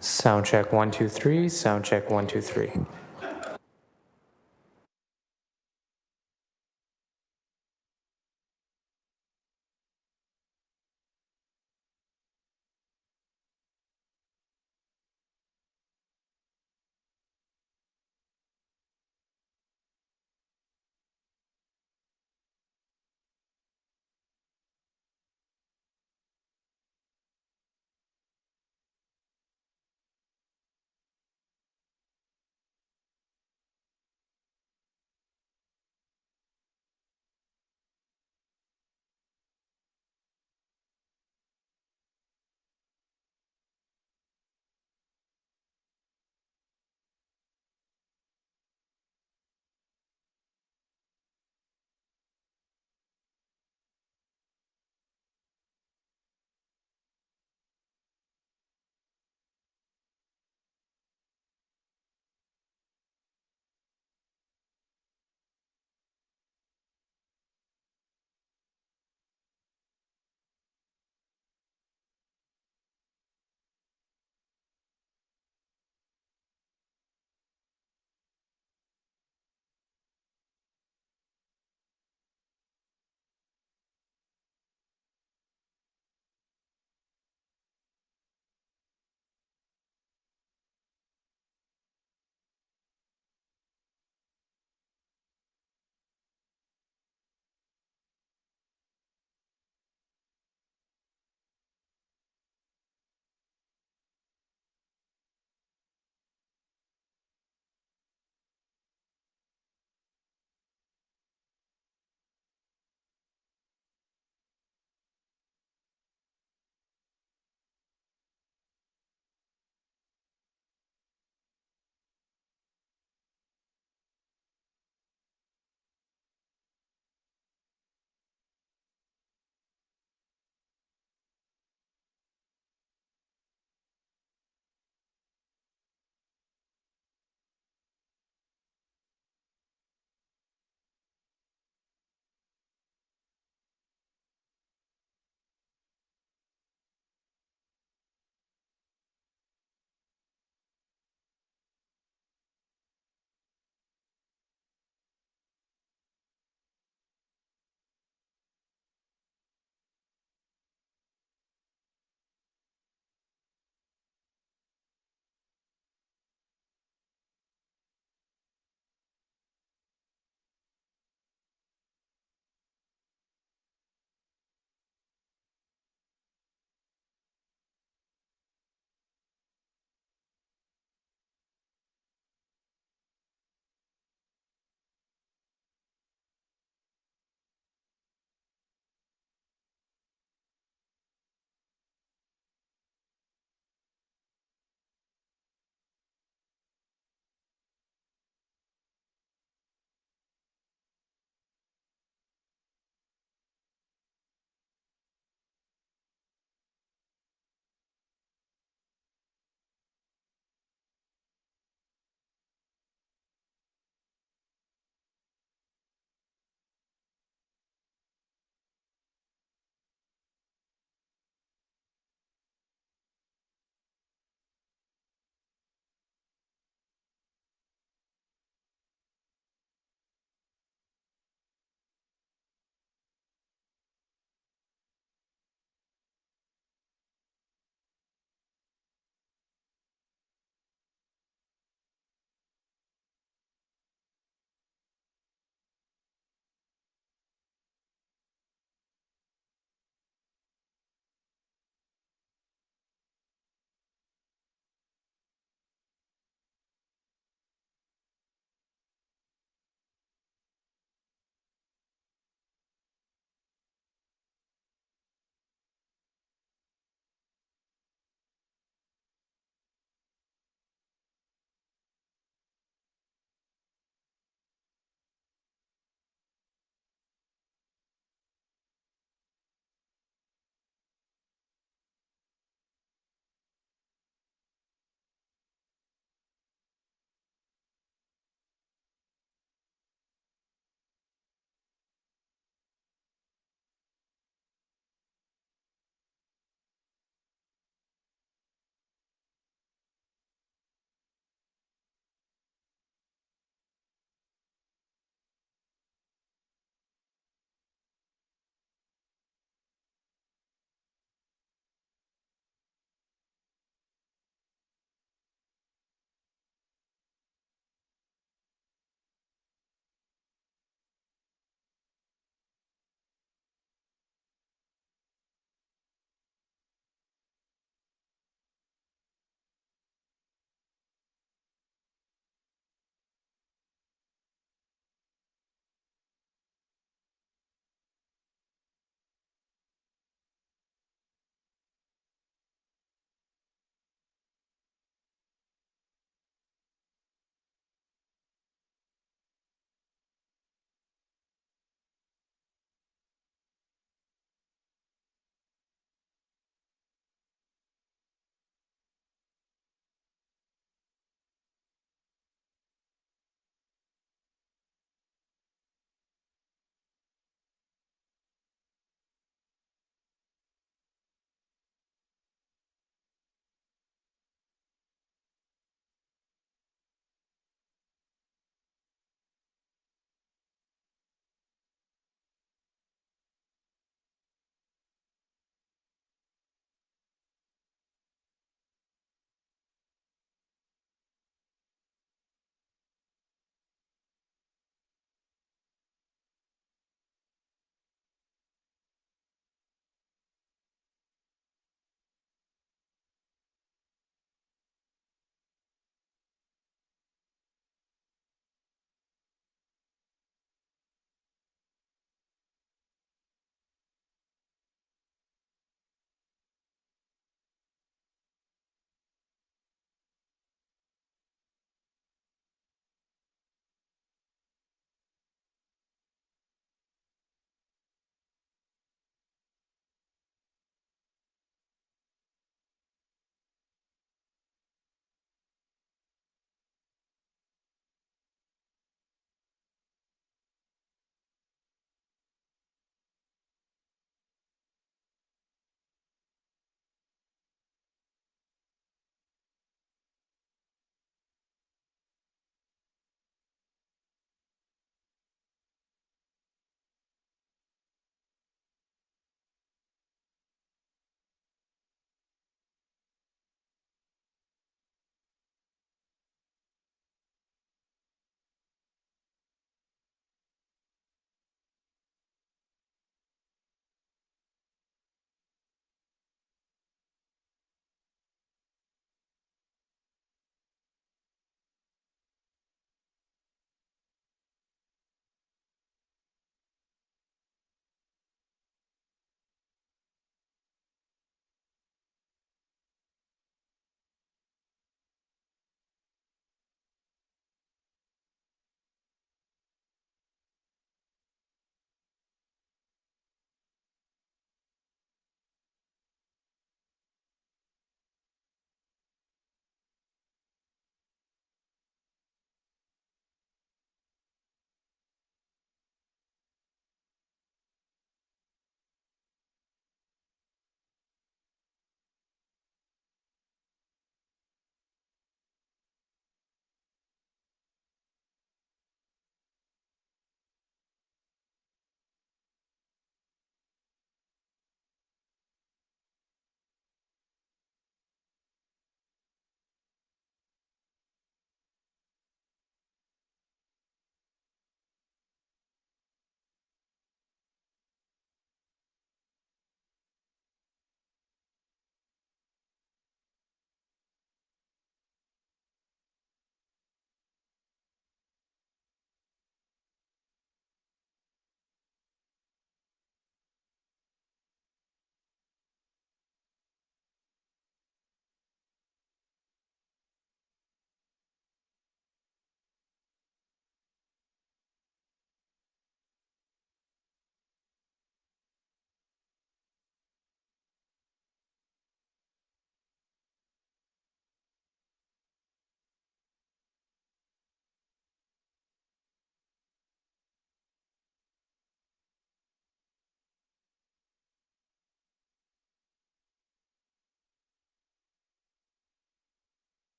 Sound check 1 2 3. Sound check 1 2 3.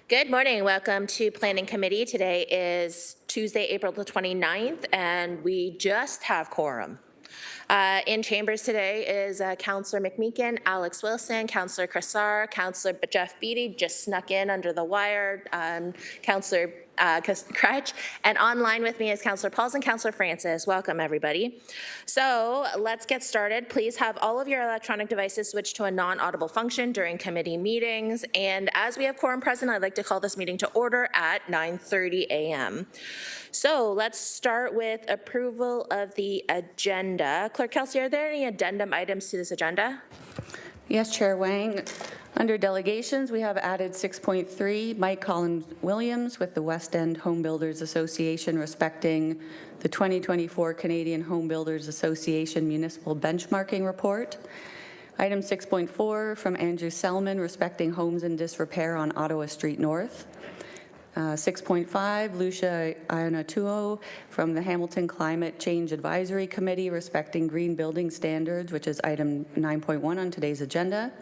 Good morning. Welcome to Planning Committee. Today is Tuesday, April the 29th, and we just have quorum. In chambers today is Councillor McMeekin, Alex Wilson, Councillor Cressar, Councillor Jeff Beattie just snuck in under the wire, Councillor Crutch, and online with me is Councillor Pauls and Councillor Francis. Welcome, everybody. So let's get started. Please have all of your electronic devices switched to a non-audible function during committee meetings. And as we have quorum present, I'd like to call this meeting to order at 9:30 a.m. So let's start with approval of the agenda. Clerk Kelsey, are there any addendum items to this agenda? Yes, Chair Wang. Under delegations, we have added 6.3, Mike Collins Williams with the West End Home Builders Association respecting the 2024 Canadian Home Builders Association Municipal Benchmarking Report. Item 6.4 from Andrew Selman respecting homes in disrepair on Ottawa Street North. 6.5, Lucia Ionatuo from the Hamilton Climate Change Advisory Committee respecting green building standards, which is item 9.1 on today's agenda.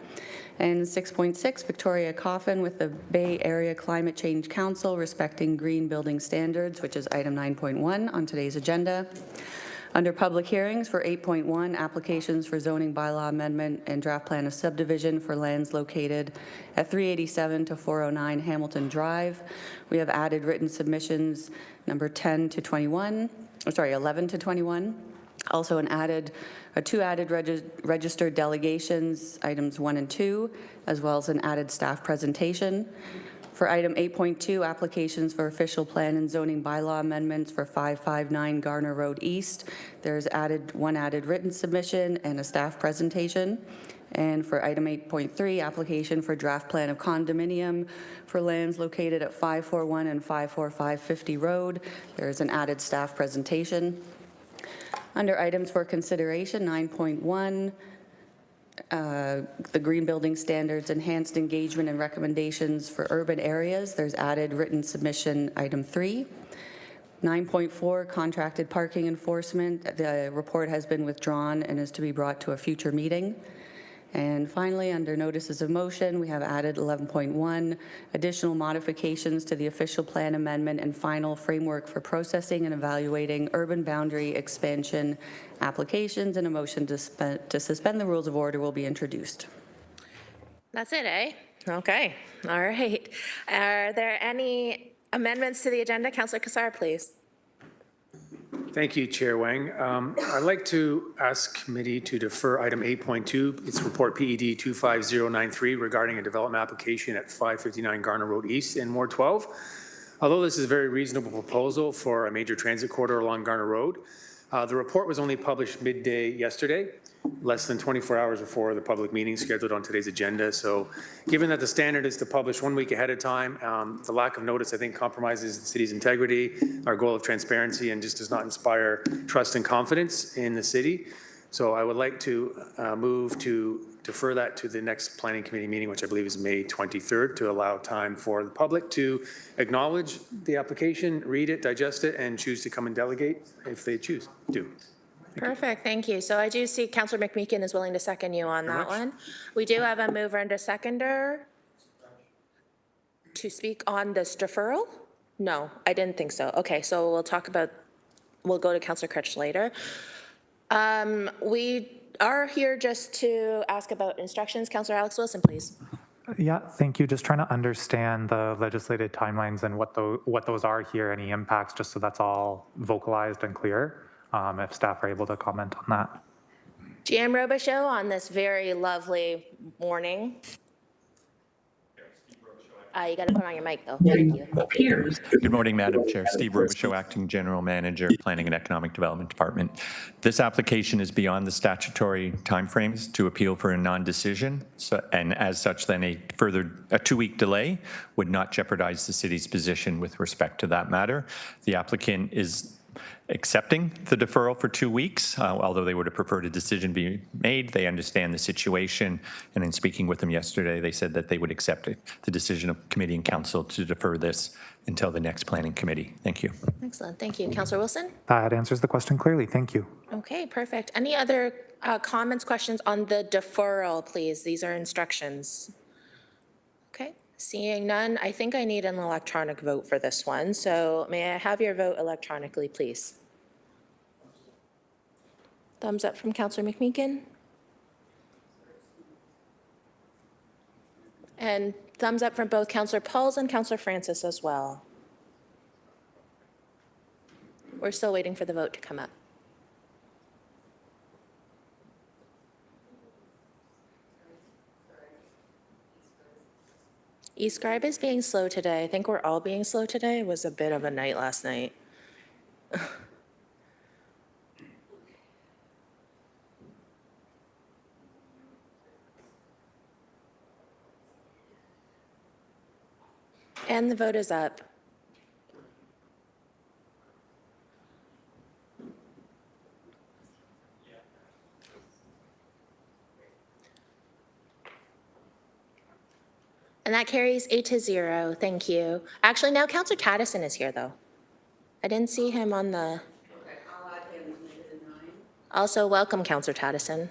And 6.6, Victoria Coffin with the Bay Area Climate Change Council respecting green building standards, which is item 9.1 on today's agenda. Under public hearings for 8.1, applications for zoning bylaw amendment and draft plan of subdivision for lands located at 387 to 409 Hamilton Drive. We have added written submissions number 11 to 21. Also two added registered delegations, items 1 and 2, as well as an added staff presentation. For item 8.2, applications for official plan and zoning bylaw amendments for 559 Garner Road East, there's one added written submission and a staff presentation. And for item 8.3, application for draft plan of condominium for lands located at 541 and 545 50 Road, there's an added staff presentation. Under items for consideration, 9.1, the green building standards, enhanced engagement and recommendations for urban areas. There's added written submission item 3. 9.4, contracted parking enforcement. The report has been withdrawn and is to be brought to a future meeting. And finally, under notices of motion, we have added 11.1, additional modifications to the official plan amendment and final framework for processing and evaluating urban boundary expansion applications, and a motion to suspend the rules of order will be introduced. That's it, eh? Okay. All right. Are there any amendments to the agenda? Councillor Kassar, please. Thank you, Chair Wang. I'd like to ask committee to defer item 8.2. It's report PED 25093 regarding a development application at 559 Garner Road East in Ward 12. Although this is a very reasonable proposal for a major transit corridor along Garner Road, the report was only published midday yesterday, less than 24 hours before the public meeting scheduled on today's agenda. So given that the standard is to publish 1 week ahead of time, the lack of notice, I think, compromises the city's integrity, our goal of transparency, and just does not inspire trust and confidence in the city. So I would like to move to defer that to the next planning committee meeting, which I believe is May 23rd, to allow time for the public to acknowledge the application, read it, digest it, and choose to come and delegate if they choose to. Perfect, thank you. So I do see Councillor McMeekin is willing to second you on that one. We do have a mover and a seconder to speak on this deferral? No, I didn't think so. Okay, so we'll go to Councillor Crutch later. We are here just to ask about instructions. Councillor Alex Wilson, please. Yeah, thank you. Just trying to understand the legislative timelines and what those are here, any impacts, just so that's all vocalized and clear. If staff are able to comment on that. GM Robichaud on this very lovely morning. You got to put on your mic, though. Thank you. Good morning, Madam Chair. Steve Robichaud, Acting General Manager, Planning and Economic Development Department. This application is beyond the statutory timeframes to appeal for a non-decision, and as such, then a 2-week delay would not jeopardize the city's position with respect to that matter. The applicant is accepting the deferral for 2 weeks, although they would have preferred a decision be made. They understand the situation, and in speaking with them yesterday, they said that they would accept the decision of committee and council to defer this until the next planning committee. Thank you. Excellent. Thank you. Councillor Wilson? That answers the question clearly. Thank you. Okay, perfect. Any other comments, questions on the deferral, please? These are instructions. Okay. Seeing none, I think I need an electronic vote for this one, so may I have your vote electronically, please? Thumbs up from Councillor McMeekin. And thumbs up from both Councillor Pauls and Councillor Francis as well. We're still waiting for the vote to come up. eScribe is being slow today. I think we're all being slow today. It was a bit of a night last night. And the vote is up. And that carries 8-0. Thank you. Actually, now Councillor Taddison is here, though. I didn't see him on the. Okay, I'll add him to make it a 9. Also, welcome, Councillor Taddison.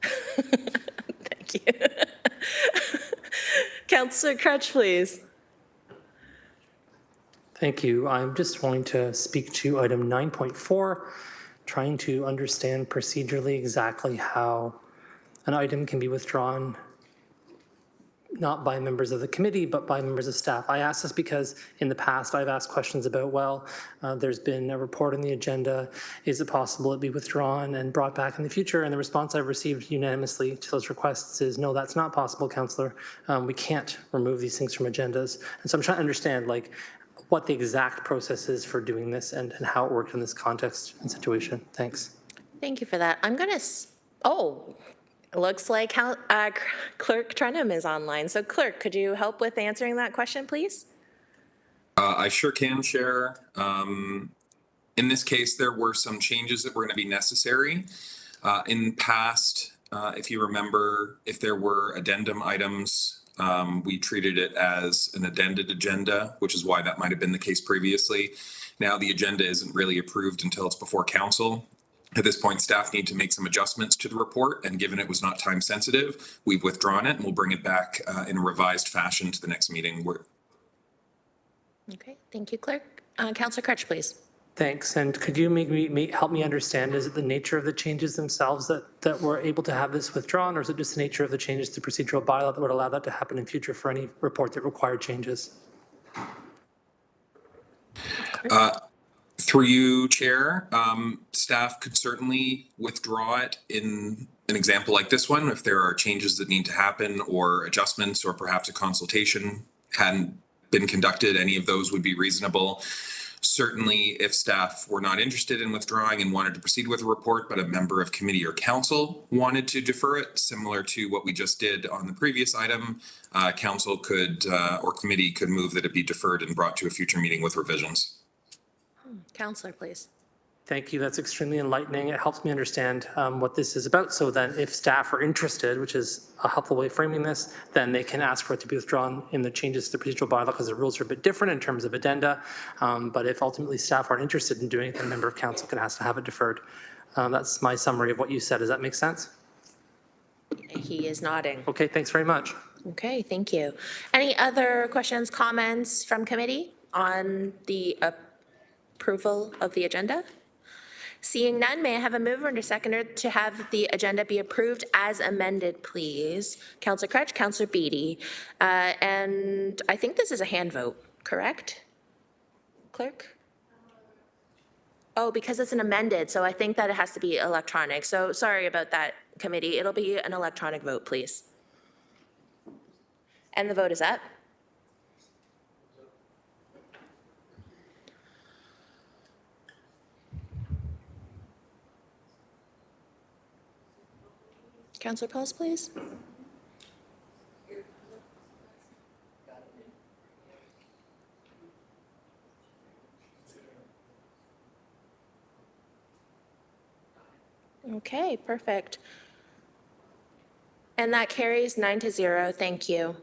Thank you. Councillor Crutch, please. Thank you. I'm just wanting to speak to item 9.4, trying to understand procedurally exactly how an item can be withdrawn, not by members of the committee, but by members of staff. I ask this because in the past I've asked questions about, well, there's been a report on the agenda. Is it possible it be withdrawn and brought back in the future? And the response I've received unanimously to those requests is, no, that's not possible, Councillor. We can't remove these things from agendas. And so I'm trying to understand like what the exact process is for doing this and how it worked in this context and situation. Thanks. Thank you for that. I'm going to, oh, it looks like Clerk Trenham is online. So Clerk, could you help with answering that question, please? I sure can, Chair. In this case, there were some changes that were going to be necessary. In past, if you remember, if there were addendum items, we treated it as an addended agenda, which is why that might have been the case previously. Now the agenda isn't really approved until it's before council. At this point, staff need to make some adjustments to the report, and given it was not time sensitive, we've withdrawn it and we'll bring it back in a revised fashion to the next meeting. Okay, thank you, Clerk. Councillor Crutch, please. Thanks. And could you help me understand, is it the nature of the changes themselves that we're able to have this withdrawn, or is it just the nature of the changes to procedural bylaw that would allow that to happen in future for any report that required changes? Through you, Chair, staff could certainly withdraw it in an example like this one if there are changes that need to happen or adjustments or perhaps a consultation hadn't been conducted. Any of those would be reasonable. Certainly, if staff were not interested in withdrawing and wanted to proceed with a report, but a member of committee or council wanted to defer it, similar to what we just did on the previous item, council could or committee could move that it be deferred and brought to a future meeting with revisions. Councillor, please. Thank you. That's extremely enlightening. It helps me understand what this is about. So then if staff are interested, which is a helpful way of framing this, then they can ask for it to be withdrawn in the changes to the procedural bylaw because the rules are a bit different in terms of addenda. But if ultimately staff aren't interested in doing it, then a member of council can ask to have it deferred. That's my summary of what you said. Does that make sense? He is nodding. Okay, thanks very much. Okay, thank you. Any other questions, comments from committee on the approval of the agenda? Seeing none, may I have a mover and a seconder to have the agenda be approved as amended, please? Councillor Crutch, Councillor Beattie. And I think this is a hand vote, correct? Clerk? Oh, because it's an amended, so I think that it has to be electronic. So sorry about that, committee. It'll be an electronic vote, please. And the vote is up. Councillor Pauls, please. Okay, perfect. And that carries 9-0. Thank you.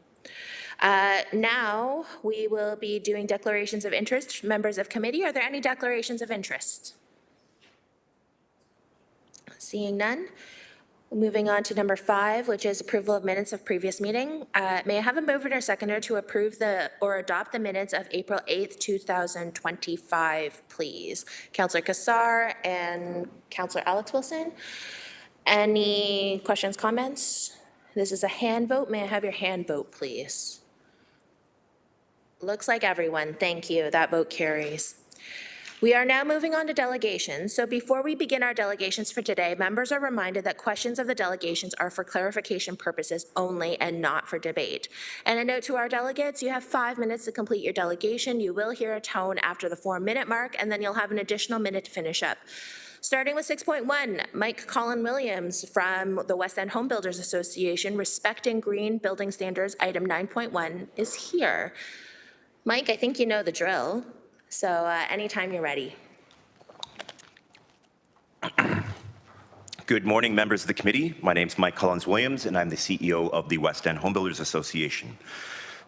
Now we will be doing declarations of interest. Members of committee, are there any declarations of interest? Seeing none. Moving on to number 5, which is approval of minutes of previous meeting. May I have a mover or seconder to approve or adopt the minutes of April 8th, 2025, please? Councillor Kassar and Councillor Alex Wilson. Any questions, comments? This is a hand vote. May I have your hand vote, please? Looks like everyone. Thank you. That vote carries. We are now moving on to delegations. So before we begin our delegations for today, members are reminded that questions of the delegations are for clarification purposes only and not for debate. And a note to our delegates, you have 5 minutes to complete your delegation. You will hear a tone after the 4-minute mark, and then you'll have an additional minute to finish up. Starting with 6.1, Mike Colin Williams from the West End Home Builders Association, respecting green building standards, item 9.1 is here. Mike, I think you know the drill. So anytime you're ready. Good morning, members of the committee. My name is Mike Collins-Williams, and I'm the CEO of the West End Home Builders Association.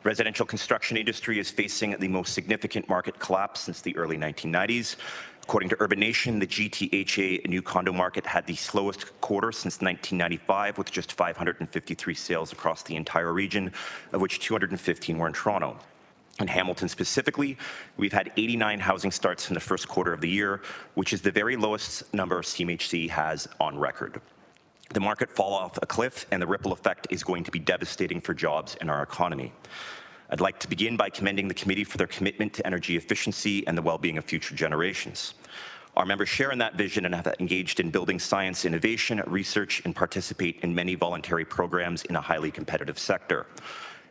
Residential construction industry is facing the most significant market collapse since the early 1990s. According to Urban Nation, the GTHA new condo market had the slowest quarter since 1995, with just 553 sales across the entire region, of which 215 were in Toronto. In Hamilton specifically, we've had 89 housing starts in the first quarter of the year, which is the very lowest number CMHC has on record. The market fall off a cliff, and the ripple effect is going to be devastating for jobs in our economy. I'd like to begin by commending the committee for their commitment to energy efficiency and the well-being of future generations. Our members share in that vision and have engaged in building science innovation, research, and participate in many voluntary programs in a highly competitive sector.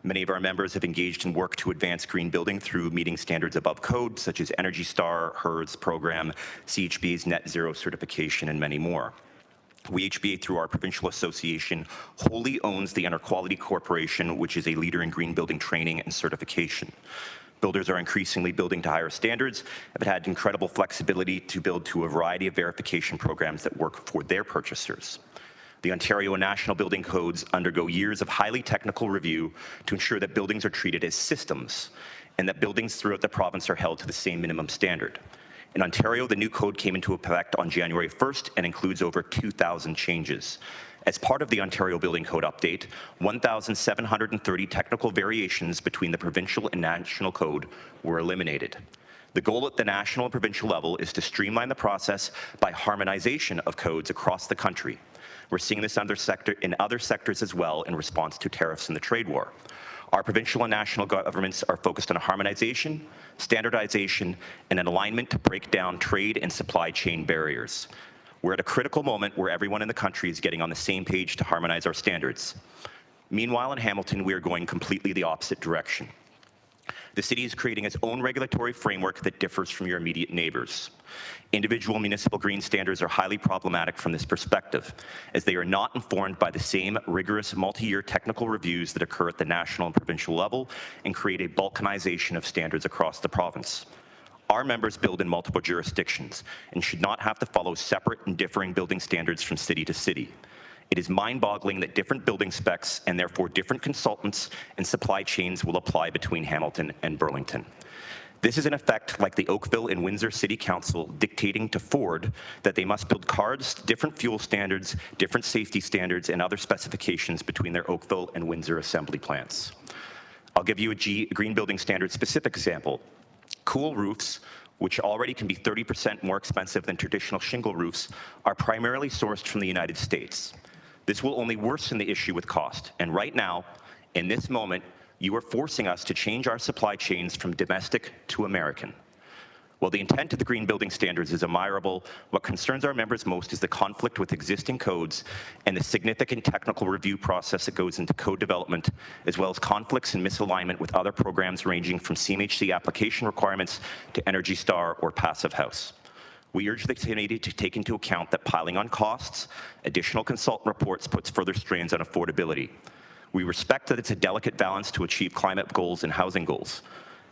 Many of our members have engaged in work to advance green building through meeting standards above code, such as Energy Star, HERS program, CHBA's net zero certification, and many more. We, HBA, through our provincial association, wholly owns the Interquality Corporation, which is a leader in green building training and certification. Builders are increasingly building to higher standards, have had incredible flexibility to build to a variety of verification programs that work for their purchasers. The Ontario and National Building Codes undergo years of highly technical review to ensure that buildings are treated as systems and that buildings throughout the province are held to the same minimum standard. In Ontario, the new code came into effect on January 1st and includes over 2,000 changes. As part of the Ontario Building Code update, 1,730 technical variations between the provincial and national code were eliminated. The goal at the national and provincial level is to streamline the process by harmonization of codes across the country. We're seeing this in other sectors as well in response to tariffs and the trade war. Our provincial and national governments are focused on harmonization, standardization, and an alignment to break down trade and supply chain barriers. We're at a critical moment where everyone in the country is getting on the same page to harmonize our standards. Meanwhile, in Hamilton, we are going completely the opposite direction. The city is creating its own regulatory framework that differs from your immediate neighbors. Individual municipal green standards are highly problematic from this perspective, as they are not informed by the same rigorous multi-year technical reviews that occur at the national and provincial level and create a balkanization of standards across the province. Our members build in multiple jurisdictions and should not have to follow separate and differing building standards from city to city. It is mind-boggling that different building specs and therefore different consultants and supply chains will apply between Hamilton and Burlington. This is in effect like the Oakville and Windsor City Council dictating to Ford that they must build cars, different fuel standards, different safety standards, and other specifications between their Oakville and Windsor assembly plants. I'll give you a green building standard specific example. Cool roofs, which already can be 30% more expensive than traditional shingle roofs, are primarily sourced from the United States. This will only worsen the issue with cost, and right now, in this moment, you are forcing us to change our supply chains from domestic to American. While the intent of the green building standards is admirable, what concerns our members most is the conflict with existing codes and the significant technical review process that goes into code development, as well as conflicts and misalignment with other programs ranging from CMHC application requirements to Energy Star or Passive House. We urge the committee to take into account that piling on costs, additional consultant reports puts further strains on affordability. We respect that it's a delicate balance to achieve climate goals and housing goals.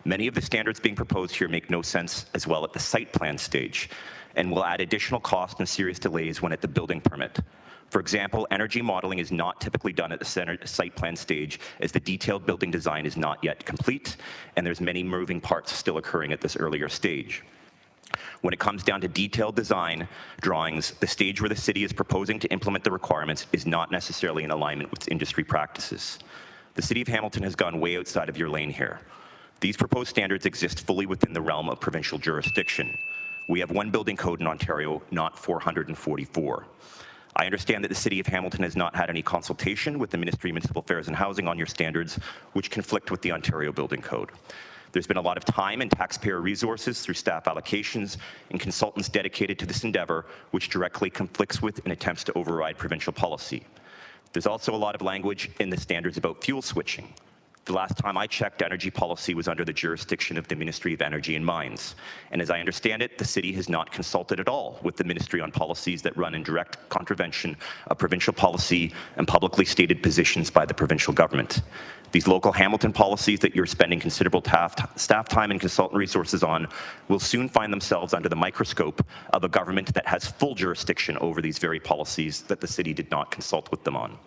Many of the standards being proposed here make no sense as well at the site plan stage and will add additional cost and serious delays when at the building permit. For example, energy modeling is not typically done at the site plan stage as the detailed building design is not yet complete and there's many moving parts still occurring at this earlier stage. When it comes down to detailed design drawings, the stage where the city is proposing to implement the requirements is not necessarily in alignment with industry practices. The City of Hamilton has gone way outside of your lane here. These proposed standards exist fully within the realm of provincial jurisdiction. We have one building code in Ontario, not 444. I understand that the City of Hamilton has not had any consultation with the Ministry of Municipal Affairs and Housing on your standards, which conflict with the Ontario Building Code. There's been a lot of time and taxpayer resources through staff allocations and consultants dedicated to this endeavor, which directly conflicts with and attempts to override provincial policy. There's also a lot of language in the standards about fuel switching. The last time I checked, energy policy was under the jurisdiction of the Ministry of Energy and Mines. And as I understand it, the city has not consulted at all with the ministry on policies that run in direct contravention of provincial policy and publicly stated positions by the provincial government. These local Hamilton policies that you're spending considerable staff time and consultant resources on will soon find themselves under the microscope of a government that has full jurisdiction over these very policies that the city did not consult with them on.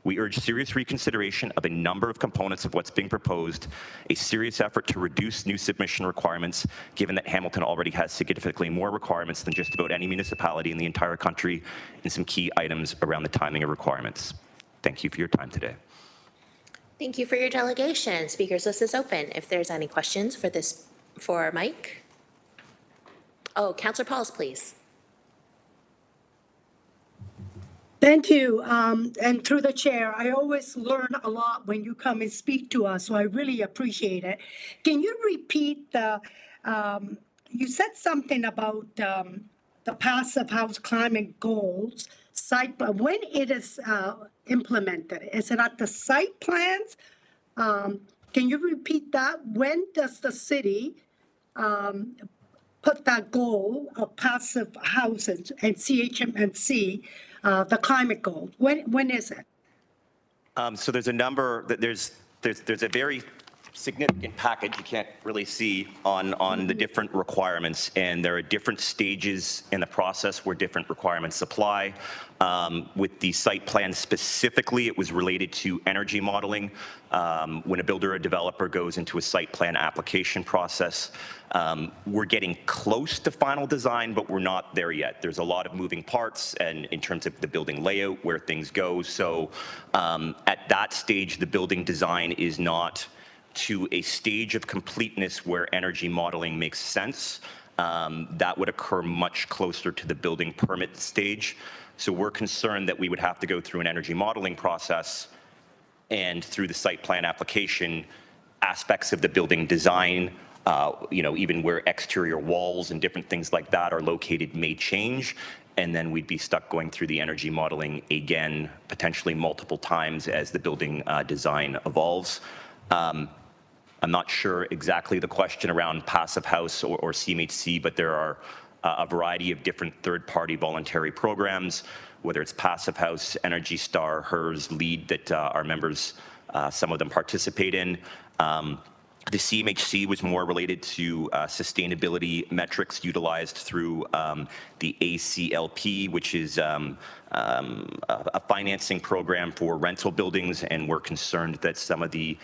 We urge serious reconsideration of a number of components of what's being proposed, a serious effort to reduce new submission requirements, given that Hamilton already has significantly more requirements than just about any municipality in the entire country, and some key items around the timing of requirements. Thank you for your time today. Thank you for your delegation. Speakers list is open. If there's any questions for Mike. Oh, Councillor Pauls, please. Thank you. And through the chair, I always learn a lot when you come and speak to us, so I really appreciate it. Can you repeat you said something about the passive house climate goals site, but when it is implemented, is it at the site plans? Can you repeat that? When does the city put that goal of passive houses and CHMC, the climate goal? When is it? So there's a number, there's a very significant package you can't really see on the different requirements, and there are different stages in the process where different requirements apply. With the site plan specifically, it was related to energy modeling. When a builder or developer goes into a site plan application process, we're getting close to final design, but we're not there yet. There's a lot of moving parts, and in terms of the building layout, where things go. So at that stage, the building design is not to a stage of completeness where energy modeling makes sense. That would occur much closer to the building permit stage. So we're concerned that we would have to go through an energy modeling process, and through the site plan application, aspects of the building design, even where exterior walls and different things like that are located may change. And then we'd be stuck going through the energy modeling again, potentially multiple times as the building design evolves. I'm not sure exactly the question around passive house or CMHC, but there are a variety of different third-party voluntary programs, whether it's Passive House, Energy Star, HERS, LEAD, that our members, some of them participate in. The CMHC was more related to sustainability metrics utilized through the ACLP, which is a financing program for rental buildings, and we're concerned that some of the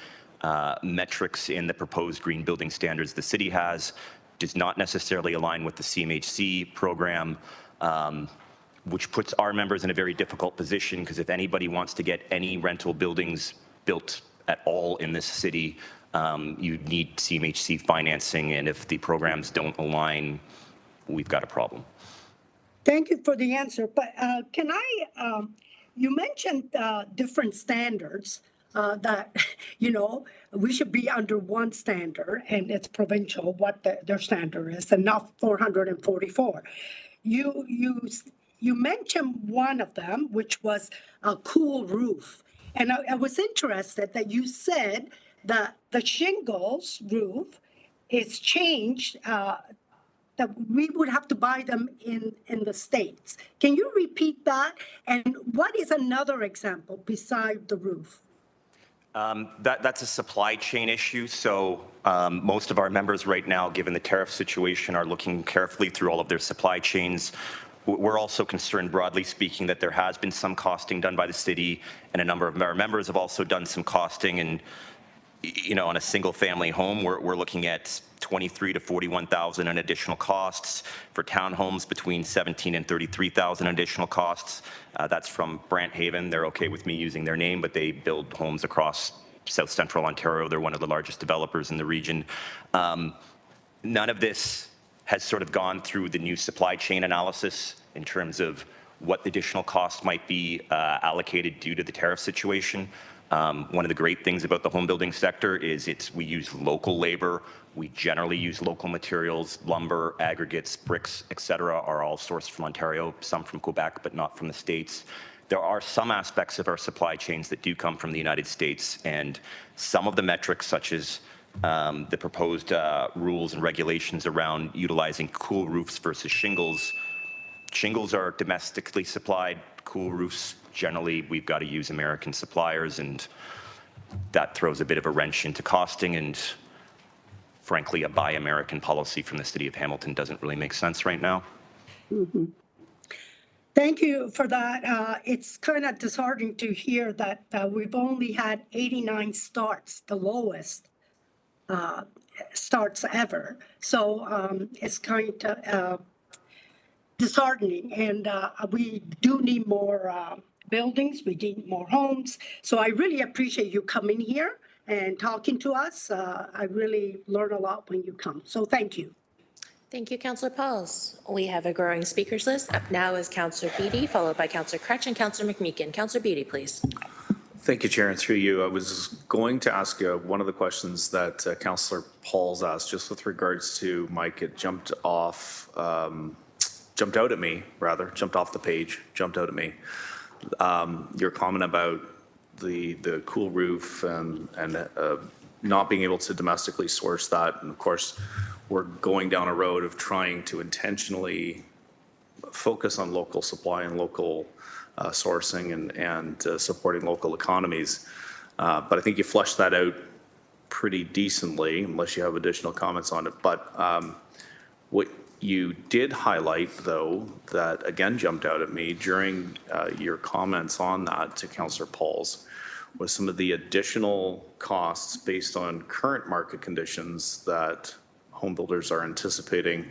metrics in the proposed green building standards the city has does not necessarily align with the CMHC program, which puts our members in a very difficult position, because if anybody wants to get any rental buildings built at all in this city, you need CMHC financing, and if the programs don't align, we've got a problem. Thank you for the answer, but can I, you mentioned different standards that, we should be under one standard, and it's provincial, what their standard is, and not 444. You mentioned one of them, which was a cool roof. And I was interested that you said that the shingles roof is changed, that we would have to buy them in the States. Can you repeat that? And what is another example beside the roof? That's a supply chain issue. So most of our members right now, given the tariff situation, are looking carefully through all of their supply chains. We're also concerned, broadly speaking, that there has been some costing done by the city, and a number of our members have also done some costing. And on a single-family home, we're looking at 23 to 41,000 in additional costs. For townhomes, between 17 and 33,000 additional costs. That's from Brant Haven. They're okay with me using their name, but they build homes across South Central Ontario. They're one of the largest developers in the region. None of this has sort of gone through the new supply chain analysis in terms of what the additional costs might be allocated due to the tariff situation. One of the great things about the home building sector is we use local labor. We generally use local materials, lumber, aggregates, bricks, et cetera, are all sourced from Ontario, some from Quebec, but not from the States. There are some aspects of our supply chains that do come from the United States, and some of the metrics, such as the proposed rules and regulations around utilizing cool roofs versus shingles. Shingles are domestically supplied. Cool roofs, generally, we've got to use American suppliers, and that throws a bit of a wrench into costing, and frankly, a buy American policy from the city of Hamilton doesn't really make sense right now. Mm-hmm. Thank you for that. It's kind of disheartening to hear that we've only had 89 starts, the lowest starts ever. So it's kind of disheartening, and we do need more buildings, we need more homes. So I really appreciate you coming here and talking to us. I really learn a lot when you come. So thank you. Thank you, Councillor Pauls. We have a growing speakers list. Up now is Councillor Beattie, followed by Councillor Crutch and Councillor McMeekin. Councillor Beattie, please. Thank you, Chair, and through you. I was going to ask you one of the questions that Councillor Pauls asked, just with regards to Mike. It jumped off the page, jumped out at me. Your comment about the cool roof and not being able to domestically source that, and of course, we're going down a road of trying to intentionally focus on local supply and local sourcing and supporting local economies. But I think you fleshed that out pretty decently, unless you have additional comments on it. But what you did highlight, though, that again jumped out at me during your comments on that to Councillor Pauls, was some of the additional costs based on current market conditions that home builders are anticipating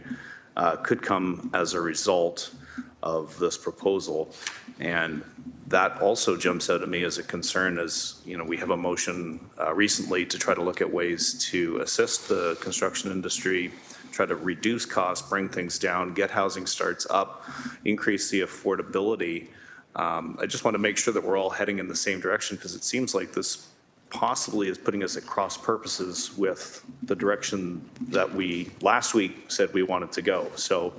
could come as a result of this proposal. And that also jumps out at me as a concern, as we have a motion recently to try to look at ways to assist the construction industry, try to reduce costs, bring things down, get housing starts up, increase the affordability. I just want to make sure that we're all heading in the same direction, because it seems like this possibly is putting us at cross purposes with the direction that we last week said we wanted to go. So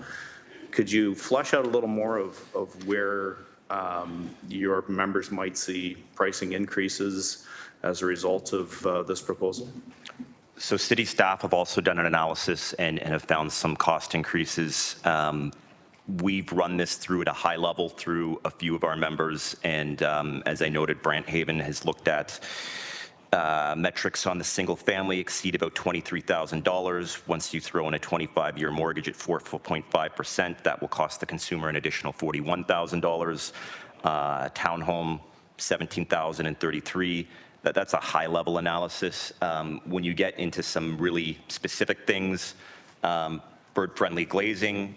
could you flesh out a little more of where your members might see pricing increases as a result of this proposal? So city staff have also done an analysis and have found some cost increases. We've run this through at a high level through a few of our members, and as I noted, Brant Haven has looked at metrics on the single family exceed about $23,000. Once you throw in a 25-year mortgage at 4.5%, that will cost the consumer an additional $41,000. Townhome, $17,033. That's a high-level analysis. When you get into some really specific things, bird-friendly glazing,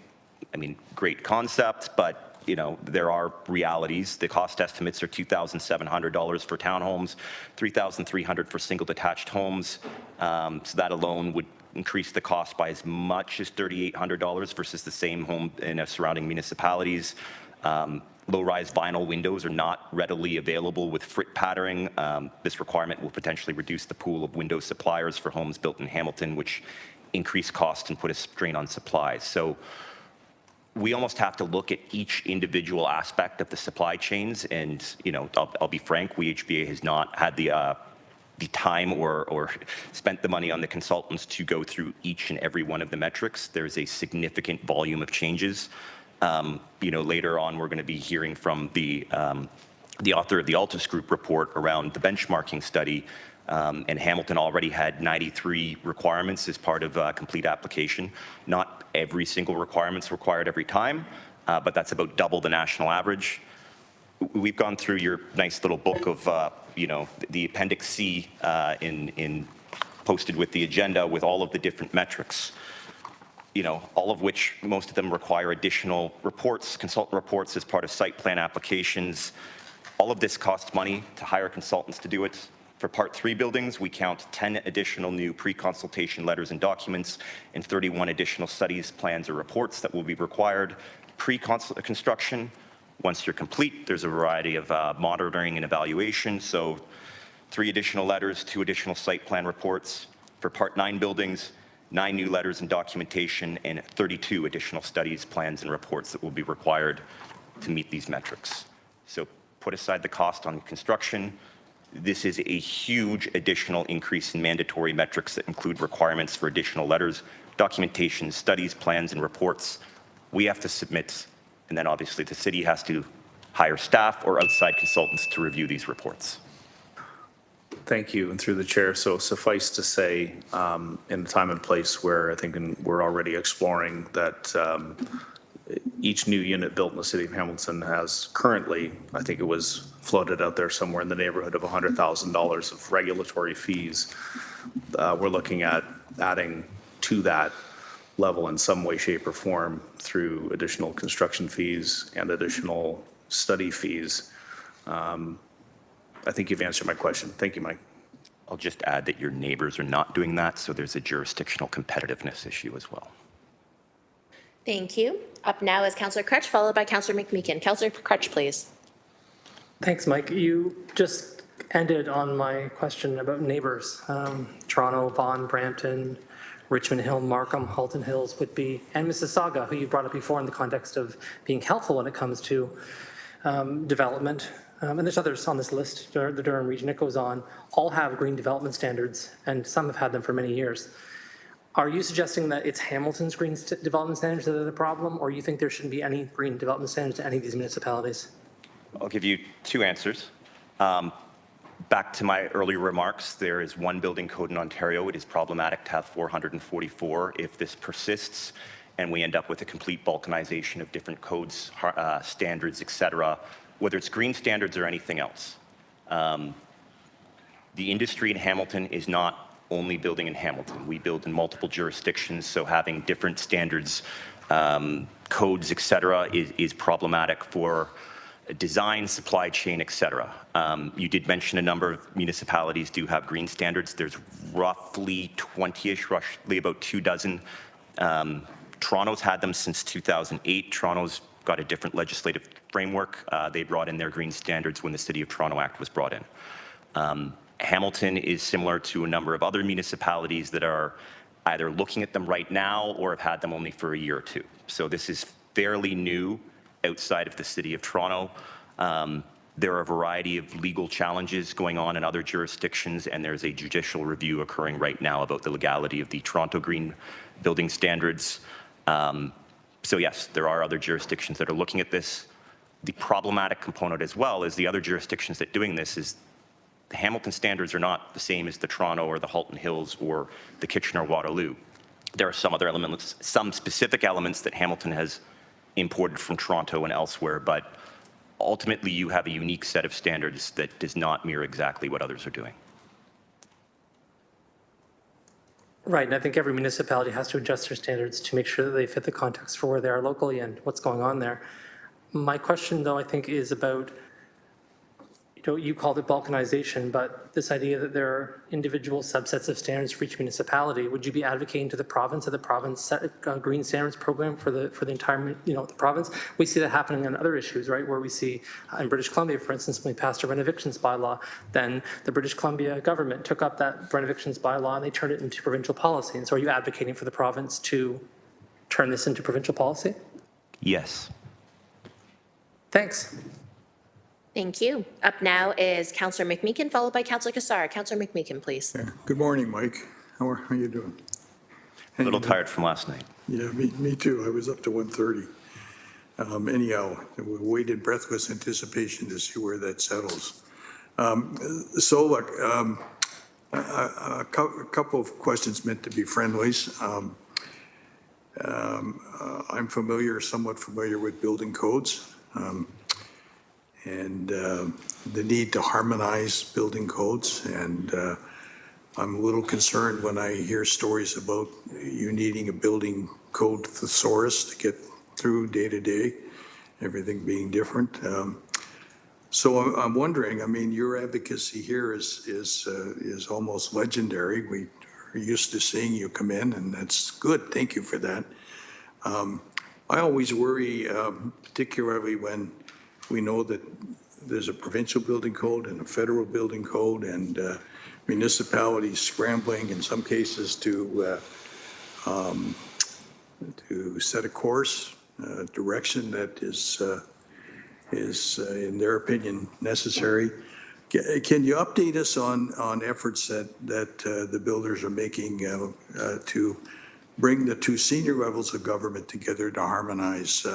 I mean, great concept, but there are realities. The cost estimates are $2,700 for townhomes, $3,300 for single detached homes. So that alone would increase the cost by as much as $3,800 versus the same home in surrounding municipalities. Low-rise vinyl windows are not readily available with frit patterning. This requirement will potentially reduce the pool of window suppliers for homes built in Hamilton, which increase cost and put a strain on supply. So we almost have to look at each individual aspect of the supply chains, and I'll be frank, WHBA has not had the time or spent the money on the consultants to go through each and every one of the metrics. There's a significant volume of changes. Later on, we're going to be hearing from the author of the Altus Group report around the benchmarking study. And Hamilton already had 93 requirements as part of a complete application. Not every single requirement's required every time, but that's about double the national average. we've gone through your nice little book of, the Appendix C posted with the agenda with all of the different metrics, all of which, most of them require additional reports, consultant reports as part of site plan applications. All of this costs money to hire consultants to do it. For Part 3 buildings, we count 10 additional new pre-consultation letters and documents and 31 additional studies, plans, or reports that will be required pre-construction. Once you're complete, there's a variety of monitoring and evaluation. So 3 additional letters, 2 additional site plan reports. For Part 9 buildings, 9 new letters and documentation, and 32 additional studies, plans, and reports that will be required to meet these metrics. So put aside the cost on construction. This is a huge additional increase in mandatory metrics that include requirements for additional letters, documentation, studies, plans, and reports. We have to submit, and then obviously the city has to hire staff or outside consultants to review these reports. Thank you, and through the chair. So suffice to say, in a time and place where I think we're already exploring that each new unit built in the city of Hamilton has currently, I think it was floated out there somewhere in the neighborhood of $100,000 of regulatory fees. We're looking at adding to that level in some way, shape, or form through additional construction fees and additional study fees. I think you've answered my question. Thank you, Mike. I'll just add that your neighbors are not doing that, so there's a jurisdictional competitiveness issue as well. Thank you. Up now is Councillor Crutch, followed by Councillor McMeekin. Councillor Crutch, please. Thanks, Mike. You just ended on my question about neighbors. Toronto, Vaughan, Brampton, Richmond Hill, Markham, Halton Hills, Whitby, and Mississauga, who you brought up before in the context of being helpful when it comes to development. And there's others on this list, the Durham region, it goes on, all have green development standards, and some have had them for many years. Are you suggesting that it's Hamilton's green development standards that are the problem, or you think there shouldn't be any green development standards to any of these municipalities? I'll give you 2 answers. Back to my earlier remarks, there is one building code in Ontario. It is problematic to have 444 if this persists and we end up with a complete balkanization of different codes, standards, et cetera, whether it's green standards or anything else. The industry in Hamilton is not only building in Hamilton. We build in multiple jurisdictions, so having different standards, codes, et cetera, is problematic for design, supply chain, et cetera. You did mention a number of municipalities do have green standards. There's roughly 20-ish, roughly about 2 dozen. Toronto's had them since 2008. Toronto's got a different legislative framework. They brought in their green standards when the City of Toronto Act was brought in. Hamilton is similar to a number of other municipalities that are either looking at them right now or have had them only for a year or 2. So this is fairly new outside of the City of Toronto. There are a variety of legal challenges going on in other jurisdictions, and there's a judicial review occurring right now about the legality of the Toronto Green Building Standards. So yes, there are other jurisdictions that are looking at this. The problematic component as well is the other jurisdictions that are doing this is the Hamilton standards are not the same as the Toronto or the Halton Hills or the Kitchener-Waterloo. There are some other elements, some specific elements that Hamilton has imported from Toronto and elsewhere, but ultimately you have a unique set of standards that does not mirror exactly what others are doing. Right, and I think every municipality has to adjust their standards to make sure that they fit the context for where they are locally and what's going on there. My question, though, I think is about, you called it balkanization, but this idea that there are individual subsets of standards for each municipality, would you be advocating to the province that the province set a green standards program for the entire, the province? We see that happening on other issues, right, where we see in British Columbia, for instance, when we passed a rent evictions bylaw, then the British Columbia government took up that rent evictions bylaw and they turned it into provincial policy. And so are you advocating for the province to turn this into provincial policy? Yes. Thanks. Thank you. Up now is Councillor McMeekin, followed by Councillor Cassar. Councillor McMeekin, please. Yeah. Good morning, Mike. How are you doing? A little tired from last night. Yeah, me too. I was up to 1:30. Anyhow, we waited breathless anticipation to see where that settles. So look, a couple of questions meant to be friendlies. I'm somewhat familiar with building codes. and the need to harmonize building codes. And I'm a little concerned when I hear stories about you needing a building code thesaurus to get through day to day, everything being different. So I'm wondering, I mean, your advocacy here is almost legendary. We are used to seeing you come in, and that's good. Thank you for that. I always worry, particularly when we know that there's a provincial building code and a federal building code, and municipalities scrambling in some cases to set a course, direction that is, in their opinion, necessary. Can you update us on efforts that the builders are making to bring the two senior levels of government together to harmonize?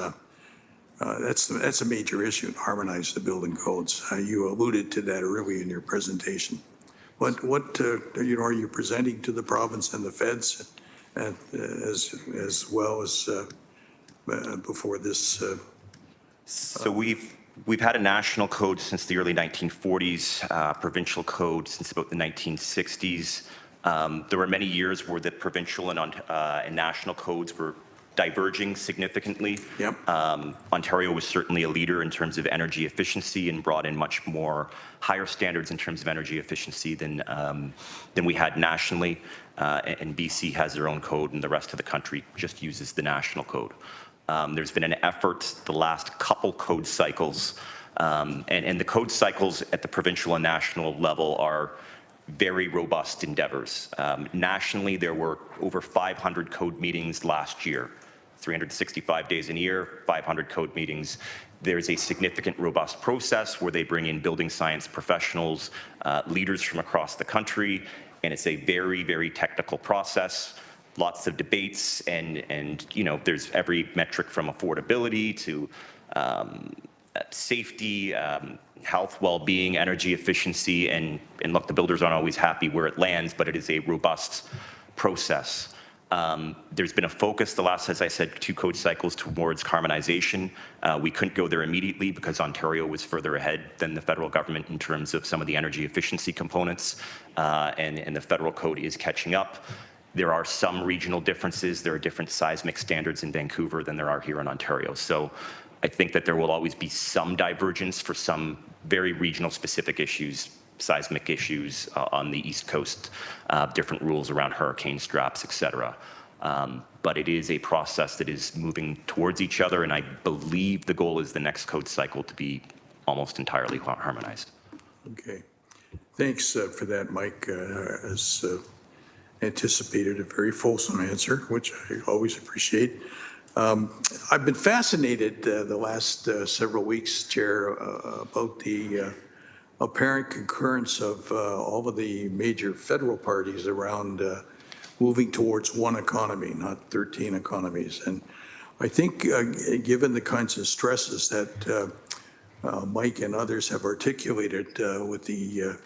That's a major issue, to harmonize the building codes. You alluded to that early in your presentation. What are you presenting to the province and the feds, as well as before this? So we've had a national code since the early 1940s, provincial code since about the 1960s. There were many years where the provincial and national codes were diverging significantly. Yep. Ontario was certainly a leader in terms of energy efficiency and brought in much more higher standards in terms of energy efficiency than we had nationally. And BC has their own code, and the rest of the country just uses the national code. There's been an effort the last couple code cycles, and the code cycles at the provincial and national level are very robust endeavors. Nationally, there were over 500 code meetings last year, 365 days in a year, 500 code meetings. There's a significant, robust process where they bring in building science professionals, leaders from across the country, and it's a very, very technical process. Lots of debates, and there's every metric from affordability to safety, health, well-being, energy efficiency, and look, the builders aren't always happy where it lands, but it is a robust process. There's been a focus the last, as I said, 2 code cycles towards harmonization. We couldn't go there immediately because Ontario was further ahead than the federal government in terms of some of the energy efficiency components, and the federal code is catching up. There are some regional differences. There are different seismic standards in Vancouver than there are here in Ontario. So I think that there will always be some divergence for some very regional specific issues, seismic issues on the East Coast, different rules around hurricane straps, et cetera. But it is a process that is moving towards each other, and I believe the goal is the next code cycle to be almost entirely harmonized. Okay. Thanks for that, Mike. As anticipated, a very fulsome answer, which I always appreciate. I've been fascinated the last several weeks, Chair, about the apparent concurrence of all of the major federal parties around moving towards one economy, not 13 economies. And I think given the kinds of stresses that Mike and others have articulated with the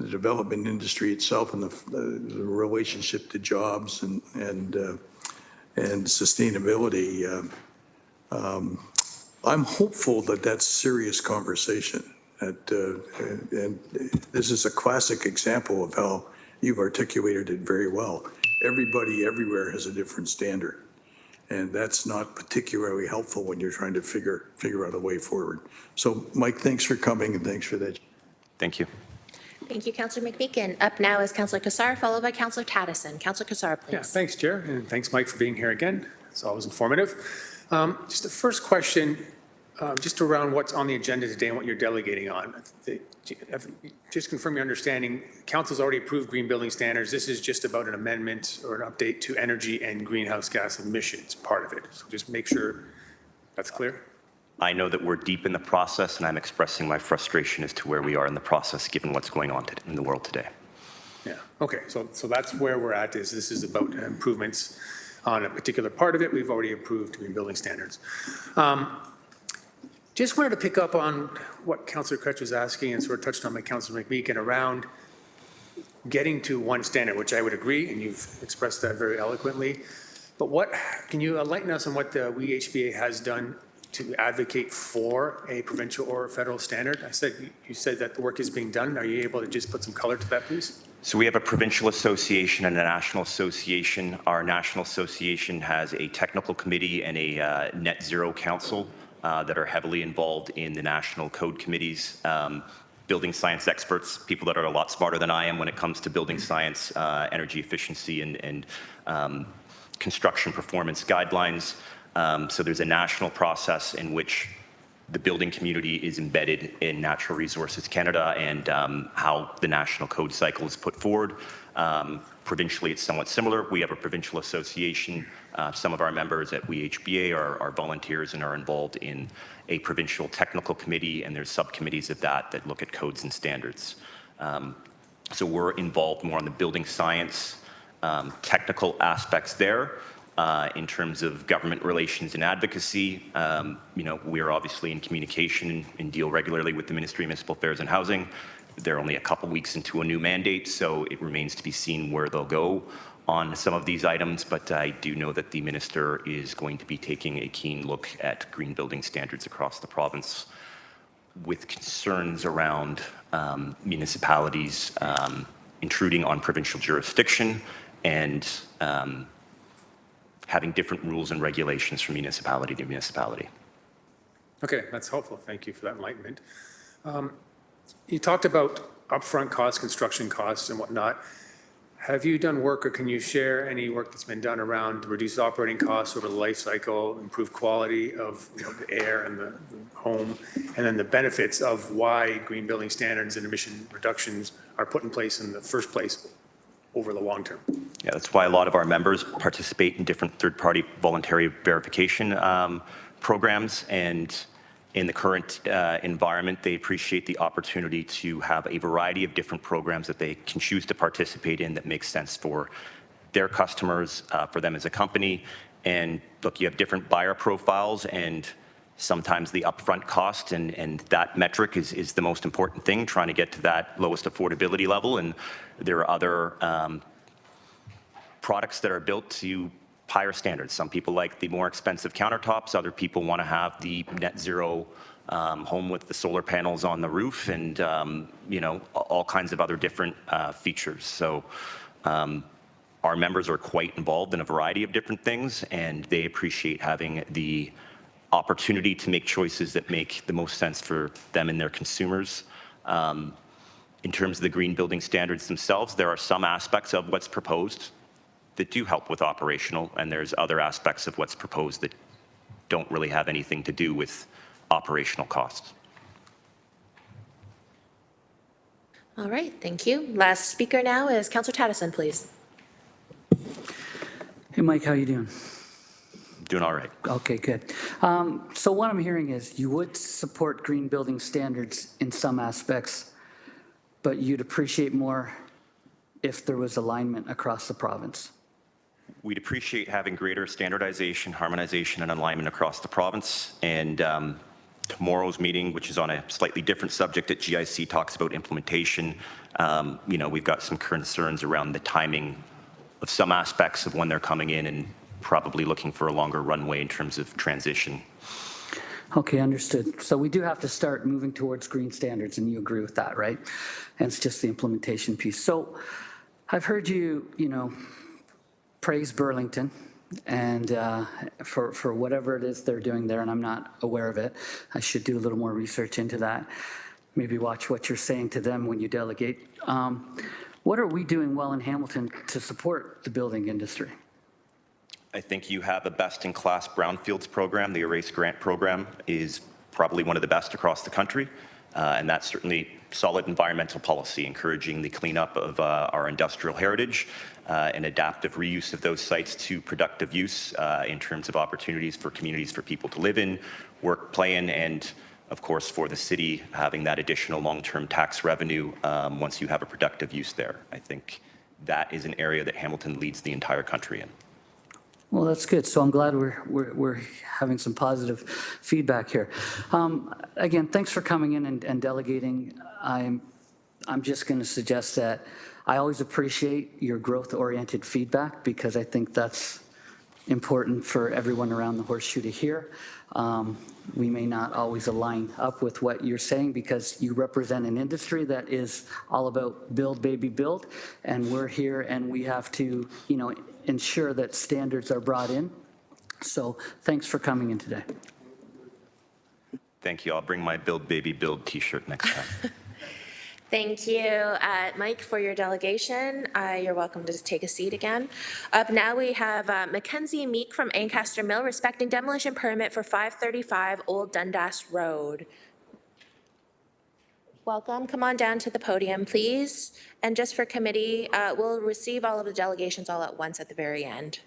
development industry itself and the relationship to jobs and sustainability, I'm hopeful that that's serious conversation. And this is a classic example of how you've articulated it very well. Everybody everywhere has a different standard, and that's not particularly helpful when you're trying to figure out a way forward. So, Mike, thanks for coming, and thanks for that. Thank you. Thank you, Councillor McMeekin. Up now is Councillor Cassar, followed by Councillor Taddison. Councillor Cassar, please. Yeah, thanks, Chair, and thanks, Mike, for being here again. It's always informative. Just the first question, just around what's on the agenda today and what you're delegating on. Just confirm your understanding, Council's already approved green building standards. This is just about an amendment or an update to energy and greenhouse gas emissions, part of it. So just make sure that's clear. I know that we're deep in the process, and I'm expressing my frustration as to where we are in the process, given what's going on in the world today. Yeah, okay, so that's where we're at, is this is about improvements on a particular part of it. We've already approved green building standards. Just wanted to pick up on what Councillor Kretsch was asking and sort of touched on by Councillor McMeekin around getting to one standard, which I would agree, and you've expressed that very eloquently. But what, can you enlighten us on what the WEHBA has done to advocate for a provincial or federal standard? You said that the work is being done. Are you able to just put some color to that, please? So we have a provincial association and a national association. Our national association has a technical committee and a net zero council that are heavily involved in the national code committees. Building science experts, people that are a lot smarter than I am when it comes to building science, energy efficiency, and construction performance guidelines. So there's a national process in which the building community is embedded in Natural Resources Canada and how the national code cycle is put forward. Provincially, it's somewhat similar. We have a provincial association. Some of our members at WHBA are volunteers and are involved in a provincial technical committee, and there's subcommittees of that look at codes and standards. So we're involved more on the building science, technical aspects there. In terms of government relations and advocacy, we are obviously in communication and deal regularly with the Ministry of Municipal Affairs and Housing. They're only a couple weeks into a new mandate, so it remains to be seen where they'll go on some of these items, but I do know that the minister is going to be taking a keen look at green building standards across the province with concerns around municipalities intruding on provincial jurisdiction and having different rules and regulations from municipality to municipality. Okay, that's helpful. Thank you for that enlightenment. You talked about upfront costs, construction costs and whatnot. Have you done work, or can you share any work that's been done around reduced operating costs over the life cycle, improved quality of the air and the home, and then the benefits of why green building standards and emission reductions are put in place in the first place over the long term? Yeah, that's why a lot of our members participate in different third-party voluntary verification programs, and in the current environment, they appreciate the opportunity to have a variety of different programs that they can choose to participate in that makes sense for their customers, for them as a company. And look, you have different buyer profiles, and sometimes the upfront cost and that metric is the most important thing, trying to get to that lowest affordability level. And there are other products that are built to higher standards. Some people like the more expensive countertops. Other people want to have the net zero home with the solar panels on the roof and, all kinds of other different features. So our members are quite involved in a variety of different things, and they appreciate having the opportunity to make choices that make the most sense for them and their consumers. In terms of the green building standards themselves, there are some aspects of what's proposed that do help with operational, and there's other aspects of what's proposed that don't really have anything to do with operational costs. All right, thank you. Last speaker now is Councillor Tattison, please. Hey, Mike, how you doing? Doing all right. Okay, good. So what I'm hearing is you would support green building standards in some aspects, but you'd appreciate more if there was alignment across the province. We'd appreciate having greater standardization, harmonization, and alignment across the province. And tomorrow's meeting, which is on a slightly different subject at GIC, talks about implementation. We've got some concerns around the timing of some aspects of when they're coming in, and probably looking for a longer runway in terms of transition. Okay, understood. So we do have to start moving towards green standards, and you agree with that, right? And it's just the implementation piece. So I've heard you, praise Burlington and for whatever it is they're doing there, and I'm not aware of it. I should do a little more research into that. Maybe watch what you're saying to them when you delegate. What are we doing well in Hamilton to support the building industry? I think you have a best-in-class brownfields program. The Erase Grant program is probably one of the best across the country, and that's certainly solid environmental policy, encouraging the cleanup of our industrial heritage and adaptive reuse of those sites to productive use in terms of opportunities for communities for people to live in, work, play in, and of course for the city having that additional long-term tax revenue once you have a productive use there. I think that is an area that Hamilton leads the entire country in. Well, that's good. So I'm glad we're having some positive feedback here. Again, thanks for coming in and delegating. I'm just going to suggest that I always appreciate your growth-oriented feedback, because I think that's important for everyone around the horseshoe to hear. We may not always align up with what you're saying because you represent an industry that is all about build, baby, build, and we're here and we have to, ensure that standards are brought in. So thanks for coming in today. Thank you. I'll bring my Build Baby Build t-shirt next time. Thank you, Mike, for your delegation. You're welcome to just take a seat again. Up now, we have Mackenzie Meek from Ancaster Mill respecting demolition permit for 535 Old Dundas Road. Welcome. Come on down to the podium, please. And just for committee, we'll receive all of the delegations all at once at the very end.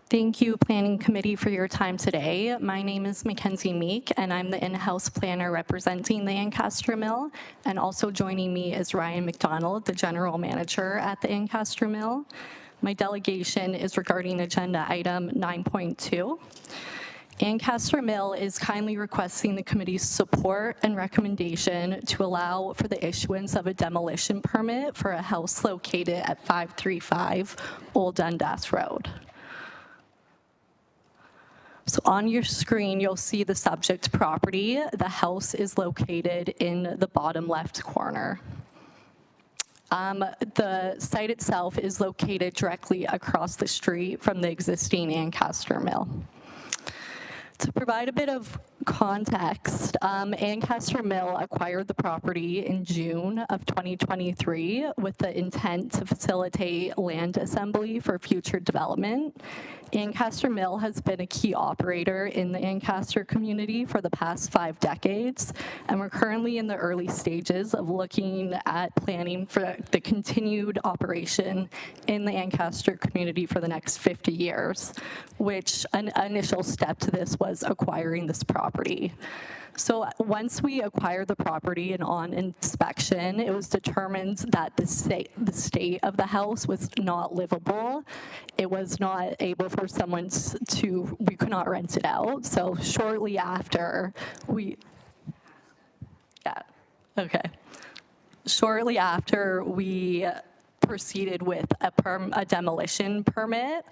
Thank you, Planning Committee, for your time today. My name is Mackenzie Meek, and I'm the in-house planner representing the Ancaster Mill. And also joining me is Ryan McDonald, the General Manager at the Ancaster Mill. My delegation is regarding agenda item 9.2. Ancaster Mill is kindly requesting the committee's support and recommendation to allow for the issuance of a demolition permit for a house located at 535 Old Dundas Road. So on your screen, you'll see the subject property. The house is located in the bottom left corner. The site itself is located directly across the street from the existing Ancaster Mill. To provide a bit of context, Ancaster Mill acquired the property in June of 2023 with the intent to facilitate land assembly for future development. Ancaster Mill has been a key operator in the Ancaster community for the past 5 decades, and we're currently in the early stages of looking at planning for the continued operation in the Ancaster community for the next 50 years, which an initial step to this was acquiring this property. So once we acquired the property and on inspection, it was determined that the state of the house was not livable. It was not able for someone we could not rent it out. So shortly after Shortly after we proceeded with a demolition permit.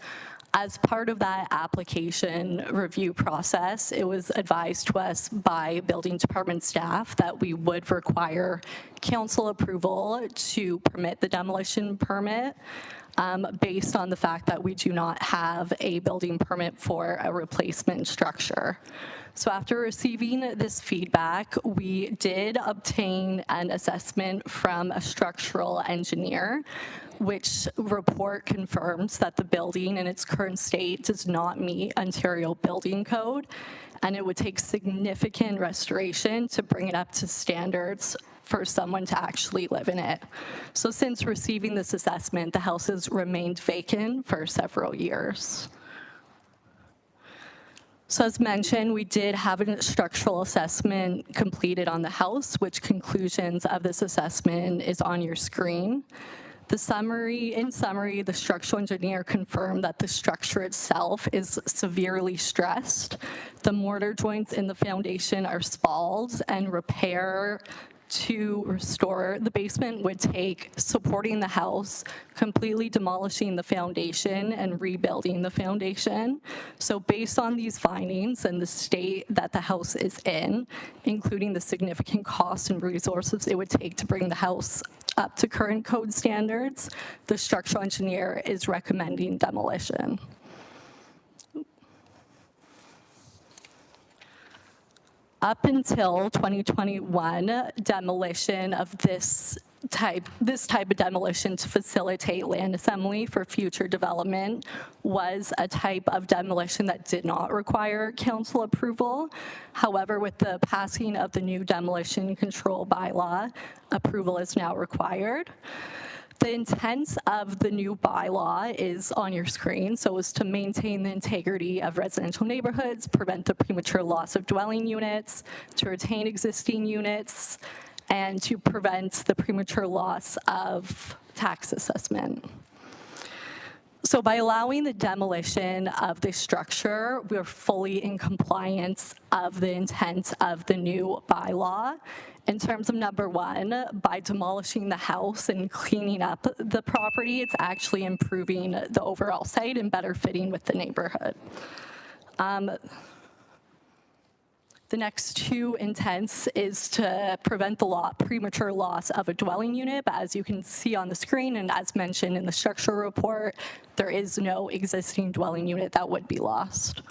As part of that application review process, it was advised to us by building department staff that we would require council approval to permit the demolition permit based on the fact that we do not have a building permit for a replacement structure. So after receiving this feedback, we did obtain an assessment from a structural engineer, which report confirms that the building in its current state does not meet Ontario Building Code, and it would take significant restoration to bring it up to standards for someone to actually live in it. So since receiving this assessment, the house has remained vacant for several years. So as mentioned, we did have a structural assessment completed on the house, which conclusions of this assessment is on your screen. In summary, the structural engineer confirmed that the structure itself is severely stressed. The mortar joints in the foundation are spalled, and repair to restore the basement would take supporting the house, completely demolishing the foundation, and rebuilding the foundation. So based on these findings and the state that the house is in, including the significant costs and resources it would take to bring the house up to current code standards, the structural engineer is recommending demolition. Up until 2021, demolition of this type of demolition to facilitate land assembly for future development was a type of demolition that did not require council approval. However, with the passing of the new demolition control bylaw, approval is now required. The intent of the new bylaw is on your screen, so is to maintain the integrity of residential neighborhoods, prevent the premature loss of dwelling units, to retain existing units, and to prevent the premature loss of tax assessment. So by allowing the demolition of this structure, we're fully in compliance of the intent of the new bylaw. In terms of number one, by demolishing the house and cleaning up the property, it's actually improving the overall site and better fitting with the neighborhood. The next two intents is to prevent the premature loss of a dwelling unit, but as you can see on the screen and as mentioned in the structural report, there is no existing dwelling unit that would be lost.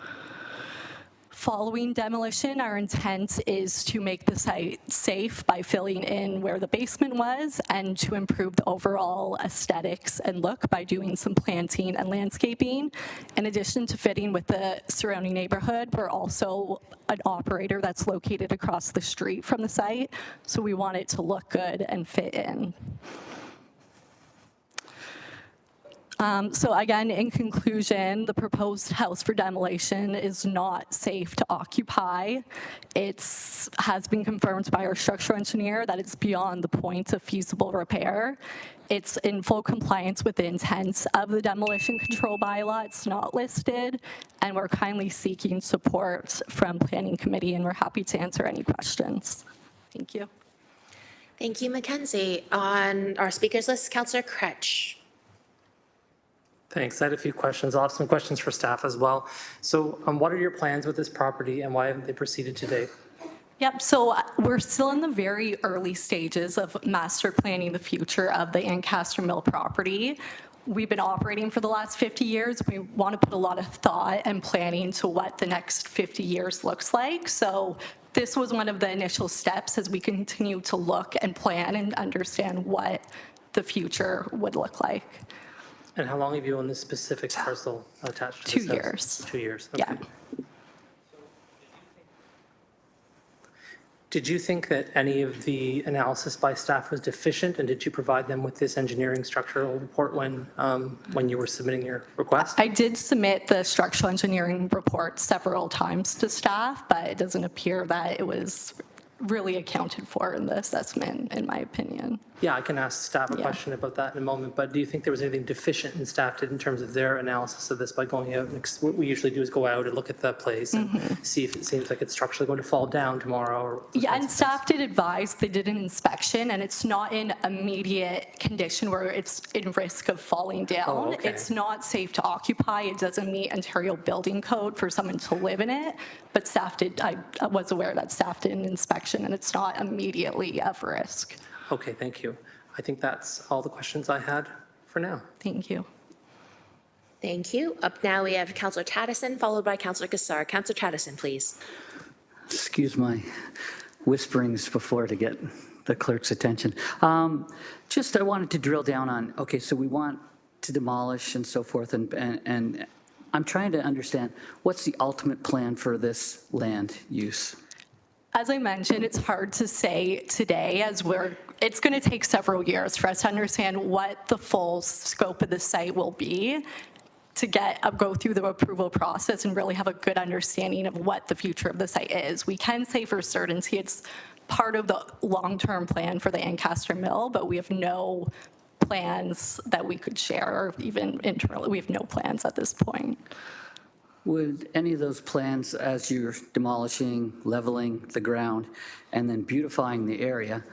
Following demolition, our intent is to make the site safe by filling in where the basement was and to improve the overall aesthetics and look by doing some planting and landscaping. In addition to fitting with the surrounding neighborhood, we're also an operator that's located across the street from the site, so we want it to look good and fit in. So again, in conclusion, the proposed house for demolition is not safe to occupy. It has been confirmed by our structural engineer that it's beyond the point of feasible repair. It's in full compliance with the intent of the demolition control bylaw. It's not listed, and we're kindly seeking support from Planning Committee, and we're happy to answer any questions. Thank you. Thank you, Mackenzie. On our speakers list, Councillor Kretsch. Thanks. I had a few questions. I'll have some questions for staff as well. So what are your plans with this property and why haven't they proceeded to date? Yep, so we're still in the very early stages of master planning the future of the Ancaster Mill property. We've been operating for the last 50 years. We want to put a lot of thought and planning to what the next 50 years looks like. So this was one of the initial steps as we continue to look and plan and understand what the future would look like. And how long have you owned this specific parcel attached to 2 this house? years. 2 years, okay. Yeah. Did you think that any of the analysis by staff was deficient, and did you provide them with this engineering structural report when you were submitting your request? I did submit the structural engineering report several times to staff, but it doesn't appear that it was really accounted for in the assessment, in my opinion. Yeah, I can ask staff a question about that in a moment, but do you think there was anything deficient in staff did in terms of their analysis of this by going out? And what we usually do is go out and look at the place and see if it seems like it's structurally going to fall down tomorrow. Or yeah, and staff did advise, they did an inspection, and it's not in immediate condition where it's in risk of falling down. Oh, okay. It's not safe to occupy. It doesn't meet Ontario building code for someone to live in it, but staff did, I was aware that staff did an inspection, and it's not immediately of risk. Okay, thank you. I think that's all the questions I had for now. Thank you. Thank you. Up now, we have Councillor Taddison, followed by Councillor Kassar. Councillor Taddison, please. Excuse my whisperings before to get the clerk's attention. I wanted to drill down on, okay, so we want to demolish and so forth, and I'm trying to understand, what's the ultimate plan for this land use? As I mentioned, it's hard to say today as it's going to take several years for us to understand what the full scope of the site will be to go through the approval process and really have a good understanding of what the future of the site is. We can say for certainty it's part of the long-term plan for the Ancaster Mill, but we have no plans that we could share, or even internally, we have no plans at this point. Would any of those plans, as you're demolishing, leveling the ground, and then beautifying the area,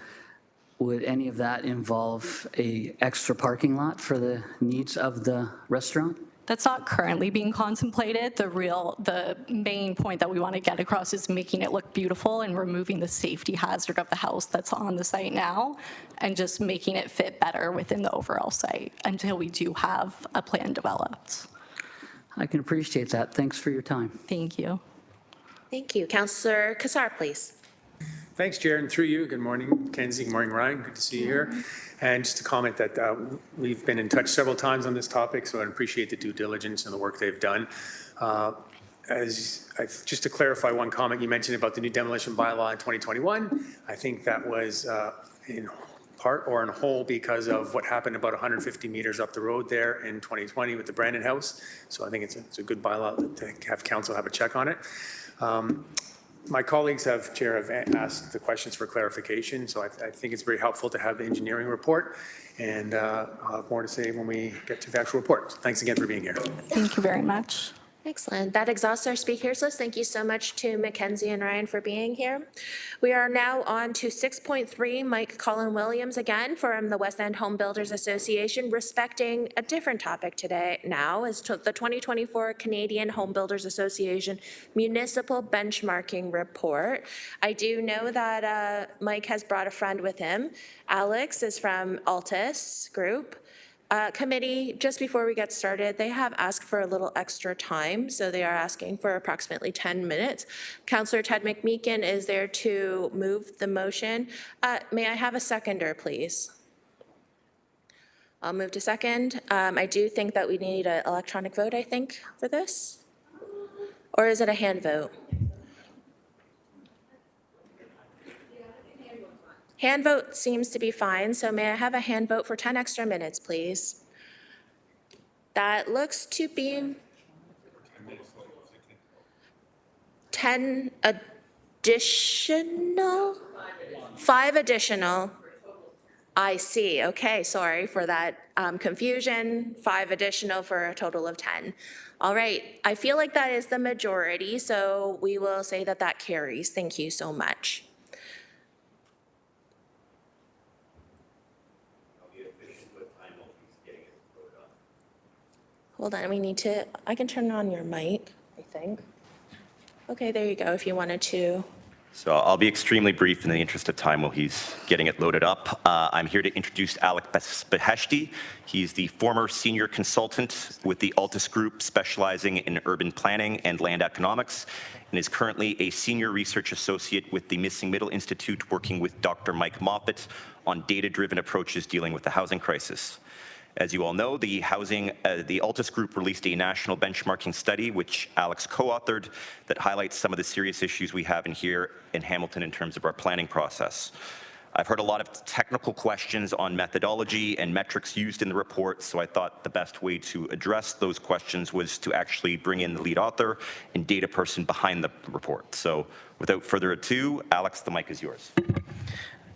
would any of that involve an extra parking lot for the needs of the restaurant? That's not currently being contemplated. The main point that we want to get across is making it look beautiful and removing the safety hazard of the house that's on the site now, and just making it fit better within the overall site until we do have a plan developed. I can appreciate that. Thanks for your time. Thank you. Thank you. Councillor Kassar, please. Thanks, Chair, and through you, good morning, Kenzie, good morning, Ryan, good to see you here. And just to comment that we've been in touch several times on this topic, so I appreciate the due diligence and the work they've done. Just to clarify one comment you mentioned about the new demolition bylaw in 2021, I think that was in part or in whole because of what happened about 150 meters up the road there in 2020 with the Brandon House. So I think it's a good bylaw to have council have a check on it. My colleagues have asked the questions for clarification, so I think it's very helpful to have the engineering report, and I'll have more to say when we get to the actual report. So thanks again for being here. Thank you very much. Excellent. That exhausts our speakers list. Thank you so much to Mackenzie and Ryan for being here. We are now on to 6.3, Mike Colin Williams again from the West End Home Builders Association, respecting a different topic today now is the 2024 Canadian Home Builders Association Municipal Benchmarking Report. I do know that Mike has brought a friend with him. Alex is from Altus Group. Committee, just before we get started, they have asked for a little extra time, so they are asking for approximately 10 minutes. Councillor Ted McMeekin is there to move the motion. May I have a seconder, please? I'll move to second. I do think that we need an electronic vote, I think, for this. Or is it a hand vote? Hand vote seems to be fine, so may I have a hand vote for 10 extra minutes, please? That looks to be 10 additional? 5 additional. I see. Okay, sorry for that confusion. 5 additional for a total of 10. All right, I feel like that is the majority, so we will say that that carries. Thank you so much. Hold on, we need to, I can turn on your mic, I think. Okay, there you go, if you wanted to. So I'll be extremely brief in the interest of time while he's getting it loaded up. I'm here to introduce Alec Beheshti. He's the former senior consultant with the Altus Group, specializing in urban planning and land economics, and is currently a senior research associate with the Missing Middle Institute, working with Dr. Mike Moffat on data-driven approaches dealing with the housing crisis. As you all know, the Altus Group released a national benchmarking study, which Alex co-authored, that highlights some of the serious issues we have here in Hamilton in terms of our planning process. I've heard a lot of technical questions on methodology and metrics used in the report, so I thought the best way to address those questions was to actually bring in the lead author and data person behind the report. So without further ado, Alex, the mic is yours.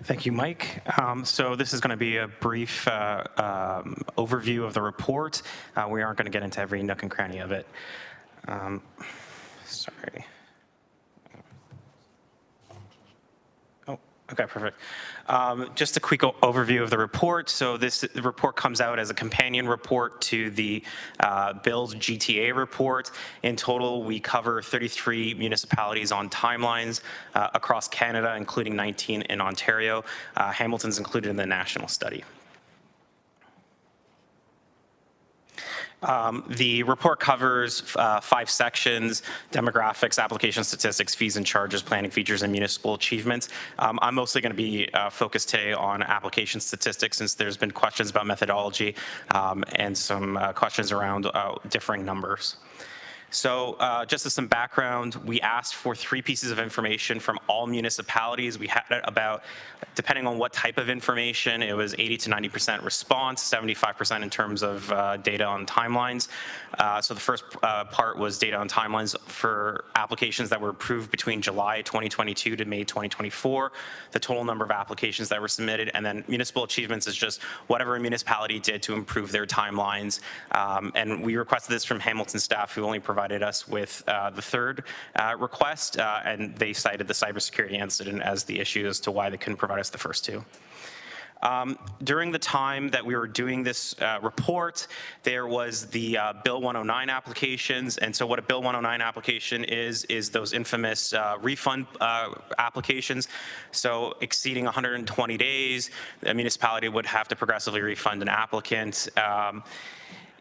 Thank you, Mike. So this is going to be a brief overview of the report. We aren't going to get into every nook and cranny of it. Sorry. Oh, okay, perfect. Just a quick overview of the report. So the report comes out as a companion report to the Build GTA report. In total, we cover 33 municipalities on timelines across Canada, including 19 in Ontario. Hamilton's included in the national study. The report covers 5 sections: demographics, application statistics, fees and charges, planning features, and municipal achievements. I'm mostly going to be focused today on application statistics, since there's been questions about methodology and some questions around differing numbers. So just as some background, we asked for 3 pieces of information from all municipalities. We had about, depending on what type of information, it was 80 to 90% response, 75% in terms of data on timelines. So the first part was data on timelines for applications that were approved between July 2022 to May 2024, the total number of applications that were submitted, and then municipal achievements is just whatever a municipality did to improve their timelines. And we requested this from Hamilton staff, who only provided us with the third request, and they cited the cybersecurity incident as the issue as to why they couldn't provide us the first 2. During the time that we were doing this report, there was the Bill 109 applications. And so what a Bill 109 application is those infamous refund applications. So exceeding 120 days, a municipality would have to progressively refund an applicant.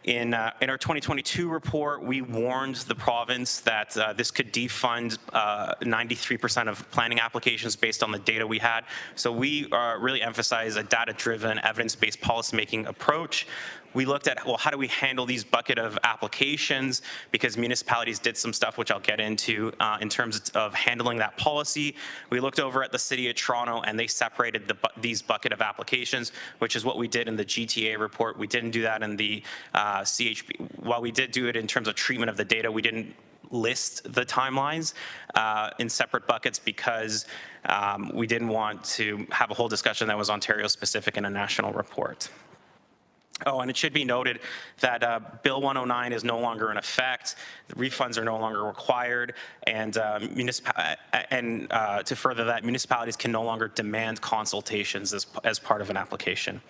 In our 2022 report, we warned the province that this could defund 93% of planning applications based on the data we had. So we really emphasize a data-driven, evidence-based policymaking approach. we looked at, well, how do we handle these bucket of applications? Because municipalities did some stuff, which I'll get into in terms of handling that policy. We looked over at the City of Toronto, and they separated these bucket of applications, which is what we did in the GTA report. We didn't do that in the CHP. While we did do it in terms of treatment of the data, we didn't list the timelines in separate buckets because we didn't want to have a whole discussion that was Ontario specific in a national report. Oh, and it should be noted that Bill 109 is no longer in effect. The refunds are no longer required, and to further that, municipalities can no longer demand consultations as part of an application.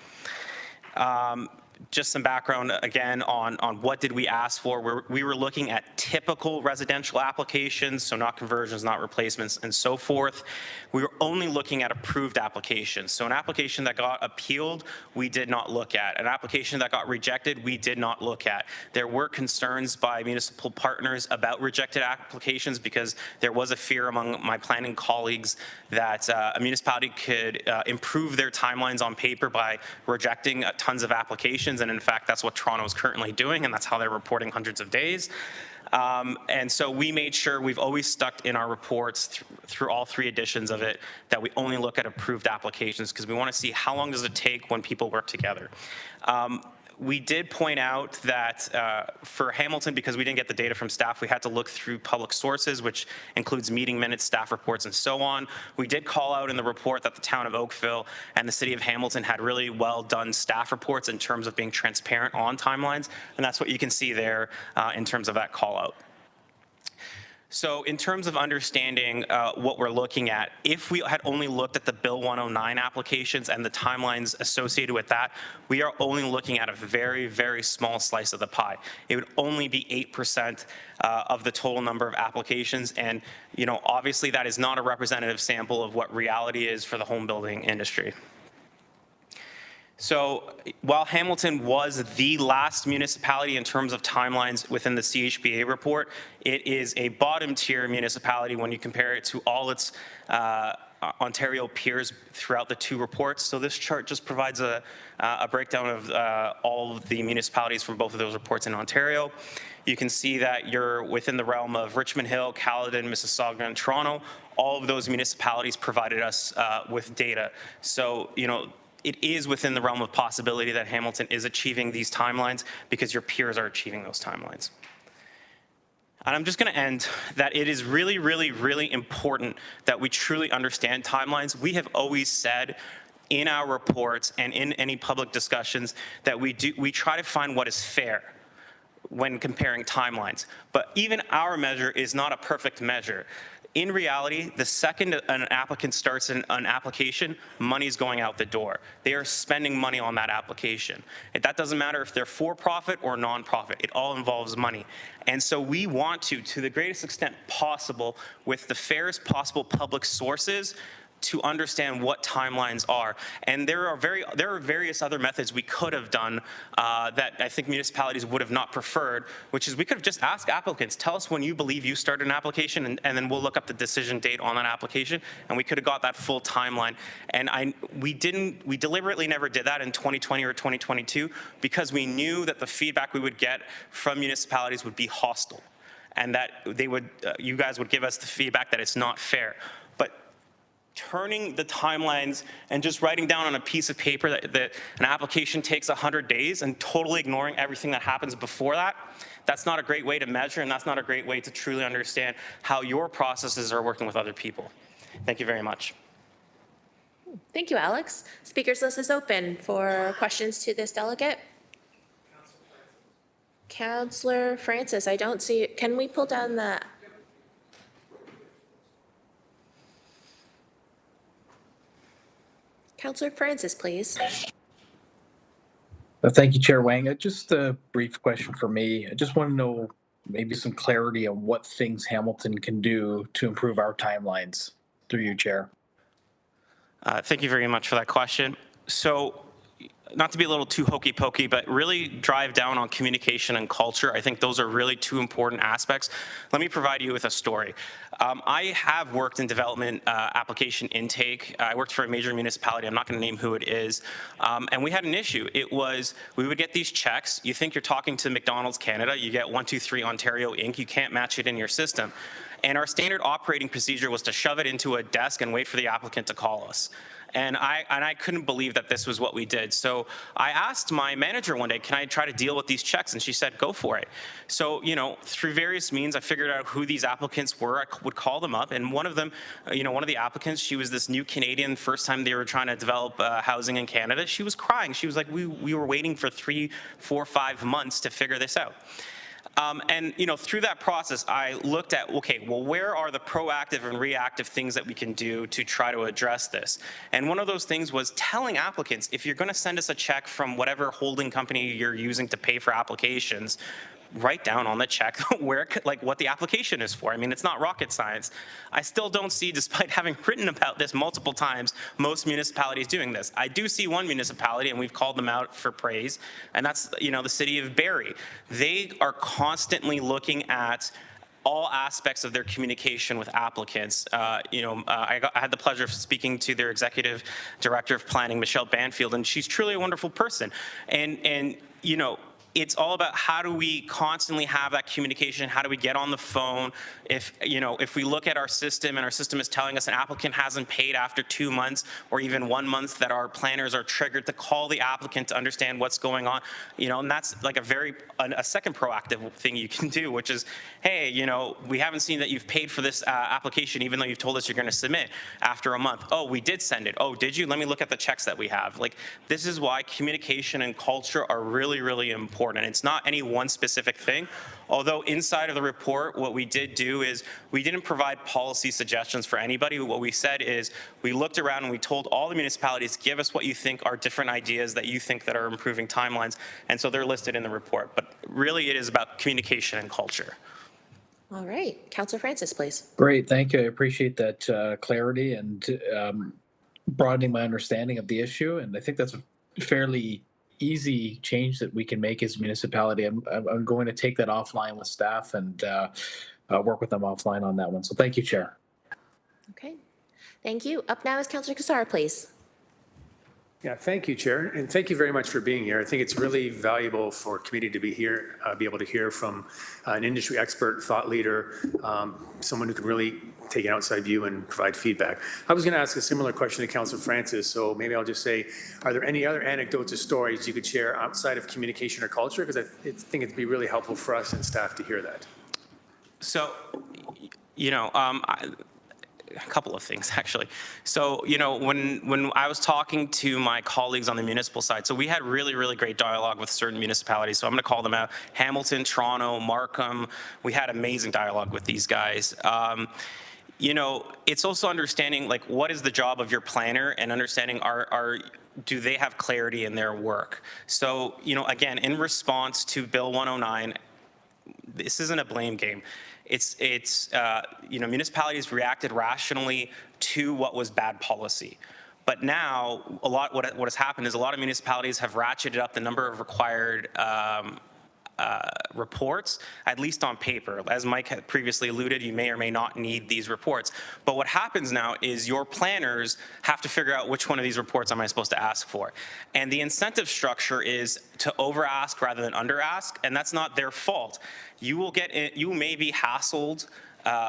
Just some background again on what did we ask for. We were looking at typical residential applications, so not conversions, not replacements, and so forth. We were only looking at approved applications. So an application that got appealed, we did not look at. An application that got rejected, we did not look at. There were concerns by municipal partners about rejected applications because there was a fear among my planning colleagues that a municipality could improve their timelines on paper by rejecting tons of applications. And in fact, that's what Toronto is currently doing, and that's how they're reporting hundreds of days. And so we made sure we've always stuck in our reports through all 3 editions of it that we only look at approved applications because we want to see how long does it take when people work together. We did point out that for Hamilton, because we didn't get the data from staff, we had to look through public sources, which includes meeting minutes, staff reports, and so on. We did call out in the report that the town of Oakville and the city of Hamilton had really well done staff reports in terms of being transparent on timelines, and that's what you can see there in terms of that call out. So in terms of understanding what we're looking at, if we had only looked at the Bill 109 applications and the timelines associated with that, we are only looking at a very, very small slice of the pie. It would only be 8% of the total number of applications. And, you know, obviously that is not a representative sample of what reality is for the home building industry. So while Hamilton was the last municipality in terms of timelines within the CHBA report, it is a bottom tier municipality when you compare it to all its Ontario peers throughout the 2 reports. So this chart just provides a breakdown of all of the municipalities from both of those reports in Ontario. You can see that you're within the realm of Richmond Hill, Caledon, Mississauga, and Toronto. All of those municipalities provided us with data. So, you know, it is within the realm of possibility that Hamilton is achieving these timelines because your peers are achieving those timelines. And I'm just going to end that it is really, really, really important that we truly understand timelines. We have always said in our reports and in any public discussions that we try to find what is fair when comparing timelines. But even our measure is not a perfect measure. In reality, the second an applicant starts an application, money's going out the door. They are spending money on that application. That doesn't matter if they're for-profit or non-profit. It all involves money. And so we want to the greatest extent possible, with the fairest possible public sources, to understand what timelines are. And there are various other methods we could have done that I think municipalities would have not preferred, which is we could have just asked applicants, tell us when you believe you started an application, and then we'll look up the decision date on that application, and we could have got that full timeline. And we deliberately never did that in 2020 or 2022 because we knew that the feedback we would get from municipalities would be hostile, and that you guys would give us the feedback that it's not fair. Turning the timelines and just writing down on a piece of paper that an application takes 100 days and totally ignoring everything that happens before that, that's not a great way to measure, and that's not a great way to truly understand how your processes are working with other people. Thank you very much. Thank you, Alex. Speakers list is open for questions to this delegate. Councillor Francis, I don't see, can we pull down the Councillor Francis, please. Thank you, Chair Wang. Just a brief question for me. I just want to know maybe some clarity on what things Hamilton can do to improve our timelines through you, Chair. Thank you very much for that question. So not to be a little too hokey pokey, but really drive down on communication and culture. I think those are really two important aspects. Let me provide you with a story. I have worked in development application intake. I worked for a major municipality. I'm not going to name who it is. And we had an issue. It was, we would get these checks. You think you're talking to McDonald's Canada. You get 123 Ontario Inc. You can't match it in your system. And our standard operating procedure was to shove it into a desk and wait for the applicant to call us. And I couldn't believe that this was what we did. So I asked my manager one day, can I try to deal with these checks? And she said, go for it. So, you know, through various means, I figured out who these applicants were. I would call them up. And one of them, you know, one of the applicants, she was this new Canadian, first time they were trying to develop housing in Canada. She was crying. She was like, we were waiting for 3, 4, 5 months to figure this out. And, you know, through that process, I looked at, okay, well, where are the proactive and reactive things that we can do to try to address this? And one of those things was telling applicants, if you're going to send us a check from whatever holding company you're using to pay for applications, write down on the check where, like, what the application is for. I mean, it's not rocket science. I still don't see, despite having written about this multiple times, most municipalities doing this. I do see one municipality, and we've called them out for praise, and that's, you know, the city of Barrie. They are constantly looking at all aspects of their communication with applicants. I had the pleasure of speaking to their executive director of planning, Michelle Banfield, and she's truly a wonderful person. And you know, it's all about how do we constantly have that communication? How do we get on the phone? If we look at our system and our system is telling us an applicant hasn't paid after 2 months or even 1 month, that our planners are triggered to call the applicant to understand what's going on. You know, and that's like a second proactive thing you can do, which is, hey, you know, we haven't seen that you've paid for this application, even though you've told us you're going to submit after a month. Oh, we did send it. Oh, did you? Let me look at the checks that we have. Like, this is why communication and culture are really, really important. And it's not any one specific thing. Although inside of the report, what we did do is we didn't provide policy suggestions for anybody. What we said is we looked around and we told all the municipalities, give us what you think are different ideas that you think that are improving timelines. And so they're listed in the report. But really it is about communication and culture. All right. Councillor Francis, please. Great, thank you. I appreciate that clarity and broadening my understanding of the issue. And I think that's a fairly easy change that we can make as a municipality. I'm going to take that offline with staff and work with them offline on that one. So thank you, Chair. Okay. Thank you. Up now is Councillor Cassar, please. Yeah, thank you, Chair, and thank you very much for being here. I think it's really valuable for committee to be here, be able to hear from an industry expert, thought leader, someone who can really take an outside view and provide feedback. I was going to ask a similar question to Councillor Francis, so maybe I'll just say, are there any other anecdotes or stories you could share outside of communication or culture? Because I think it'd be really helpful for us and staff to hear that. So, you know, a couple of things, actually. So, you know, when I was talking to my colleagues on the municipal side, so we had really, really great dialogue with certain municipalities. So I'm going to call them out. Hamilton, Toronto, Markham. We had amazing dialogue with these guys. You know, it's also understanding, like, what is the job of your planner and understanding do they have clarity in their work? So, you know, again, in response to Bill 109, this isn't a blame game. It's you know, municipalities reacted rationally to what was bad policy. But now, what has happened is a lot of municipalities have ratcheted up the number of required reports, at least on paper. As Mike had previously alluded, you may or may not need these reports. But what happens now is your planners have to figure out which one of these reports am I supposed to ask for. And the incentive structure is to over-ask rather than under-ask, and that's not their fault. You may be hassled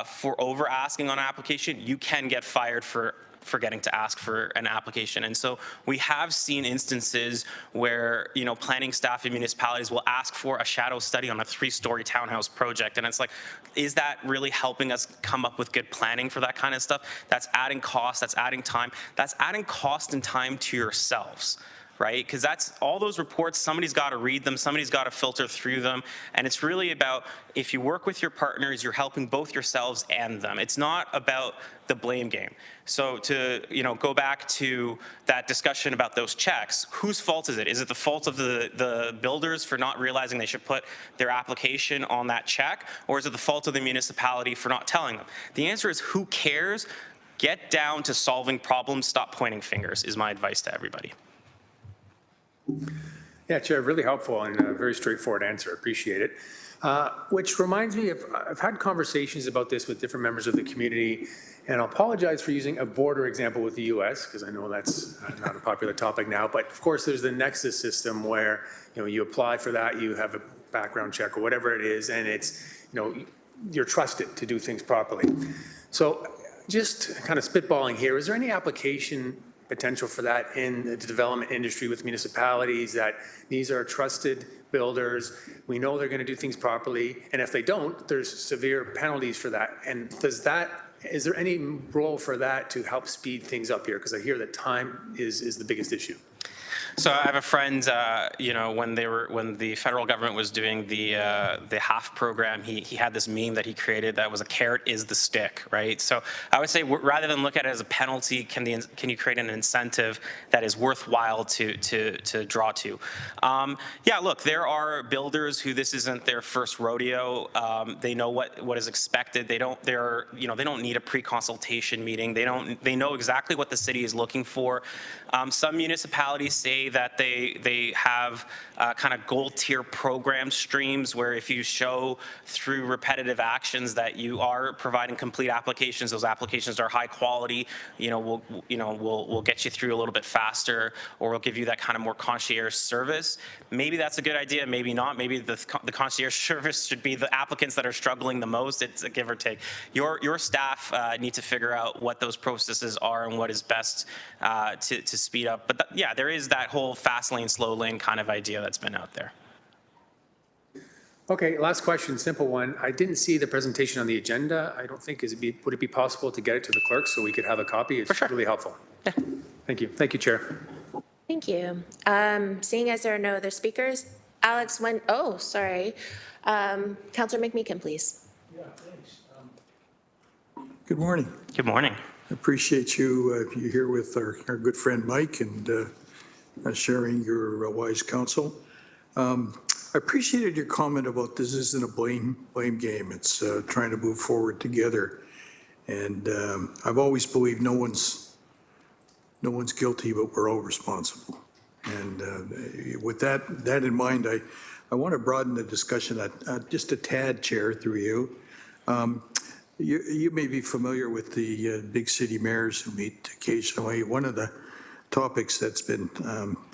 for over-asking on an application. You can get fired for forgetting to ask for an application. And so we have seen instances where, you know, planning staff in municipalities will ask for a shadow study on a 3-story townhouse project. And it's like, is that really helping us come up with good planning for that kind of stuff? That's adding cost, that's adding time, that's adding cost and time to yourselves. Right? Because that's all those reports, somebody's got to read them, somebody's got to filter through them. And it's really about, if you work with your partners, you're helping both yourselves and them. It's not about the blame game. So to, you know, go back to that discussion about those checks, whose fault is it? Is it the fault of the builders for not realizing they should put their application on that check? Or is it the fault of the municipality for not telling them? The answer is, who cares? Get down to solving problems, stop pointing fingers, is my advice to everybody. Yeah, Chair, really helpful and a very straightforward answer. Appreciate it. Which reminds me of, I've had conversations about this with different members of the community, and I'll apologize for using a border example with the U.S. because I know that's not a popular topic now. But of course, there's the Nexus system where you apply for that, you have a background check or whatever it is, and it's you're trusted to do things properly. So just kind of spitballing here, is there any application potential for that in the development industry with municipalities, that these are trusted builders, we know they're going to do things properly, and if they don't, there's severe penalties for that? And is there any role for that to help speed things up here? Because I hear that time is the biggest issue. So I have a friend, when the federal government was doing the HAF program, he had this meme that he created that was a carrot is the stick, right? So I would say rather than look at it as a penalty, can you create an incentive that is worthwhile to draw to? Yeah, look, there are builders who this isn't their first rodeo. They know what is expected. They don't need a pre-consultation meeting. They know exactly what the city is looking for. Some municipalities say that they have kind of gold tier program streams where if you show through repetitive actions that you are providing complete applications, those applications are high quality, we'll get you through a little bit faster, or we'll give you that kind of more concierge service. Maybe that's a good idea, maybe not. Maybe the concierge service should be the applicants that are struggling the most. It's a give or take. Your staff need to figure out what those processes are and what is best to speed up. But yeah, there is that whole fast lane, slow lane kind of idea that's been out there. Okay, last question, simple one. I didn't see the presentation on the agenda. I don't think, would it be possible to get it to the clerk so we could have a copy? It's really helpful. Yeah. Thank you. Thank you, Chair. Thank you. Seeing as there are no other speakers, Alex, Councillor McMeekin, please. Yeah, thanks. Good morning. Good morning. Appreciate you here with our good friend Mike and sharing your wise counsel. I appreciated your comment about this isn't a blame game. It's trying to move forward together. And I've always believed no one's guilty, but we're all responsible. And with that in mind, I want to broaden the discussion just a tad, Chair, through you. You may be familiar with the big city mayors who meet occasionally. One of the topics that's been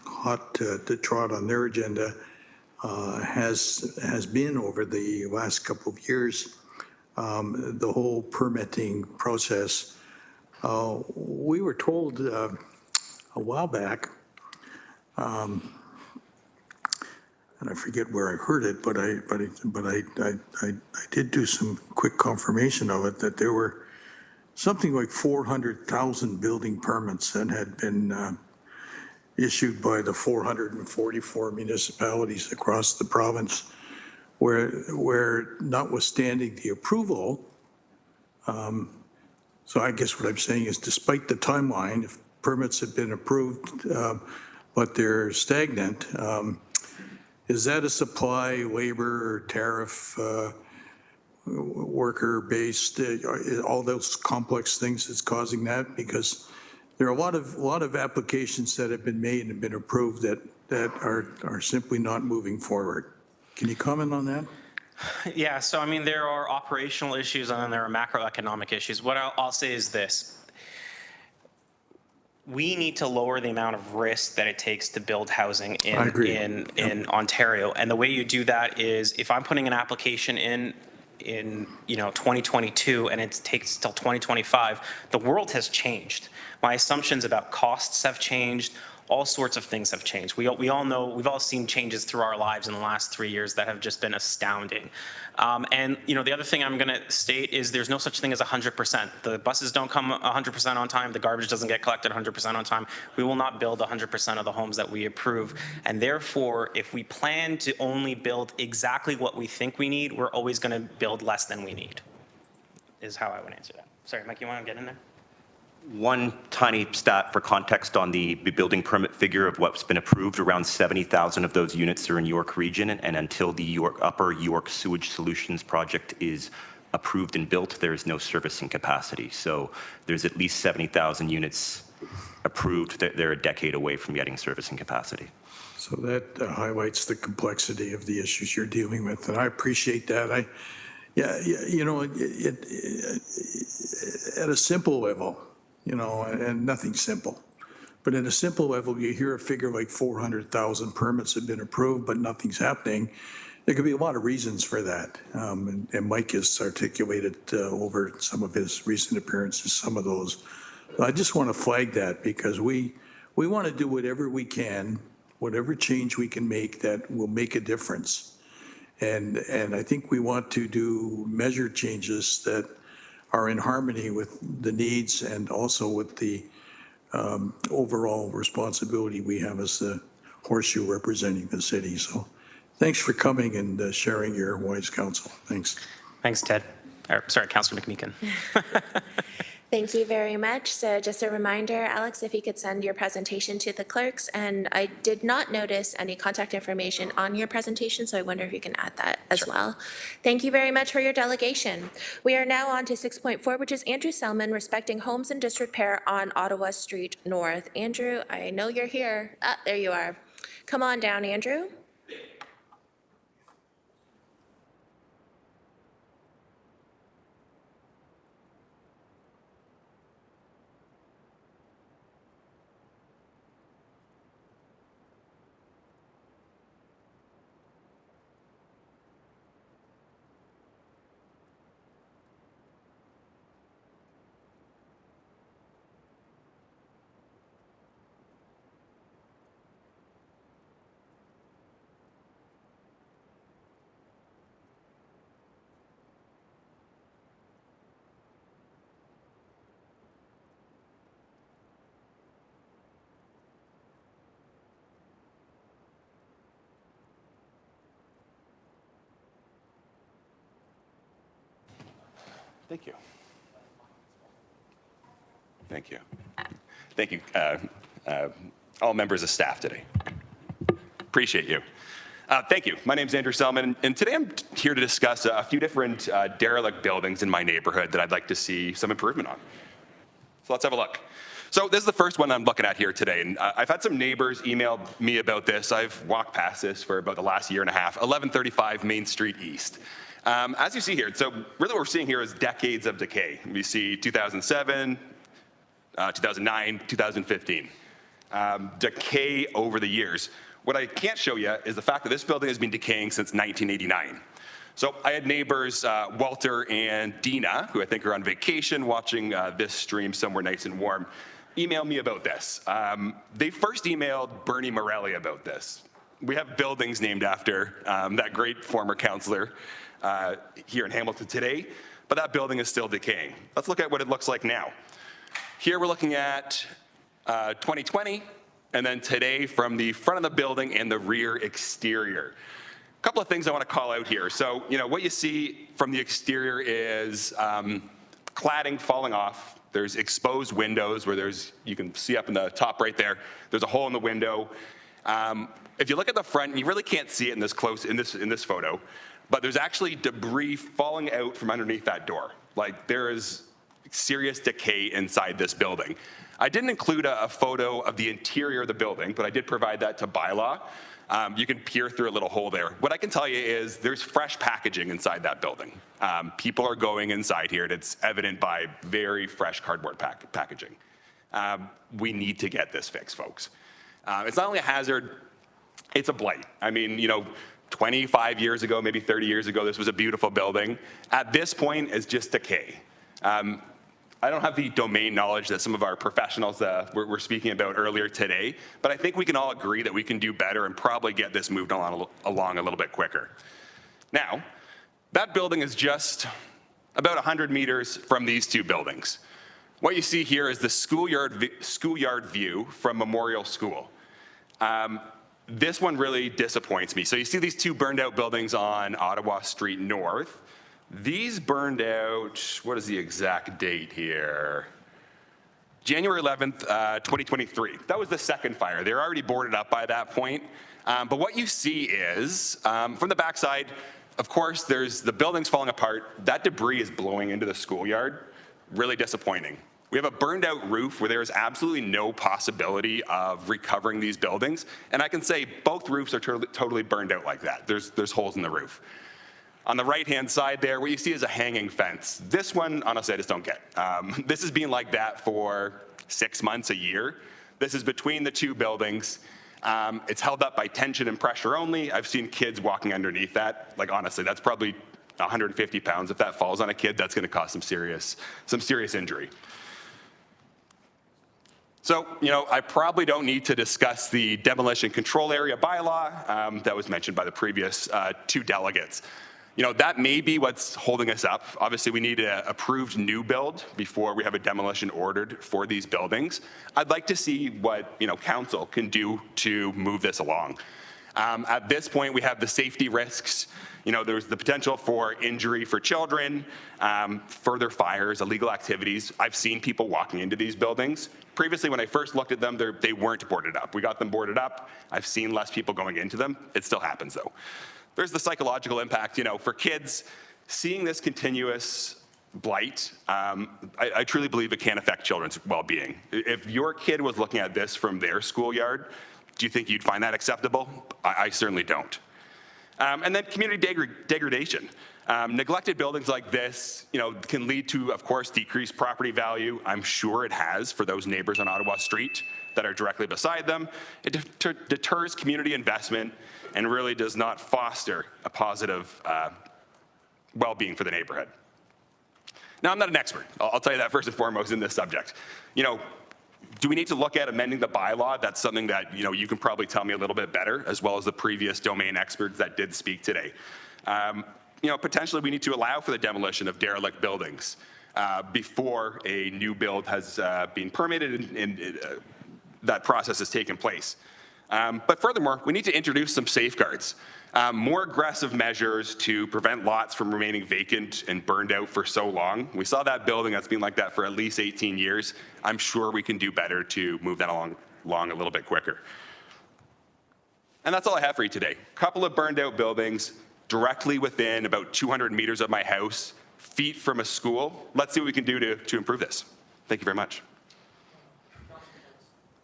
hot to trot on their agenda has been over the last couple of years the whole permitting process. We were told a while back, and I forget where I heard it, but I did do some quick confirmation of it, that there were something like 400,000 building permits that had been issued by the 444 municipalities across the province, where notwithstanding the approval, so I guess what I'm saying is, despite the timeline, if permits have been approved, but they're stagnant, is that a supply, labor, tariff, worker-based, all those complex things that's causing that? Because there are a lot of applications that have been made and been approved that are simply not moving forward. Can you comment on that? Yeah, so I mean, there are operational issues and then there are macroeconomic issues. What I'll say is this. We need to lower the amount of risk that it takes to build housing in Ontario. And the way you do that is, if I'm putting an application in 2022 and it takes till 2025, the world has changed. My assumptions about costs have changed. All sorts of things have changed. We all know, we've all seen changes through our lives in the last 3 years that have just been astounding. And the other thing I'm going to state is there's no such thing as 100%. The buses don't come 100% on time. The garbage doesn't get collected 100% on time. We will not build 100% of the homes that we approve. And therefore, if we plan to only build exactly what we think we need, we're always going to build less than we need, is how I would answer that. Sorry, Mike, you want to get in there? One tiny stat for context on the building permit figure of what's been approved, around 70,000 of those units are in York Region, and until the Upper York Sewage Solutions project is approved and built, there is no servicing capacity. So there's at least 70,000 units approved. They're a decade away from getting servicing capacity. So that highlights the complexity of the issues you're dealing with, and I appreciate that. You know, at a simple level, you know, and nothing simple, but at a simple level, you hear a figure like 400,000 permits have been approved, but nothing's happening. There could be a lot of reasons for that, and Mike has articulated over some of his recent appearances some of those. I just want to flag that because we want to do whatever we can, whatever change we can make that will make a difference. And I think we want to do measured changes that are in harmony with the needs and also with the overall responsibility we have as the horseshoe representing the city. So thanks for coming and sharing your wise counsel. Thanks. Thanks, Ted. Sorry, Councillor McMeekin. Thank you very much. So just a reminder, Alex, if you could send your presentation to the clerks. And I did not notice any contact information on your presentation, so I wonder if you can add that as well. Thank you very much for your delegation. We are now on to 6.4, which is Andrew Selman, respecting homes in disrepair on Ottawa Street North. Andrew, I know you're here. Ah, there you are. Come on down, Andrew. Thank you. Thank you. Thank you, all members of staff today. Appreciate you. Thank you. My name is Andrew Selman, and today I'm here to discuss a few different derelict buildings in my neighborhood that I'd like to see some improvement on. So let's have a look. So this is the first one I'm looking at here today, and I've had some neighbors email me about this. I've walked past this for about the last year and a half, 1135 Main Street East. As you see here, so really what we're seeing here is decades of decay. We see 2007, 2009, 2015. Decay over the years. What I can't show you is the fact that this building has been decaying since 1989. So I had neighbors, Walter and Dina, who I think are on vacation watching this stream somewhere nice and warm, email me about this. They first emailed Bernie Morelli about this. We have buildings named after that great former councillor here in Hamilton today, but that building is still decaying. Let's look at what it looks like now. Here we're looking at 2020, and then today from the front of the building and the rear exterior. A couple of things I want to call out here. So, you know, what you see from the exterior is cladding falling off. There's exposed windows where you can see up in the top right there, there's a hole in the window. If you look at the front, you really can't see it in this photo, but there's actually debris falling out from underneath that door. Like, there is serious decay inside this building. I didn't include a photo of the interior of the building, but I did provide that to bylaw. You can peer through a little hole there. What I can tell you is there's fresh packaging inside that building. People are going inside here, and it's evident by very fresh cardboard packaging. We need to get this fixed, folks. It's not only a hazard, it's a blight. I mean, you know, 25 years ago, maybe 30 years ago, this was a beautiful building. At this point, it's just decay. I don't have the domain knowledge that some of our professionals were speaking about earlier today, but I think we can all agree that we can do better and probably get this moved along a little bit quicker. Now, that building is just about 100 meters from these two buildings. What you see here is the schoolyard view from Memorial School. This one really disappoints me. So you see these two burned out buildings on Ottawa Street North. These burned out, what is the exact date here? January 11th, 2023. That was the second fire. They were already boarded up by that point. But what you see is, from the backside, of course, there's the buildings falling apart. That debris is blowing into the schoolyard. Really disappointing. We have a burned out roof where there is absolutely no possibility of recovering these buildings. And I can say both roofs are totally burned out like that. There's holes in the roof. On the right-hand side there, what you see is a hanging fence. This one, honestly, I just don't get. This has been like that for 6 months, a year. This is between the two buildings. It's held up by tension and pressure only. I've seen kids walking underneath that. Like, honestly, that's probably 150 pounds. If that falls on a kid, that's going to cause some serious injury. So, I probably don't need to discuss the demolition control area bylaw that was mentioned by the previous two delegates. That may be what's holding us up. Obviously, we need an approved new build before we have a demolition ordered for these buildings. I'd like to see what, council can do to move this along. At this point, we have the safety risks. There's the potential for injury for children, further fires, illegal activities. I've seen people walking into these buildings. Previously, when I first looked at them, they weren't boarded up. We got them boarded up. I've seen less people going into them. It still happens, though. There's the psychological impact, for kids. Seeing this continuous blight, I truly believe it can affect children's well-being. If your kid was looking at this from their schoolyard, do you think you'd find that acceptable? I certainly don't. And then community degradation. Neglected buildings like this, can lead to, of course, decreased property value. I'm sure it has for those neighbors on Ottawa Street that are directly beside them. It deters community investment and really does not foster a positive well-being for the neighborhood. Now, I'm not an expert. I'll tell you that first and foremost in this subject. Do we need to look at amending the bylaw? That's something that you can probably tell me a little bit better, as well as the previous domain experts that did speak today. Potentially we need to allow for the demolition of derelict buildings before a new build has been permitted and that process has taken place. But furthermore, we need to introduce some safeguards, more aggressive measures to prevent lots from remaining vacant and burned out for so long. We saw that building that's been like that for at least 18 years. I'm sure we can do better to move that along a little bit quicker. And that's all I have for you today. A couple of burned out buildings directly within about 200 meters of my house, feet from a school. Let's see what we can do to improve this. Thank you very much.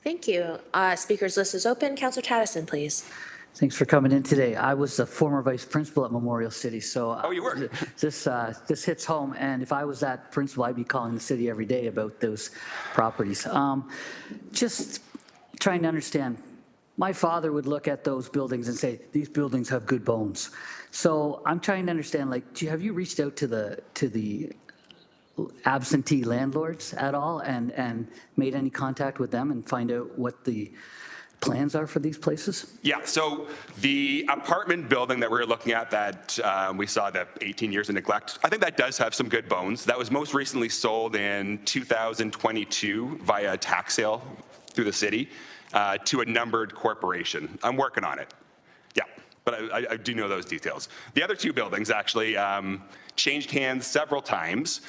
Thank you. Speakers list is open. Councillor Tattison, please. Thanks for coming in today. I was a former vice principal at Memorial City, so oh, you were? This hits home. And if I was that principal, I'd be calling the city every day about those properties. Just trying to understand. My father would look at those buildings and say, "These buildings have good bones." So I'm trying to understand. Have you reached out to the absentee landlords at all and made any contact with them and find out what the plans are for these places? Yeah, so the apartment building that we're looking at that we saw that 18 years of neglect, I think that does have some good bones. That was most recently sold in 2022 via a tax sale through the city to a numbered corporation. I'm working on it. Yeah, but I do know those details. The other two buildings actually changed hands several times.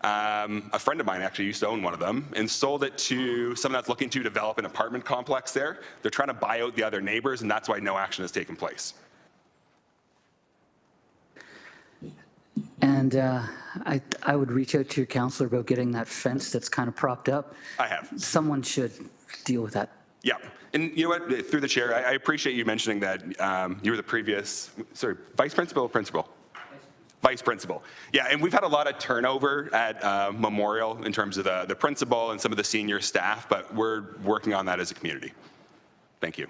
A friend of mine actually used to own one of them and sold it to someone that's looking to develop an apartment complex there. They're trying to buy out the other neighbors, and that's why no action has taken place. And I would reach out to your counselor about getting that fence that's kind of propped up. I have. Someone should deal with that. Yeah, and you know what, through the chair, I appreciate you mentioning that you were the previous, vice principal or principal? Vice principal. Yeah, and we've had a lot of turnover at Memorial in terms of the principal and some of the senior staff, but we're working on that as a community. Thank you.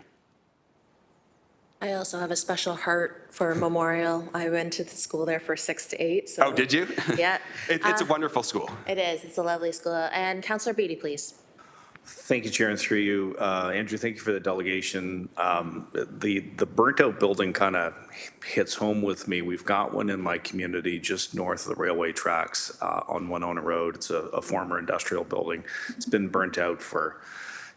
I also have a special heart for Memorial. I went to the school there for 6 to 8. So oh, did you? Yeah. It's a wonderful school. It is. It's a lovely school. And Councillor Beatty, please. Thank you, Chair, and through you. Andrew, thank you for the delegation. The burnt out building kind of hits home with me. We've got one in my community just north of the railway tracks on Winona Road. It's a former industrial building. It's been burnt out for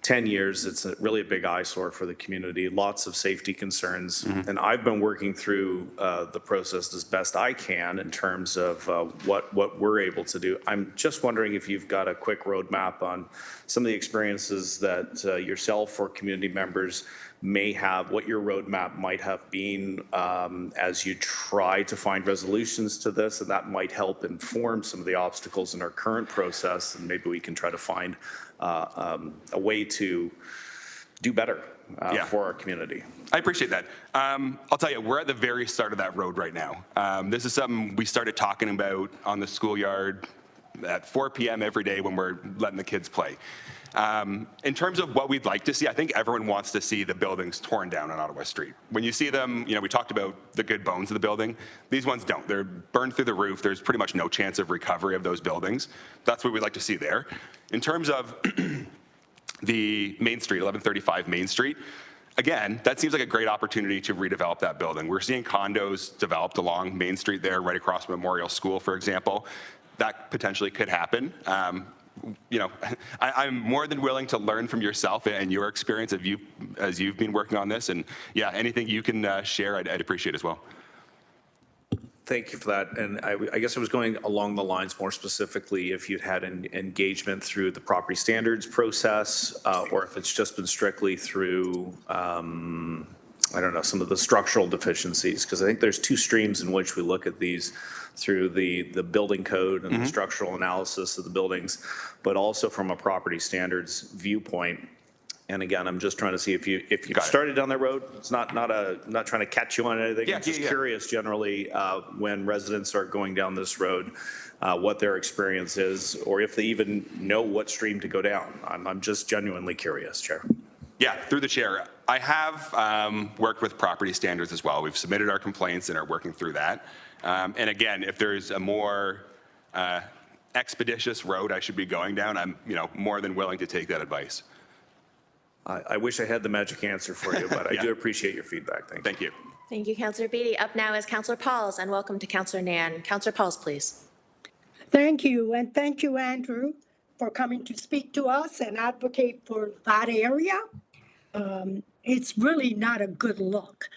10 years. It's really a big eyesore for the community, lots of safety concerns. Mm-hmm. And I've been working through the process as best I can in terms of what we're able to do. I'm just wondering if you've got a quick roadmap on some of the experiences that yourself or community members may have, what your roadmap might have been as you try to find resolutions to this, and that might help inform some of the obstacles in our current process, and maybe we can try to find a way to do better for our community. I appreciate that. I'll tell you, we're at the very start of that road right now. This is something we started talking about on the schoolyard at 4 p.m. every day when we're letting the kids play. In terms of what we'd like to see, I think everyone wants to see the buildings torn down on Ottawa Street. When you see them, you know, we talked about the good bones of the building. These ones don't. They're burned through the roof. There's pretty much no chance of recovery of those buildings. That's what we'd like to see there. In terms of the Main Street, 1135 Main Street, again, that seems like a great opportunity to redevelop that building. We're seeing condos developed along Main Street there, right across Memorial School, for example. That potentially could happen. You know, I'm more than willing to learn from yourself and your experience as you've been working on this. And yeah, anything you can share, I'd appreciate as well. Thank you for that. And I guess I was going along the lines more specifically if you'd had an engagement through the property standards process or if it's just been strictly through, I don't know, some of the structural deficiencies, because I think there's two streams in which we look at these through the building code and the structural analysis of the buildings, but also from a property standards viewpoint. And again, I'm just trying to see if you started down that road. It's not trying to catch you on anything. I'm just curious generally when residents are going down this road, what their experience is, or if they even know what stream to go down. I'm just genuinely curious, Chair. Yeah, through the chair. I have worked with property standards as well. We've submitted our complaints and are working through that. And again, if there's a more expeditious road I should be going down, I'm more than willing to take that advice. I wish I had the magic answer for you, but I do appreciate your feedback. Thank you. Thank you, Councillor Beattie. Up now is Councillor Pauls, and welcome to Councillor Nan. Councillor Pauls, please. Thank you, and thank you, Andrew, for coming to speak to us and advocate for that area. It's really not a good look.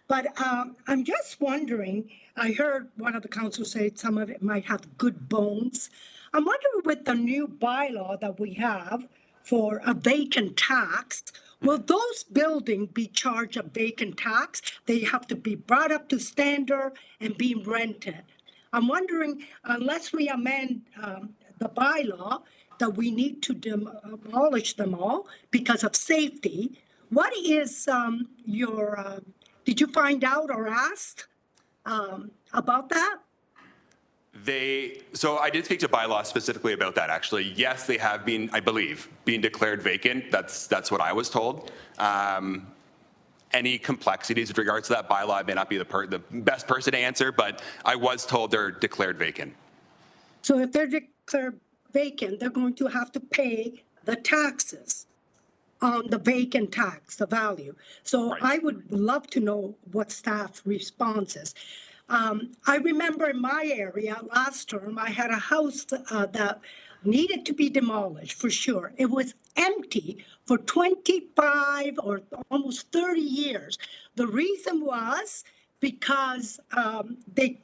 But I'm just wondering, I heard one of the councillors say some of it might have good bones. I'm wondering with the new bylaw that we have for a vacant tax, will those buildings be charged a vacant tax? They have to be brought up to standard and being rented. I'm wondering, unless we amend the bylaw, that we need to demolish them all because of safety. What is did you find out or asked about that? So I did speak to bylaw specifically about that, actually. Yes, they have been, I believe, being declared vacant. That's what I was told. Any complexities with regards to that bylaw, I may not be the best person to answer, but I was told they're declared vacant. So if they're declared vacant, they're going to have to pay the taxes on the vacant tax, the value. So right. I would love to know what staff response is. I remember in my area last term, I had a house that needed to be demolished for sure. It was empty for 25 or almost 30 years. The reason was because they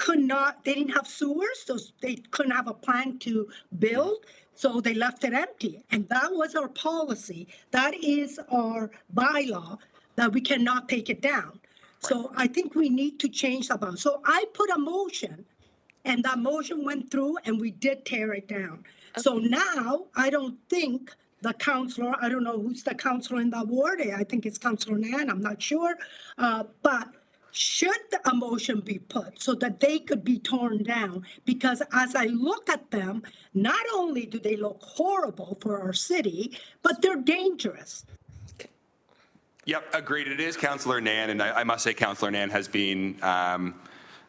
didn't have sewers, so they couldn't have a plan to build. So they left it empty. And that was our policy. That is our bylaw, that we cannot take it down. So I think we need to change that bylaw. So I put a motion, and that motion went through, and we did tear it down. Okay. So now I don't think the councillor, I don't know who's the councillor in that ward. I think it's Councillor Nan, I'm not sure. But should a motion be put so that they could be torn down? Because as I look at them, not only do they look horrible for our city, but they're dangerous. Yep, agreed. It is Councillor Nan, and I must say Councillor Nan has been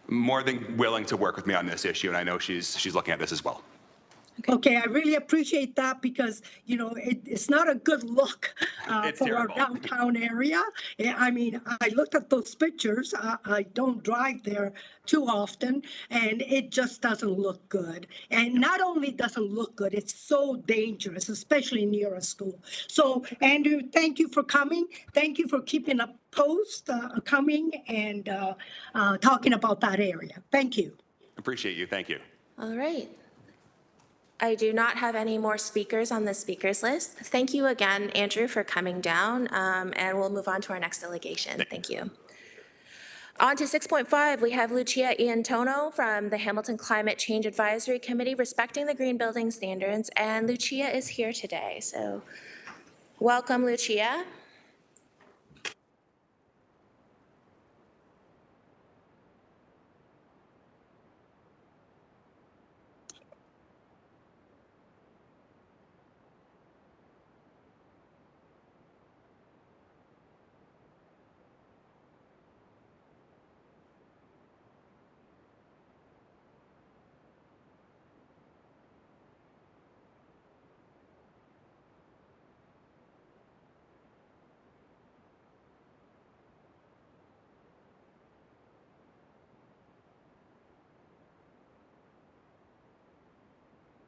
more than willing to work with me on this issue, and I know she's looking at this as well. Okay, I really appreciate that because, it's not a good look for terrible. Our downtown area. I mean, I looked at those pictures. I don't drive there too often, and it just doesn't look good. And not only doesn't look good, it's so dangerous, especially near a school. So, Andrew, thank you for coming. Thank you for keeping a post coming and talking about that area. Thank you. Appreciate you. Thank you. All right. I do not have any more speakers on the speakers list. Thank you again, Andrew, for coming down, and we'll move on to our next delegation. Thank you. On to 6.5, we have Lucia Iantono from the Hamilton Climate Change Advisory Committee, respecting the green building standards, and Lucia is here today. So welcome, Lucia.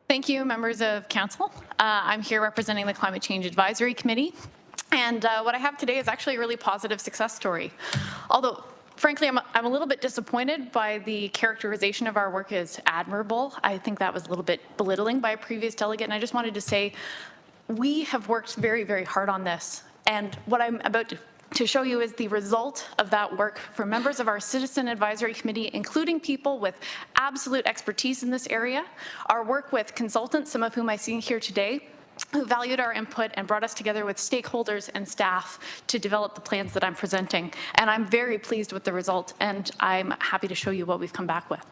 Thank you, members of council. I'm here representing the Climate Change Advisory Committee. And what I have today is actually a really positive success story. Although, frankly, I'm a little bit disappointed by the characterization of our work as admirable. I think that was a little bit belittling by a previous delegate. And I just wanted to say, we have worked very, very hard on this. And what I'm about to show you is the result of that work for members of our Citizen Advisory Committee, including people with absolute expertise in this area, our work with consultants, some of whom I see here today, who valued our input and brought us together with stakeholders and staff to develop the plans that I'm presenting. And I'm very pleased with the result, and I'm happy to show you what we've come back with.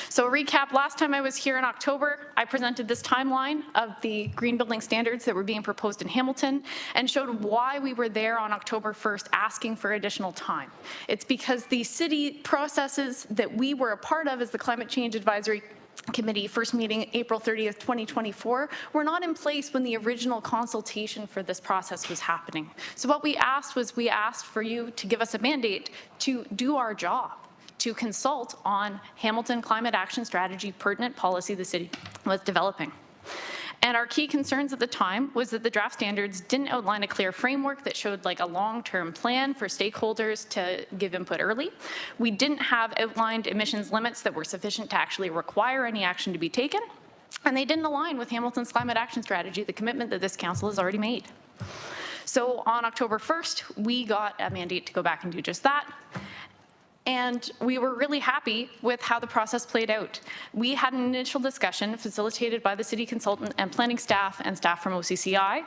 So a recap, last time I was here in October, I presented this timeline of the green building standards that were being proposed in Hamilton and showed why we were there on October 1st asking for additional time. It's because the city processes that we were a part of as the Climate Change Advisory Committee, first meeting April 30th, 2024, were not in place when the original consultation for this process was happening. So what we asked was, we asked for you to give us a mandate to do our job, to consult on Hamilton climate action strategy pertinent policy the city was developing. And our key concerns at the time was that the draft standards didn't outline a clear framework that showed like a long-term plan for stakeholders to give input early. We didn't have outlined emissions limits that were sufficient to actually require any action to be taken. And they didn't align with Hamilton's climate action strategy, the commitment that this council has already made. So on October 1st, we got a mandate to go back and do just that. And we were really happy with how the process played out. We had an initial discussion facilitated by the city consultant and planning staff and staff from OCCI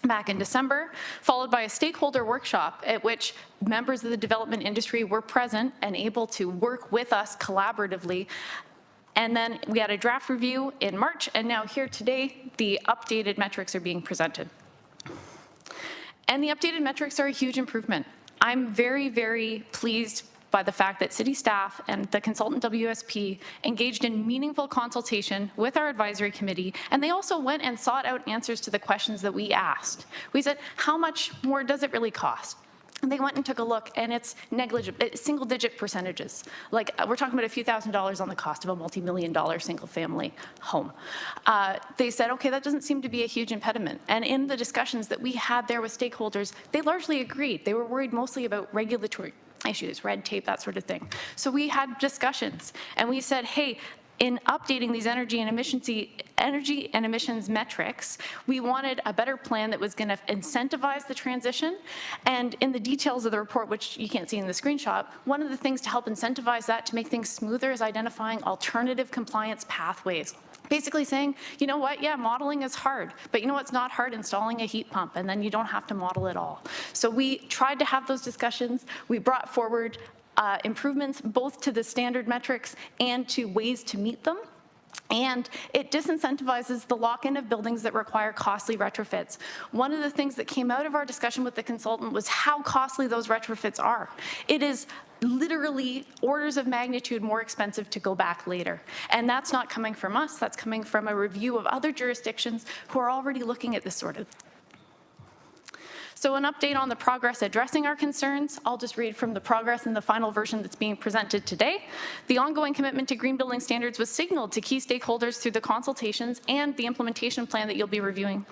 back in December, followed by a stakeholder workshop at which members of the development industry were present and able to work with us collaboratively. And then we had a draft review in March, and now here today, the updated metrics are being presented. And the updated metrics are a huge improvement. I'm very, very pleased by the fact that city staff and the consultant WSP engaged in meaningful consultation with our advisory committee, and they also went and sought out answers to the questions that we asked. We said, how much more does it really cost? And they went and took a look, and it's negligible, it's single-digit percentages. Like, we're talking about a few $1,000s on the cost of a multi-million-dollar single-family home. They said, okay, that doesn't seem to be a huge impediment. And in the discussions that we had there with stakeholders, they largely agreed. They were worried mostly about regulatory issues, red tape, that sort of thing. So we had discussions, and we said, hey, in updating these energy and emissions metrics, we wanted a better plan that was going to incentivize the transition. And in the details of the report, which you can't see in the screenshot, one of the things to help incentivize that, to make things smoother, is identifying alternative compliance pathways. Basically saying, you know what, yeah, modeling is hard, but you know what's not hard? Installing a heat pump, and then you don't have to model at all. So we tried to have those discussions. We brought forward improvements both to the standard metrics and to ways to meet them. And it disincentivizes the lock-in of buildings that require costly retrofits. One of the things that came out of our discussion with the consultant was how costly those retrofits are. It is literally orders of magnitude more expensive to go back later. And that's not coming from us, that's coming from a review of other jurisdictions who are already looking at this sort of. So an update on the progress addressing our concerns. I'll just read from the progress in the final version that's being presented today. The ongoing commitment to green building standards was signaled to key stakeholders through the consultations and the implementation plan that you'll be reviewing.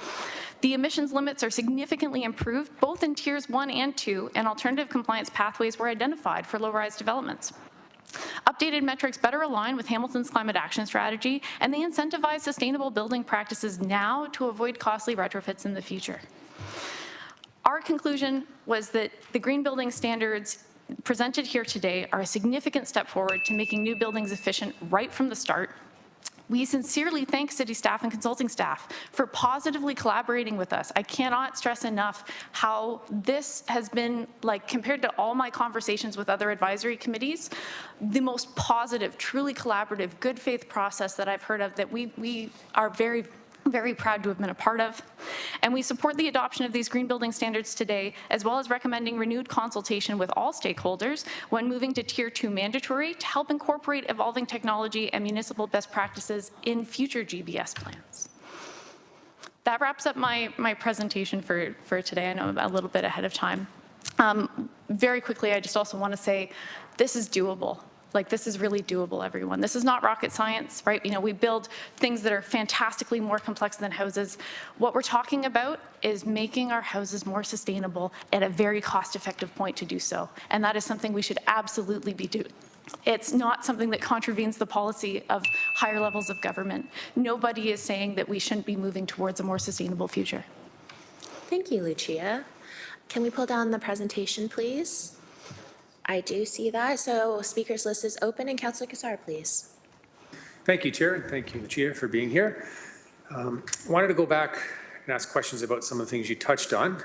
The emissions limits are significantly improved, both in tiers 1 and 2, and alternative compliance pathways were identified for low-rise developments. Updated metrics better align with Hamilton's climate action strategy, and they incentivize sustainable building practices now to avoid costly retrofits in the future. Our conclusion was that the green building standards presented here today are a significant step forward to making new buildings efficient right from the start. We sincerely thank city staff and consulting staff for positively collaborating with us. I cannot stress enough how this has been, like, compared to all my conversations with other advisory committees, the most positive, truly collaborative, good faith process that I've heard of, that we are very proud to have been a part of. And we support the adoption of these green building standards today, as well as recommending renewed consultation with all stakeholders when moving to Tier 2 mandatory to help incorporate evolving technology and municipal best practices in future GBS plans. That wraps up my presentation for today. I know I'm a little bit ahead of time. Very quickly, I just also want to say this is doable. Like, this is really doable, everyone. This is not rocket science, right? You know, we build things that are fantastically more complex than houses. What we're talking about is making our houses more sustainable at a very cost-effective point to do so. And that is something we should absolutely be doing. It's not something that contravenes the policy of higher levels of government. Nobody is saying that we shouldn't be moving towards a more sustainable future. Thank you, Lucia. Can we pull down the presentation, please? I do see that. So speakers list is open, and Councillor Kassar, please. Thank you, Chair, and thank you, Lucia, for being here. Wanted to go back and ask questions about some of the things you touched on.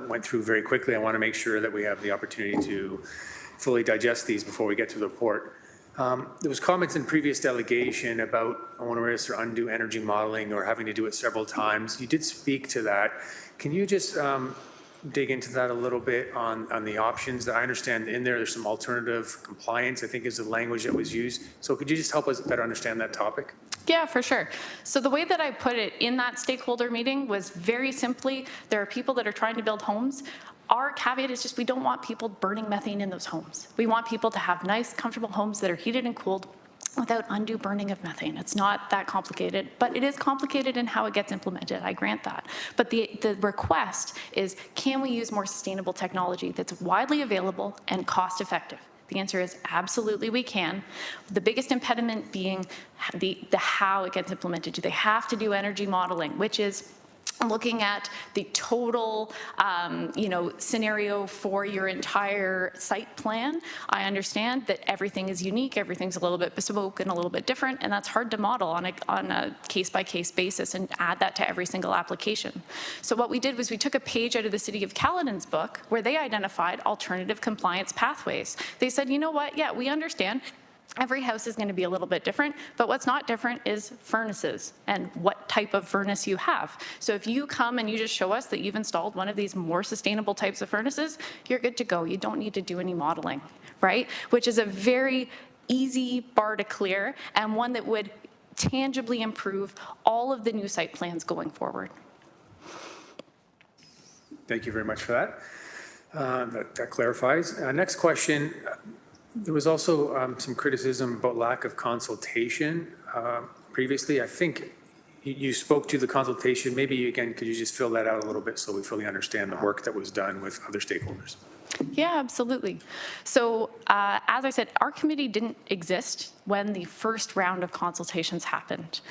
Went through very quickly. I want to make sure that we have the opportunity to fully digest these before we get to the report. There was comments in previous delegation about onerous or undue energy modeling or having to do it several times. You did speak to that. Can you just dig into that a little bit on the options that I understand in there? There's some alternative compliance, I think is the language that was used. So could you just help us better understand that topic? Yeah, for sure. So the way that I put it in that stakeholder meeting was very simply, there are people that are trying to build homes. Our caveat is just we don't want people burning methane in those homes. We want people to have nice, comfortable homes that are heated and cooled without undue burning of methane. It's not that complicated, but it is complicated in how it gets implemented, I grant that. But the request is, can we use more sustainable technology that's widely available and cost effective? The answer is absolutely we can. The biggest impediment being the how it gets implemented. Do they have to do energy modeling, which is looking at the total, scenario for your entire site plan. I understand that everything is unique, everything's a little bit bespoke and a little bit different, and that's hard to model on a case-by-case basis and add that to every single application. So what we did was we took a page out of the City of Caledon's book where they identified alternative compliance pathways. They said, you know what, yeah, we understand every house is going to be a little bit different, but what's not different is furnaces and what type of furnace you have. So if you come and you just show us that you've installed one of these more sustainable types of furnaces, you're good to go. You don't need to do any modeling, right? Which is a very easy bar to clear and one that would tangibly improve all of the new site plans going forward. Thank you very much for that. That clarifies. Next question. There was also some criticism about lack of consultation previously. I think you spoke to the consultation. Maybe, again, could you just fill that out a little bit so we fully understand the work that was done with other stakeholders? Yeah, absolutely. So as I said, our committee didn't exist when the first round of consultations happened.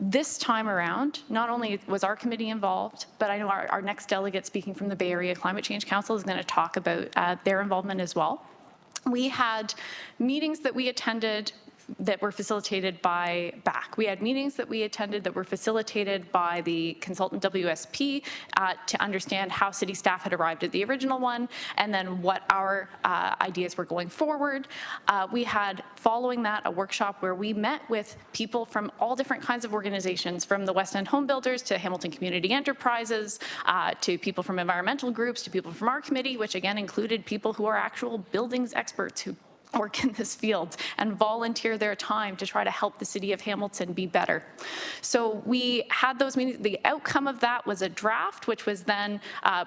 This time around, not only was our committee involved, but I know our next delegate speaking from the Bay Area Climate Change Council is going to talk about their involvement as well. We had meetings that we attended that were facilitated by BAC. We had meetings that we attended that were facilitated by the consultant WSP to understand how city staff had arrived at the original one and then what our ideas were going forward. We had, following that, a workshop where we met with people from all different kinds of organizations, from the West End Home Builders to Hamilton Community Enterprises, to people from environmental groups, to people from our committee, which again included people who are actual buildings experts who work in this field and volunteer their time to try to help the city of Hamilton be better. So we had those meetings. The outcome of that was a draft, which was then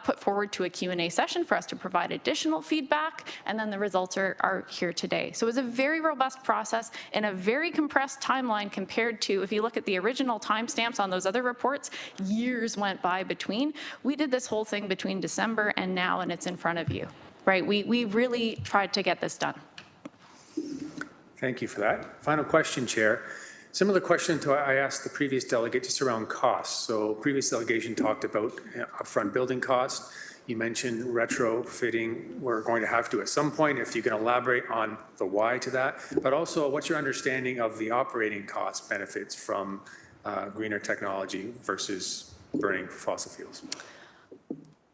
put forward to a Q&A session for us to provide additional feedback, and then the results are here today. So it was a very robust process in a very compressed timeline compared to, if you look at the original timestamps on those other reports, years went by between. We did this whole thing between December and now, and it's in front of you, right? We really tried to get this done. Thank you for that. Final question, Chair. Similar question to I asked the previous delegate just around costs. So previous delegation talked about upfront building costs. You mentioned retrofitting we're going to have to at some point, if you can elaborate on the why to that, but also what's your understanding of the operating cost benefits from greener technology versus burning fossil fuels?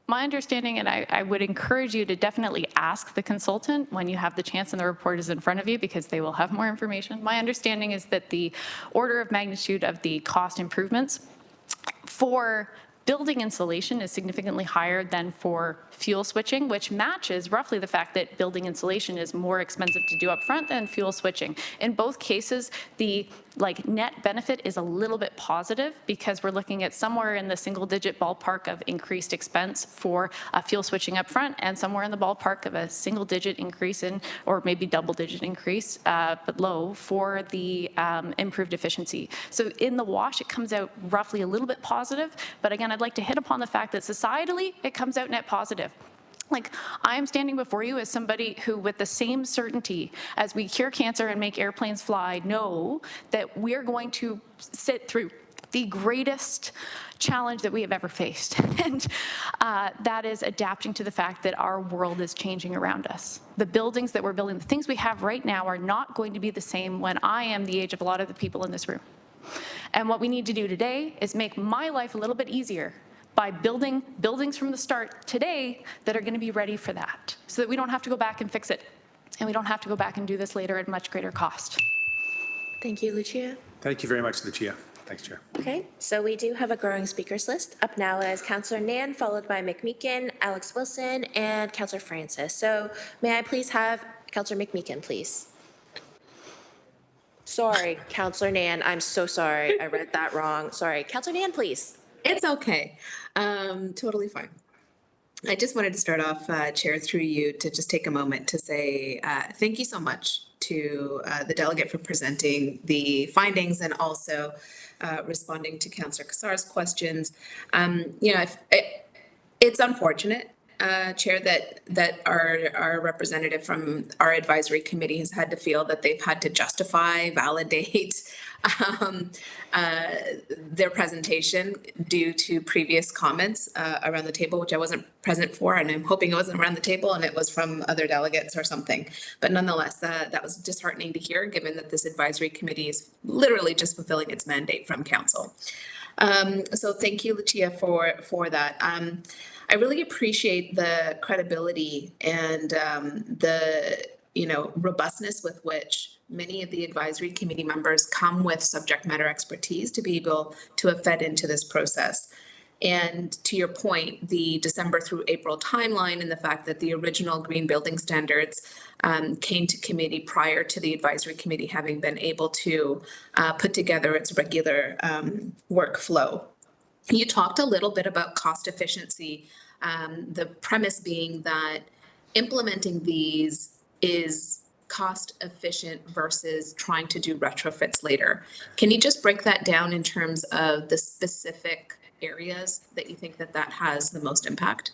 My understanding, and I would encourage you to definitely ask the consultant when you have the chance and the report is in front of you, because they will have more information. My understanding is that the order of magnitude of the cost improvements for building insulation is significantly higher than for fuel switching, which matches roughly the fact that building insulation is more expensive to do up front than fuel switching. In both cases, the net benefit is a little bit positive, because we're looking at somewhere in the single-digit ballpark of increased expense for fuel switching up front, and somewhere in the ballpark of a single-digit increase in, or maybe double-digit increase, but low, for the improved efficiency. So in the wash, it comes out roughly a little bit positive, but again, I'd like to hit upon the fact that societally, it comes out net positive. I am standing before you as somebody who, with the same certainty as we cure cancer and make airplanes fly, know that we're going to sit through the greatest challenge that we have ever faced. And that is adapting to the fact that our world is changing around us. The buildings that we're building, the things we have right now, are not going to be the same when I am the age of a lot of the people in this room. And what we need to do today is make my life a little bit easier by building buildings from the start today that are going to be ready for that, so that we don't have to go back and fix it, and we don't have to go back and do this later at much greater cost. Thank you, Lucia. Thank you very much, Lucia. Thanks, Chair. Okay, so we do have a growing speakers list. Up now is Councillor Nan, followed by McMeekin, Alex Wilson, and Councillor Francis. So may I please have Councillor McMeekin, please? Sorry, Councillor Nan, I'm so sorry. I read that wrong. Sorry. Councillor Nan, please. It's okay. Totally fine. I just wanted to start off, Chair, through you, to just take a moment to say thank you so much to the delegate for presenting the findings and also responding to Councillor Kassar's questions. It's unfortunate, Chair, that our representative from our advisory committee has had to feel that they've had to justify, validate their presentation due to previous comments around the table, which I wasn't present for, and I'm hoping it wasn't around the table and it was from other delegates or something. But nonetheless, that was disheartening to hear, given that this advisory committee is literally just fulfilling its mandate from council. So thank you, Lucia, for that. I really appreciate the credibility and the robustness with which many of the advisory committee members come with subject matter expertise to be able to have fed into this process. And to your point, the December through April timeline and the fact that the original green building standards came to committee prior to the advisory committee having been able to put together its regular workflow. You talked a little bit about cost efficiency, the premise being that implementing these is cost efficient versus trying to do retrofits later. Can you just break that down in terms of the specific areas that you think that has the most impact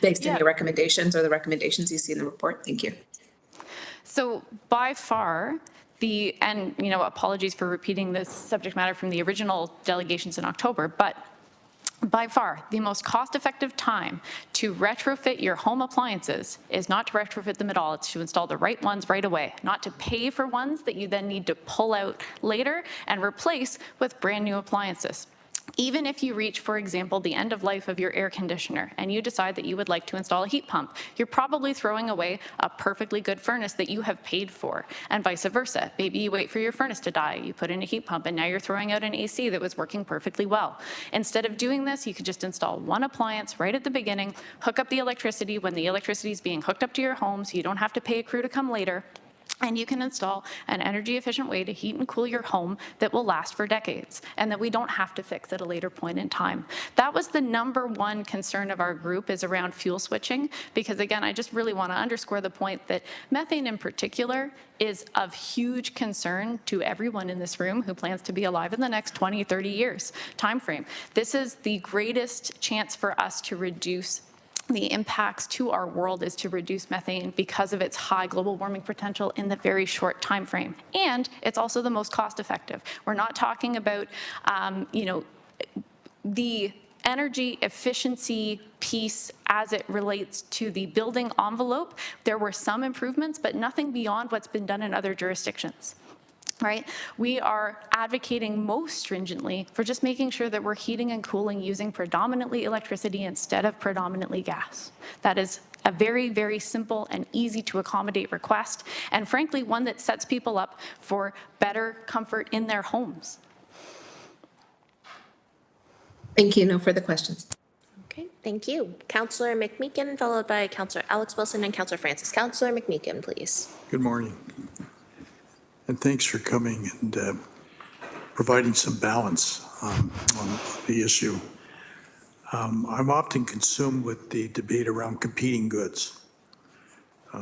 based on your recommendations or the recommendations you see in the report? Thank you. So by far, apologies for repeating this subject matter from the original delegations in October, but by far, the most cost-effective time to retrofit your home appliances is not to retrofit them at all. It's to install the right ones right away, not to pay for ones that you then need to pull out later and replace with brand new appliances. Even if you reach, for example, the end of life of your air conditioner and you decide that you would like to install a heat pump, you're probably throwing away a perfectly good furnace that you have paid for, and vice versa. Maybe you wait for your furnace to die, you put in a heat pump, and now you're throwing out an AC that was working perfectly well. Instead of doing this, you could just install one appliance right at the beginning, hook up the electricity when the electricity is being hooked up to your home so you don't have to pay a crew to come later. And you can install an energy efficient way to heat and cool your home that will last for decades and that we don't have to fix at a later point in time. That was the number one concern of our group, is around fuel switching, because again, I just really want to underscore the point that methane in particular is of huge concern to everyone in this room who plans to be alive in the next 20, 30 years time frame. This is the greatest chance for us to reduce the impacts to our world is to reduce methane because of its high global warming potential in the very short time frame. And it's also the most cost effective. We're not talking about, the energy efficiency piece as it relates to the building envelope. There were some improvements, but nothing beyond what's been done in other jurisdictions. Right? We are advocating most stringently for just making sure that we're heating and cooling using predominantly electricity instead of predominantly gas. That is a very, very simple and easy to accommodate request, and frankly, one that sets people up for better comfort in their homes. Thank you. No further questions. Okay, thank you. Councillor McMeekin, followed by Councillor Alex Wilson and Councillor Francis. Councillor McMeekin, please. Good morning. And thanks for coming and providing some balance on the issue. I'm often consumed with the debate around competing goods.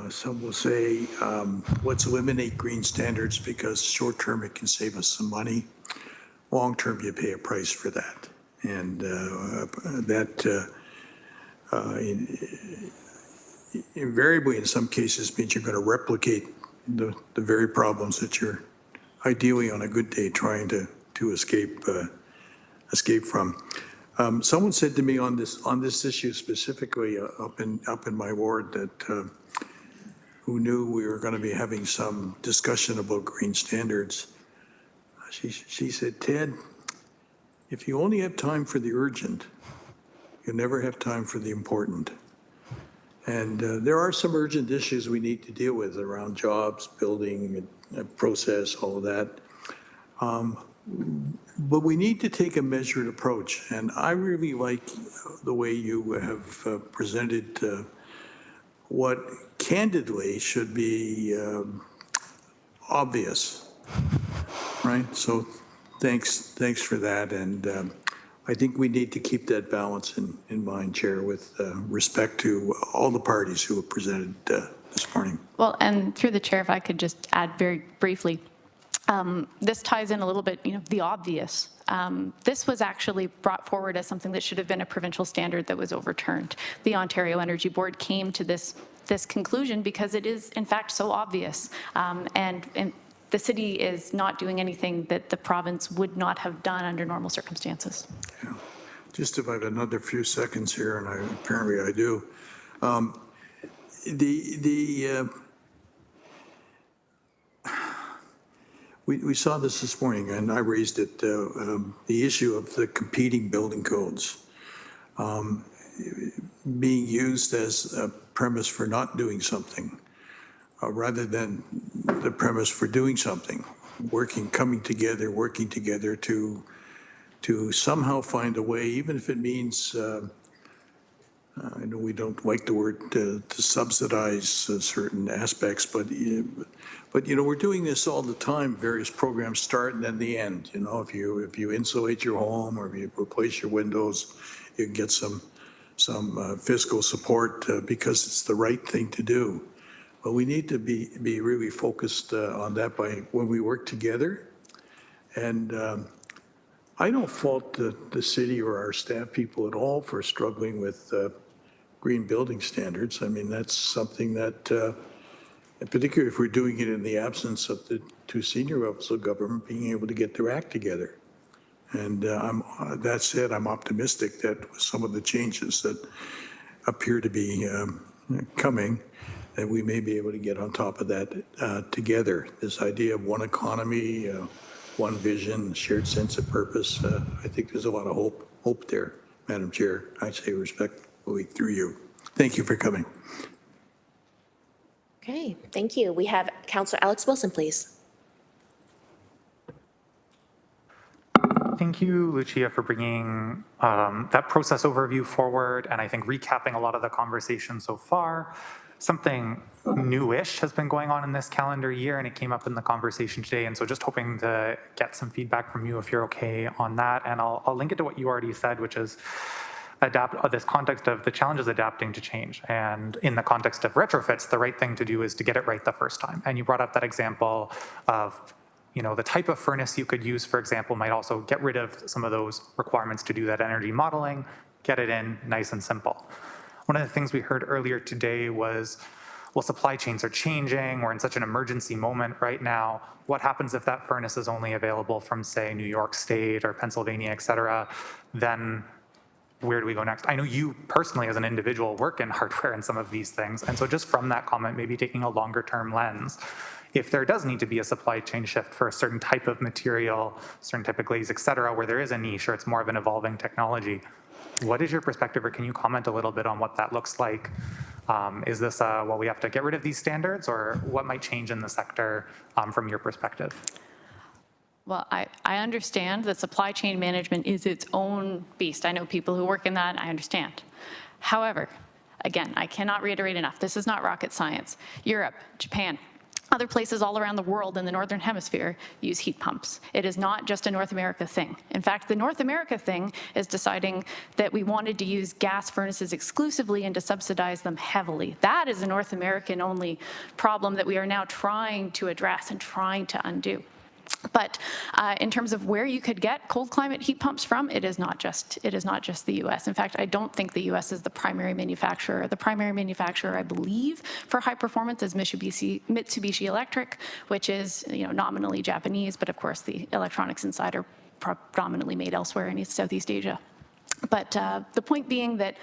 Some will say, let's eliminate green standards because short-term it can save us some money. Long-term, you pay a price for that. And invariably, in some cases, means you're going to replicate the very problems that you're ideally on a good day trying to escape from. Someone said to me on this issue specifically up in my ward that who knew we were going to be having some discussion about green standards. She said, Ted, if you only have time for the urgent, you never have time for the important. And there are some urgent issues we need to deal with around jobs, building, process, all of that. But we need to take a measured approach. And I really like the way you have presented what candidly should be obvious, right? So thanks for that. And I think we need to keep that balance in mind, Chair, with respect to all the parties who have presented this morning. Well, and through the chair, if I could just add very briefly, this ties in a little bit, the obvious. This was actually brought forward as something that should have been a provincial standard that was overturned. The Ontario Energy Board came to this conclusion because it is, in fact, so obvious. And the city is not doing anything that the province would not have done under normal circumstances. Yeah. Just if I have another few seconds here, and apparently I do. We saw this morning, and I raised it, the issue of the competing building codes being used as a premise for not doing something. Rather than the premise for doing something, working together to somehow find a way, even if it means, I know we don't like the word to subsidize certain aspects, but we're doing this all the time. Various programs start and then the end. If you insulate your home or if you replace your windows, you can get some fiscal support because it's the right thing to do. But we need to be really focused on that when we work together. And I don't fault the city or our staff people at all for struggling with green building standards. I mean, that's something that, particularly if we're doing it in the absence of the two senior levels of government being able to get their act together. And that said, I'm optimistic that with some of the changes that appear to be coming, that we may be able to get on top of that together. This idea of one economy, one vision, shared sense of purpose. I think there's a lot of hope there, Madam Chair. I say respectfully through you. Thank you for coming. Okay, thank you. We have Councillor Alex Wilson, please. Thank you, Lucia, for bringing that process overview forward, and I think recapping a lot of the conversation so far. Something newish has been going on in this calendar year, and it came up in the conversation today, and so just hoping to get some feedback from you if you're okay on that. And I'll link it to what you already said, which is this context of the challenges adapting to change. And in the context of retrofits, the right thing to do is to get it right the first time. And you brought up that example of the type of furnace you could use, for example, might also get rid of some of those requirements to do that energy modeling, get it in nice and simple. One of the things we heard earlier today was, well, supply chains are changing. We're in such an emergency moment right now. What happens if that furnace is only available from, say, New York State or Pennsylvania, et cetera? Then where do we go next? I know you personally as an individual work in hardware and some of these things. And so just from that comment, maybe taking a longer term lens, if there does need to be a supply chain shift for a certain type of material, certain type of glaze, et cetera, where there is a niche or it's more of an evolving technology, what is your perspective, or can you comment a little bit on what that looks like? Is this, well, we have to get rid of these standards, or what might change in the sector from your perspective? Well, I understand that supply chain management is its own beast. I know people who work in that, I understand. However, again, I cannot reiterate enough, this is not rocket science. Europe, Japan, other places all around the world in the Northern Hemisphere use heat pumps. It is not just a North America thing. In fact, the North America thing is deciding that we wanted to use gas furnaces exclusively and to subsidize them heavily. That is a North American only problem that we are now trying to address and trying to undo. But in terms of where you could get cold climate heat pumps from, it is not just the U.S. In fact, I don't think the U.S. is the primary manufacturer. The primary manufacturer, I believe, for high performance is Mitsubishi Electric, which is nominally Japanese, but of course the electronics inside are predominantly made elsewhere in Southeast Asia. But the point being that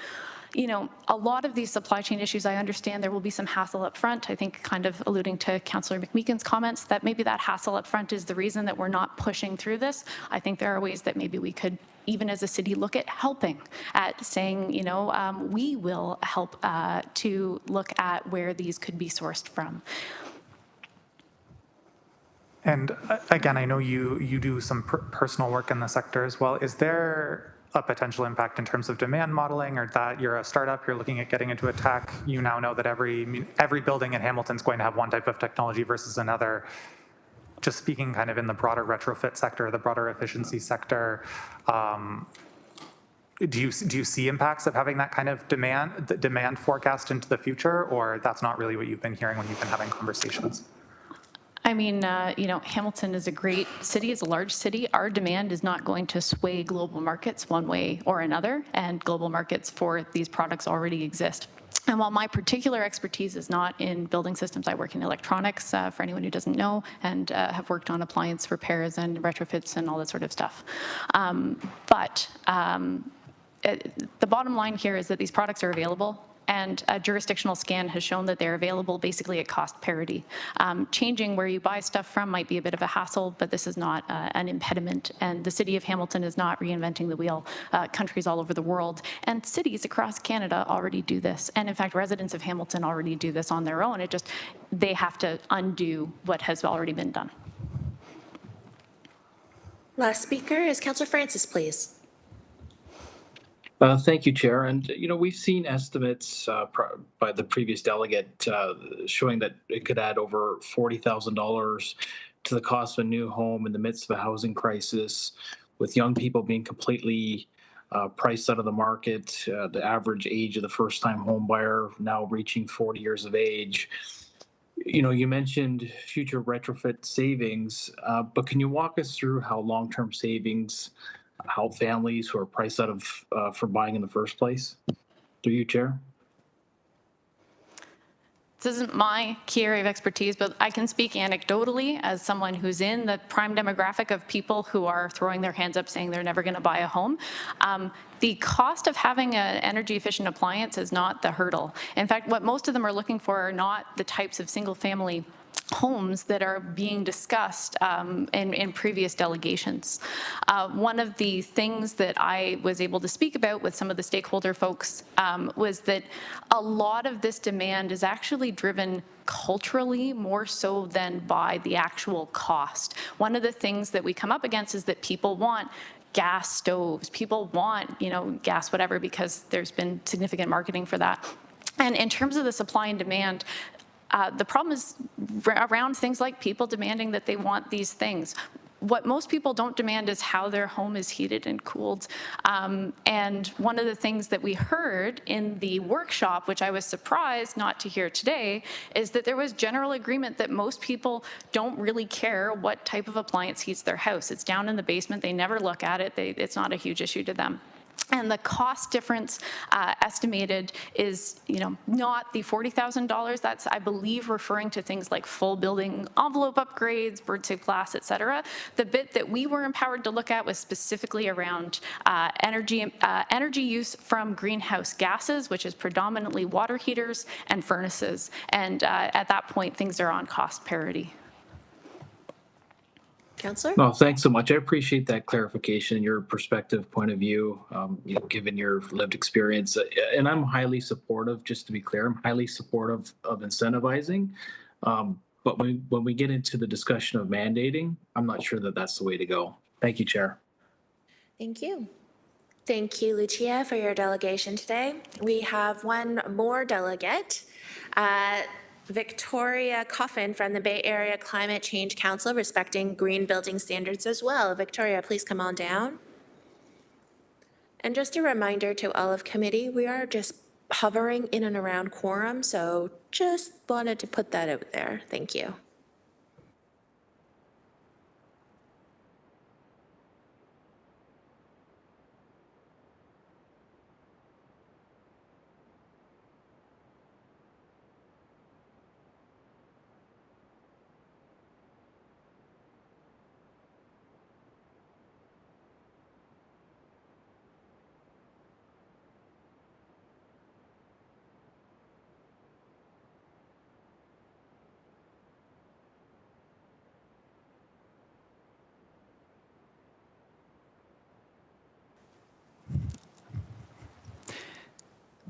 a lot of these supply chain issues, I understand there will be some hassle up front. I think kind of alluding to Councillor McMeekin's comments that maybe that hassle up front is the reason that we're not pushing through this. I think there are ways that maybe we could, even as a city, look at helping, at saying, we will help to look at where these could be sourced from. And again, I know you do some personal work in the sector as well. Is there a potential impact in terms of demand modeling, or that you're a startup, you're looking at getting into a tech, you now know that every building in Hamilton is going to have one type of technology versus another. Just speaking kind of in the broader retrofit sector, the broader efficiency sector, do you see impacts of having that kind of demand forecast into the future, or that's not really what you've been hearing when you've been having conversations? I mean, Hamilton is a great city, it's a large city. Our demand is not going to sway global markets one way or another, and global markets for these products already exist. And while my particular expertise is not in building systems, I work in electronics, for anyone who doesn't know, and have worked on appliance repairs and retrofits and all that sort of stuff. But the bottom line here is that these products are available, and a jurisdictional scan has shown that they're available basically at cost parity. Changing where you buy stuff from might be a bit of a hassle, but this is not an impediment. And the city of Hamilton is not reinventing the wheel. Countries all over the world and cities across Canada already do this. And in fact, residents of Hamilton already do this on their own. They have to undo what has already been done. Last speaker is Councillor Francis, please. Thank you, Chair. And, we've seen estimates by the previous delegate showing that it could add over $40,000 to the cost of a new home in the midst of a housing crisis, with young people being completely priced out of the market, the average age of the first-time home buyer now reaching 40 years of age. You mentioned future retrofit savings, but can you walk us through how long-term savings help families who are priced out of for buying in the first place? Through you, Chair. This isn't my key area of expertise, but I can speak anecdotally as someone who's in the prime demographic of people who are throwing their hands up saying they're never going to buy a home. The cost of having an energy efficient appliance is not the hurdle. In fact, what most of them are looking for are not the types of single family homes that are being discussed in previous delegations. One of the things that I was able to speak about with some of the stakeholder folks was that a lot of this demand is actually driven culturally more so than by the actual cost. One of the things that we come up against is that people want gas stoves, people want, gas whatever, because there's been significant marketing for that. And in terms of the supply and demand, the problem is around things like people demanding that they want these things. What most people don't demand is how their home is heated and cooled. And one of the things that we heard in the workshop, which I was surprised not to hear today, is that there was general agreement that most people don't really care what type of appliance heats their house. It's down in the basement. They never look at it. It's not a huge issue to them. And the cost difference estimated is, not the $40,000. That's, I believe, referring to things like full building envelope upgrades, bird-safe glass, et cetera. The bit that we were empowered to look at was specifically around energy use from greenhouse gases, which is predominantly water heaters and furnaces. And at that point, things are on cost parity. Councillor? No, thanks so much. I appreciate that clarification, your perspective, point of view, given your lived experience. And I'm highly supportive, just to be clear, I'm highly supportive of incentivizing. But when we get into the discussion of mandating, I'm not sure that that's the way to go. Thank you, Chair. Thank you. Thank you, Lucia, for your delegation today. We have one more delegate. Victoria Coffin from the Bay Area Climate Change Council, respecting green building standards as well. Victoria, please come on down. And just a reminder to all of committee, we are just hovering in and around quorum, so just wanted to put that out there. Thank you.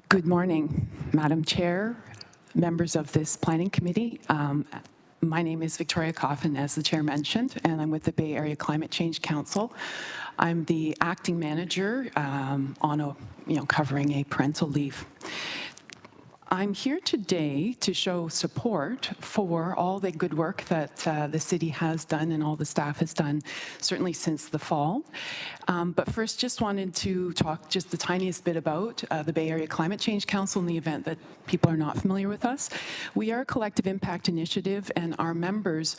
Good morning, Madam Chair, members of this planning committee. My name is Victoria Coffin, as the chair mentioned, and I'm with the Bay Area Climate Change Council. I'm the acting manager covering a parental leave. I'm here today to show support for all the good work that the city has done and all the staff has done, certainly since the fall. But first, just wanted to talk just the tiniest bit about the Bay Area Climate Change Council in the event that people are not familiar with us. We are a collective impact initiative, and our members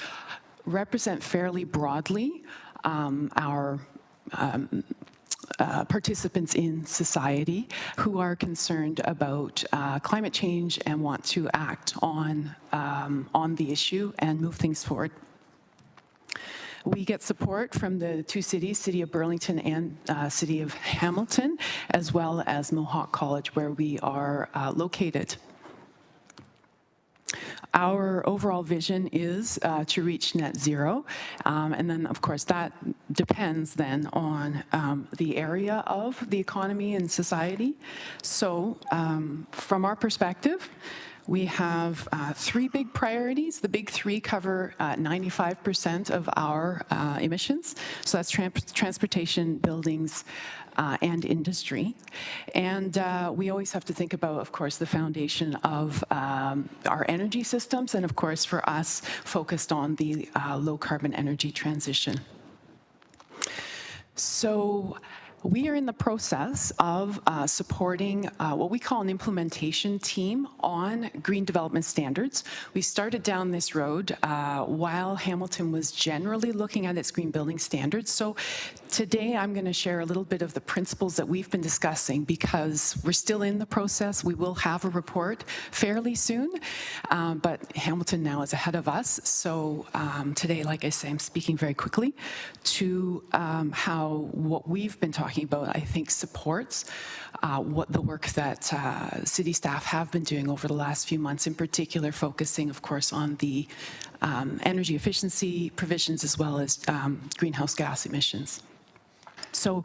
represent fairly broadly our participants in society who are concerned about climate change and want to act on the issue and move things forward. We get support from the two cities, City of Burlington and City of Hamilton, as well as Mohawk College, where we are located. Our overall vision is to reach net zero, and then of course that depends then on the area of the economy and society. So from our perspective, we have three big priorities. The big three cover 95% of our emissions. So that's transportation, buildings, and industry. And we always have to think about, of course, the foundation of our energy systems, and of course, for us, focused on the low carbon energy transition. So we are in the process of supporting what we call an implementation team on green development standards. We started down this road while Hamilton was generally looking at its green building standards. So today I'm going to share a little bit of the principles that we've been discussing, because we're still in the process. We will have a report fairly soon, but Hamilton now is ahead of us. So today, like I say, I'm speaking very quickly to how what we've been talking about, I think, supports what the work that city staff have been doing over the last few months, in particular focusing, of course, on the energy efficiency provisions as well as greenhouse gas emissions. So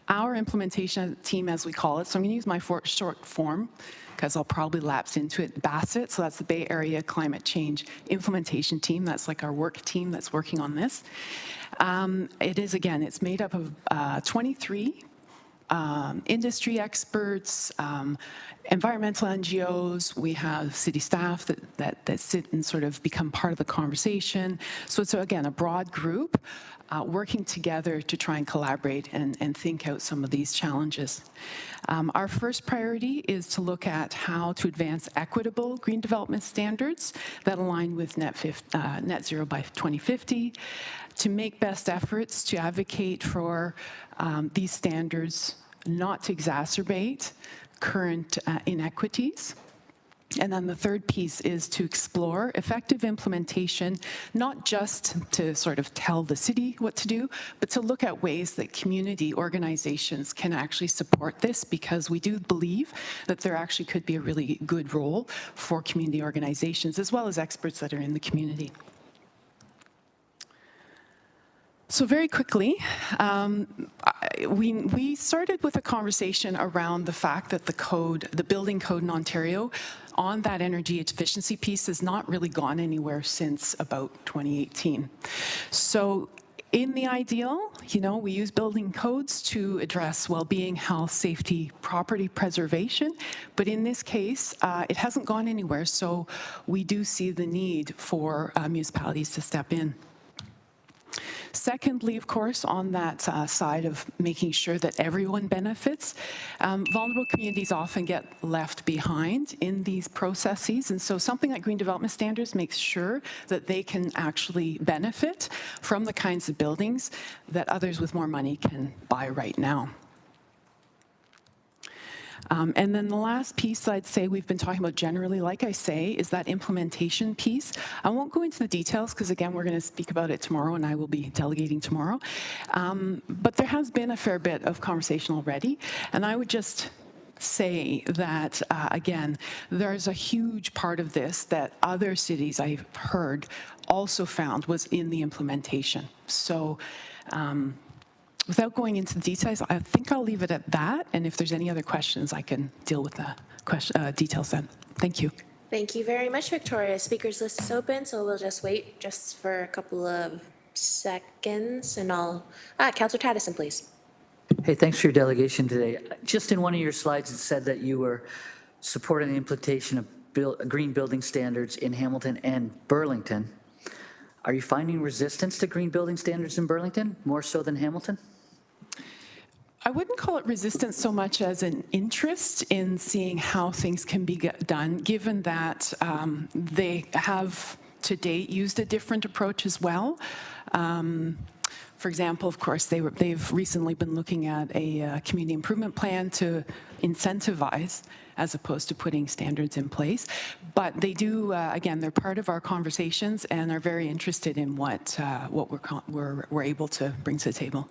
our implementation team, as we call it, so I'm going to use my short form because I'll probably lapse into it, BACIT, so that's the Bay Area Climate Change Implementation Team. That's like our work team that's working on this. It is, again, it's made up of 23 industry experts, environmental NGOs. We have city staff that sit and sort of become part of the conversation. So it's, again, a broad group working together to try and collaborate and think out some of these challenges. Our first priority is to look at how to advance equitable green development standards that align with net zero by 2050, to make best efforts to advocate for these standards not to exacerbate current inequities. And then the third piece is to explore effective implementation, not just to sort of tell the city what to do, but to look at ways that community organizations can actually support this, because we do believe that there actually could be a really good role for community organizations as well as experts that are in the community. So very quickly, we started with a conversation around the fact that the building code in Ontario on that energy efficiency piece has not really gone anywhere since about 2018. So in the ideal, we use building codes to address well-being, health, safety, property preservation, but in this case, it hasn't gone anywhere, so we do see the need for municipalities to step in. Secondly, of course, on that side of making sure that everyone benefits, vulnerable communities often get left behind in these processes. And so something like green development standards makes sure that they can actually benefit from the kinds of buildings that others with more money can buy right now. And then the last piece I'd say we've been talking about generally, like I say, is that implementation piece. I won't go into the details because, again, we're going to speak about it tomorrow and I will be delegating tomorrow. But there has been a fair bit of conversation already. And I would just say that, again, there's a huge part of this that other cities I've heard also found was in the implementation. So, without going into the details, I think I'll leave it at that. And if there's any other questions, I can deal with the details then. Thank you. Thank you very much, Victoria. Speakers list is open, so we'll just wait just for a couple of seconds and Councillor Taddison, please. Hey, thanks for your delegation today. Just in one of your slides, it said that you were supporting the implementation of green building standards in Hamilton and Burlington. Are you finding resistance to green building standards in Burlington, more so than Hamilton? I wouldn't call it resistance so much as an interest in seeing how things can be done, given that they have to date used a different approach as well. For example, of course, they've recently been looking at a community improvement plan to incentivize as opposed to putting standards in place. But they do, again, they're part of our conversations and are very interested in what we're able to bring to the table.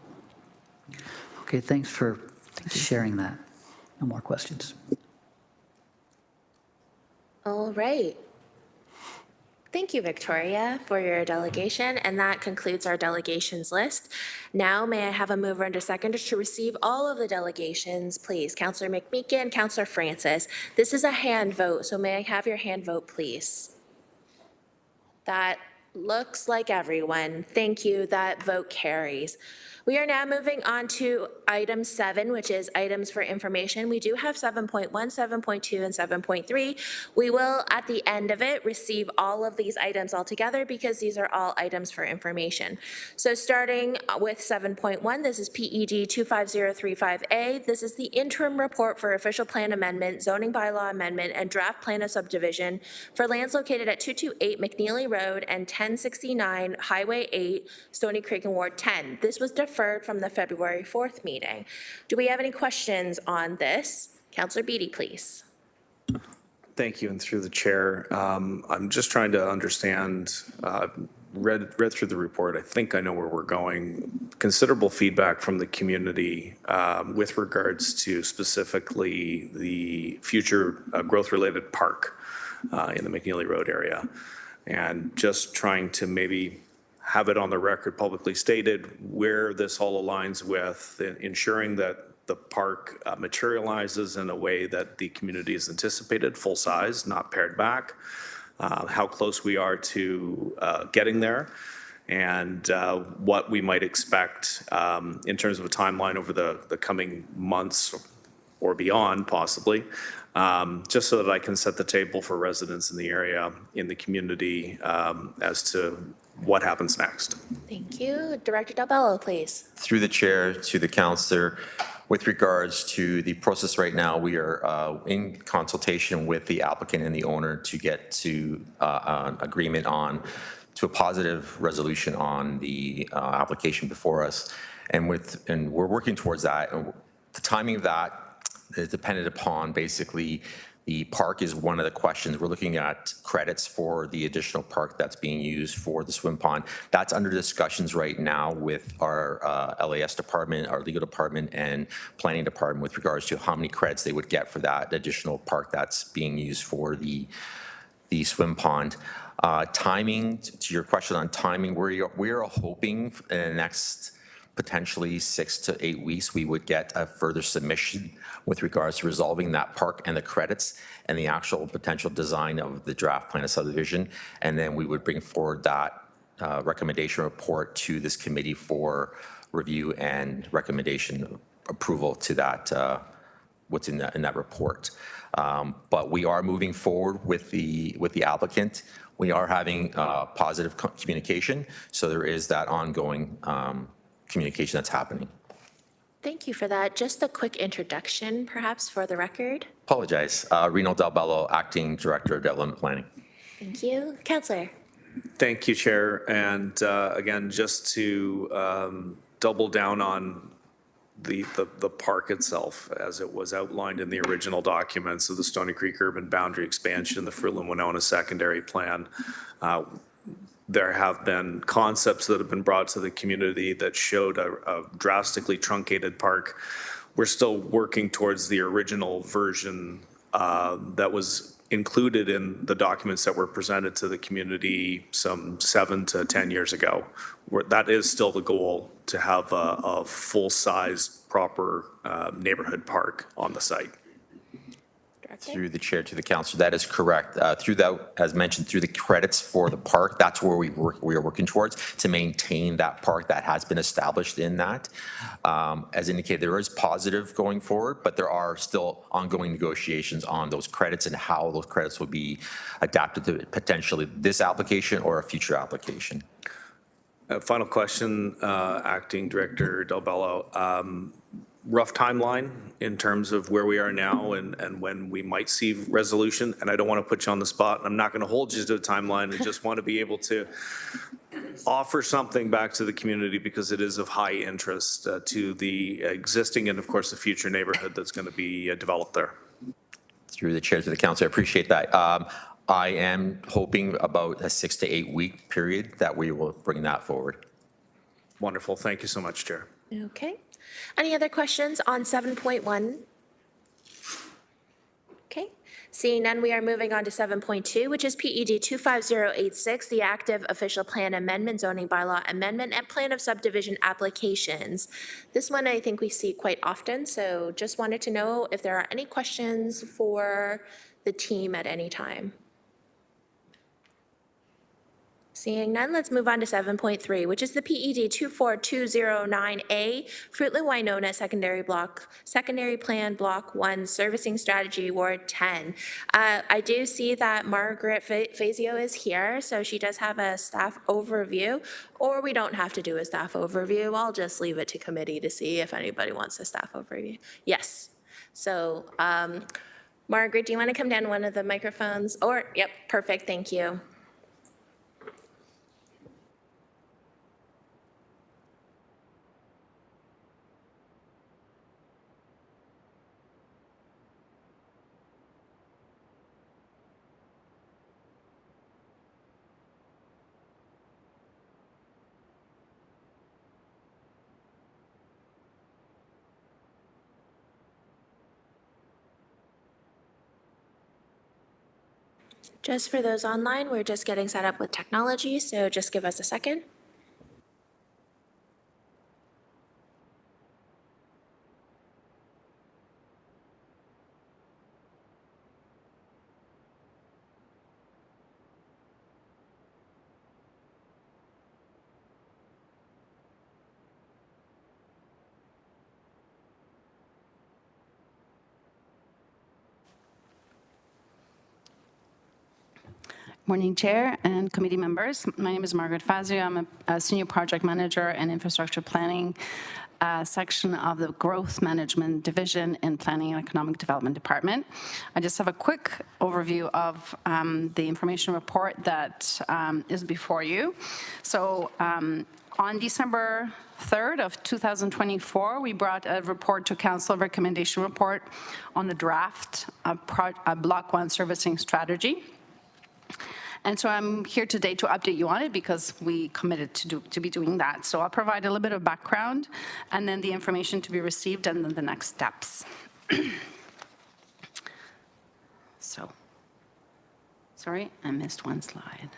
Okay, thanks for sharing that. No more questions. All right. Thank you, Victoria, for your delegation, and that concludes our delegations list. Now, may I have a mover and a seconder to receive all of the delegations, please? Councillor McMeekin, Councillor Francis. This is a hand vote, so may I have your hand vote, please? That looks like everyone. Thank you. That vote carries. We are now moving on to item 7, which is items for information. We do have 7.1, 7.2, and 7.3. We will, at the end of it, receive all of these items all together because these are all items for information. So starting with 7.1, this is PED 25035A. This is the interim report for official plan amendment, zoning bylaw amendment, and draft plan of subdivision for lands located at 228 McNeely Road and 1069 Highway 8, Stony Creek and Ward 10. This was deferred from the February 4th meeting. Do we have any questions on this? Councillor Beattie, please. Thank you, and through the chair, I'm just trying to understand, read through the report, I think I know where we're going. Considerable feedback from the community with regards to specifically the future growth-related park in the McNeely Road area. And just trying to maybe have it on the record publicly stated where this all aligns with ensuring that the park materializes in a way that the community is anticipated, full size, not pared back, how close we are to getting there, and what we might expect in terms of a timeline over the coming months or beyond, possibly, just so that I can set the table for residents in the area, in the community, as to what happens next. Thank you. Director Del Bello, please. Through the chair to the councillor, with regards to the process right now, we are in consultation with the applicant and the owner to get to an agreement to a positive resolution on the application before us. And we're working towards that. The timing of that is dependent upon basically the park is one of the questions. We're looking at credits for the additional park that's being used for the swim pond. That's under discussions right now with our LAS department, our legal department, and planning department with regards to how many credits they would get for that additional park that's being used for the swim pond. Timing, to your question on timing, we're hoping in the next potentially 6 to 8 weeks, we would get a further submission with regards to resolving that park and the credits and the actual potential design of the draft plan of subdivision. And then we would bring forward that recommendation report to this committee for review and recommendation approval to that, what's in that report. But we are moving forward with the applicant. We are having positive communication, so there is that ongoing communication that's happening. Thank you for that. Just a quick introduction, perhaps, for the record. Apologize. Reno Del Bello, Acting Director of Development Planning. Thank you. Councillor. Thank you, Chair. And again, just to double down on the park itself, as it was outlined in the original documents of the Stony Creek Urban Boundary Expansion, the Fruitland-Winona Secondary Plan, there have been concepts that have been brought to the community that showed a drastically truncated park. We're still working towards the original version that was included in the documents that were presented to the community some 7 to 10 years ago. That is still the goal, to have a full-size, proper neighborhood park on the site. Through the chair to the council, that is correct. Through that, as mentioned, through the credits for the park, that's where we are working towards, to maintain that park that has been established in that. As indicated, there is positive going forward, but there are still ongoing negotiations on those credits and how those credits will be adapted to potentially this application or a future application. Final question, Acting Director Del Bello. Rough timeline in terms of where we are now and when we might see resolution? And I don't want to put you on the spot. I'm not going to hold you to a timeline. I just want to be able to offer something back to the community, because it is of high interest to the existing and, of course, the future neighborhood that's going to be developed there. Through the chair to the council, I appreciate that. I am hoping about a 6 to 8 week period that we will bring that forward. Wonderful. Thank you so much, Chair. Okay. Any other questions on 7.1? Okay. Seeing none, we are moving on to 7.2, which is PED 25086, the active official plan amendment, zoning bylaw amendment, and plan of subdivision applications. This one I think we see quite often, so just wanted to know if there are any questions for the team at any time. Seeing none, let's move on to 7.3, which is the PED 24209A, Fruitland-Winona Secondary Plan Block 1, Servicing Strategy, Ward 10. I do see that Margaret Fazio is here, so she does have a staff overview, or we don't have to do a staff overview. I'll just leave it to committee to see if anybody wants a staff overview. Yes. So, Margaret, do you want to come down one of the microphones? Or, yep, perfect, thank you. Just for those online, we're just getting set up with technology, so just give us a second. Morning, Chair and committee members. My name is Margaret Fazio. I'm a Senior Project Manager and Infrastructure Planning section of the Growth Management Division in Planning and Economic Development Department. I just have a quick overview of the information report that is before you. So on December 3rd of 2024, we brought a report to Council, recommendation report on the draft Block 1 servicing strategy. And so I'm here today to update you on it because we committed to be doing that. So I'll provide a little bit of background and then the information to be received and then the next steps. So, sorry, I missed one slide.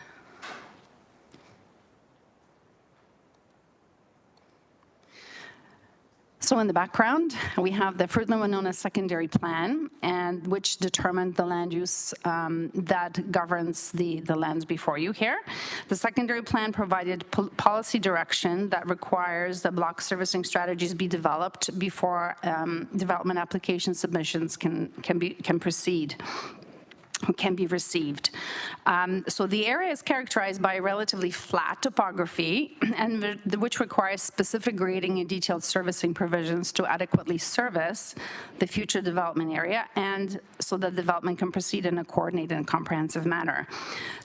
So in the background, we have the Fruitland-Winona secondary plan, and which determined the land use that governs the lands before you here. The secondary plan provided policy direction that requires that block servicing strategies be developed before development application submissions can proceed. Can be received. So the area is characterized by relatively flat topography, and which requires specific grading and detailed servicing provisions to adequately service the future development area, and so that development can proceed in a coordinated and comprehensive manner.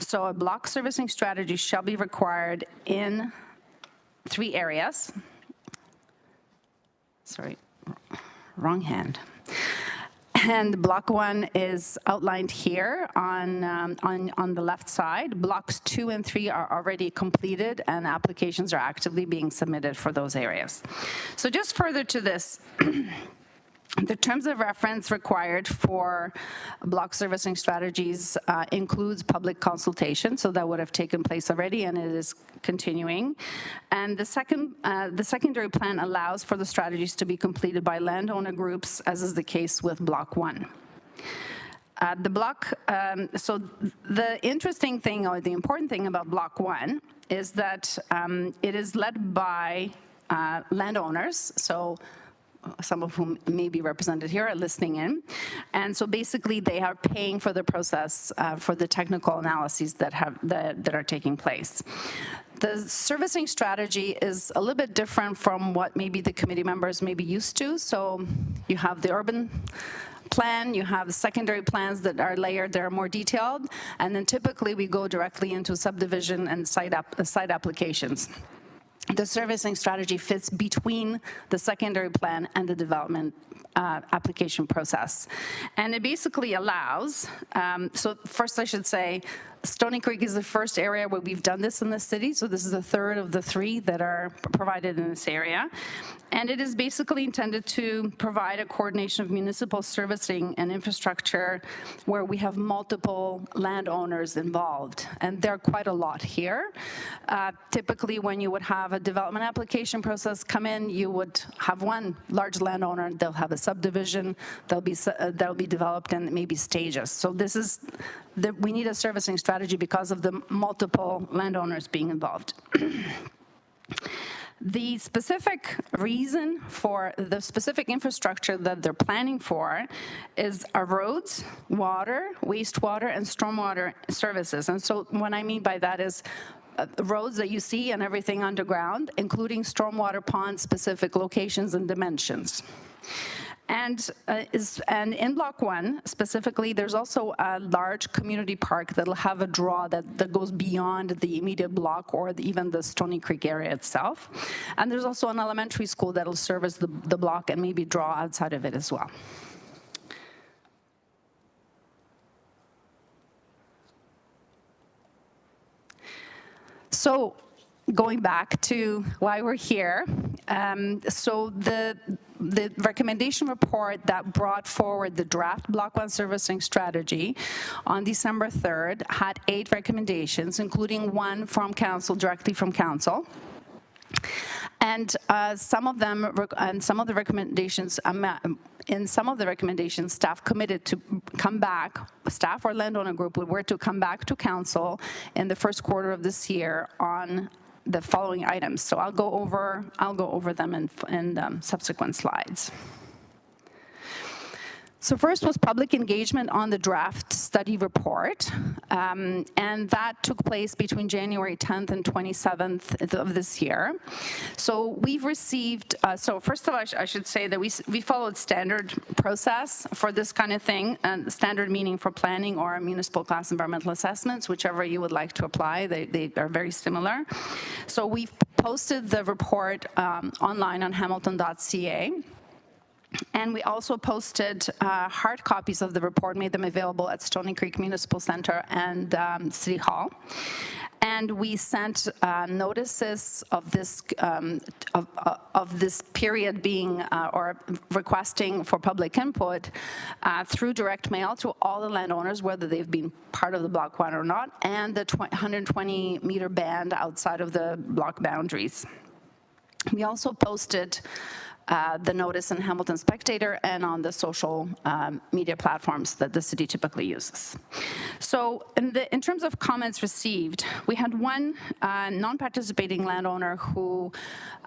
So a block servicing strategy shall be required in 3 areas. Sorry, wrong hand. And block 1 is outlined here on the left side. Blocks 2 and 3 are already completed, and applications are actively being submitted for those areas. So just further to this, the terms of reference required for block servicing strategies includes public consultation, so that would have taken place already, and it is continuing. And the secondary plan allows for the strategies to be completed by landowner groups, as is the case with Block 1. So the interesting thing, or the important thing about Block 1 is that it is led by landowners, so some of whom may be represented here are listening in. And so basically they are paying for the process, for the technical analyses that are taking place. The servicing strategy is a little bit different from what maybe the committee members may be used to. So you have the urban plan, you have secondary plans that are layered, they're more detailed, and then typically we go directly into subdivision and site applications. The servicing strategy fits between the secondary plan and the development application process. And it basically allows, so first I should say, Stony Creek is the first area where we've done this in the city, so this is the third of the 3 that are provided in this area. And it is basically intended to provide a coordination of municipal servicing and infrastructure where we have multiple landowners involved, and there are quite a lot here. Typically, when you would have a development application process come in, you would have one large landowner, they'll have a subdivision, that'll be developed in maybe stages. So this is, we need a servicing strategy because of the multiple landowners being involved. The specific reason for the specific infrastructure that they're planning for is our roads, water, wastewater, and stormwater services. And so what I mean by that is roads that you see and everything underground, including stormwater pond specific locations and dimensions. And in Block 1, specifically, there's also a large community park that'll have a draw that goes beyond the immediate block or even the Stony Creek area itself. And there's also an elementary school that'll service the block and maybe draw outside of it as well. So going back to why we're here, so the recommendation report that brought forward the draft Block 1 servicing strategy on December 3rd had 8 recommendations, including 1 from council, directly from council. And some of the recommendations, staff committed to come back, staff or landowner group were to come back to council in the first quarter of this year on the following items. So I'll go over them in subsequent slides. So first was public engagement on the draft study report, and that took place between January 10th and 27th of this year. So we've received, so first of all, I should say that we followed standard process for this kind of thing, and standard meaning for planning or municipal class environmental assessments, whichever you would like to apply, they are very similar. So we've posted the report online on hamilton.ca. And we also posted hard copies of the report, made them available at Stony Creek Municipal Center and City Hall. And we sent notices of this period being or requesting for public input through direct mail to all the landowners, whether they've been part of the Block 1 or not, and the 120-meter band outside of the block boundaries. We also posted the notice in Hamilton Spectator and on the social media platforms that the city typically uses. So in terms of comments received, we had one non-participating landowner who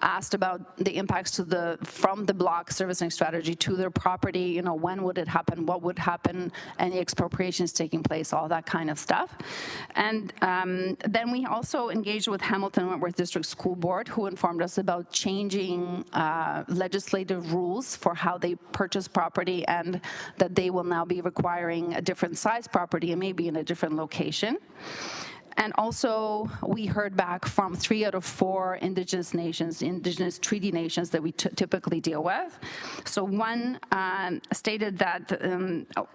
asked about the impacts to from the block servicing strategy to their property, you know, when would it happen, what would happen, any expropriations taking place, all that kind of stuff. And then we also engaged with Hamilton Wentworth District School Board, who informed us about changing legislative rules for how they purchase property, and that they will now be requiring a different size property and maybe in a different location. And also, we heard back from 3 out of 4 Indigenous nations, Indigenous treaty nations that we typically deal with. So one stated that,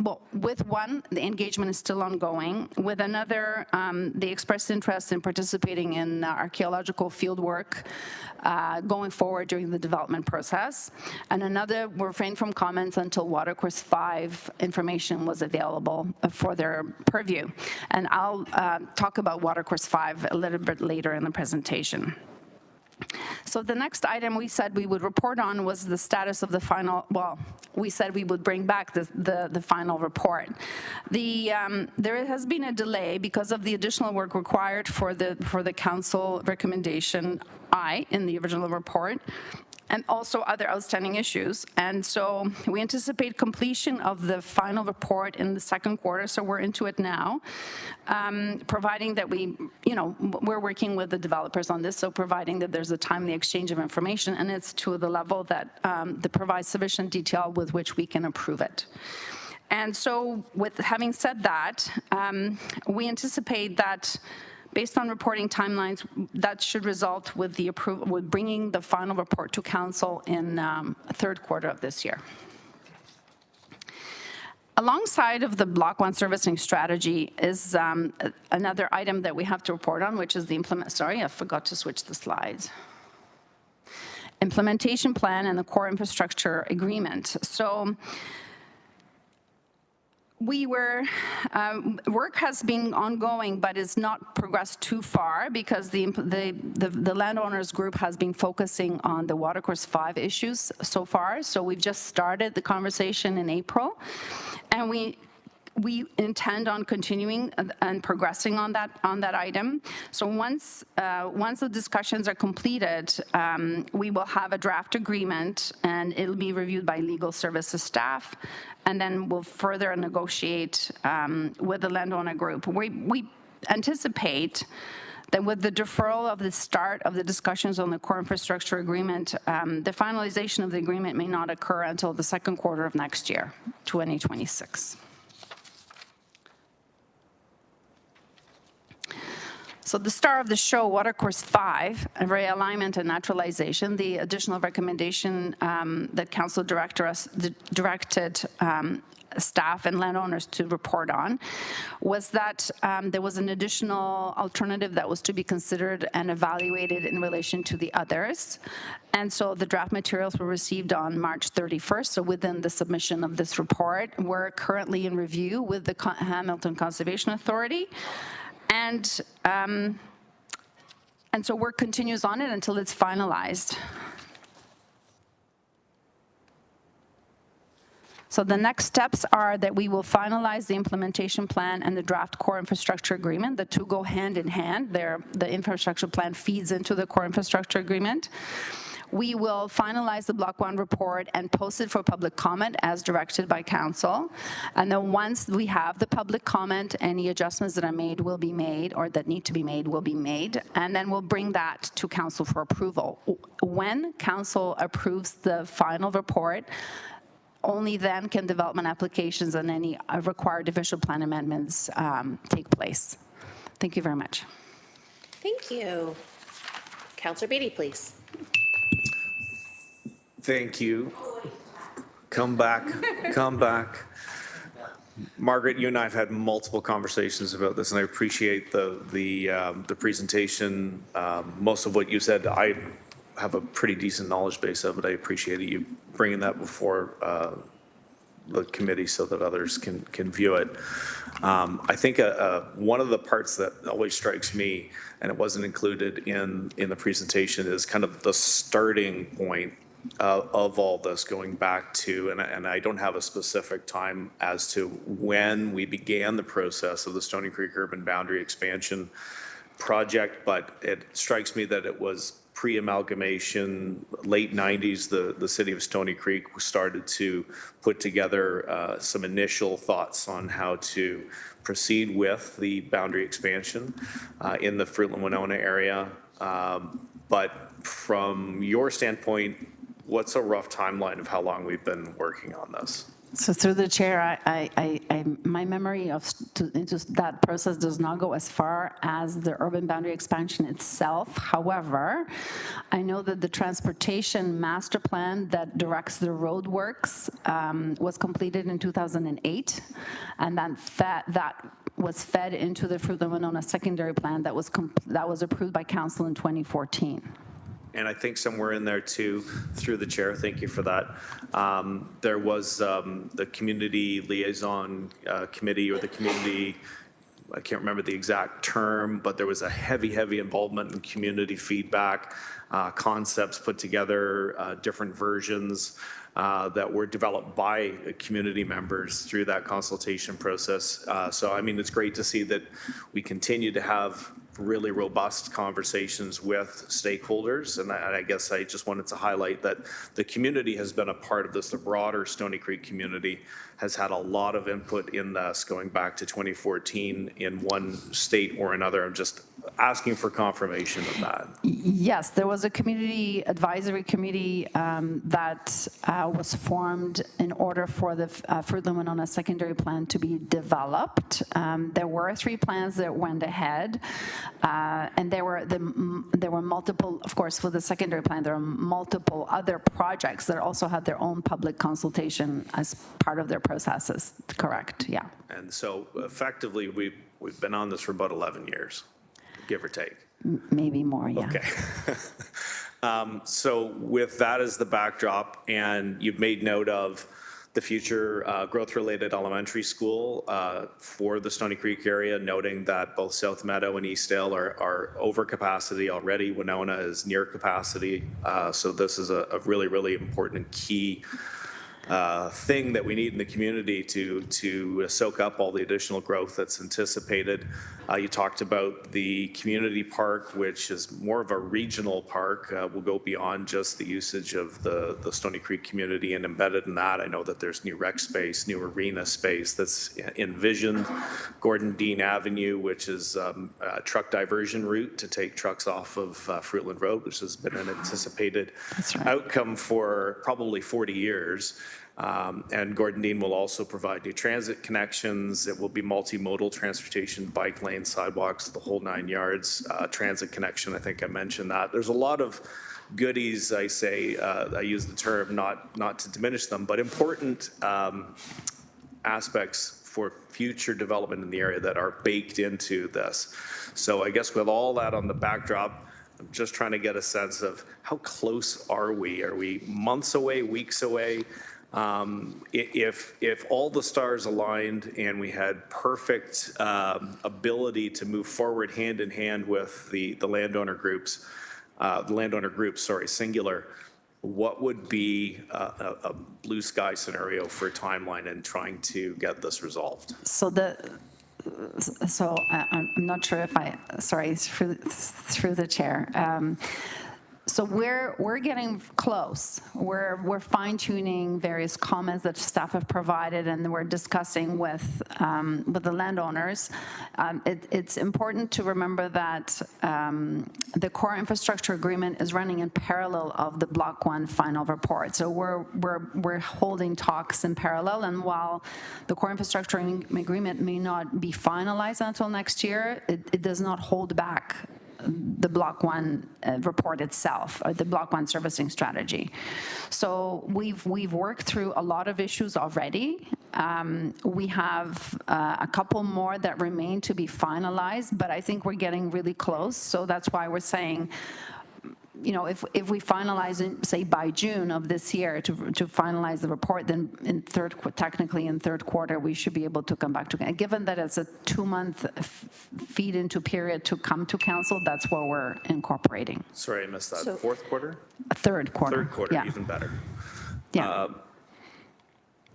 well, with one, the engagement is still ongoing. With another, they expressed interest in participating in archaeological field work going forward during the development process. And another refrained from comments until Watercourse 5 information was available for their purview. And I'll talk about Watercourse 5 a little bit later in the presentation. So the next item we said we would report on was the status of the final, well, we said we would bring back the final report. There has been a delay because of the additional work required for the council recommendation I in the original report, and also other outstanding issues. And so we anticipate completion of the final report in the second quarter, so we're into it now, providing that we're working with the developers on this, so providing that there's a timely exchange of information, and it's to the level that provides sufficient detail with which we can approve it. And so with having said that, we anticipate that based on reporting timelines, that should result with the approval, with bringing the final report to council in third quarter of this year. Alongside of the Block 1 servicing strategy is another item that we have to report on, which is the sorry, I forgot to switch the slides. Implementation plan and the core infrastructure agreement. So work has been ongoing, but it's not progressed too far because the landowners group has been focusing on the Watercourse 5 issues so far. So we've just started the conversation in April, and we intend on continuing and progressing on that item. So once the discussions are completed, we will have a draft agreement, and it'll be reviewed by legal services staff, and then we'll further negotiate with the landowner group. We anticipate that with the deferral of the start of the discussions on the core infrastructure agreement, the finalization of the agreement may not occur until the second quarter of next year, 2026. So the star of the show, Watercourse 5, realignment and naturalization, the additional recommendation that council directed staff and landowners to report on, was that there was an additional alternative that was to be considered and evaluated in relation to the others. And so the draft materials were received on March 31st, so within the submission of this report. We're currently in review with the Hamilton Conservation Authority. And so work continues on it until it's finalized. So the next steps are that we will finalize the implementation plan and the draft core infrastructure agreement. The two go hand in hand. The infrastructure plan feeds into the core infrastructure agreement. We will finalize the Block 1 report and post it for public comment as directed by council. And then once we have the public comment, any adjustments that are made will be made, or that need to be made will be made. And then we'll bring that to council for approval. When council approves the final report, only then can development applications and any required official plan amendments take place. Thank you very much. Thank you. Councillor Beatty, please. Thank you. Come back, come back. Margaret, you and I have had multiple conversations about this, and I appreciate the presentation. Most of what you said, I have a pretty decent knowledge base of it. I appreciate you bringing that before the committee so that others can view it. I think one of the parts that always strikes me, and it wasn't included in the presentation, is kind of the starting point of all this, going back to, and I don't have a specific time as to when we began the process of the Stony Creek Urban Boundary Expansion project, but it strikes me that it was pre-amalgamation, late 90s, the city of Stony Creek started to put together some initial thoughts on how to proceed with the boundary expansion in the Fruitland-Winona area. But from your standpoint, what's a rough timeline of how long we've been working on this? So through the chair, my memory of that process does not go as far as the urban boundary expansion itself. However, I know that the transportation master plan that directs the road works was completed in 2008, and then that was fed into the Fruitland-Winona secondary plan that was approved by council in 2014. And I think somewhere in there too, through the chair, thank you for that, there was the community liaison committee, or the community, I can't remember the exact term, but there was a heavy involvement in community feedback, concepts put together, different versions that were developed by community members through that consultation process. So, I mean, it's great to see that we continue to have really robust conversations with stakeholders. And I guess I just wanted to highlight that the community has been a part of this. The broader Stony Creek community has had a lot of input in this going back to 2014 in one state or another. I'm just asking for confirmation of that. Yes, there was a community advisory committee that was formed in order for the Fruitland-Winona secondary plan to be developed. There were 3 plans that went ahead, and there were multiple, of course, for the secondary plan, there are multiple other projects that also had their own public consultation as part of their processes. Correct, yeah. And so effectively, we've been on this for about 11 years, give or take. Maybe more, yeah. Okay. So with that as the backdrop, and you've made note of the future growth-related elementary school for the Stony Creek area, noting that both South Meadow and Eastdale are over capacity already. Winona is near capacity. So this is a really important key thing that we need in the community to soak up all the additional growth that's anticipated. You talked about the community park, which is more of a regional park. Will go beyond just the usage of the Stony Creek community, and embedded in that, I know that there's new rec space, new arena space that's envisioned. Gordon Dean Avenue, which is a truck diversion route to take trucks off of Fruitland Road, which has been an anticipated outcome for probably 40 years. And Gordon Dean will also provide new transit connections. It will be multimodal transportation, bike lanes, sidewalks, the whole 9 yards. Transit connection, I think I mentioned that. There's a lot of goodies, I say, I use the term not to diminish them, but important aspects for future development in the area that are baked into this. So I guess with all that on the backdrop, I'm just trying to get a sense of how close are we? Are we months away, weeks away? If all the stars aligned and we had perfect ability to move forward hand in hand with the landowner groups, singular, what would be a blue sky scenario for a timeline in trying to get this resolved? So I'm not sure if through the chair. So we're getting close. We're fine-tuning various comments that staff have provided, and we're discussing with the landowners. It's important to remember that the core infrastructure agreement is running in parallel of the Block 1 final report. So we're holding talks in parallel, and while the core infrastructure agreement may not be finalized until next year, it does not hold back the Block 1 report itself, or the Block 1 servicing strategy. So we've worked through a lot of issues already. We have a couple more that remain to be finalized, but I think we're getting really close. So that's why we're saying, you know, if we finalize it, say by June of this year to finalize the report, then technically in third quarter, we should be able to come back to, given that it's a 2-month feed into period to come to council, that's what we're incorporating. Sorry, I missed that. So- Fourth quarter? Third quarter. Third quarter, Yeah. even better. Yeah.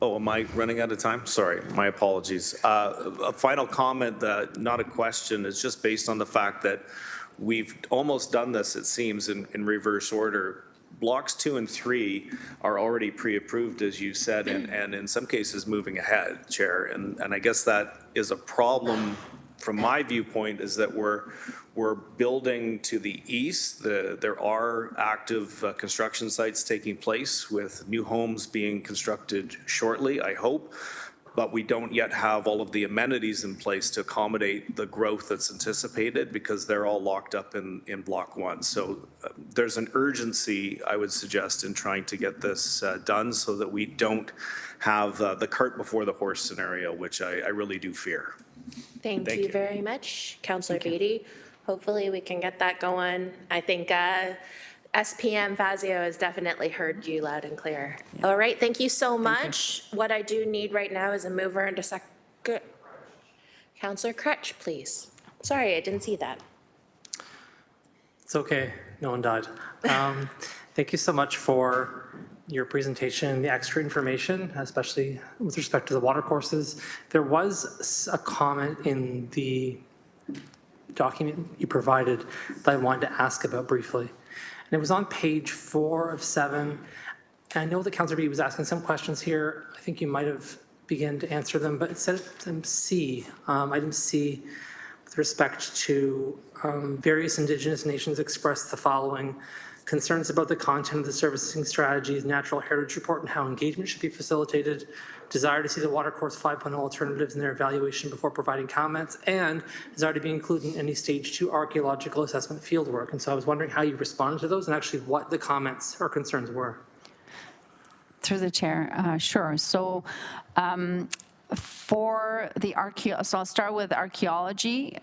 Oh, am I running out of time? Sorry, my apologies. A final comment, not a question, is just based on the fact that we've almost done this, it seems, in reverse order. Blocks 2 and 3 are already pre-approved, as you said, and in some cases moving ahead, Chair. And I guess that is a problem from my viewpoint, is that we're building to the east. There are active construction sites taking place with new homes being constructed shortly, I hope. But we don't yet have all of the amenities in place to accommodate the growth that's anticipated, because they're all locked up in Block 1. So there's an urgency, I would suggest, in trying to get this done so that we don't have the cart before the horse scenario, which I really do fear. Thank Thank you you. very much, Councillor Beatty. Hopefully we can get that going. I think SPM Fazio has definitely heard you loud and clear. All right, thank you so much. What I do need right now is a mover and a second. Councillor Crutch, please. Sorry, I didn't see that. It's okay, no one died. Thank you so much for your presentation, the extra information, especially with respect to the water courses. There was a comment in the document you provided that I wanted to ask about briefly. And it was on page 4 of 7. And I know that Councillor B was asking some questions here. I think you might have begun to answer them, but it said item C, item C, with respect to various Indigenous nations expressed the following: concerns about the content of the servicing strategies, natural heritage report, and how engagement should be facilitated, desire to see the watercourse 5.0 alternatives in their evaluation before providing comments, and desire to be included in any stage 2 archaeological assessment fieldwork. And so I was wondering how you responded to those and actually what the comments or concerns were. Through the chair, sure. So for the so I'll start with archaeology.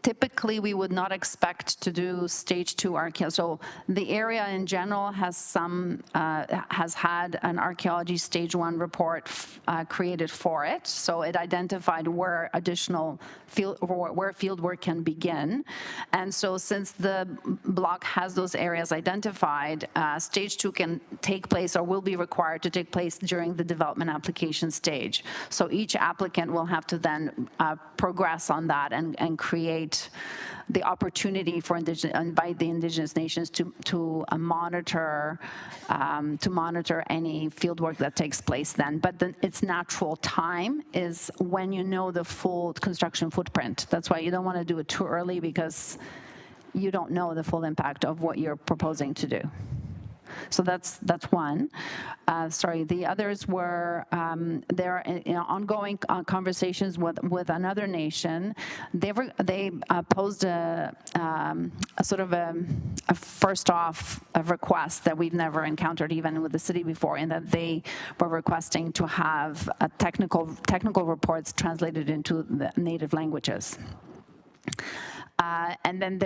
Typically, we would not expect to do stage 2 archaeology. So the area in general has had an archaeology stage 1 report created for it. So it identified where additional field work can begin. And so since the block has those areas identified, stage 2 can take place or will be required to take place during the development application stage. So each applicant will have to then progress on that and create the opportunity for invite the Indigenous nations to monitor any fieldwork that takes place then. But then its natural time is when you know the full construction footprint. That's why you don't want to do it too early, because you don't know the full impact of what you're proposing to do. So that's one. Sorry, the others were there are ongoing conversations with another nation. They posed a sort of a first off request that we've never encountered even with the city before, in that they were requesting to have technical reports translated into the native languages. And then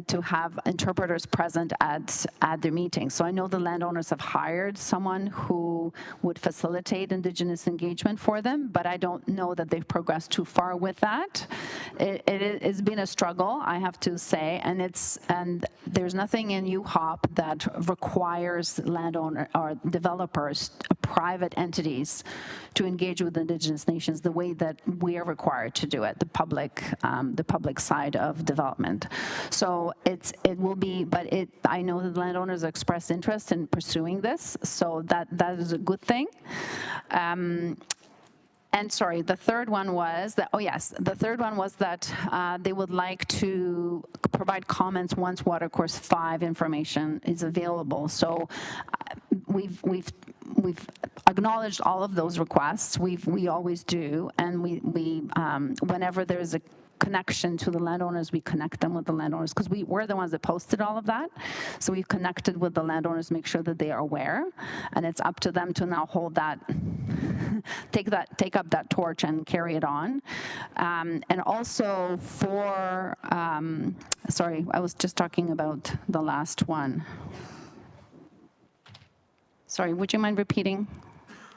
to have interpreters present at the meeting. So I know the landowners have hired someone who who would facilitate Indigenous engagement for them, but I don't know that they've progressed too far with that. It's been a struggle, I have to say, and there's nothing in UHOP that requires landowner or developers, private entities, to engage with Indigenous nations the way that we are required to do it, the public side of development. So it will be, but I know that landowners expressed interest in pursuing this, so that is a good thing. And sorry, the third one was that, they would like to provide comments once Watercourse 5 information is available. So we've acknowledged all of those requests. We always do, and we whenever there's a connection to the landowners, we connect them with the landowners, because we're the ones that posted all of that. So we've connected with the landowners, make sure that they are aware, and it's up to them to now hold that, take up that torch and carry it on. And also for, sorry, I was just talking about the last one. Sorry, would you mind repeating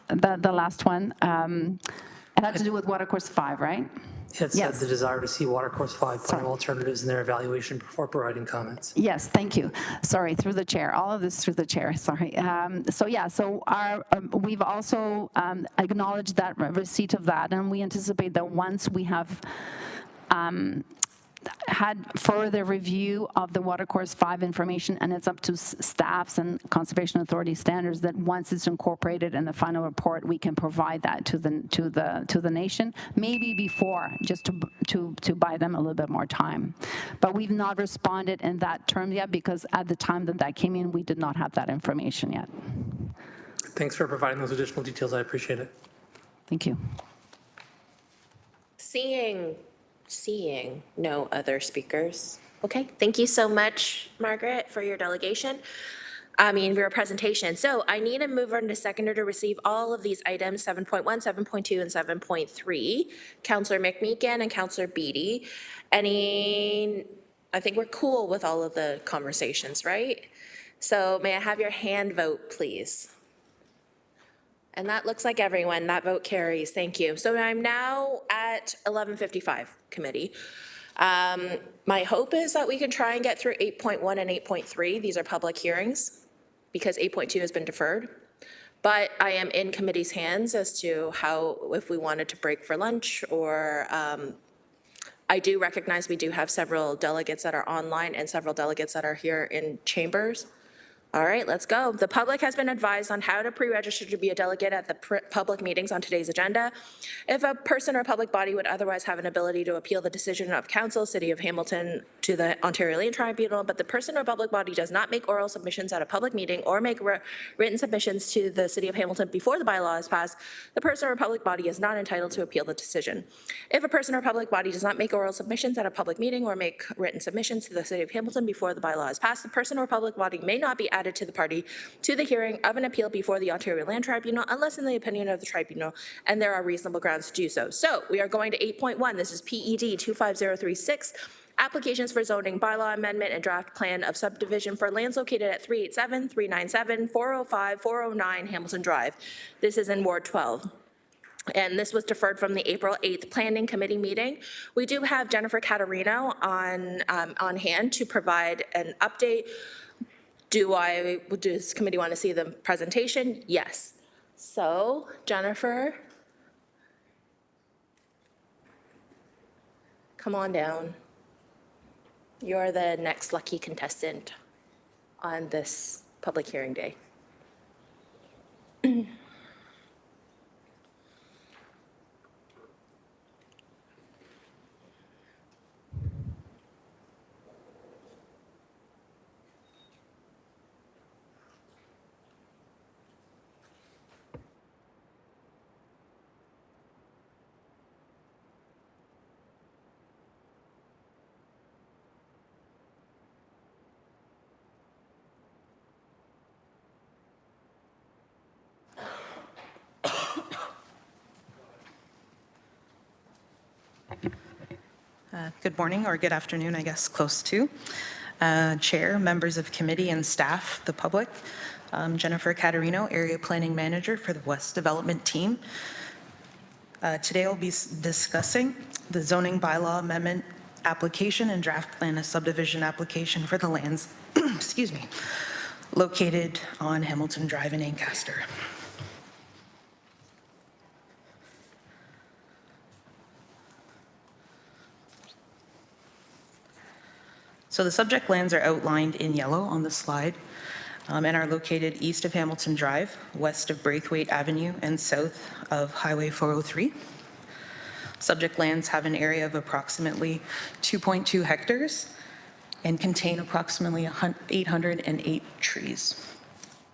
the last one? It had to do with Watercourse 5, right? It said the desire to see Watercourse 5 find alternatives in their evaluation before providing comments. Yes, thank you. Sorry, through the chair. All of this through the chair, sorry. So we've also acknowledged that receipt of that, and we anticipate that once we have had further review of the Watercourse 5 information, and it's up to staffs and conservation authority standards, that once it's incorporated in the final report, we can provide that to the nation, maybe before, just to buy them a little bit more time. But we've not responded in that term yet, because at the time that came in, we did not have that information yet. Thanks for providing those additional details. I appreciate it. Thank you. Seeing no other speakers. Okay, thank you so much, Margaret, for your delegation. For your presentation. So I need a mover and a seconder to receive all of these items, 7.1, 7.2, and 7.3. Councillor McMeekin and Councillor Beattie. I think we're cool with all of the conversations, right? So may I have your hand vote, please? And that looks like everyone. That vote carries. Thank you. So I'm now at 11:55, committee. My hope is that we can try and get through 8.1 and 8.3. These are public hearings, because 8.2 has been deferred. But I am in committee's hands as to if we wanted to break for lunch, or I do recognize we do have several delegates that are online and several delegates that are here in chambers. All right, let's go. The public has been advised on how to pre-register to be a delegate at the public meetings on today's agenda. If a person or public body would otherwise have an ability to appeal the decision of Council, City of Hamilton, to the Ontario Land Tribunal, but the person or public body does not make oral submissions at a public meeting or make written submissions to the City of Hamilton before the bylaw is passed, the person or public body is not entitled to appeal the decision. If a person or public body does not make oral submissions at a public meeting or make written submissions to the City of Hamilton before the bylaw is passed, the person or public body may not be added to the party to the hearing of an appeal before the Ontario Land Tribunal unless in the opinion of the tribunal and there are reasonable grounds to do so. So we are going to 8.1. This is PED 25036. Applications for zoning bylaw amendment and draft plan of subdivision for lands located at 387, 397, 405, 409 Hamilton Drive. This is in Ward 12. And this was deferred from the April 8th Planning Committee meeting. We do have Jennifer Caterino on hand to provide an update. Does committee want to see the presentation? Yes. So, Jennifer, come on down. You're the next lucky contestant on this public hearing day. Good morning, or good afternoon, I guess, close to. Chair, members of committee and staff, the public. I'm Jennifer Caterino, Area Planning Manager for the West Development Team. Today I'll be discussing the zoning bylaw amendment application and draft plan of subdivision application for the lands, excuse me, located on Hamilton Drive in Ancaster. So the subject lands are outlined in yellow on the slide and are located east of Hamilton Drive, west of Braithwaite Avenue, and south of Highway 403. Subject lands have an area of approximately 2.2 hectares and contain approximately 808 trees.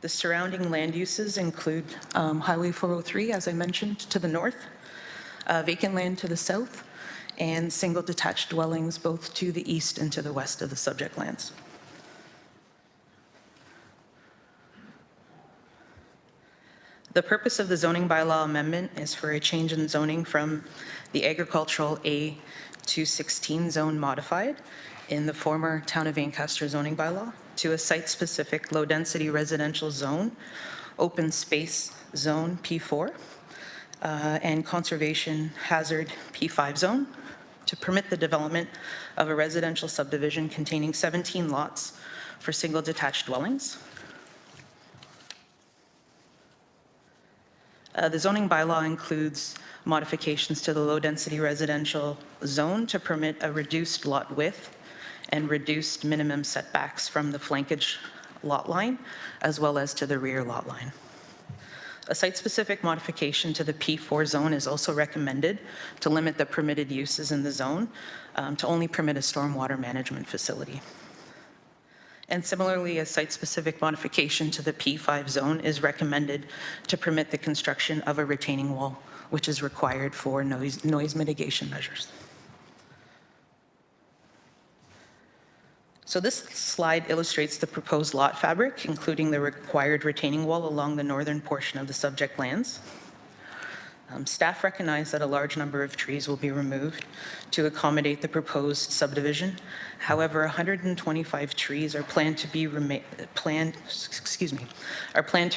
The surrounding land uses include Highway 403, as I mentioned, to the north, vacant land to the south, and single detached dwellings both to the east and to the west of the subject lands. The purpose of the zoning bylaw amendment is for a change in zoning from the agricultural A to 16 zone modified in the former Town of Ancaster zoning bylaw to a site-specific low-density residential zone, open space zone P4, and conservation hazard P5 zone to permit the development of a residential subdivision containing 17 lots for single detached dwellings. The zoning bylaw includes modifications to the low-density residential zone to permit a reduced lot width and reduced minimum setbacks from the flankage lot line, as well as to the rear lot line. A site-specific modification to the P4 zone is also recommended to limit the permitted uses in the zone to only permit a stormwater management facility. And similarly, a site-specific modification to the P5 zone is recommended to permit the construction of a retaining wall, which is required for noise mitigation measures. So this slide illustrates the proposed lot fabric, including the required retaining wall along the northern portion of the subject lands. Staff recognize that a large number of trees will be removed to accommodate the proposed subdivision. However, 125 trees are planned to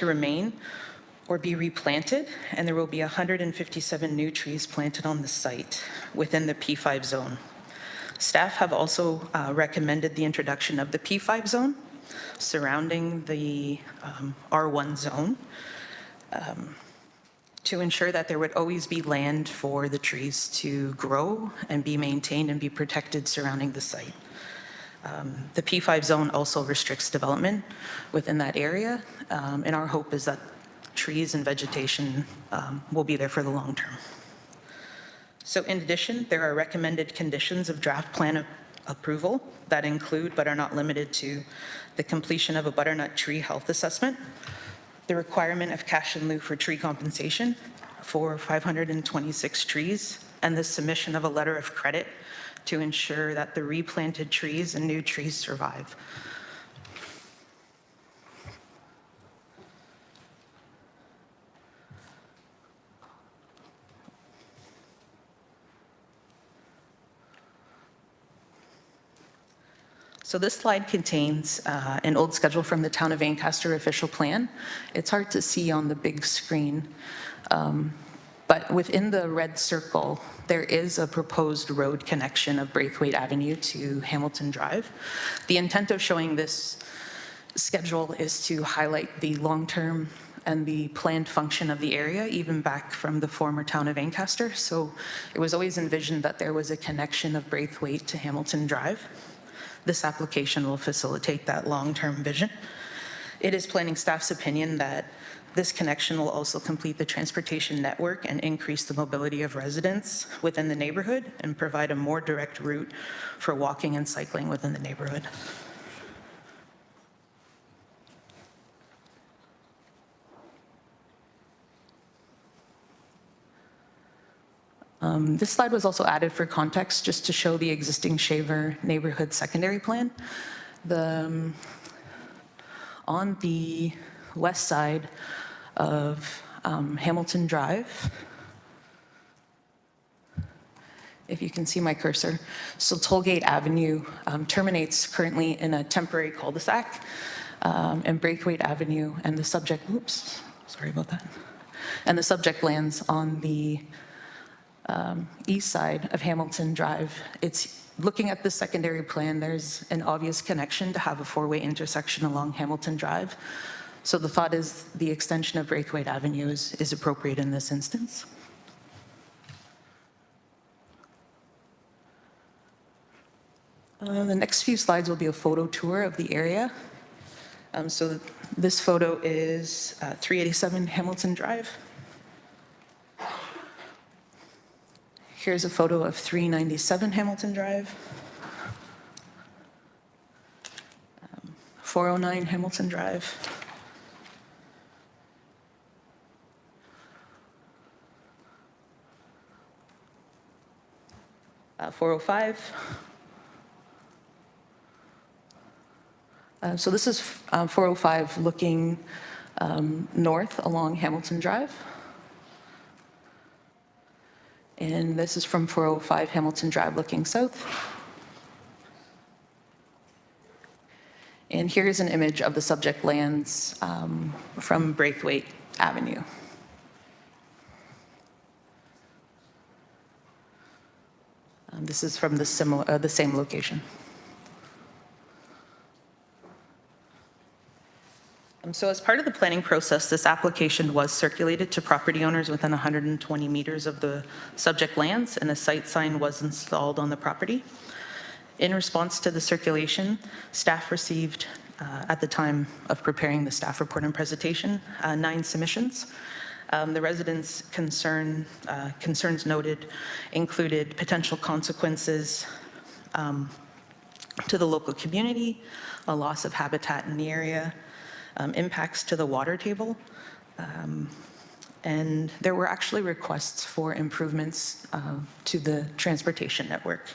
remain or be replanted, and there will be 157 new trees planted on the site within the P5 zone. Staff have also recommended the introduction of the P5 zone surrounding the R1 zone to ensure that there would always be land for the trees to grow and be maintained and be protected surrounding the site. The P5 zone also restricts development within that area, and our hope is that trees and vegetation will be there for the long term. So in addition, there are recommended conditions of draft plan approval that include, but are not limited to, the completion of a butternut tree health assessment, the requirement of cash in lieu for tree compensation for 526 trees, and the submission of a letter of credit to ensure that the replanted trees and new trees survive. So this slide contains an old schedule from the Town of Ancaster official plan. It's hard to see on the big screen, but within the red circle, there is a proposed road connection of Braithwaite Avenue to Hamilton Drive. The intent of showing this schedule is to highlight the long-term and the planned function of the area, even back from the former Town of Ancaster. So it was always envisioned that there was a connection of Braithwaite to Hamilton Drive. This application will facilitate that long-term vision. It is planning staff's opinion that this connection will also complete the transportation network and increase the mobility of residents within the neighborhood and provide a more direct route for walking and cycling within the neighborhood. This slide was also added for context just to show the existing Shaver neighborhood secondary plan. On the west side of Hamilton Drive, if you can see my cursor, so Tollgate Avenue terminates currently in a temporary cul-de-sac and Braithwaite Avenue and the subject, oops, sorry about that, and the subject lands on the east side of Hamilton Drive. It's looking at the secondary plan, there's an obvious connection to have a four-way intersection along Hamilton Drive. So the thought is the extension of Braithwaite Avenue is appropriate in this instance. The next few slides will be a photo tour of the area. So this photo is 387 Hamilton Drive. Here's a photo of 397 Hamilton Drive. 409 Hamilton Drive. 405. So this is 405 looking north along Hamilton Drive. And this is from 405 Hamilton Drive looking south. And here's an image of the subject lands from Braithwaite Avenue. This is from the same location. So as part of the planning process, this application was circulated to property owners within 120 meters of the subject lands, and a site sign was installed on the property. In response to the circulation, staff received, at the time of preparing the staff report and presentation, 9 submissions. The residents' concerns noted included potential consequences to the local community, a loss of habitat in the area, impacts to the water table, and there were actually requests for improvements to the transportation network.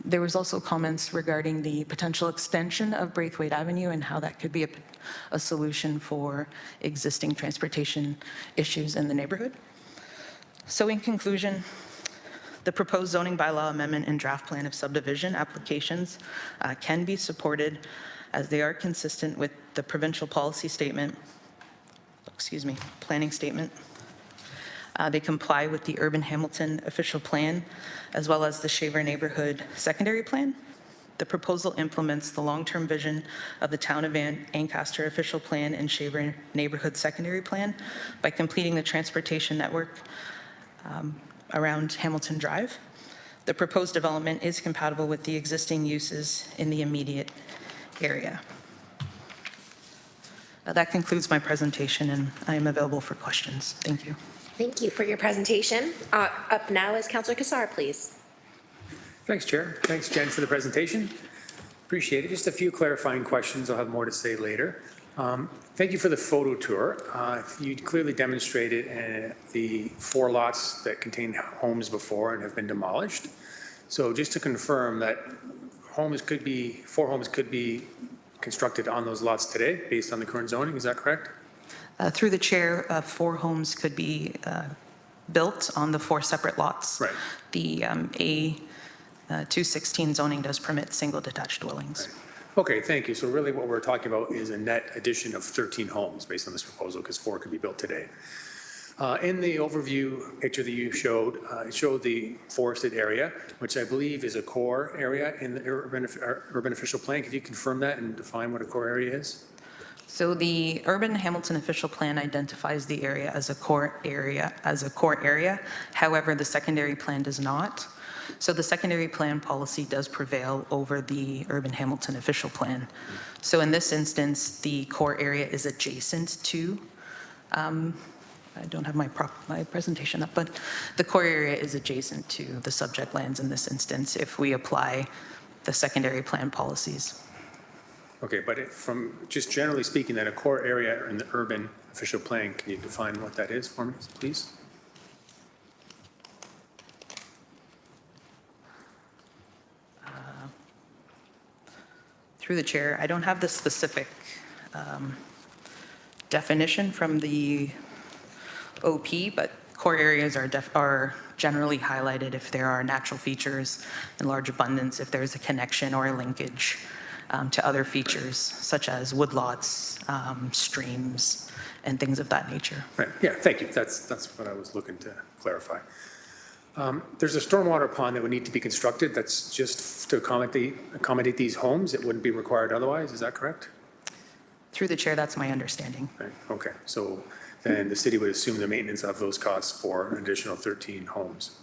There was also comments regarding the potential extension of Braithwaite Avenue and how that could be a solution for existing transportation issues in the neighborhood. So in conclusion, the proposed zoning bylaw amendment and draft plan of subdivision applications can be supported as they are consistent with the provincial policy statement, planning statement. They comply with the Urban Hamilton official plan, as well as the Shaver neighborhood secondary plan. The proposal implements the long-term vision of the Town of Ancaster official plan and Shaver neighborhood secondary plan by completing the transportation network around Hamilton Drive. The proposed development is compatible with the existing uses in the immediate area. That concludes my presentation, and I am available for questions. Thank you. Thank you for your presentation. Up now is Councillor Kassar, please. Thanks, Chair. Thanks, Jen, for the presentation. Appreciate it. Just a few clarifying questions. I'll have more to say later. Thank you for the photo tour. You clearly demonstrated the 4 lots that contain homes before and have been demolished. So just to confirm that 4 homes could be constructed on those lots today based on the current zoning, is that correct? Through the chair, 4 homes could be built on the 4 separate lots. Right. The A216 zoning does permit single detached dwellings. Right. Okay, thank you. So really what we're talking about is a net addition of 13 homes based on this proposal, because 4 could be built today. In the overview picture that you showed, it showed the forested area, which I believe is a core area in the urban official plan. Could you confirm that and define what a core area is? So the Urban Hamilton official plan identifies the area as a core area. However, the secondary plan does not. So the secondary plan policy does prevail over the Urban Hamilton official plan. So in this instance, the core area is adjacent to, I don't have my presentation up, but the core area is adjacent to the subject lands in this instance if we apply the secondary plan policies. Okay, but from just generally speaking, that a core area in the urban official plan, can you define what that is for me, please? Through the chair, I don't have the specific definition from the OP, but core areas are generally highlighted if there are natural features in large abundance, if there's a connection or a linkage to other features such as woodlots, streams, and things of that nature. Right, yeah, thank you. That's what I was looking to clarify. There's a stormwater pond that would need to be constructed. That's just to accommodate these homes. It wouldn't be required otherwise. Is that correct? Through the chair, that's my understanding. Right, okay, so then the city would assume the maintenance of those costs for an additional 13 homes.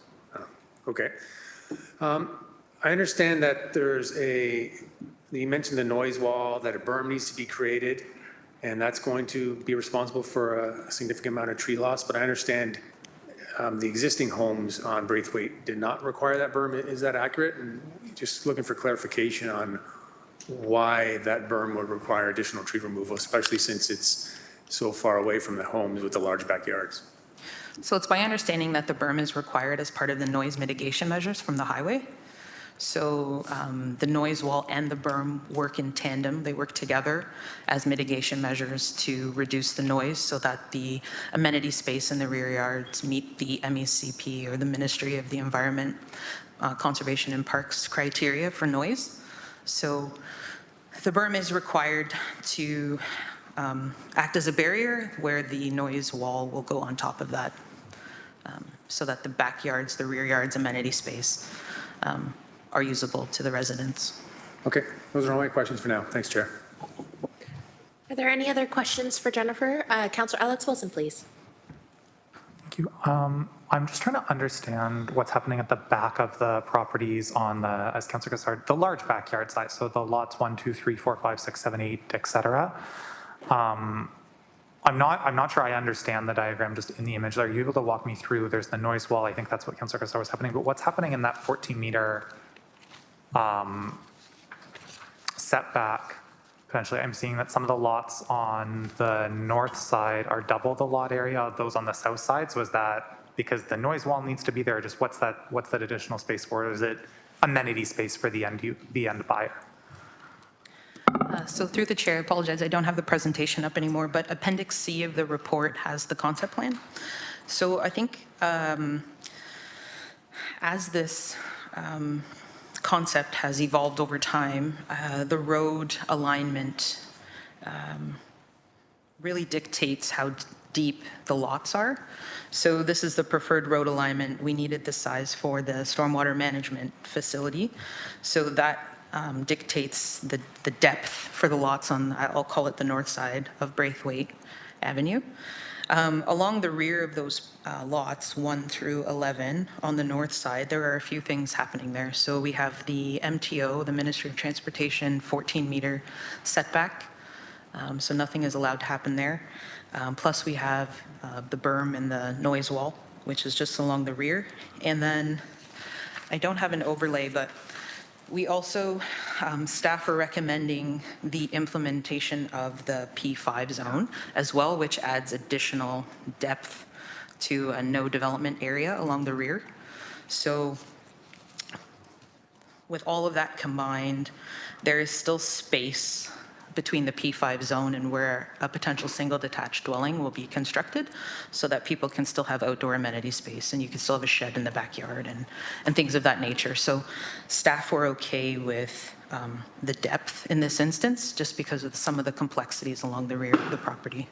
Okay. I understand that you mentioned the noise wall, that a berm needs to be created, and that's going to be responsible for a significant amount of tree loss, but I understand the existing homes on Braithwaite did not require that berm. Is that accurate? And just looking for clarification on why that berm would require additional tree removal, especially since it's so far away from the homes with the large backyards. So it's my understanding that the berm is required as part of the noise mitigation measures from the highway. So the noise wall and the berm work in tandem. They work together as mitigation measures to reduce the noise so that the amenity space in the rear yards meet the MECP, or the Ministry of the Environment, Conservation and Parks criteria for noise. So the berm is required to act as a barrier where the noise wall will go on top of that, so that the backyards, the rear yards, amenity space are usable to the residents. Okay, those are all my questions for now. Thanks, Chair. Are there any other questions for Jennifer? Councillor Alex Wilson, please. Thank you. I'm just trying to understand what's happening at the back of the properties on the, as Councillor Gassard, the large backyard size, so the lots 1, 2, 3, 4, 5, 6, 7, 8, et cetera. I'm not sure I understand the diagram just in the image. Are you able to walk me through? There's the noise wall. I think that's what Councillor Gassard was happening, but what's happening in that 14-meter setback? Potentially, I'm seeing that some of the lots on the north side are double the lot area of those on the south side. So is that because the noise wall needs to be there, or just what's that additional space for? Or is it amenity space for the end buyer? So through the chair, I apologize, I don't have the presentation up anymore, but Appendix C of the report has the concept plan. So I think as this concept has evolved over time, the road alignment really dictates how deep the lots are. So this is the preferred road alignment. We needed this size for the stormwater management facility. So that dictates the depth for the lots on, I'll call it the north side of Braithwaite Avenue. Along the rear of those lots, 1 through 11, on the north side, there are a few things happening there. So we have the MTO, the Ministry of Transportation, 14-meter setback. So nothing is allowed to happen there. Plus we have the berm and the noise wall, which is just along the rear. And then I don't have an overlay, but we also, staff are recommending the implementation of the P5 zone as well, which adds additional depth to a no development area along the rear. So with all of that combined, there is still space between the P5 zone and where a potential single detached dwelling will be constructed, so that people can still have outdoor amenity space and you can still have a shed in the backyard and things of that nature. So staff were okay with the depth in this instance, just because of some of the complexities along the rear of the property.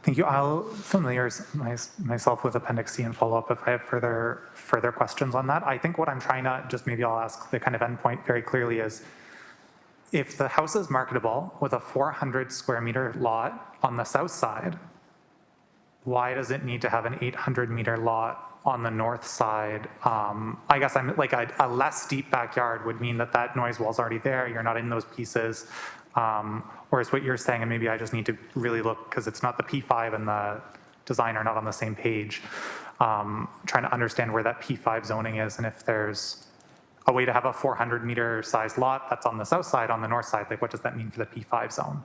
Thank you. I'll familiarize myself with Appendix C and follow up if I have further questions on that. I think what I'm trying to, just maybe I'll ask the kind of endpoint very clearly is, if the house is marketable with a 400 square meter lot on the south side, why does it need to have an 800 meter lot on the north side? I guess I'm like a less deep backyard would mean that noise wall's already there. You're not in those pieces. Whereas what you're saying, and maybe I just need to really look because it's not the P5 and the design are not on the same page. Trying to understand where that P5 zoning is and if there's a way to have a 400 meter size lot that's on the south side, on the north side, like what does that mean for the P5 zone?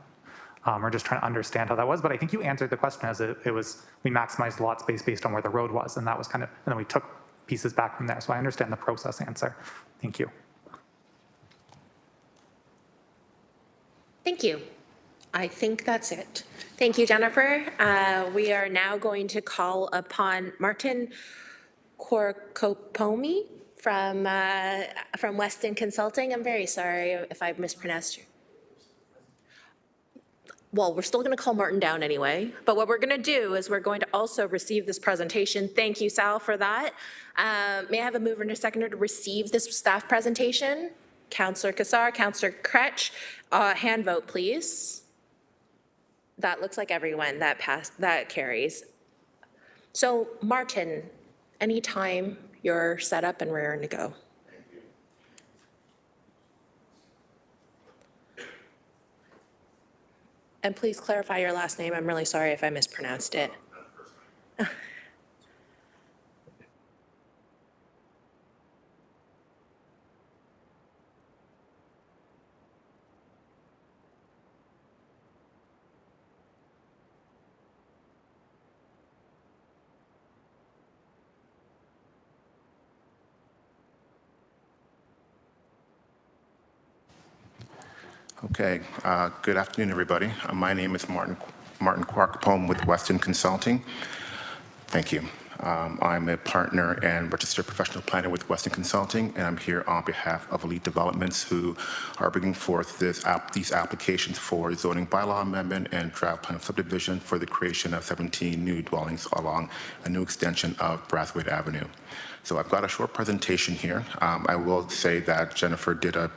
We're just trying to understand how that was, but I think you answered the question as it was, we maximized lot space based on where the road was, and that was kind of, and then we took pieces back from there. So I understand the process answer. Thank you. Thank you. I think that's it. Thank you, Jennifer. We are now going to call upon Martin Korkopomi from Weston Consulting. I'm very sorry if I mispronounced you. Well, we're still going to call Martin down anyway, but what we're going to do is we're going to also receive this presentation. Thank you, Sal, for that. May I have a mover and a seconder to receive this staff presentation? Councillor Kassar, Councillor Kretsch, hand vote, please. That looks like everyone. That passed, that carries. So, Martin, anytime you're set up and raring to go. And please clarify your last name. I'm really sorry if I mispronounced it. Okay, good afternoon, everybody. My name is Martin Quarkpome with Weston Consulting. Thank you. I'm a partner and registered professional planner with Weston Consulting, and I'm here on behalf of Elite Developments, who are bringing forth these applications for zoning bylaw amendment and draft plan of subdivision for the creation of 17 new dwellings along a new extension of Brathwaite Avenue. So I've got a short presentation here. I will say that Jennifer did a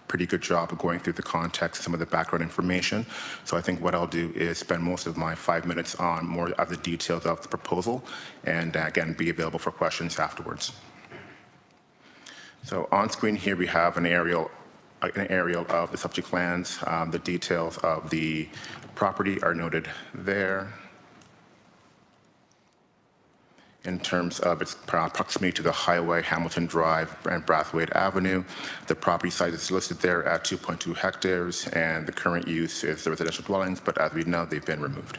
pretty good job of going through the context, some of the background information. So I think what I'll do is spend most of my 5 minutes on more of the details of the proposal and again, be available for questions afterwards. So on screen here, we have an aerial of the subject lands. The details of the property are noted there. In terms of its proximity to the highway, Hamilton Drive and Brathwaite Avenue. The property size is listed there at 2.2 hectares, and the current use is the residential dwellings, but as we know, they've been removed.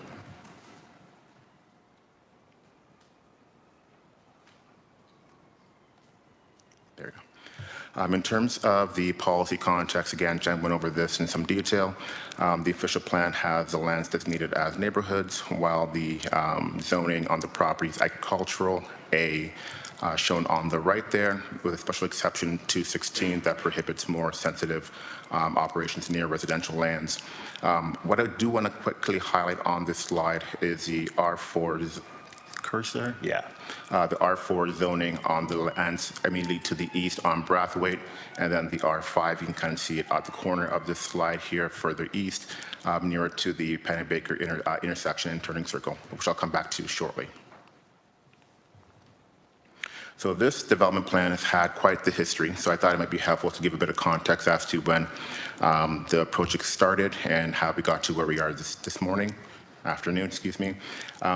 There you go. In terms of the policy context, again, Jen went over this in some detail. The official plan has the lands designated as neighborhoods, while the zoning on the property is agricultural, shown on the right there, with a special exception to 16 that prohibits more sensitive operations near residential lands. What I do want to quickly highlight on this slide is the R4 cursor? Yeah. The R4 zoning on the lands immediately to the east on Brathwaite, and then the R5, you can kind of see it at the corner of this slide here further east, nearer to the Pennebaker intersection and turning circle, which I'll come back to shortly. So this development plan has had quite the history, so I thought it might be helpful to give a bit of context as to when the project started and how we got to where we are this afternoon, excuse me.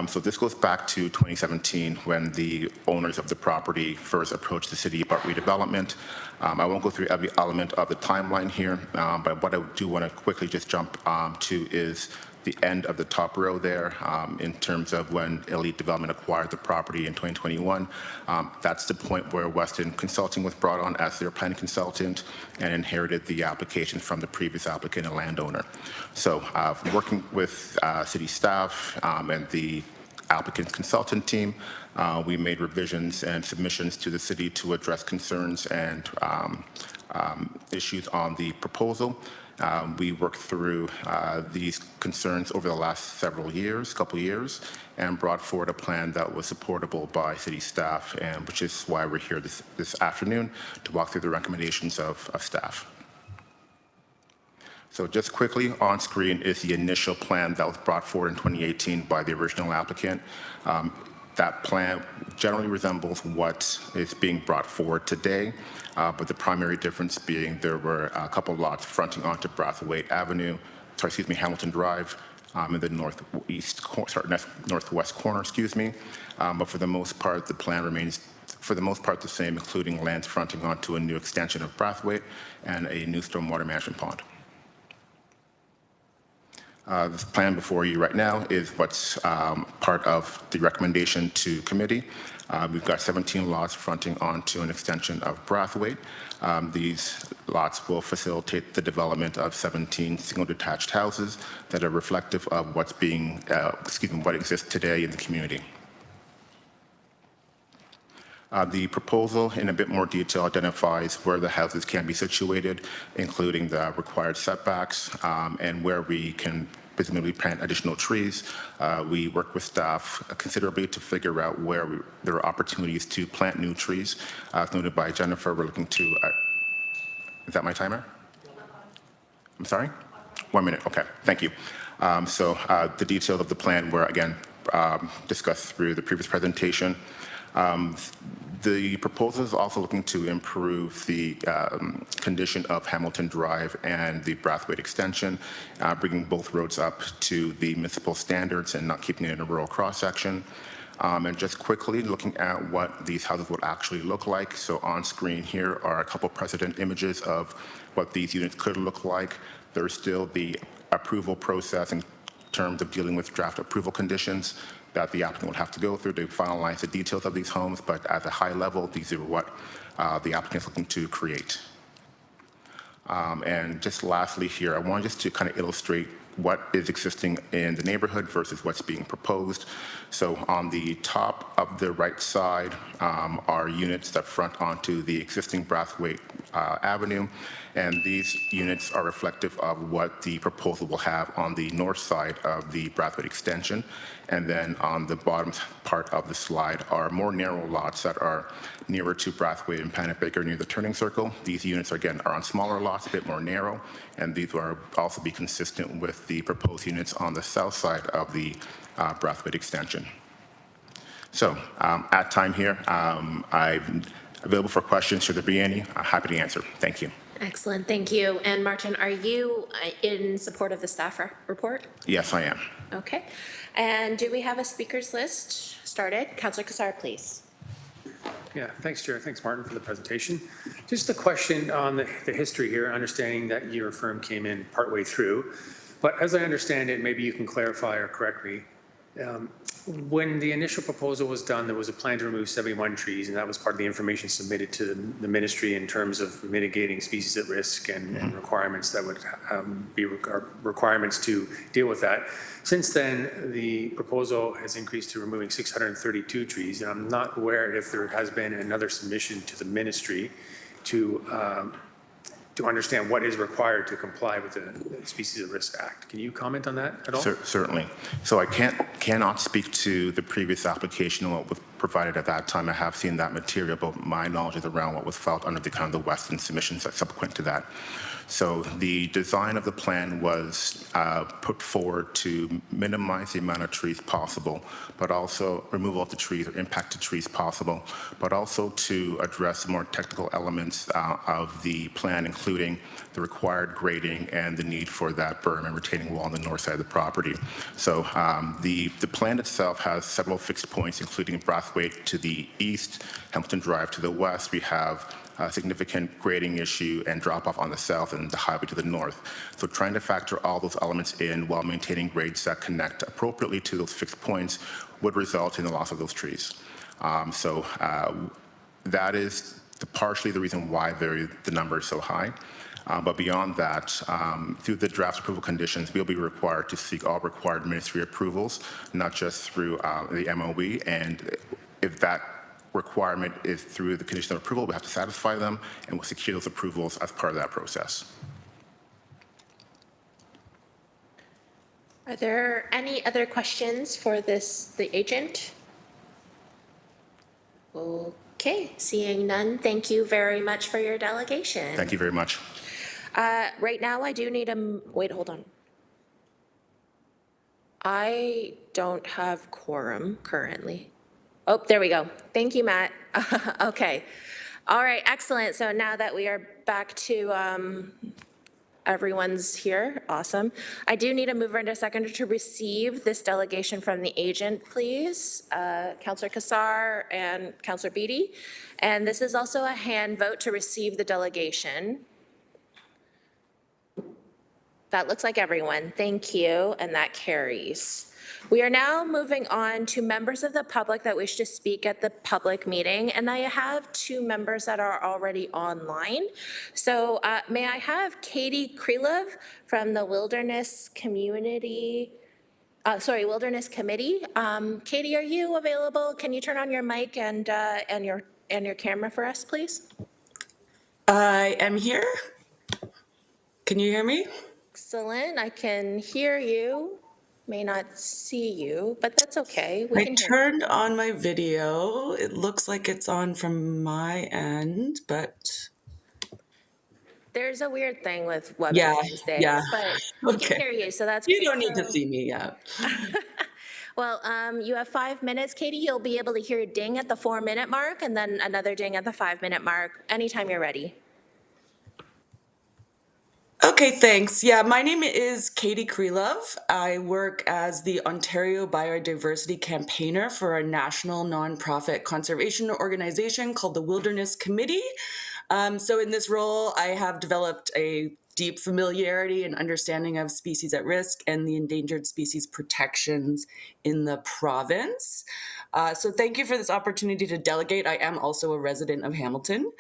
So this goes back to 2017 when the owners of the property first approached the city about redevelopment. I won't go through every element of the timeline here, but what I do want to quickly just jump to is the end of the top row there in terms of when Elite Development acquired the property in 2021. That's the point where Weston Consulting was brought on as their planning consultant and inherited the application from the previous applicant and landowner. So working with city staff and the applicant's consultant team, we made revisions and submissions to the city to address concerns and issues on the proposal. We worked through these concerns over the last couple years, and brought forward a plan that was supportable by city staff, and which is why we're here this afternoon to walk through the recommendations of staff. So just quickly, on screen is the initial plan that was brought forward in 2018 by the original applicant. That plan generally resembles what is being brought forward today, but the primary difference being there were a couple of lots fronting onto Brathwaite Avenue, Hamilton Drive, in the northwest corner, but for the most part, the plan remains the same, including lands fronting onto a new extension of Brathwaite and a new stormwater management pond. This plan before you right now is what's part of the recommendation to committee. We've got 17 lots fronting onto an extension of Brathwaite. These lots will facilitate the development of 17 single detached houses that are reflective of what exists today in the community. The proposal in a bit more detail identifies where the houses can be situated, including the required setbacks, and where we can presumably plant additional trees. We work with staff considerably to figure out where there are opportunities to plant new trees. As noted by Jennifer, we're looking to, is that my timer? I'm sorry? 1 minute, okay, thank you. So the details of the plan were again discussed through the previous presentation. The proposal is also looking to improve the condition of Hamilton Drive and the Brathwaite extension, bringing both roads up to the municipal standards and not keeping it in a rural cross-section. And just quickly looking at what these houses would actually look like. So on screen here are a couple precedent images of what these units could look like. There's still the approval process in terms of dealing with draft approval conditions that the applicant would have to go through to finalize the details of these homes, but at a high level, these are what the applicant is looking to create. And just lastly here, I want just to kind of illustrate what is existing in the neighborhood versus what's being proposed. So on the top of the right side are units that front onto the existing Brathwaite Avenue, and these units are reflective of what the proposal will have on the north side of the Brathwaite extension. And then on the bottom part of the slide are more narrow lots that are nearer to Brathwaite and Pennebaker near the turning circle. These units, again, are on smaller lots, a bit more narrow, and these will also be consistent with the proposed units on the south side of the Brathwaite extension. So at time here, I'm available for questions. Should there be any, I'm happy to answer. Thank you. Excellent, thank you. And Martin, are you in support of the staff report? Yes, I am. Okay. And do we have a speakers list started? Councillor Cassar, please. Yeah, thanks, Chair. Thanks, Martin, for the presentation. Just a question on the history here, understanding that your firm came in partway through. But as I understand it, maybe you can clarify or correct me. When the initial proposal was done, there was a plan to remove 71 trees, and that was part of the information submitted to the ministry in terms of mitigating species at risk and requirements that would be requirements to deal with that. Since then, the proposal has increased to removing 632 trees, and I'm not aware if there has been another submission to the ministry to understand what is required to comply with the Species at Risk Act. Can you comment on that at all? Certainly. So I cannot speak to the previous application and what was provided at that time. I have seen that material, but my knowledge is around what was filed under the kind of the Western submissions that subsequent to that. So the design of the plan was put forward to minimize the amount of trees possible, but also removal of the trees or impacted trees possible, but also to address the more technical elements of the plan, including the required grading and the need for that berm and retaining wall on the north side of the property. So the plan itself has several fixed points, including Brathwaite to the east, Hamilton Drive to the west. We have a significant grading issue and drop-off on the south and the highway to the north. So trying to factor all those elements in while maintaining grades that connect appropriately to those fixed points would result in the loss of those trees. So that is partially the reason why the number is so high. But beyond that, through the draft approval conditions, we'll be required to seek all required ministry approvals, not just through the MOE. And if that requirement is through the condition of approval, we have to satisfy them, and we'll secure those approvals as part of that process. Are there any other questions for the agent? Okay, seeing none, thank you very much for your delegation. Thank you very much. Right now, I do need wait, hold on. I don't have quorum currently. Oh, there we go. Thank you, Matt. Okay. All right, excellent. So now that we are back to everyone's here, awesome. I do need a mover and a seconder to receive this delegation from the agent, please. Councillor Cassar and Councillor Beattie. And this is also a hand vote to receive the delegation. That looks like everyone. Thank you, and that carries. We are now moving on to members of the public that wish to speak at the public meeting, and I have two members that are already online. So may I have Katie Krelov from the Wilderness Community Wilderness Committee. Katie, are you available? Can you turn on your mic and your camera for us, please? I am here. Can you hear me? Excellent. I can hear you. May not see you, but that's okay. We I can hear you. turned on my video. It looks like it's on from my end, but There's a weird thing with WebEx yeah, these days, yeah. but we can Okay. hear you, so that's You great. don't need to So- see me yet. Well, you have 5 minutes, Katie. You'll be able to hear a ding at the 4-minute mark and then another ding at the 5-minute mark, anytime you're ready. Okay, thanks. Yeah, my name is Katie Krylov. I work as the Ontario Biodiversity Campaigner for a national nonprofit conservation organization called the Wilderness Committee. So in this role, I have developed a deep familiarity and understanding of species at risk and the endangered species protections in the province. So thank you for this opportunity to delegate. I am also a resident of Hamilton.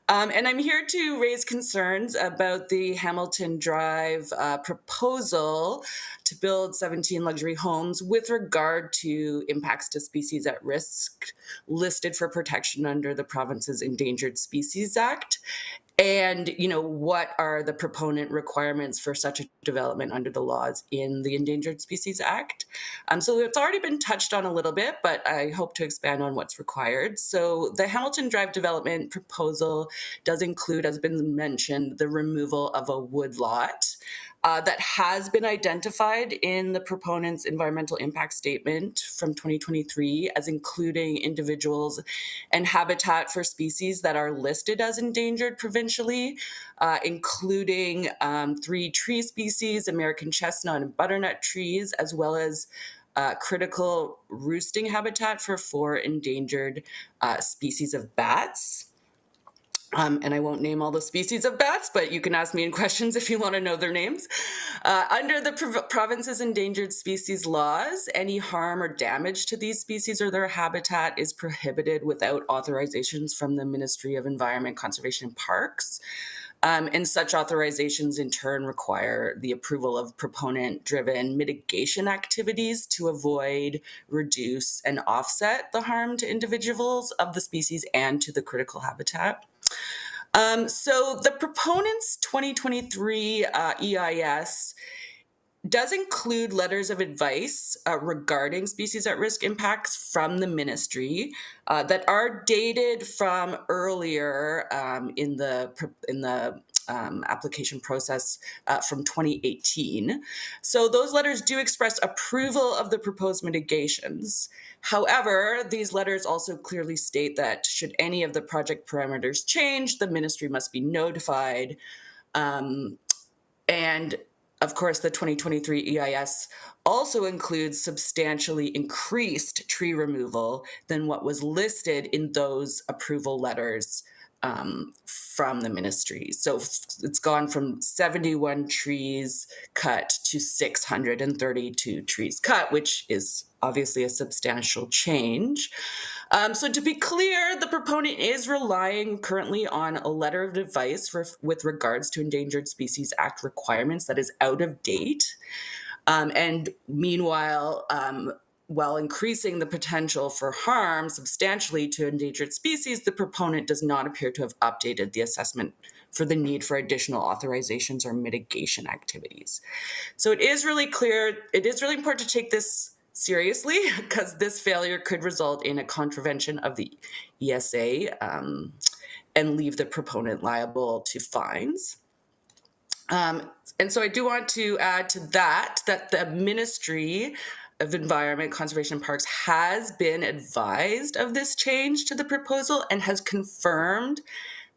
And I'm here to raise concerns about the Hamilton Drive proposal to build 17 luxury homes with regard to impacts to species at risk listed for protection under the province's Endangered Species Act. And, what are the proponent requirements for such a development under the laws in the Endangered Species Act? So it's already been touched on a little bit, but I hope to expand on what's required. So the Hamilton Drive development proposal does include, as been mentioned, the removal of a woodlot that has been identified in the proponent's environmental impact statement from 2023 as including individuals and habitat for species that are listed as endangered provincially, including 3 tree species, American chestnut and butternut trees, as well as critical roosting habitat for 4 endangered species of bats. And I won't name all the species of bats, but you can ask me in questions if you want to know their names. Under the province's endangered species laws, any harm or damage to these species or their habitat is prohibited without authorizations from the Ministry of Environment, Conservation and Parks. And such authorizations in turn require the approval of proponent-driven mitigation activities to avoid, reduce, and offset the harm to individuals of the species and to the critical habitat. So the proponent's 2023 EIS does include letters of advice regarding species at risk impacts from the ministry that are dated from earlier in the application process from 2018. So those letters do express approval of the proposed mitigations. However, these letters also clearly state that should any of the project parameters change, the ministry must be notified. And of course, the 2023 EIS also includes substantially increased tree removal than what was listed in those approval letters from the ministry. So it's gone from 71 trees cut to 632 trees cut, which is obviously a substantial change. So to be clear, the proponent is relying currently on a letter of advice with regards to Endangered Species Act requirements that is out of date. And meanwhile, while increasing the potential for harm substantially to endangered species, the proponent does not appear to have updated the assessment for the need for additional authorizations or mitigation activities. So it is really important to take this seriously because this failure could result in a contravention of the ESA and leave the proponent liable to fines. And so I do want to add to that the Ministry of Environment, Conservation and Parks has been advised of this change to the proposal and has confirmed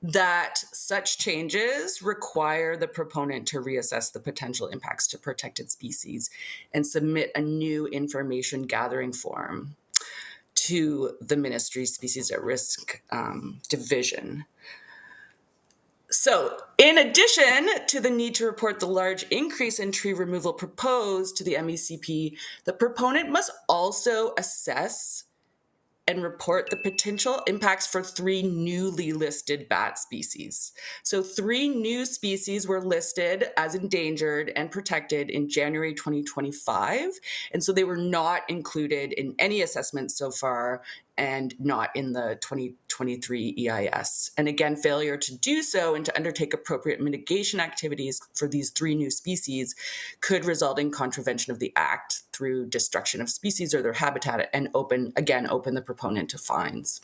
that such changes require the proponent to reassess the potential impacts to protected species and submit a new information gathering form to the Ministry's Species at Risk division. So, in addition to the need to report the large increase in tree removal proposed to the MECP, the proponent must also assess and report the potential impacts for 3 newly listed bat species. So 3 new species were listed as endangered and protected in January 2025. And so they were not included in any assessments so far and not in the 2023 EIS. And again, failure to do so and to undertake appropriate mitigation activities for these 3 new species could result in contravention of the Act through destruction of species or their habitat and open the proponent to fines.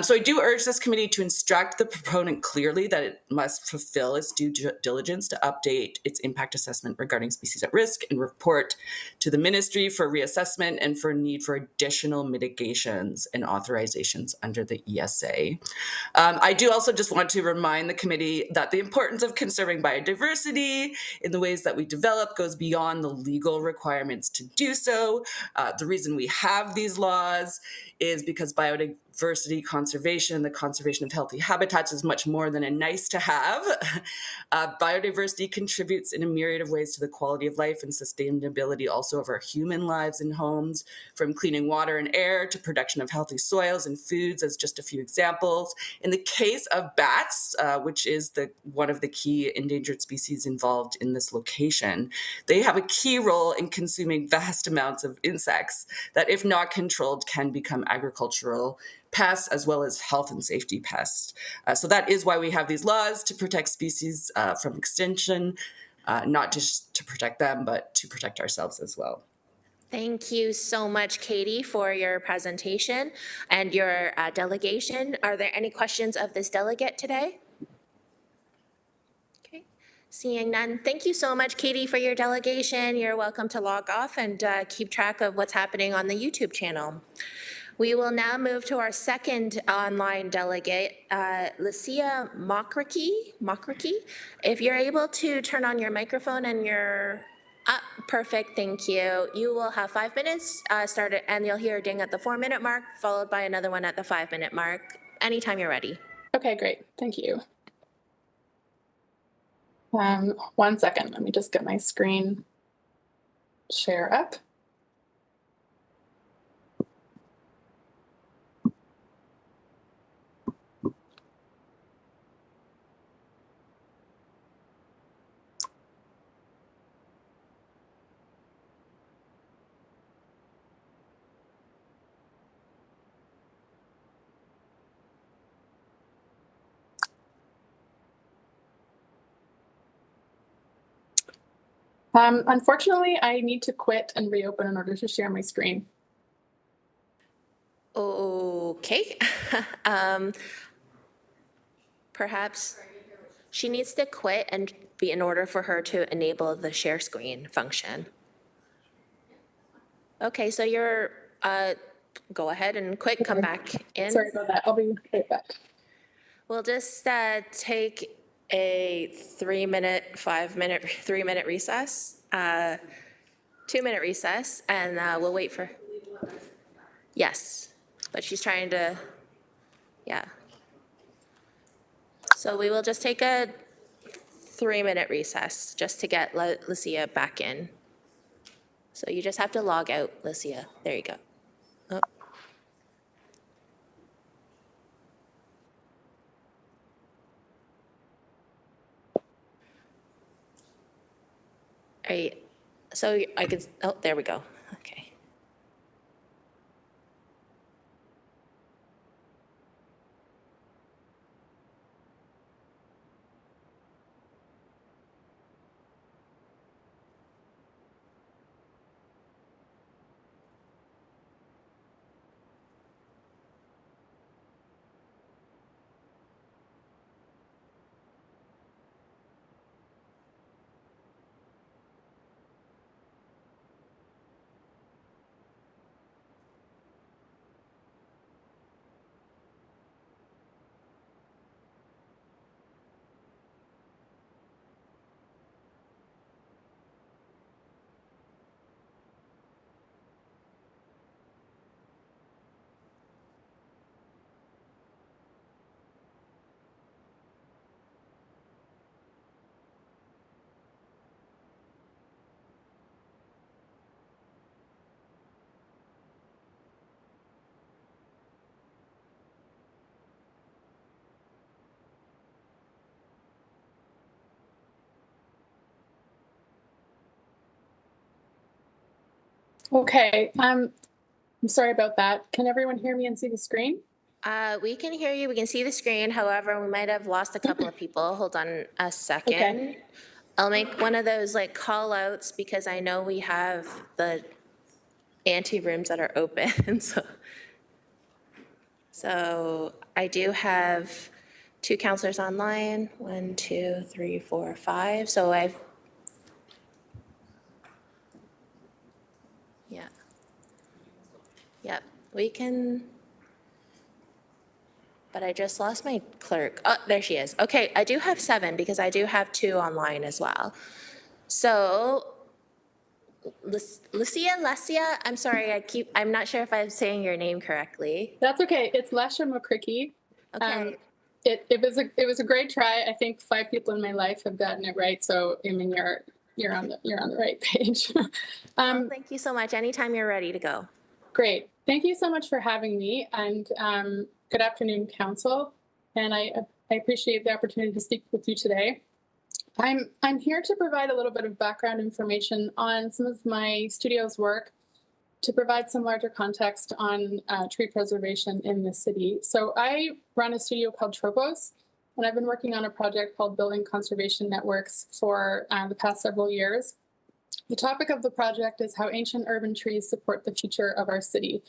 So I do urge this committee to instruct the proponent clearly that it must fulfill its due diligence to update its impact assessment regarding species at risk and report to the ministry for reassessment and for need for additional mitigations and authorizations under the ESA. I do also just want to remind the committee that the importance of conserving biodiversity in the ways that we develop goes beyond the legal requirements to do so. The reason we have these laws is because biodiversity conservation, the conservation of healthy habitats, is much more than a nice to have. Biodiversity contributes in a myriad of ways to the quality of life and sustainability also of our human lives and homes, from cleaning water and air to production of healthy soils and foods, as just a few examples. In the case of bats, which is one of the key endangered species involved in this location, they have a key role in consuming vast amounts of insects that, if not controlled, can become agricultural pests as well as health and safety pests. So that is why we have these laws to protect species from extinction, not just to protect them, but to protect ourselves as well. Thank you so much, Katie, for your presentation and your delegation. Are there any questions of this delegate today? Okay, seeing none. Thank you so much, Katie, for your delegation. You're welcome to log off and keep track of what's happening on the YouTube channel. We will now move to our second online delegate, Lucia Mokraki. If you're able to turn on your microphone and your perfect, thank you. You will have 5 minutes started, and you'll hear a ding at the 4-minute mark, followed by another one at the 5-minute mark. Anytime you're ready. Okay, great. Thank you. 1 second. Let me just get my screen share up. Unfortunately, I need to quit and reopen in order to share my screen. Okay. Perhaps she needs to quit and be in order for her to enable the share screen function. Okay, so you're, go ahead and quit and come back in. Sorry about that. I'll be right back. We'll just take a 3-minute, 5-minute, 3-minute recess, 2-minute recess, and we'll wait for, yes, but she's trying to, yeah. So we will just take a 3-minute recess just to get Lucia back in. So you just have to log out, Lucia. There you go. Oh. So I could, oh, there we go. Okay. Okay, I'm sorry about that. Can everyone hear me and see the screen? We can hear you. We can see the screen. However, we might have lost a couple of people. Hold on a second. Okay. I'll make one of those like call outs because I know we have the ante rooms that are open. So I do have 2 counselors online. 1, 2, 3, 4, 5. So yeah. Yep, we can, but I just lost my clerk. Oh, there she is. Okay, I do have 7 because I do have 2 online as well. So Lesia, I'm sorry, I'm not sure if I'm saying your name correctly. That's okay. It's Lesha McCricky. Okay. It was a great try. I think 5 people in my life have gotten it right. So I mean, you're on the right page. Well, thank you so much. Anytime you're ready to go. Great. Thank you so much for having me, and good afternoon, Council. And I appreciate the opportunity to speak with you today. I'm here to provide a little bit of background information on some of my studio's work to provide some larger context on tree preservation in the city. So I run a studio called Tropos, and I've been working on a project called Building Conservation Networks for the past several years. The topic of the project is how ancient urban trees support the future of our city.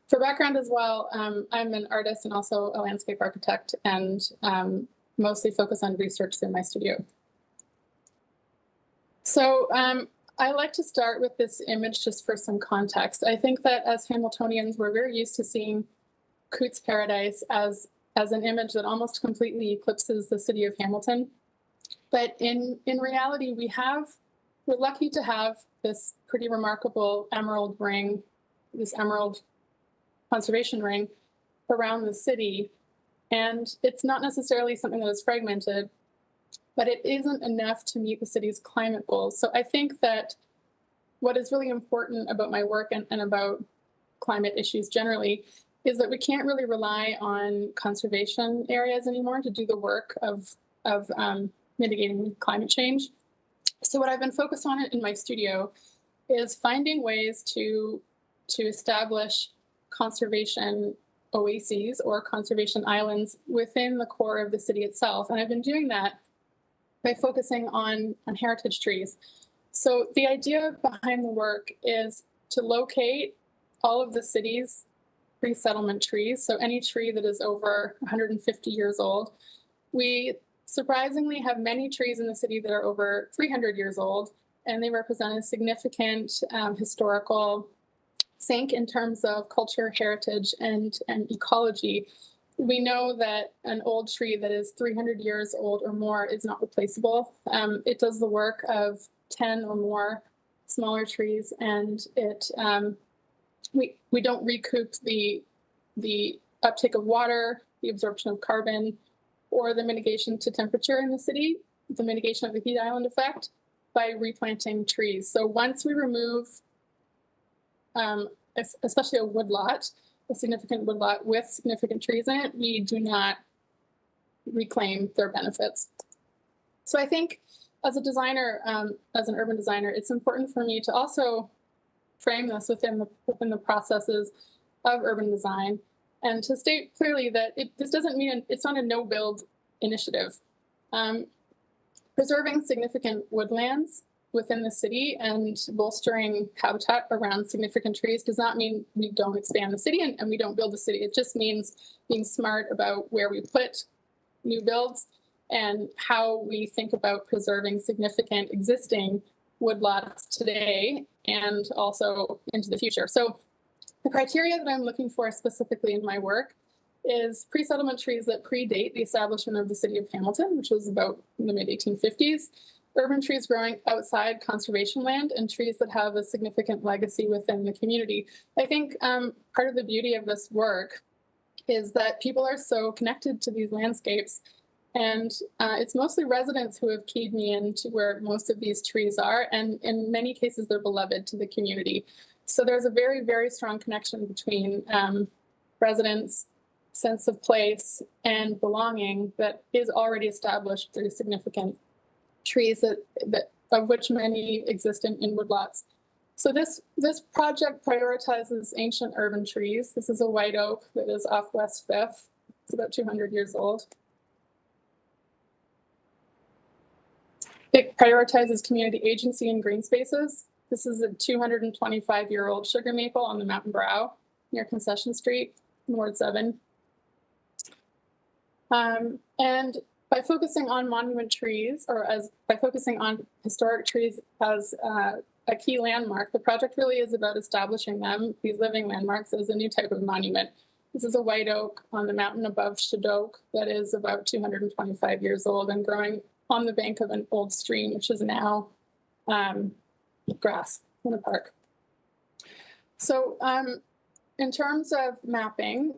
For background as well, I'm an artist and also a landscape architect, and mostly focus on research through my studio. So I like to start with this image just for some context. I think that as Hamiltonians, we're very used to seeing Coote's Paradise as an image that almost completely eclipses the city of Hamilton. But in reality, we're lucky to have this pretty remarkable emerald ring, this emerald conservation ring around the city. And it's not necessarily something that is fragmented, but it isn't enough to meet the city's climate goals. So I think that what is really important about my work and about climate issues generally is that we can't really rely on conservation areas anymore to do the work of mitigating climate change. So what I've been focused on in my studio is finding ways to establish conservation oases or conservation islands within the core of the city itself. And I've been doing that by focusing on heritage trees. So the idea behind the work is to locate all of the city's pre-settlement trees, so any tree that is over 150 years old. We surprisingly have many trees in the city that are over 300 years old, and they represent a significant historical sink in terms of culture, heritage, and ecology. We know that an old tree that is 300 years old or more is not replaceable. It does the work of 10 or more smaller trees, and we don't recoup the uptake of water, the absorption of carbon, or the mitigation to temperature in the city, the mitigation of the heat island effect, by replanting trees. So once we remove, especially a woodlot, a significant woodlot with significant trees in it, we do not reclaim their benefits. So I think as a designer, as an urban designer, it's important for me to also frame this within the processes of urban design, and to state clearly that this doesn't mean it's not a no-build initiative. Preserving significant woodlands within the city and bolstering habitat around significant trees does not mean we don't expand the city and we don't build the city. It just means being smart about where we put new builds and how we think about preserving significant existing woodlots today and also into the future. So the criteria that I'm looking for specifically in my work is pre-settlement trees that predate the establishment of the city of Hamilton, which was about in the mid-1850s, urban trees growing outside conservation land, and trees that have a significant legacy within the community. I think part of the beauty of this work is that people are so connected to these landscapes, and it's mostly residents who have keyed me into where most of these trees are, and in many cases they're beloved to the community. So there's a very, very strong connection between residents' sense of place and belonging that is already established through significant trees that of which many exist in woodlots. So this project prioritizes ancient urban trees. This is a white oak that is off West 5th. It's about 200 years old. It prioritizes community agency and green spaces. This is a 225-year-old sugar maple on the mountain brow near Concession Street in Ward 7. And by focusing on monument trees, by focusing on historic trees as a key landmark, the project really is about establishing them, these living landmarks, as a new type of monument. This is a white oak on the mountain above Shadoke that is about 225 years old and growing on the bank of an old stream, which is now grass in a park. So in terms of mapping,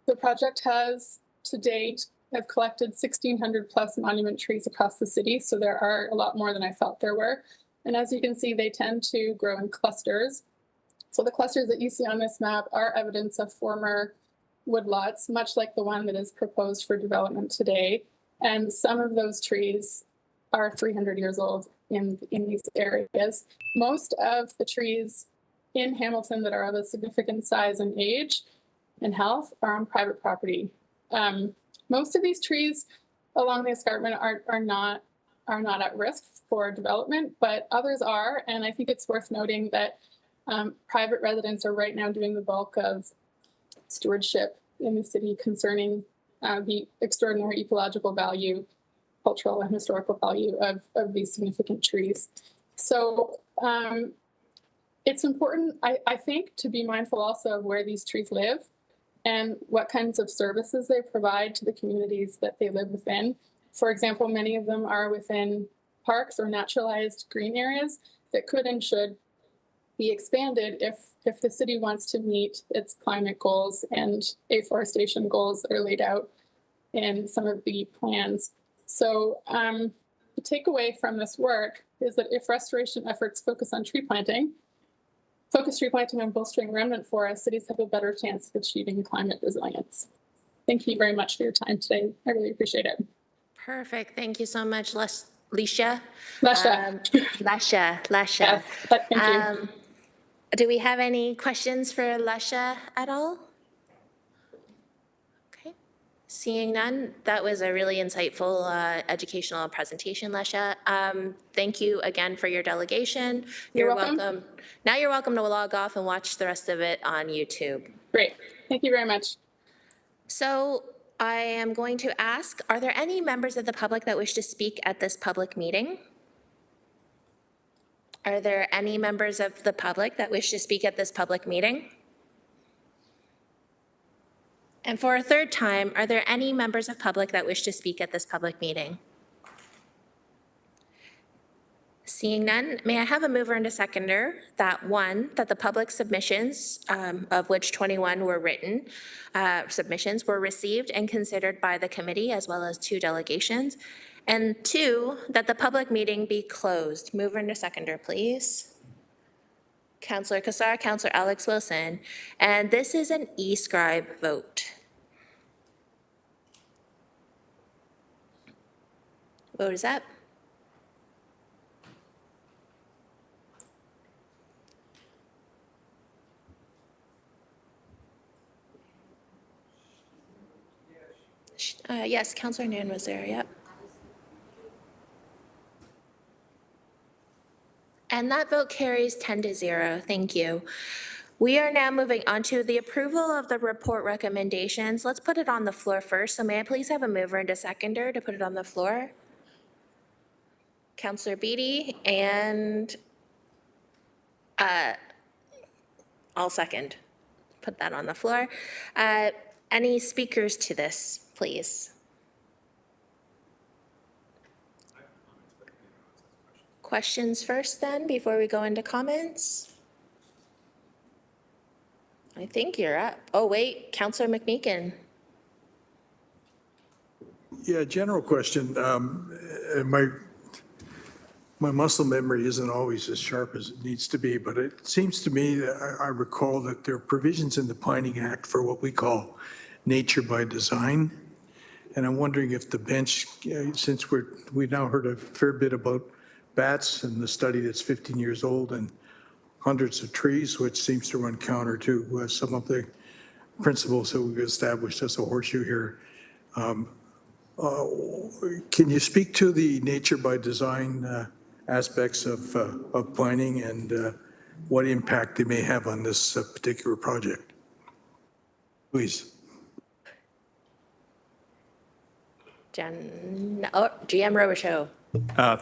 the project has to date have collected 1,600 plus monument trees across the city. So there are a lot more than I thought there were. And as you can see, they tend to grow in clusters. So the clusters that you see on this map are evidence of former woodlots, much like the one that is proposed for development today. And some of those trees are 300 years old in these areas. Most of the trees in Hamilton that are of a significant size and age and health are on private property. Most of these trees along the escarpment are not at risk for development, but others are. And I think it's worth noting that private residents are right now doing the bulk of stewardship in the city concerning the extraordinary ecological value, cultural and historical value of these significant trees. So it's important, I think, to be mindful also of where these trees live and what kinds of services they provide to the communities that they live within. For example, many of them are within parks or naturalized green areas that could and should be expanded if the city wants to meet its climate goals and afforestation goals that are laid out in some of the plans. So the takeaway from this work is that if restoration efforts focus tree planting on bolstering remnant forests, cities have a better chance of achieving climate resilience. Thank you very much for your time today. I really appreciate it. Perfect. Thank you so much, Lesha. Lesha. Lesha. Yes, thank you. Do we have any questions for Lesha at all? Okay. Seeing none, that was a really insightful educational presentation, Lesha. Thank you again for your delegation. You're welcome. Now you're welcome to log off and watch the rest of it on YouTube. Great. Thank you very much. So I am going to ask, are there any members of the public that wish to speak at this public meeting? Are there any members of the public that wish to speak at this public meeting? And for a third time, are there any members of public that wish to speak at this public meeting? Seeing none, may I have a mover and a seconder that one, that the public submissions, of which 21 were written, submissions were received and considered by the committee as well as 2 delegations, and 2, that the public meeting be closed. Mover and a seconder, please. Councillor Kassar, Councillor Alex Wilson, and this is an e-scribe vote. Vote is up. Yes, Councillor Nguyen was there, yep. And that vote carries 10-0. Thank you. We are now moving on to the approval of the report recommendations. Let's put it on the floor first. So may I please have a mover and a seconder to put it on the floor? Councillor Beatty, and I'll second. Put that on the floor. Any speakers to this, please? Questions first then, before we go into comments? I think you're up. Oh, wait, Councillor McMeekin. Yeah, general question. My muscle memory isn't always as sharp as it needs to be, but it seems to me that I recall that there are provisions in the Planning Act for what we call nature by design. And I'm wondering if the bench, since we've now heard a fair bit about bats and the study that's 15 years old and hundreds of trees, which seems to run counter to some of the principles that we've established as a horseshoe here. Can you speak to the nature by design aspects of planning and what impact they may have on this particular project? Please. GM Robichaud.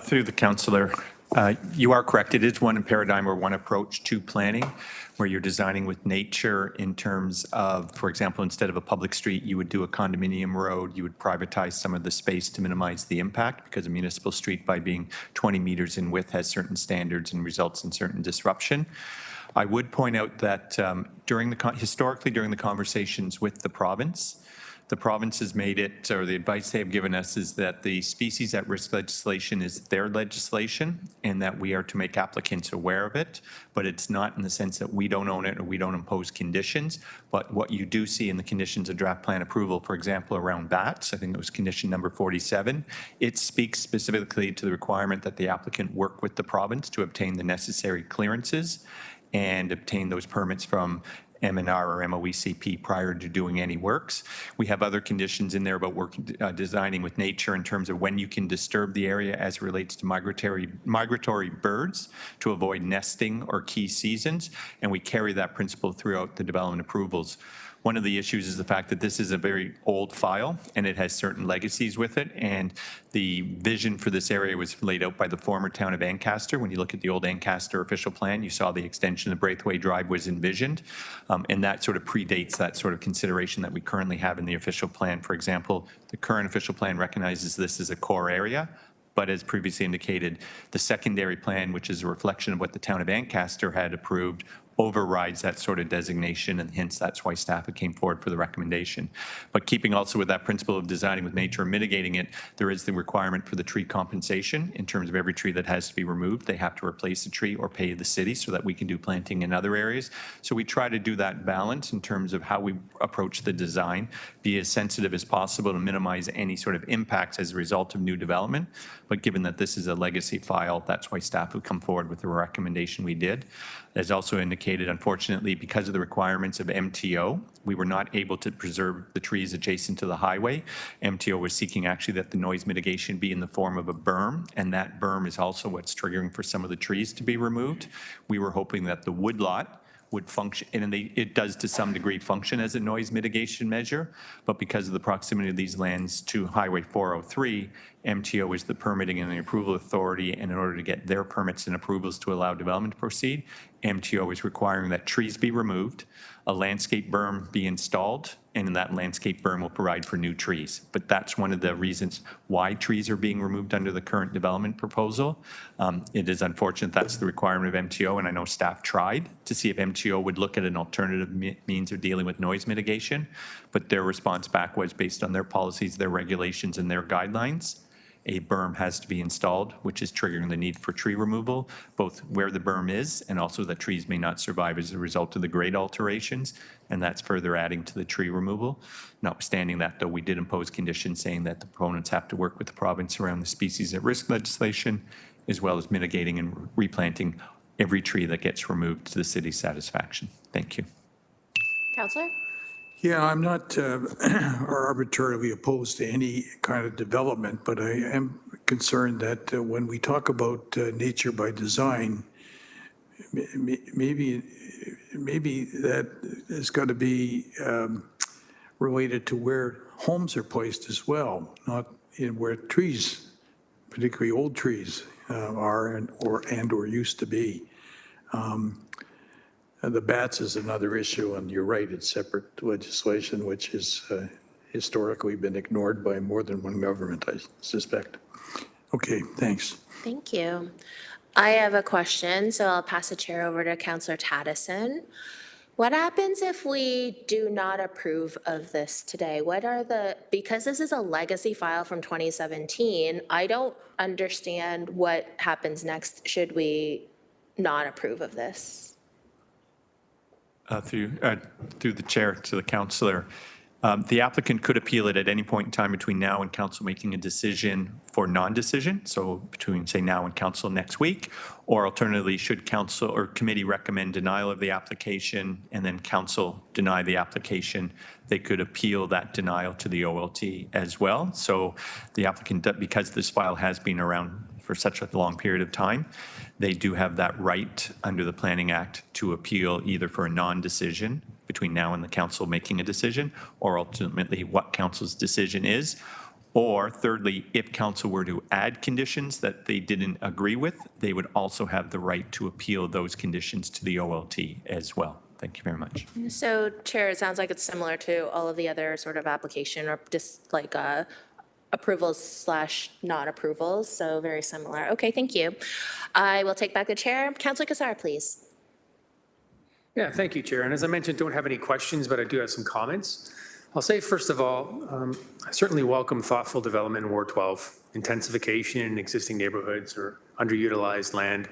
Through the councillor, you are correct. It is one paradigm or one approach to planning where you're designing with nature in terms of, for example, instead of a public street, you would do a condominium road. You would privatize some of the space to minimize the impact because a municipal street, by being 20 meters in width, has certain standards and results in certain disruption. I would point out that historically during the conversations with the province has made it, or the advice they have given us is that the species at risk legislation is their legislation and that we are to make applicants aware of it, but it's not in the sense that we don't own it or we don't impose conditions. But what you do see in the conditions of draft plan approval, for example, around bats, I think it was condition number 47, it speaks specifically to the requirement that the applicant work with the province to obtain the necessary clearances and obtain those permits from M&R or MOECP prior to doing any works. We have other conditions in there about designing with nature in terms of when you can disturb the area as it relates to migratory birds to avoid nesting or key seasons, and we carry that principle throughout the development approvals. One of the issues is the fact that this is a very old file and it has certain legacies with it, and the vision for this area was laid out by the former town of Ancaster. When you look at the old Ancaster official plan, you saw the extension of Braithwaite Drive was envisioned, and that sort of predates that sort of consideration that we currently have in the official plan. For example, the current official plan recognizes this as a core area, but as previously indicated, the secondary plan, which is a reflection of what the town of Ancaster had approved, overrides that sort of designation, and hence that's why staff came forward for the recommendation. But keeping also with that principle of designing with nature and mitigating it, there is the requirement for the tree compensation in terms of every tree that has to be removed. They have to replace a tree or pay the city so that we can do planting in other areas. So we try to do that balance in terms of how we approach the design, be as sensitive as possible to minimize any sort of impacts as a result of new development. But given that this is a legacy file, that's why staff would come forward with the recommendation we did. As also indicated, unfortunately, because of the requirements of MTO, we were not able to preserve the trees adjacent to the highway. MTO was seeking actually that the noise mitigation be in the form of a berm, and that berm is also what's triggering for some of the trees to be removed. We were hoping that the woodlot would function, and it does to some degree function as a noise mitigation measure, but because of the proximity of these lands to Highway 403, MTO is the permitting and the approval authority, and in order to get their permits and approvals to allow development to proceed, MTO is requiring that trees be removed, a landscape berm be installed, and that landscape berm will provide for new trees. But that's one of the reasons why trees are being removed under the current development proposal. It is unfortunate that's the requirement of MTO, and I know staff tried to see if MTO would look at an alternative means of dealing with noise mitigation, but their response back was based on their policies, their regulations, and their guidelines. A berm has to be installed, which is triggering the need for tree removal, both where the berm is and also that trees may not survive as a result of the grade alterations, and that's further adding to the tree removal. Notwithstanding that, though, we did impose conditions saying that the proponents have to work with the province around the species at risk legislation, as well as mitigating and replanting every tree that gets removed to the city's satisfaction. Thank you. Councillor? Yeah, I'm not arbitrarily opposed to any kind of development, but I am concerned that when we talk about nature by design, maybe that has got to be related to where homes are placed as well, not in where trees, particularly old trees, are or used to be. The bats is another issue, and you're right, it's separate legislation, which has historically been ignored by more than one government, I suspect. Okay, thanks. Thank you. I have a question, so I'll pass the chair over to Councillor Taddison. What happens if we do not approve of this today? Because this is a legacy file from 2017, I don't understand what happens next should we not approve of this. Through the chair to the councillor, The applicant could appeal it at any point in time between now and council making a decision for non-decision, so between, say, now and council next week, or alternatively, should council or committee recommend denial of the application and then council deny the application, they could appeal that denial to the OLT as well. So the applicant, because this file has been around for such a long period of time, they do have that right under the Planning Act to appeal either for a non-decision between now and the council making a decision, or ultimately what council's decision is. Or thirdly, if council were to add conditions that they didn't agree with, they would also have the right to appeal those conditions to the OLT as well. Thank you very much. So, Chair, it sounds like it's similar to all of the other sort of application or just like approvals / non-approvals, so very similar. Okay, thank you. I will take back the chair. Councillor Kassar, please. Yeah, thank you, Chair. And as I mentioned, don't have any questions, but I do have some comments. I'll say, first of all, I certainly welcome thoughtful development in Ward 12, intensification in existing neighborhoods or underutilized land,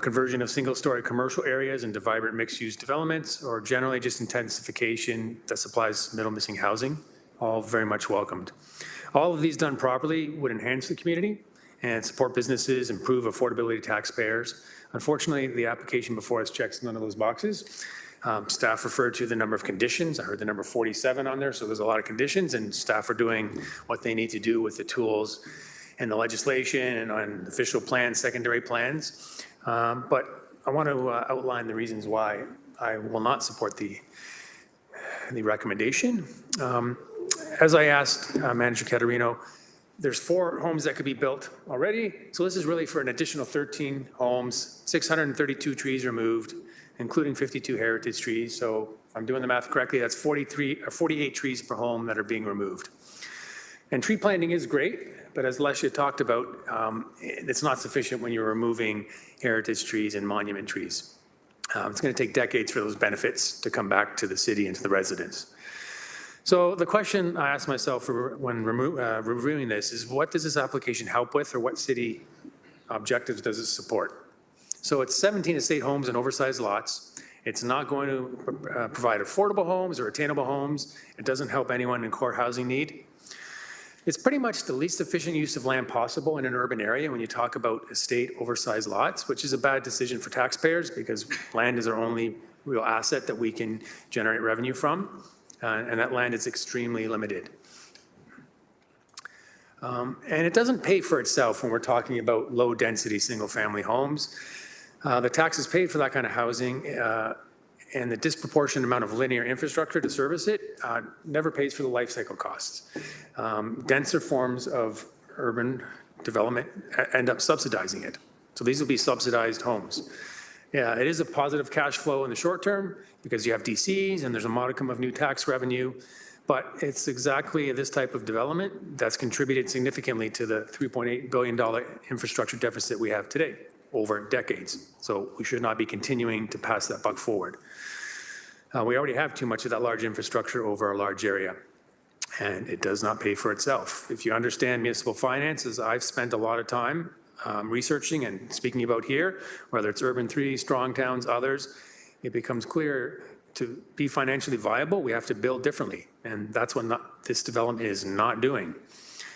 conversion of single-story commercial areas into vibrant mixed-use developments, or generally just intensification that supplies middle missing housing, all very much welcomed. All of these done properly would enhance the community and support businesses, improve affordability to taxpayers. Unfortunately, the application before us checks none of those boxes. Staff referred to the number of conditions. I heard the number 47 on there, so there's a lot of conditions, and staff are doing what they need to do with the tools and the legislation and on official plans, secondary plans. But I want to outline the reasons why I will not support the recommendation. As I asked Manager Caterino, there's 4 homes that could be built already. So this is really for an additional 13 homes, 632 trees removed, including 52 heritage trees. So if I'm doing the math correctly, that's 48 trees per home that are being removed. And tree planting is great, but as Lesha talked about, it's not sufficient when you're removing heritage trees and monument trees. It's going to take decades for those benefits to come back to the city and to the residents. So the question I ask myself when reviewing this is, what does this application help with, or what city objectives does it support? So it's 17 estate homes and oversized lots. It's not going to provide affordable homes or attainable homes. It doesn't help anyone in core housing need. It's pretty much the least efficient use of land possible in an urban area when you talk about estate oversized lots, which is a bad decision for taxpayers because land is our only real asset that we can generate revenue from. And that land is extremely limited. And it doesn't pay for itself when we're talking about low-density single-family homes. The taxes paid for that kind of housing and the disproportionate amount of linear infrastructure to service it never pays for the life cycle costs. Denser forms of urban development end up subsidizing it. So these will be subsidized homes. Yeah, it is a positive cash flow in the short term because you have DCs and there's a modicum of new tax revenue, but it's exactly this type of development that's contributed significantly to the $3.8 billion infrastructure deficit we have today over decades. So we should not be continuing to pass that buck forward. We already have too much of that large infrastructure over a large area, and it does not pay for itself. If you understand municipal finances, I've spent a lot of time researching and speaking about here, whether it's Urban 3, Strong Towns, others, it becomes clear to be financially viable, we have to build differently. And that's what this development is not doing.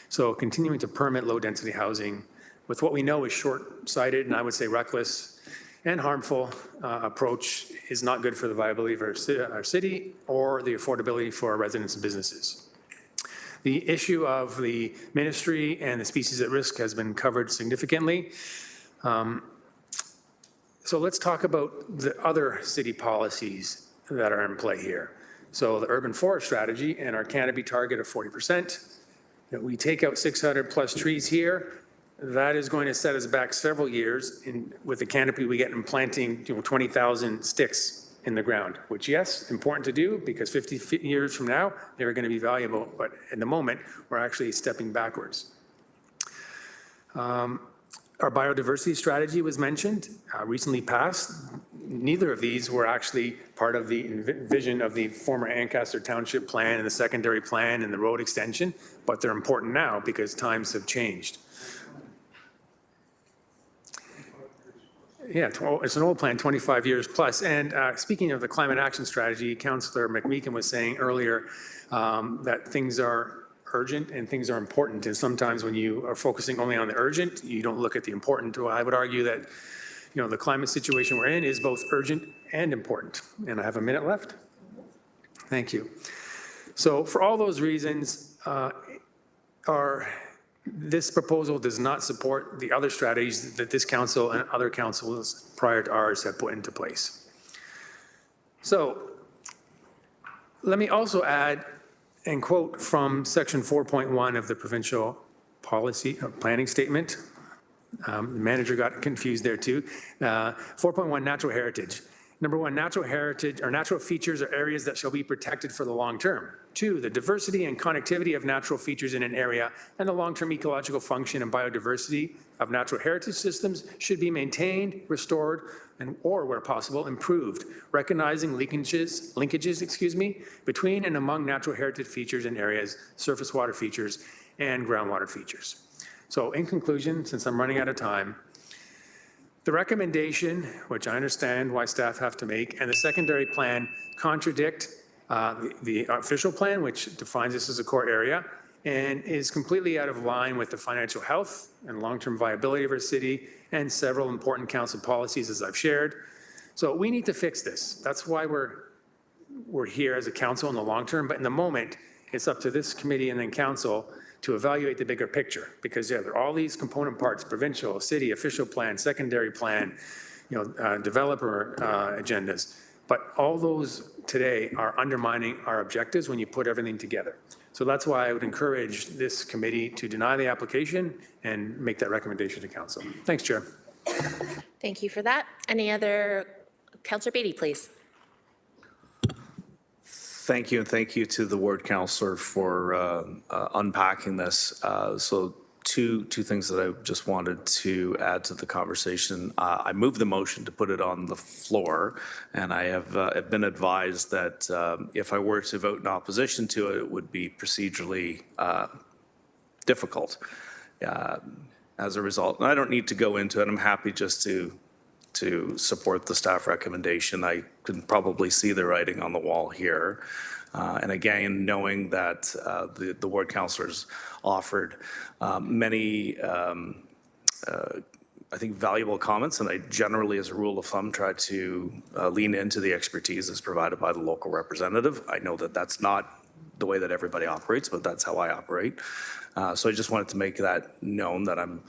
So continuing to permit low-density housing with what we know is short-sighted and I would say reckless and harmful approach is not good for the viability of our city or the affordability for our residents and businesses. The issue of the ministry and the species at risk has been covered significantly. So let's talk about the other city policies that are in play here. So the urban forest strategy and our canopy target of 40%. That we take out 600 plus trees here, that is going to set us back several years with the canopy we get in planting 20,000 sticks in the ground, which yes, important to do because 50 years from now, they're going to be valuable. But in the moment, we're actually stepping backwards. Our biodiversity strategy was mentioned, recently passed. Neither of these were actually part of the vision of the former Ancaster Township plan and the secondary plan and the road extension, but they're important now because times have changed. Yeah, it's an old plan, 25 years plus. And speaking of the climate action strategy, Councillor McMeekin was saying earlier that things are urgent and things are important. And sometimes when you are focusing only on the urgent, you don't look at the important. Well, I would argue that, you know, the climate situation we're in is both urgent and important. And I have a minute left. Thank you. So for all those reasons, this proposal does not support the other strategies that this council and other councils prior to ours have put into place. So let me also add and quote from section 4.1 of the provincial policy planning statement. The manager got confused there too. 4.1, natural heritage. Number one, natural heritage or natural features are areas that shall be protected for the long term. Two, the diversity and connectivity of natural features in an area and the long-term ecological function and biodiversity of natural heritage systems should be maintained, restored, and or where possible, improved, recognizing linkages, between and among natural heritage features and areas, surface water features, and groundwater features. So in conclusion, since I'm running out of time, the recommendation, which I understand why staff have to make, and the secondary plan contradict the official plan, which defines this as a core area, and is completely out of line with the financial health and long-term viability of our city and several important council policies, as I've shared. So we need to fix this. That's why we're here as a council in the long term, but in the moment, it's up to this committee and then council to evaluate the bigger picture, because there are all these component parts: provincial, city, official plan, secondary plan, developer agendas. But all those today are undermining our objectives when you put everything together. So that's why I would encourage this committee to deny the application and make that recommendation to council. Thanks, Chair. Thank you for that. Any other, Councillor Beattie, please. Thank you, and thank you to the ward councillor for unpacking this. So two things that I just wanted to add to the conversation. I moved the motion to put it on the floor, and I have been advised that if I were to vote in opposition to it, it would be procedurally difficult as a result. And I don't need to go into it. I'm happy just to support the staff recommendation. I can probably see the writing on the wall here. And again, knowing that the ward councillors offered many, I think, valuable comments, and I generally, as a rule of thumb, try to lean into the expertise as provided by the local representative. I know that that's not the way that everybody operates, but that's how I operate. So I just wanted to make that known, that I'm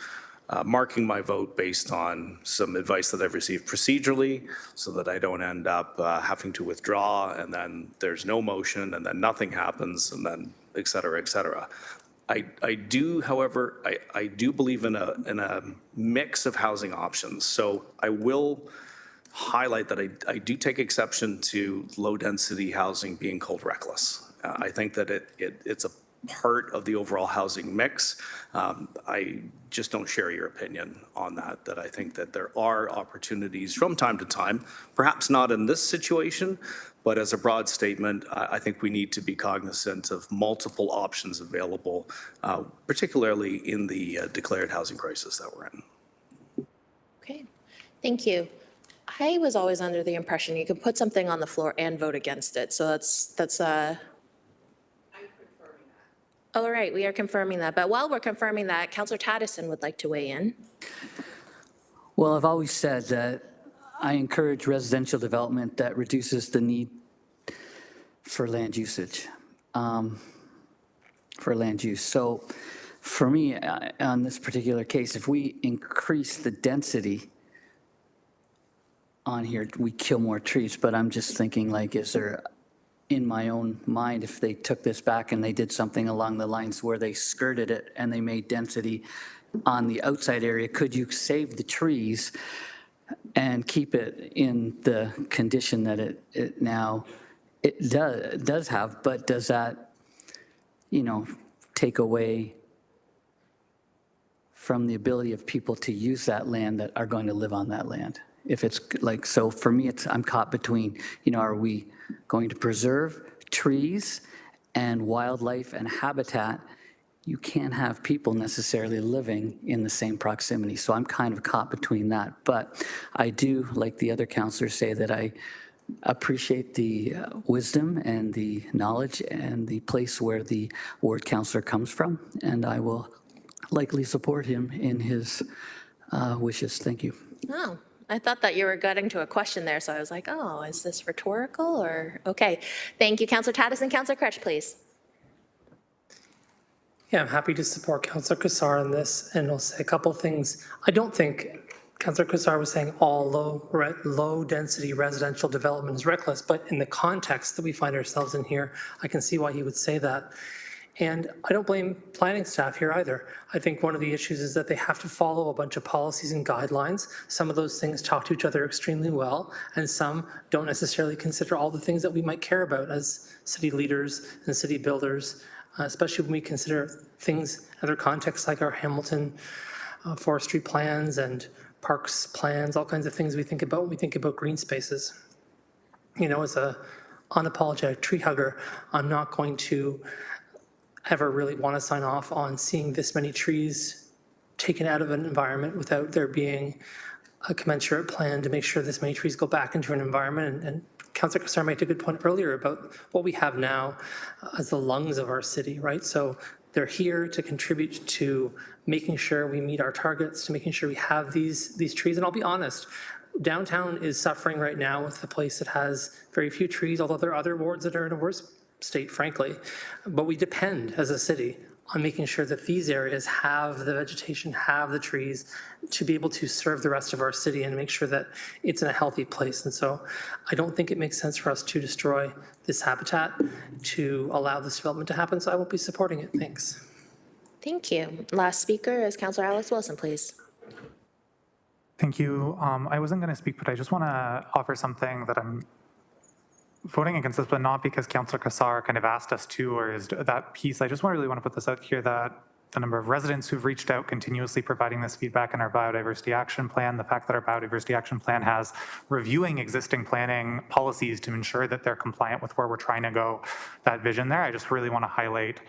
marking my vote based on some advice that I've received procedurally, so that I don't end up having to withdraw, and then there's no motion, and then nothing happens, and then et cetera, et cetera. I do, however, I do believe in a mix of housing options. So I will highlight that I do take exception to low-density housing being called reckless. I think that it's a part of the overall housing mix. I just don't share your opinion on that I think that there are opportunities from time to time, perhaps not in this situation, but as a broad statement, I think we need to be cognizant of multiple options available, particularly in the declared housing crisis that we're in. Okay, thank you. I was always under the impression you could put something on the floor and vote against it. So that's all right, we are confirming that. But while we're confirming that, Councillor Taddison would like to weigh in. Well, I've always said that I encourage residential development that reduces the need for land usage, for land use. So for me, on this particular case, if we increase the density on here, we kill more trees. But I'm just thinking, like, is there, in my own mind, if they took this back and they did something along the lines where they skirted it and they made density on the outside area, could you save the trees and keep it in the condition that it now does have? But does that, take away from the ability of people to use that land that are going to live on that land? If it's like, so for me, I'm caught between, are we going to preserve trees and wildlife and habitat you can't have people necessarily living in the same proximity. So I'm kind of caught between that. But I do, like the other councillors, say that I appreciate the wisdom and the knowledge and the place where the ward councillor comes from, and I will likely support him in his wishes. Thank you. Oh, I thought that you were getting to a question there, so I was like, oh, is this rhetorical or, okay. Thank you, Councillor Taddison. Councillor Crutch, please. Yeah, I'm happy to support Councillor Cassar on this, and I'll say a couple things. I don't think Councillor Cassar was saying all low-density residential development is reckless, but in the context that we find ourselves in here, I can see why he would say that. And I don't blame planning staff here either. I think one of the issues is that they have to follow a bunch of policies and guidelines. Some of those things talk to each other extremely well, and some don't necessarily consider all the things that we might care about as city leaders and city builders, especially when we consider things, other contexts like our Hamilton forestry plans and parks plans, all kinds of things we think about when we think about green spaces. You know, as a unapologetic tree hugger, I'm not going to ever really want to sign off on seeing this many trees taken out of an environment without there being a commensurate plan to make sure this many trees go back into an environment. And Councillor Cassar made a good point earlier about what we have now as the lungs of our city, right? So they're here to contribute to making sure we meet our targets, to making sure we have these trees. And I'll be honest, downtown is suffering right now with a place that has very few trees, although there are other wards that are in a worse state, frankly. But we depend as a city on making sure that these areas have the vegetation, have the trees to be able to serve the rest of our city and make sure that it's in a healthy place. And so I don't think it makes sense for us to destroy this habitat to allow this development to happen. So I won't be supporting it. Thanks. Thank you. Last speaker is Councillor Alex Wilson, please. Thank you. I wasn't going to speak, but I just want to offer something that I'm voting against this, but not because Councillor Cassar kind of asked us to, or is that piece. I just really want to put this out here that the number of residents who've reached out continuously providing this feedback in our biodiversity action plan, the fact that our biodiversity action plan has reviewing existing planning policies to ensure that they're compliant with where we're trying to go, that vision there. I just really want to highlight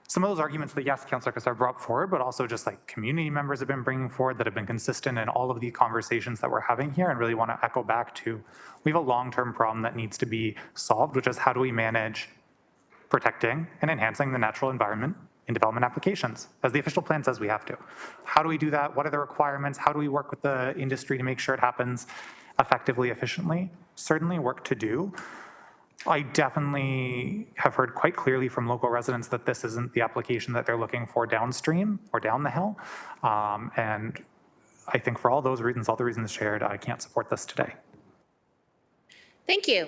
some of those arguments that, yes, Councillor Cassar brought forward, but also just like community members have been bringing forward that have been consistent in all of the conversations that we're having here, and really want to echo back to, we have a long-term problem that needs to be solved, which is how do we manage protecting and enhancing the natural environment in development applications, as the official plan says we have to. How do we do that? What are the requirements? How do we work with the industry to make sure it happens effectively, efficiently? Certainly work to do. I definitely have heard quite clearly from local residents that this isn't the application that they're looking for downstream or down the hill. And I think for all those reasons, all the reasons shared, I can't support this today. Thank you.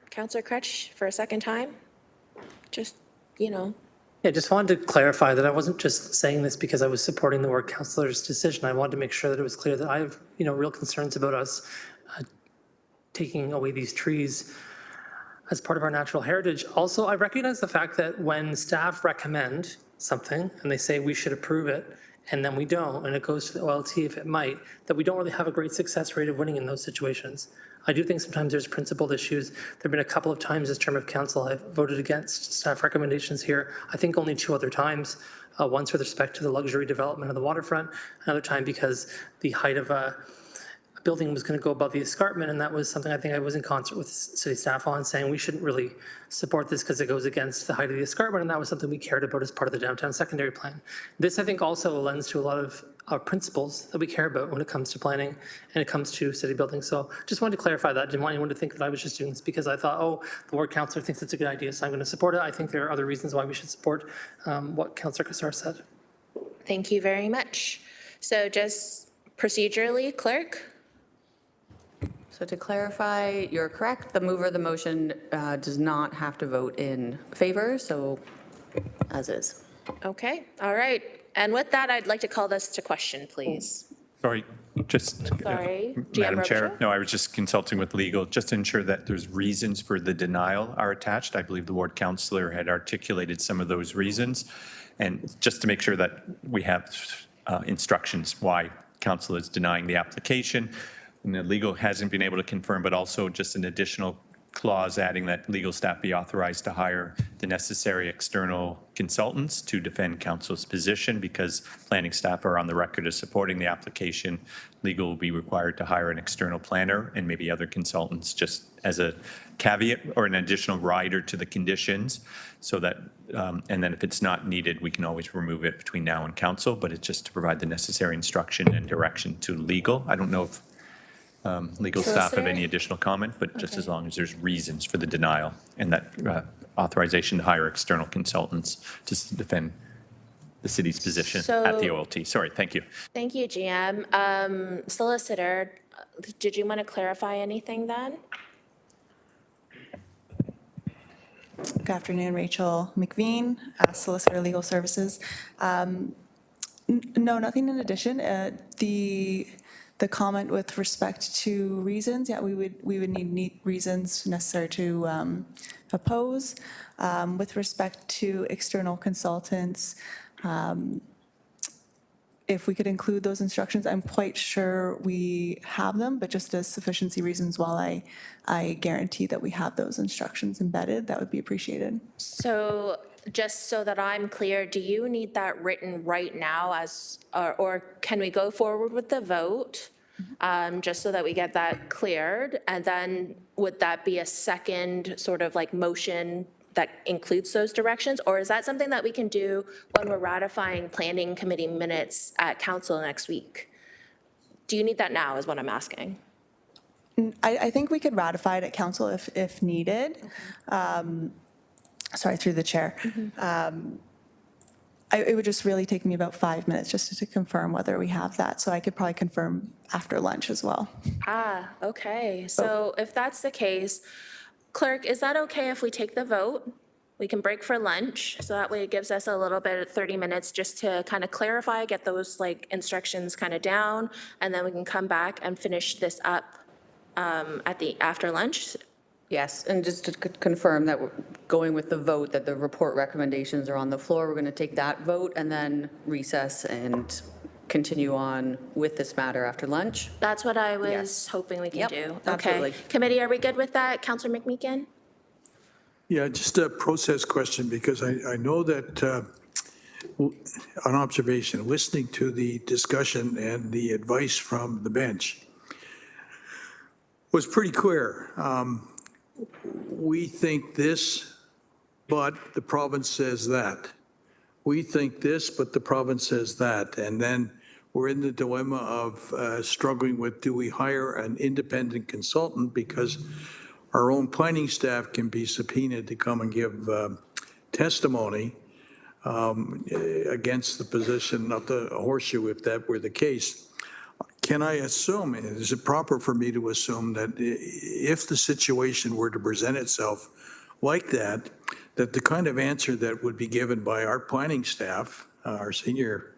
Councillor Crutch, for a second time, just, you know. Yeah, just wanted to clarify that I wasn't just saying this because I was supporting the ward councillor's decision. I wanted to make sure that it was clear that I have, real concerns about us taking away these trees as part of our natural heritage. Also, I recognize the fact that when staff recommend something and they say we should approve it, and then we don't, and it goes to the OLT if it might, that we don't really have a great success rate of winning in those situations. I do think sometimes there's principled issues. There have been a couple of times as term of council I've voted against staff recommendations here. I think only 2 other times. Once with respect to the luxury development of the waterfront, another time because the height of a building was going to go above the escarpment, and that was something I think I was in concert with city staff on, saying we shouldn't really support this because it goes against the height of the escarpment, and that was something we cared about as part of the downtown secondary plan. This, I think, also lends to a lot of our principles that we care about when it comes to planning and it comes to city building. So just wanted to clarify that. Didn't want anyone to think that I was just doing this because I thought, oh, the ward councillor thinks it's a good idea, so I'm going to support it. I think there are other reasons why we should support what Councillor Cassar said. Thank you very much. So just procedurally, clerk? So to clarify, you're correct. The mover of the motion does not have to vote in favor, so as is. Okay, all right. And with that, I'd like to call this to question, please. Sorry, just. Sorry, Madam Chair, no, I was just consulting with legal, just to ensure that there's reasons for the denial are attached. I believe the ward councillor had articulated some of those reasons. And just to make sure that we have instructions why council is denying the application. And the legal hasn't been able to confirm, but also just an additional clause adding that legal staff be authorized to hire the necessary external consultants to defend council's position, because planning staff are on the record as supporting the application. Legal will be required to hire an external planner and maybe other consultants, just as a caveat or an additional rider to the conditions, so that, and then if it's not needed, we can always remove it between now and council, but it's just to provide the necessary instruction and direction to legal. I don't know if legal staff have any additional comment, but just as long as there's reasons for the denial and that authorization to hire external consultants to defend the city's position at the OLT. Sorry, thank you. Thank you, GM. Solicitor, did you want to clarify anything then? Good afternoon, Rachel McVean, Solicitor Legal Services. No, nothing in addition. The comment with respect to reasons, yeah, we would need reasons necessary to oppose. With respect to external consultants, if we could include those instructions, I'm quite sure we have them, but just as sufficiency reasons, while I guarantee that we have those instructions embedded, that would be appreciated. So just so that I'm clear, do you need that written right now as, or can we go forward with the vote? Just so that we get that cleared, and then would that be a second sort of like motion that includes those directions? Or is that something that we can do when we're ratifying planning committee minutes at council next week? Do you need that now is what I'm asking. I think we could ratify it at council if needed. Sorry, through the chair. It would just really take me about 5 minutes just to confirm whether we have that. So I could probably confirm after lunch as well. Okay. So if that's the case, clerk, is that okay if we take the vote? We can break for lunch, so that way it gives us a little bit of 30 minutes just to kind of clarify, get those like instructions kind of down, and then we can come back and finish this up after lunch. Yes, and just to confirm that we're going with the vote, that the report recommendations are on the floor, we're going to take that vote and then recess and continue on with this matter after lunch. That's what I was hoping we can do. Okay. Absolutely. Committee, are we good with that? Councillor McMeekin? Yeah, just a process question, because I know that on observation, listening to the discussion and the advice from the bench was pretty clear. We think this, but the province says that. We think this, but the province says that. And then we're in the dilemma of struggling with, do we hire an independent consultant, because our own planning staff can be subpoenaed to come and give testimony against the position of the horseshoe, if that were the case. Can I assume, is it proper for me to assume that if the situation were to present itself like that, that the kind of answer that would be given by our planning staff, our senior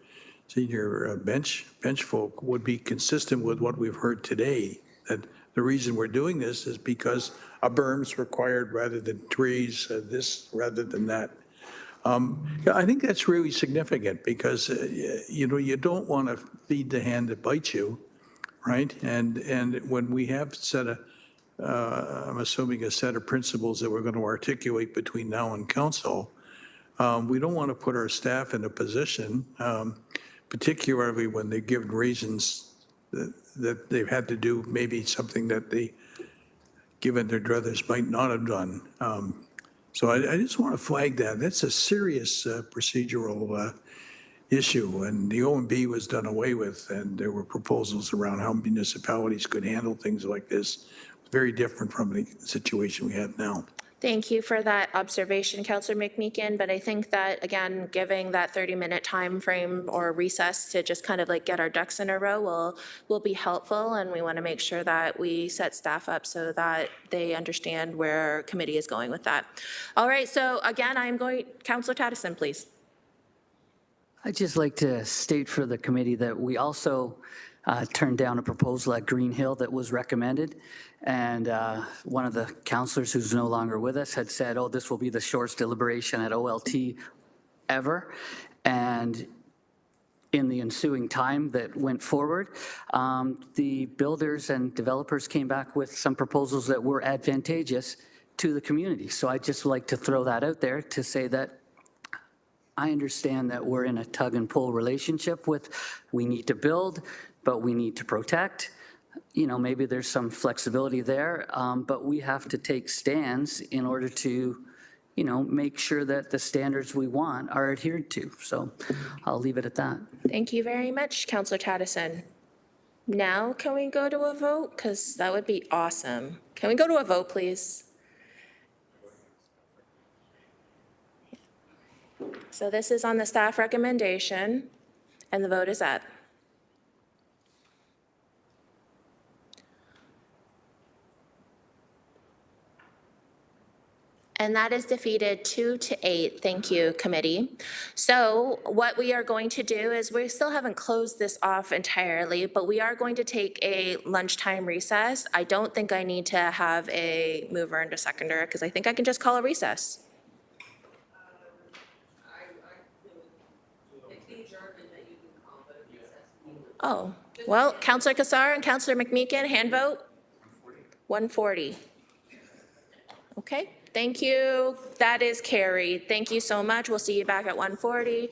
bench folk, would be consistent with what we've heard today, that the reason we're doing this is because a berm's required rather than trees, this rather than that. I think that's really significant, because you don't want to feed the hand that bites you, right? And when we have I'm assuming a set of principles that we're going to articulate between now and council, we don't want to put our staff in a position, particularly when they're given reasons that they've had to do maybe something that they, given their druthers, might not have done. So I just want to flag that. That's a serious procedural issue, and the OMB was done away with, and there were proposals around how municipalities could handle things like this. It's very different from the situation we have now. Thank you for that observation, Councillor McMeekin, but I think that, again, giving that 30-minute time frame or recess to just kind of like get our ducks in a row will be helpful, and we want to make sure that we set staff up so that they understand where committee is going with that. All right, so again, Councillor Tattison, please. I'd just like to state for the committee that we also turned down a proposal at Green Hill that was recommended. And one of the councillors who's no longer with us had said, oh, this will be the shortest deliberation at OLT ever. And in the ensuing time that went forward, the builders and developers came back with some proposals that were advantageous to the community. So I'd just like to throw that out there to say that I understand that we're in a tug and pull relationship with, we need to build, but we need to protect. You know, maybe there's some flexibility there, but we have to take stands in order to, you know, make sure that the standards we want are adhered to. So I'll leave it at that. Thank you very much, Councillor Taddison. Now can we go to a vote? Because that would be awesome. Can we go to a vote, please? So this is on the staff recommendation, and the vote is up. And that is defeated 2-8. Thank you, committee. So what we are going to do is we still haven't closed this off entirely, but we are going to take a lunchtime recess. I don't think I need to have a mover and a seconder because I think I can just call a recess. Oh, well, Councillor Kassar and Councillor McMeekin, hand vote? 140. Okay. Thank you. That is carried. Thank you so much. We'll see you back at 1:40.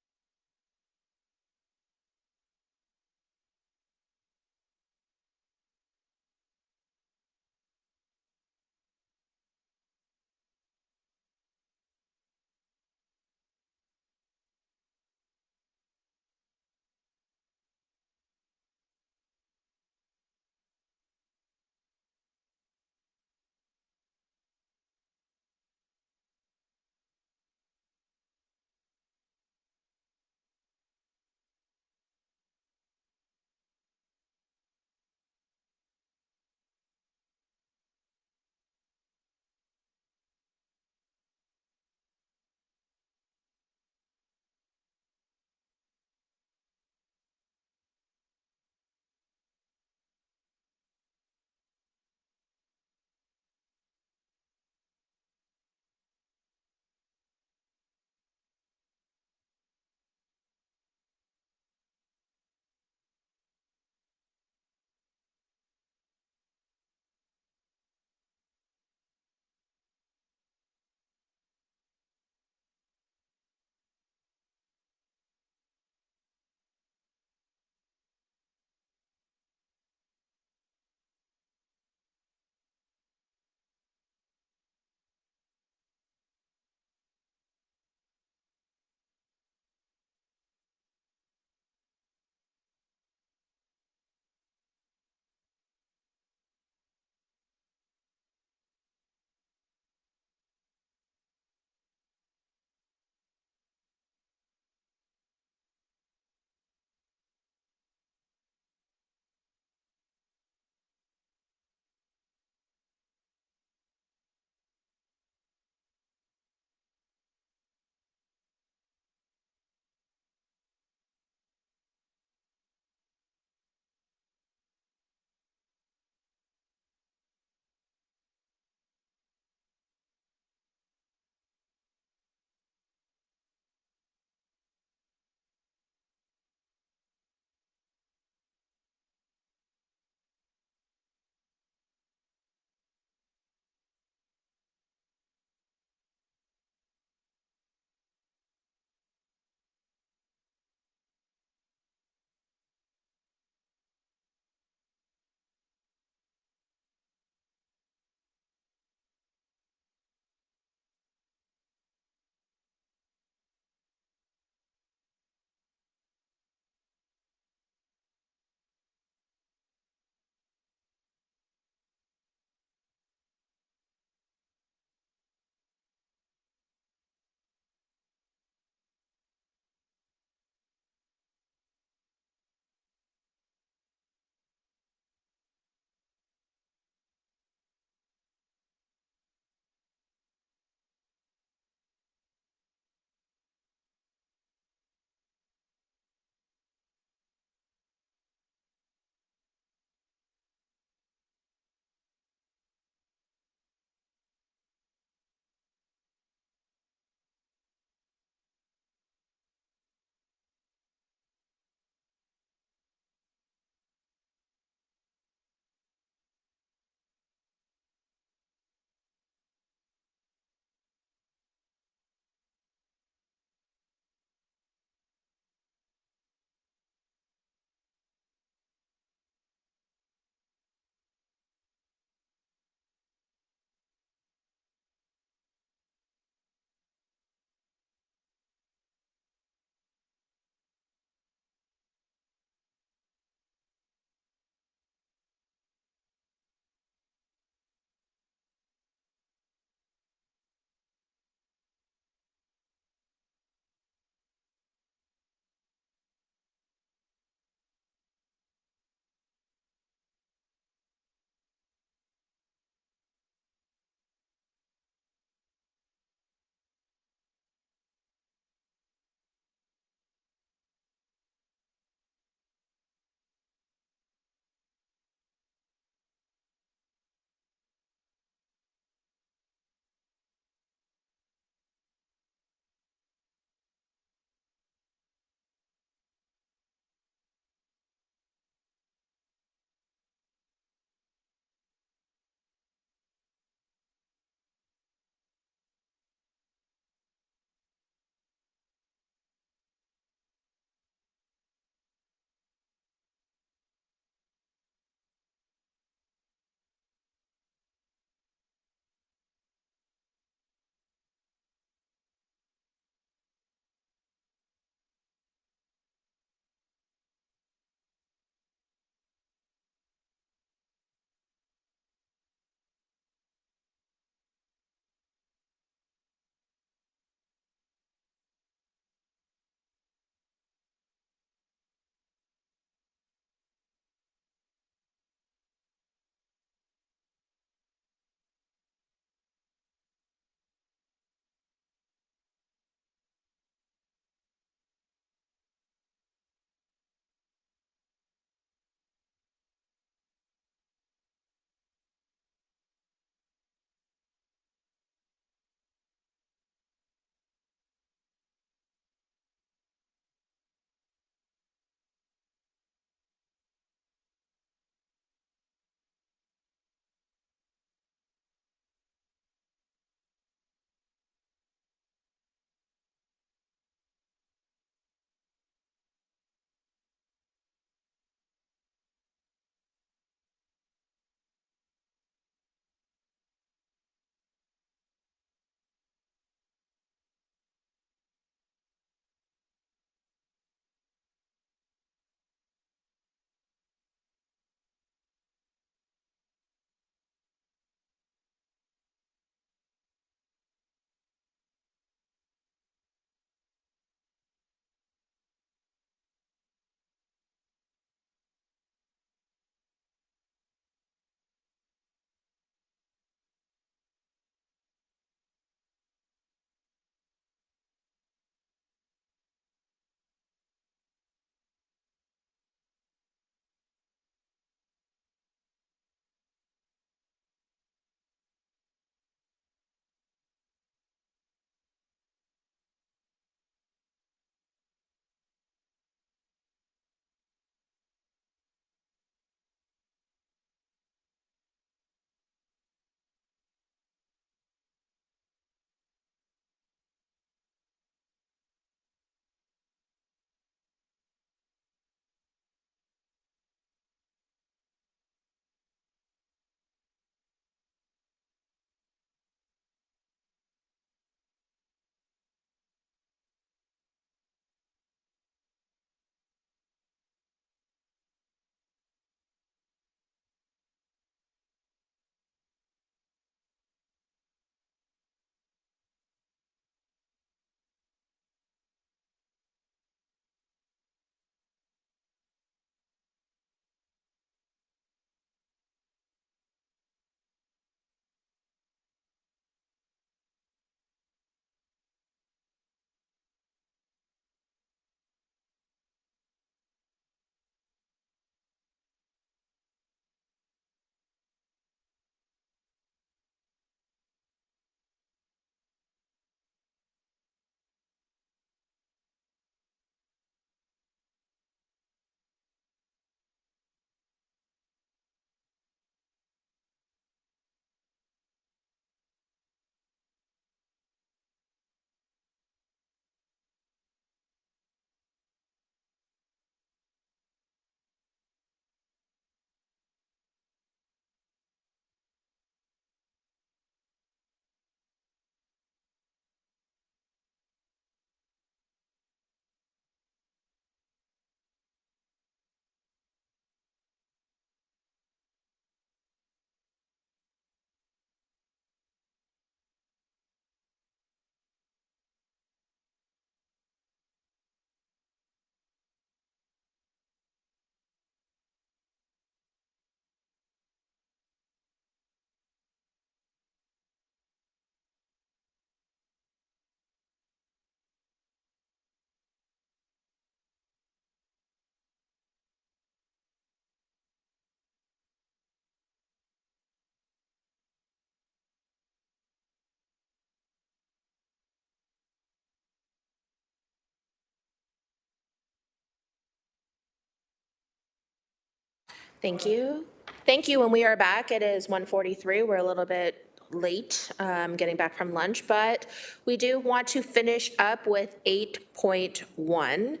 Thank you. Thank you, and we are back. It is 1:43. We're a little bit late getting back from lunch, but we do want to finish up with 8.1.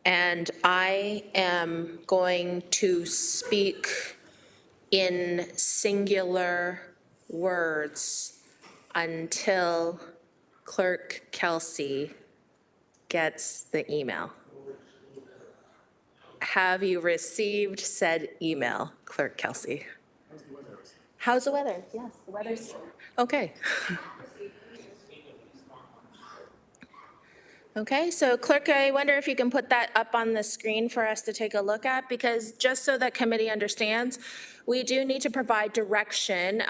And I am going to speak in singular words until Clerk Kelsey gets the email. Have you received said email, Clerk Kelsey? How's the weather? Yes, the weather's okay. Okay, so Clerk, I wonder if you can put that up on the screen for us to take a look at, because just so that committee understands, we do need to provide direction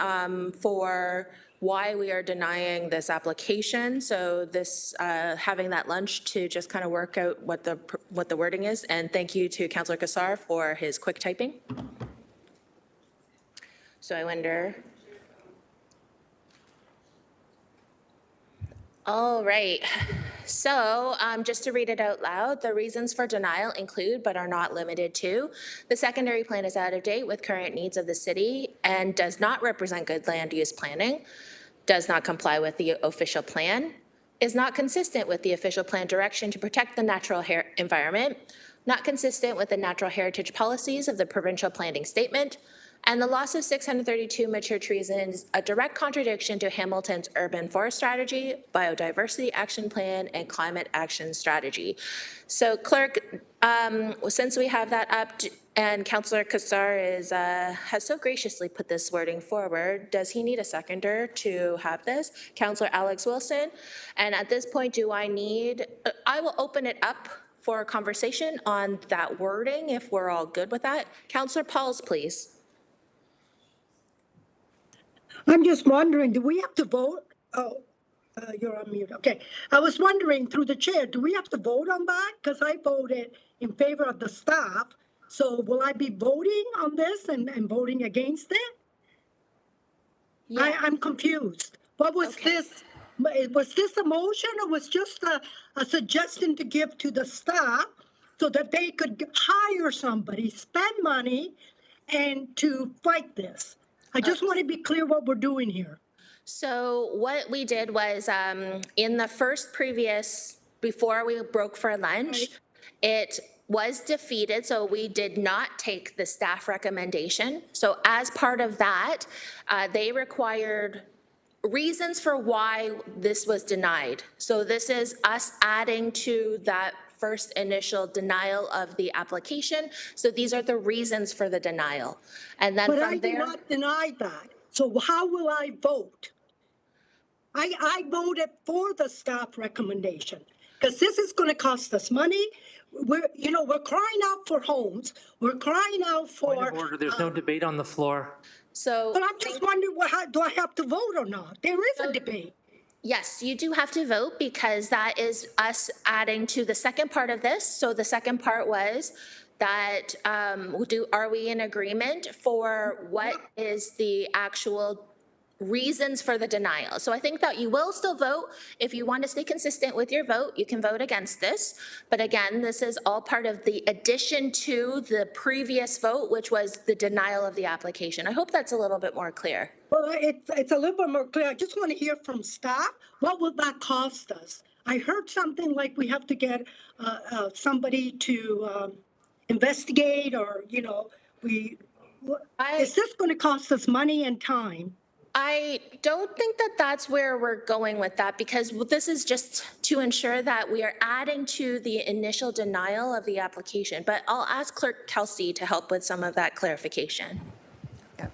for why we are denying this application. So this, having that lunch to just kind of work out what the wording is. And thank you to Councillor Kassar for his quick typing. So I wonder. All right. So just to read it out loud, the reasons for denial include but are not limited to: the secondary plan is out of date with current needs of the city and does not represent good land use planning, does not comply with the official plan, is not consistent with the official plan direction to protect the natural environment, not consistent with the natural heritage policies of the provincial planning statement, and the loss of 632 mature trees is a direct contradiction to Hamilton's urban forest strategy, biodiversity action plan, and climate action strategy. So Clerk, since we have that up and Councillor Kassar has so graciously put this wording forward, does he need a seconder to have this? Councillor Alex Wilson. And at this point, I will open it up for a conversation on that wording if we're all good with that. Councillor Pauls, please. I'm just wondering, do we have to vote? Oh, you're on mute. Okay. I was wondering through the chair, do we have to vote on that? Because I voted in favor of the staff. So will I be voting on this and voting against it? Yeah. I'm confused. What was this? Was this a motion or was just a suggestion to give to the staff so that they could hire somebody, spend money, and to fight this? I just want to be clear what we're doing here. So what we did was in the first previous, before we broke for lunch, it was defeated, so we did not take the staff recommendation. So as part of that, they required reasons for why this was denied. So this is us adding to that first initial denial of the application. So these are the reasons for the denial. And then but from I did not deny that. So how will I vote? I voted for the staff recommendation because this is going to cost us money. We're crying out for homes. We're crying out for. Point of order. There's no debate on the floor. So, but I'm just wondering, do I have to vote or not? There is a debate. Yes, you do have to vote because that is us adding to the second part of this. So the second part was that are we in agreement for what is the actual reasons for the denial? So I think that you will still vote. If you want to stay consistent with your vote, you can vote against this. But again, this is all part of the addition to the previous vote, which was the denial of the application. I hope that's a little bit more clear. Well, it's a little bit more clear. I just want to hear from staff. What will that cost us? I heard something like we have to get somebody to investigate, or is this going to cost us money and time? I don't think that that's where we're going with that, because this is just to ensure that we are adding to the initial denial of the application. But I'll ask Clerk Kelsey to help with some of that clarification.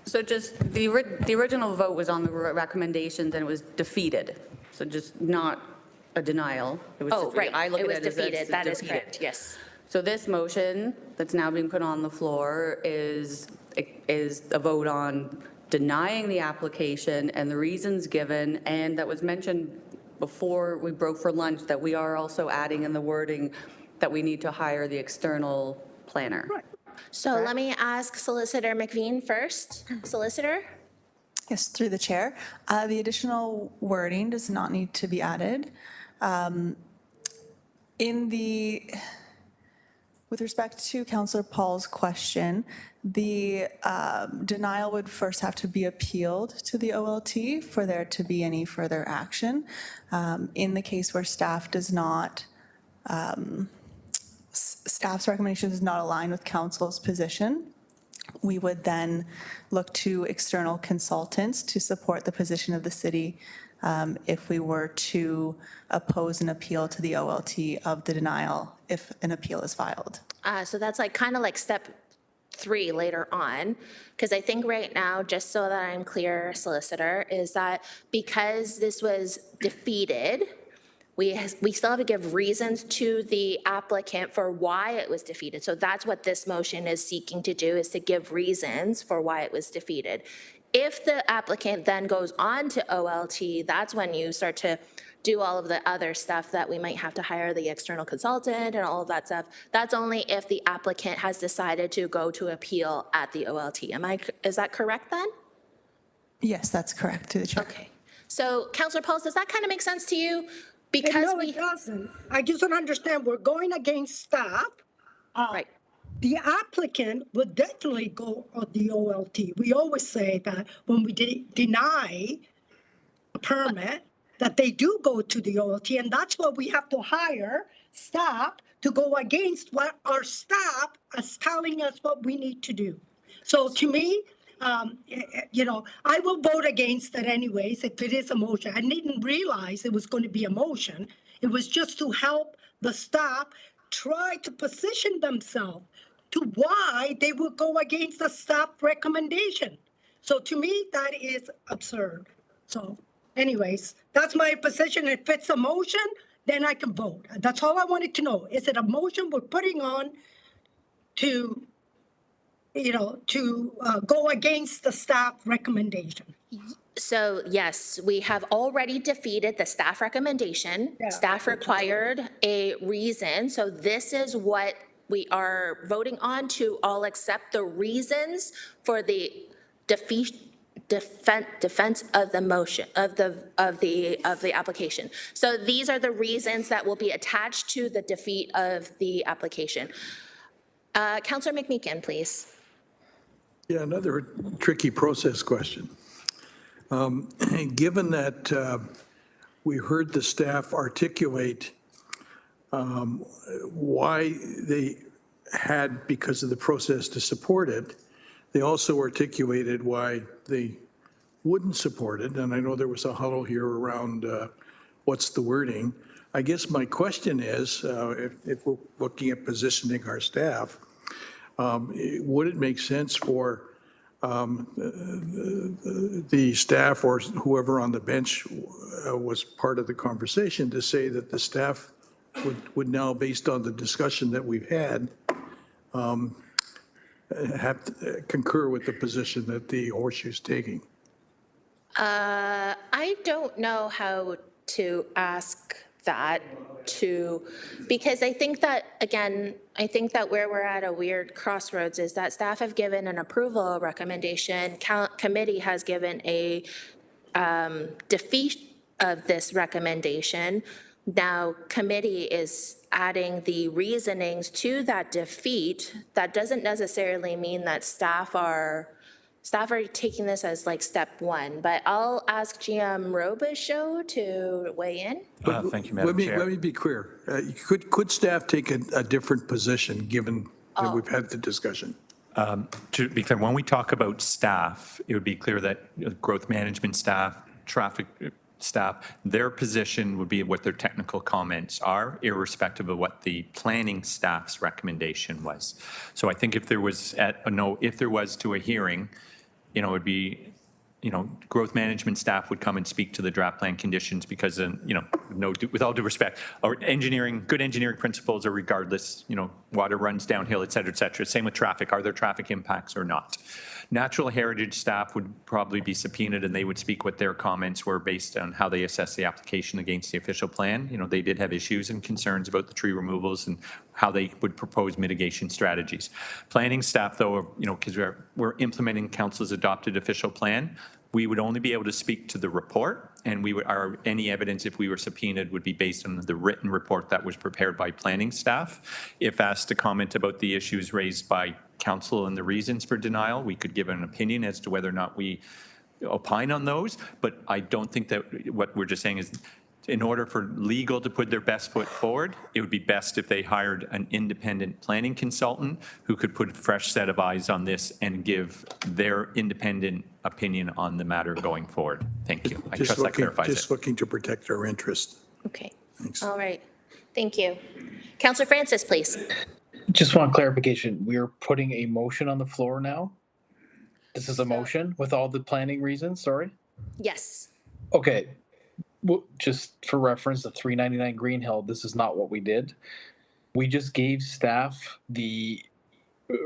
So just the original vote was on the recommendations and it was defeated. So just not a denial. It was defeated. Right. I look it was at it defeated. as That is defeated. correct. Yes. So this motion that's now being put on the floor is a vote on denying the application and the reasons given, and that was mentioned before we broke for lunch that we are also adding in the wording that we need to hire the external planner. Right. So let me ask Solicitor McVean first. Solicitor? Yes, through the chair. The additional wording does not need to be added. With respect to Councillor Paul's question, the denial would first have to be appealed to the OLT for there to be any further action. In the case where staff does not, staff's recommendation does not align with council's position, we would then look to external consultants to support the position of the city if we were to oppose an appeal to the OLT of the denial if an appeal is filed. So that's like kind of like step 3 later on, because I think right now, just so that I'm clear, solicitor, is that because this was defeated, we still have to give reasons to the applicant for why it was defeated. So that's what this motion is seeking to do, is to give reasons for why it was defeated. If the applicant then goes on to OLT, that's when you start to do all of the other stuff that we might have to hire the external consultant and all of that stuff. That's only if the applicant has decided to go to appeal at the OLT. Is that correct then? Yes, that's correct, to the chair. Okay. So Councillor Pauls, does that kind of make sense to you? Because no, it doesn't. I just don't understand. We're going against staff. Right. The applicant would definitely go on the OLT. We always say that when we deny a permit, that they do go to the OLT, and that's what we have to hire staff to go against what our staff is telling us what we need to do. So to me, I will vote against it anyways if it is a motion. I didn't realize it was going to be a motion. It was just to help the staff try to position themselves to why they would go against the staff recommendation. So to me, that is absurd. So anyways, that's my position. If it's a motion, then I can vote. That's all I wanted to know. Is it a motion we're putting on to go against the staff recommendation? So yes, we have already defeated the staff recommendation. Yeah. Staff required a reason. So this is what we are voting on, to all accept the reasons for the defense of the motion of the application. So these are the reasons that will be attached to the defeat of the application. Councillor McMeekin, please. Yeah, another tricky process question. Given that we heard the staff articulate why they had, because of the process, to support it, they also articulated why they wouldn't support it. And I know there was a huddle here around what's the wording. I guess my question is, if we're looking at positioning our staff, would it make sense for the staff or whoever on the bench was part of the conversation to say that the staff would now, based on the discussion that we've had, have to concur with the position that the Horseshoe's taking? I don't know how to ask that because I think that, again, I think that where we're at a weird crossroads is that staff have given an approval recommendation, committee has given a defeat of this recommendation. Now, committee is adding the reasonings to that defeat. That doesn't necessarily mean that staff are taking this as like step 1, but I'll ask GM Robichaud to weigh in. Thank you, Madam Chair. Let me be clear. Could staff take a different position given that we've had the discussion? To be clear, when we talk about staff, it would be clear that growth management staff, traffic staff, their position would be what their technical comments are, irrespective of what the planning staff's recommendation was. So I think if there was to a hearing, it would be, growth management staff would come and speak to the draft plan conditions because, with all due respect, our good engineering principles are regardless, water runs downhill, et cetera, et cetera. Same with traffic. Are there traffic impacts or not? Natural heritage staff would probably be subpoenaed and they would speak what their comments were based on how they assess the application against the official plan. You know, they did have issues and concerns about the tree removals and how they would propose mitigation strategies. Planning staff, though, you know, because we're implementing council's adopted official plan, we would only be able to speak to the report, and we would, any evidence, if we were subpoenaed, would be based on the written report that was prepared by planning staff. If asked to comment about the issues raised by council and the reasons for denial, we could give an opinion as to whether or not we opine on those, but I don't think that what we're just saying is in order for legal to put their best foot forward, it would be best if they hired an independent planning consultant who could put a fresh set of eyes on this and give their independent opinion on the matter going forward. Thank you. I trust that clarifies it. Just looking to protect our interest. Okay. Thanks. All right. Thank you. Councillor Francis, please. Just want clarification. We are putting a motion on the floor now? This is a motion with all the planning reasons, sorry? Yes. Okay. Well, just for reference, the 399 Green Hill, this is not what we did. We just gave staff the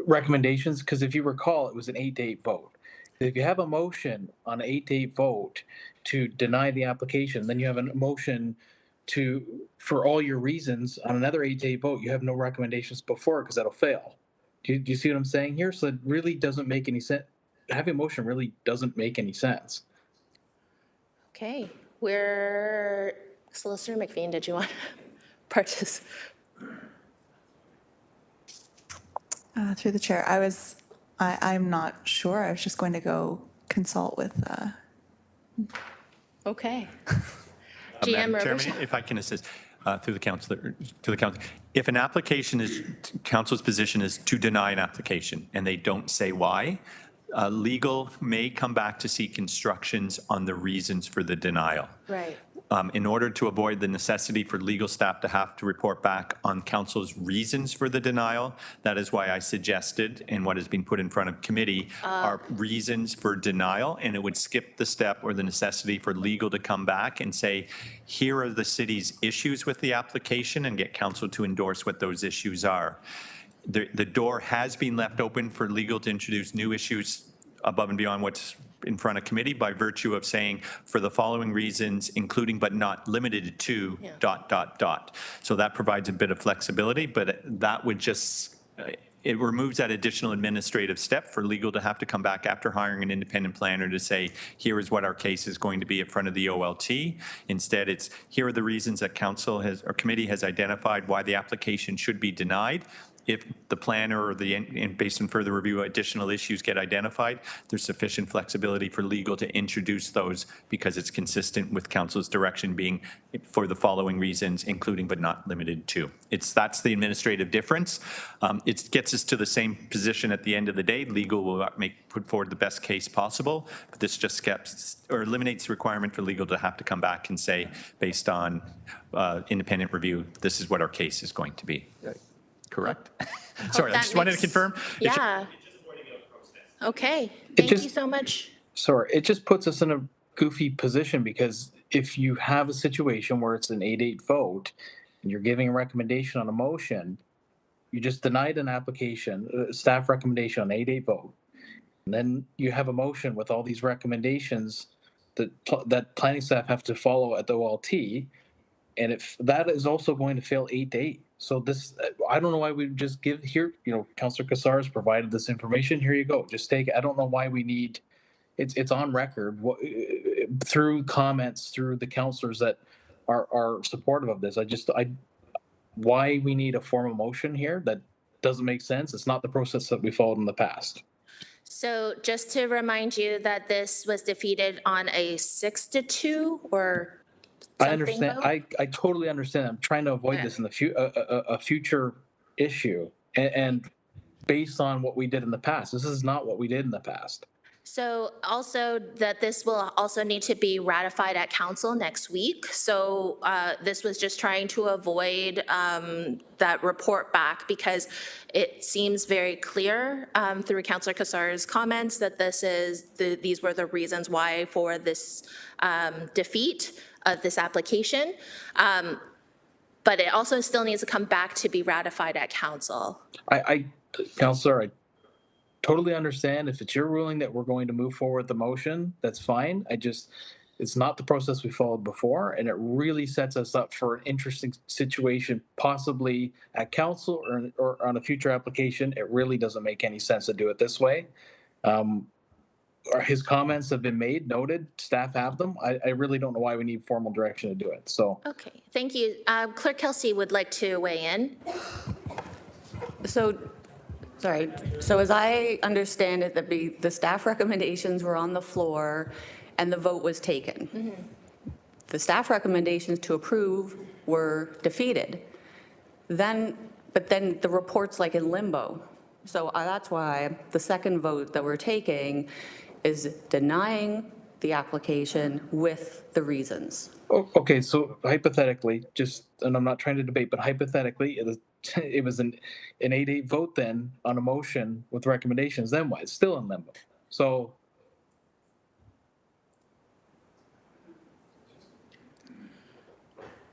recommendations, because if you recall, it was an 8-8 vote. If you have a motion on an 8-8 vote to deny the application, then you have a motion for all your reasons on another 8-8 vote, you have no recommendations before because that'll fail. Do you see what I'm saying here? So it really doesn't make any sense. Having a motion really doesn't make any sense. Okay. Solicitor McVean, did you want to participate? Through the chair, I'm not sure. I was just going to go consult with. Okay. Madam GM Chairman, if I can assist through the councillor, to the council. If an application is, council's position is to deny an application and they don't say why, legal may come back to seek instructions on the reasons for the denial. Right. In order to avoid the necessity for legal staff to have to report back on council's reasons for the denial, that is why I suggested, and what has been put in front of committee, are reasons for denial, and it would skip the step or the necessity for legal to come back and say, here are the city's issues with the application, and get council to endorse what those issues are. The door has been left open for legal to introduce new issues above and beyond what's in front of committee by virtue of saying for the following reasons, including but not limited to ... So that provides a bit of flexibility, but that would just, it removes that additional administrative step for legal to have to come back after hiring an independent planner to say, here is what our case is going to be in front of the OLT. Instead, it's here are the reasons that council has, or committee has identified why the application should be denied. If the planner or based on further review, additional issues get identified, there's sufficient flexibility for legal to introduce those because it's consistent with council's direction being for the following reasons, including but not limited to. That's the administrative difference. It gets us to the same position at the end of the day. Legal will put forward the best case possible, but this just skips or eliminates the requirement for legal to have to come back and say, based on independent review, this is what our case is going to be. Correct? Sorry, I just wanted to confirm. Yeah. Okay. Thank you so much. Sorry, it just puts us in a goofy position because if you have a situation where it's an 8-8 vote and you're giving a recommendation on a motion, you just denied an application, staff recommendation on 8-8 vote. And then you have a motion with all these recommendations that planning staff have to follow at the OLT. And if that is also going to fail 8-8. So this, I don't know why we just give here, Councillor Cassar has provided this information. Here you go. Just take it. I don't know why we need, it's on record through comments, through the councillors that are supportive of this. Why we need a formal motion here, that doesn't make sense. It's not the process that we followed in the past. So just to remind you that this was defeated on a 6-2 or I understand. I totally understand. I'm trying to avoid this in the future issue. And based on what we did in the past, this is not what we did in the past. So also that this will also need to be ratified at council next week. So this was just trying to avoid that report back because it seems very clear through Councillor Cassar's comments that these were the reasons why for this defeat of this application. But it also still needs to come back to be ratified at council. Councillor, I totally understand if it's your ruling that we're going to move forward the motion, that's fine. It's not the process we followed before, and it really sets us up for an interesting situation, possibly at council or on a future application. It really doesn't make any sense to do it this way. His comments have been made, noted, staff have them. I really don't know why we need formal direction to do it, so. Okay, thank you. Clerk Kelsey would like to weigh in. So, sorry, so as I understand it, that the staff recommendations were on the floor and the vote was taken. The staff recommendations to approve were defeated. But then the report's like in limbo. So that's why the second vote that we're taking is denying the application with the reasons. Okay, so hypothetically, and I'm not trying to debate, but hypothetically, it was an 8-8 vote then on a motion with recommendations, then what? It's still in limbo. So.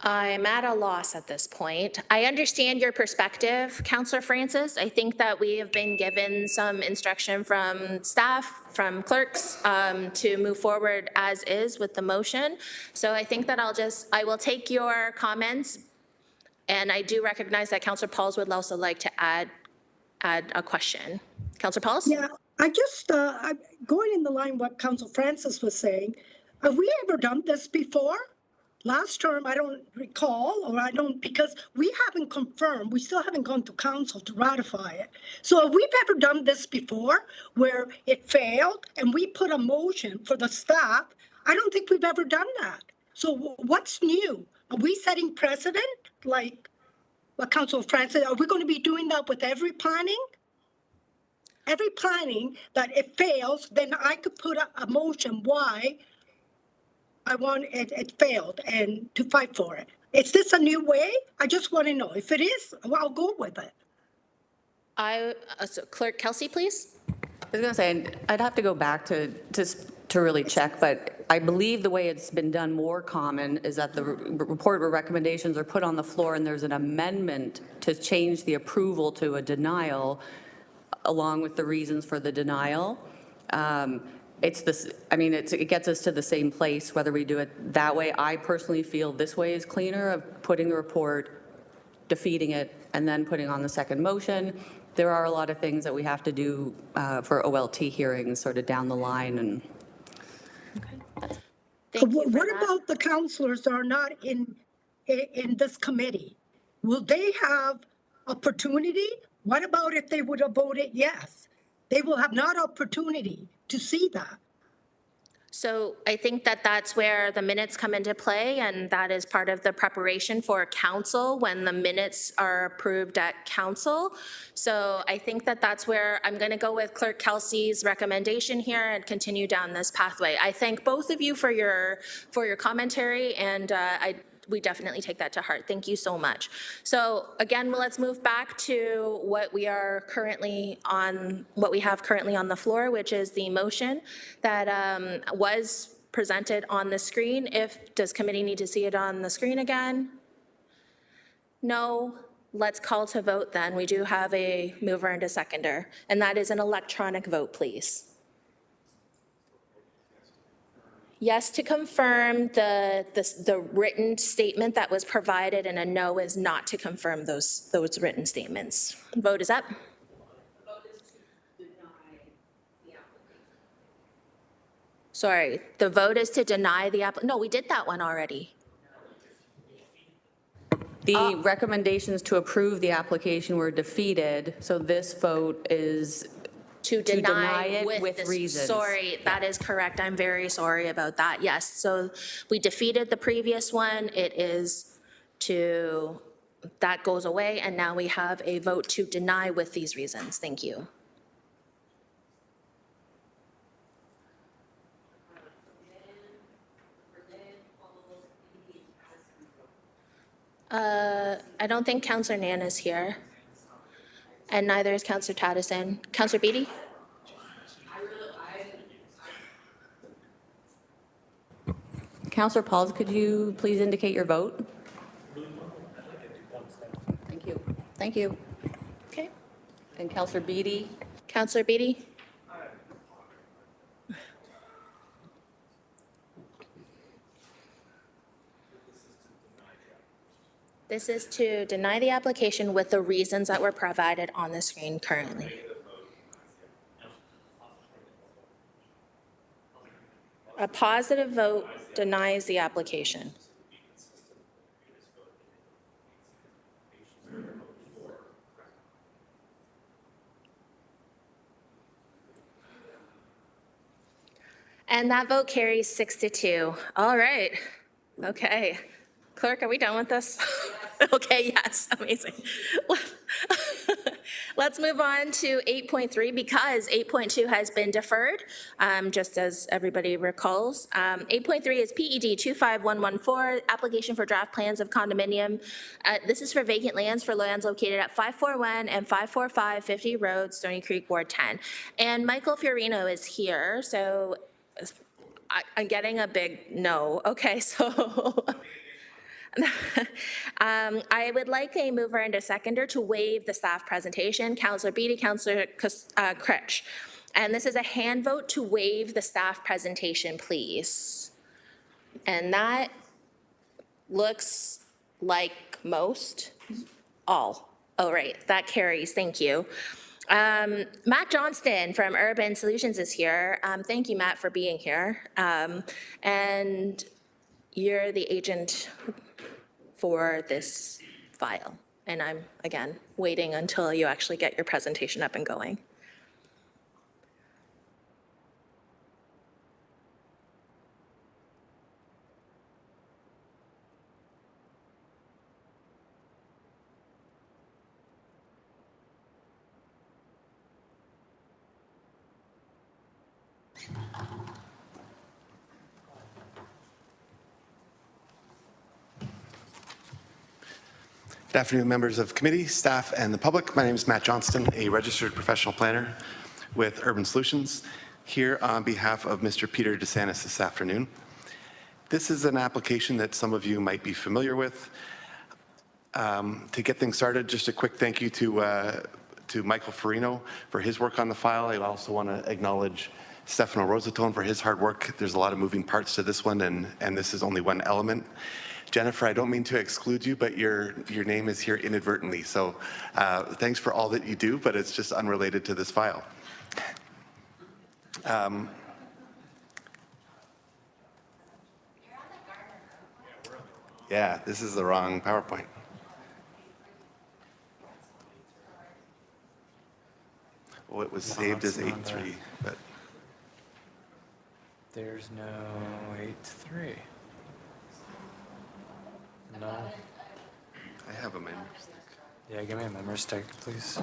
I'm at a loss at this point. I understand your perspective, Councillor Francis. I think that we have been given some instruction from staff, from clerks, to move forward as is with the motion. So I think that I will take your comments, and I do recognize that Councillor Pauls would also like to add a question. Councillor Pauls? Yeah, I just, going in the line what Councillor Francis was saying, have we ever done this before? Last term, I don't recall, because we haven't confirmed, we still haven't gone to council to ratify it. So have we ever done this before where it failed and we put a motion for the staff? I don't think we've ever done that. So what's new? Are we setting precedent? Like what Councillor Francis, are we going to be doing that with every planning? Every planning that it fails, then I could put a motion why I want it failed and to fight for it. Is this a new way? I just want to know. If it is, well, I'll go with it. So Clerk Kelsey, please. I was going to say, I'd have to go back to really check, but I believe the way it's been done more common is that the report or recommendations are put on the floor and there's an amendment to change the approval to a denial along with the reasons for the denial. It gets us to the same place whether we do it that way. I personally feel this way is cleaner, of putting the report, defeating it, and then putting on the second motion. There are a lot of things that we have to do for OLT hearings sort of down the line. And What about the councillors that are not in this committee? Will they have opportunity? What about if they would have voted yes? They will have not opportunity to see that. So I think that that's where the minutes come into play, and that is part of the preparation for council when the minutes are approved at council. So I think that that's where I'm going to go with Clerk Kelsey's recommendation here and continue down this pathway. I thank both of you for your commentary, and we definitely take that to heart. Thank you so much. So again, let's move back to what we have currently on the floor, which is the motion that was presented on the screen. Does committee need to see it on the screen again? No. Let's call to vote then. We do have a mover and a seconder, and that is an electronic vote, please. Yes to confirm the written statement that was provided, and a no is not to confirm those written statements. Vote is up. Sorry, the vote is to deny the application. No, we did that one already. the recommendations to approve the application were defeated, so this vote is to deny it with this. reasons. Sorry, that is correct. I'm very sorry about that. Yes, so we defeated the previous one. It is to, that goes away, and now we have a vote to deny with these reasons. Thank you. I don't think Councillor Nan is here, and neither is Councillor Taddison. Councillor Beatty? Councillor Pauls, could you please indicate your vote? Thank you. Thank you. Okay. And Councillor Beatty? Councillor Beatty? This is to deny the application with the reasons that were provided on the screen currently. A positive vote denies the application. And that vote carries 6-2. All right. Okay. Clerk, are we done with this? Okay, yes, amazing. Let's move on to 8.3 because 8.2 has been deferred, just as everybody recalls. 8.3 is PED 25114, application for draft plans of condominium. This is for vacant lands for lands located at 541 and 545 50 Road, Stony Creek, Ward 10. And Michael Fiorino is here, so I'm getting a big no. Okay, so I would like a mover and a seconder to waive the staff presentation. Councillor Beatty, Councillor Critch. And this is a hand vote to waive the staff presentation, please. And that looks like most, all. Oh, right, that carries, thank you. Matt Johnston from Urban Solutions is here. Thank you, Matt, for being here. And you're the agent for this file. And I'm, again, waiting until you actually get your presentation up and going. Good afternoon, members of committee, staff, and the public. My name is Matt Johnston, a registered professional planner with Urban Solutions, here on behalf of Mr. Peter DeSantis this afternoon. This is an application that some of you might be familiar with. To get things started, just a quick thank you to Michael Fiorino for his work on the file. I also want to acknowledge Stefano Rosatone for his hard work. There's a lot of moving parts to this one, and this is only one element. Jennifer, I don't mean to exclude you, but your name is here inadvertently. So thanks for all that you do, but it's just unrelated to this file. Yeah, this is the wrong PowerPoint. Well, it was saved as 8.3, but. There's no 8.3. No. I have a memory stick. Yeah, give me a memory stick, please.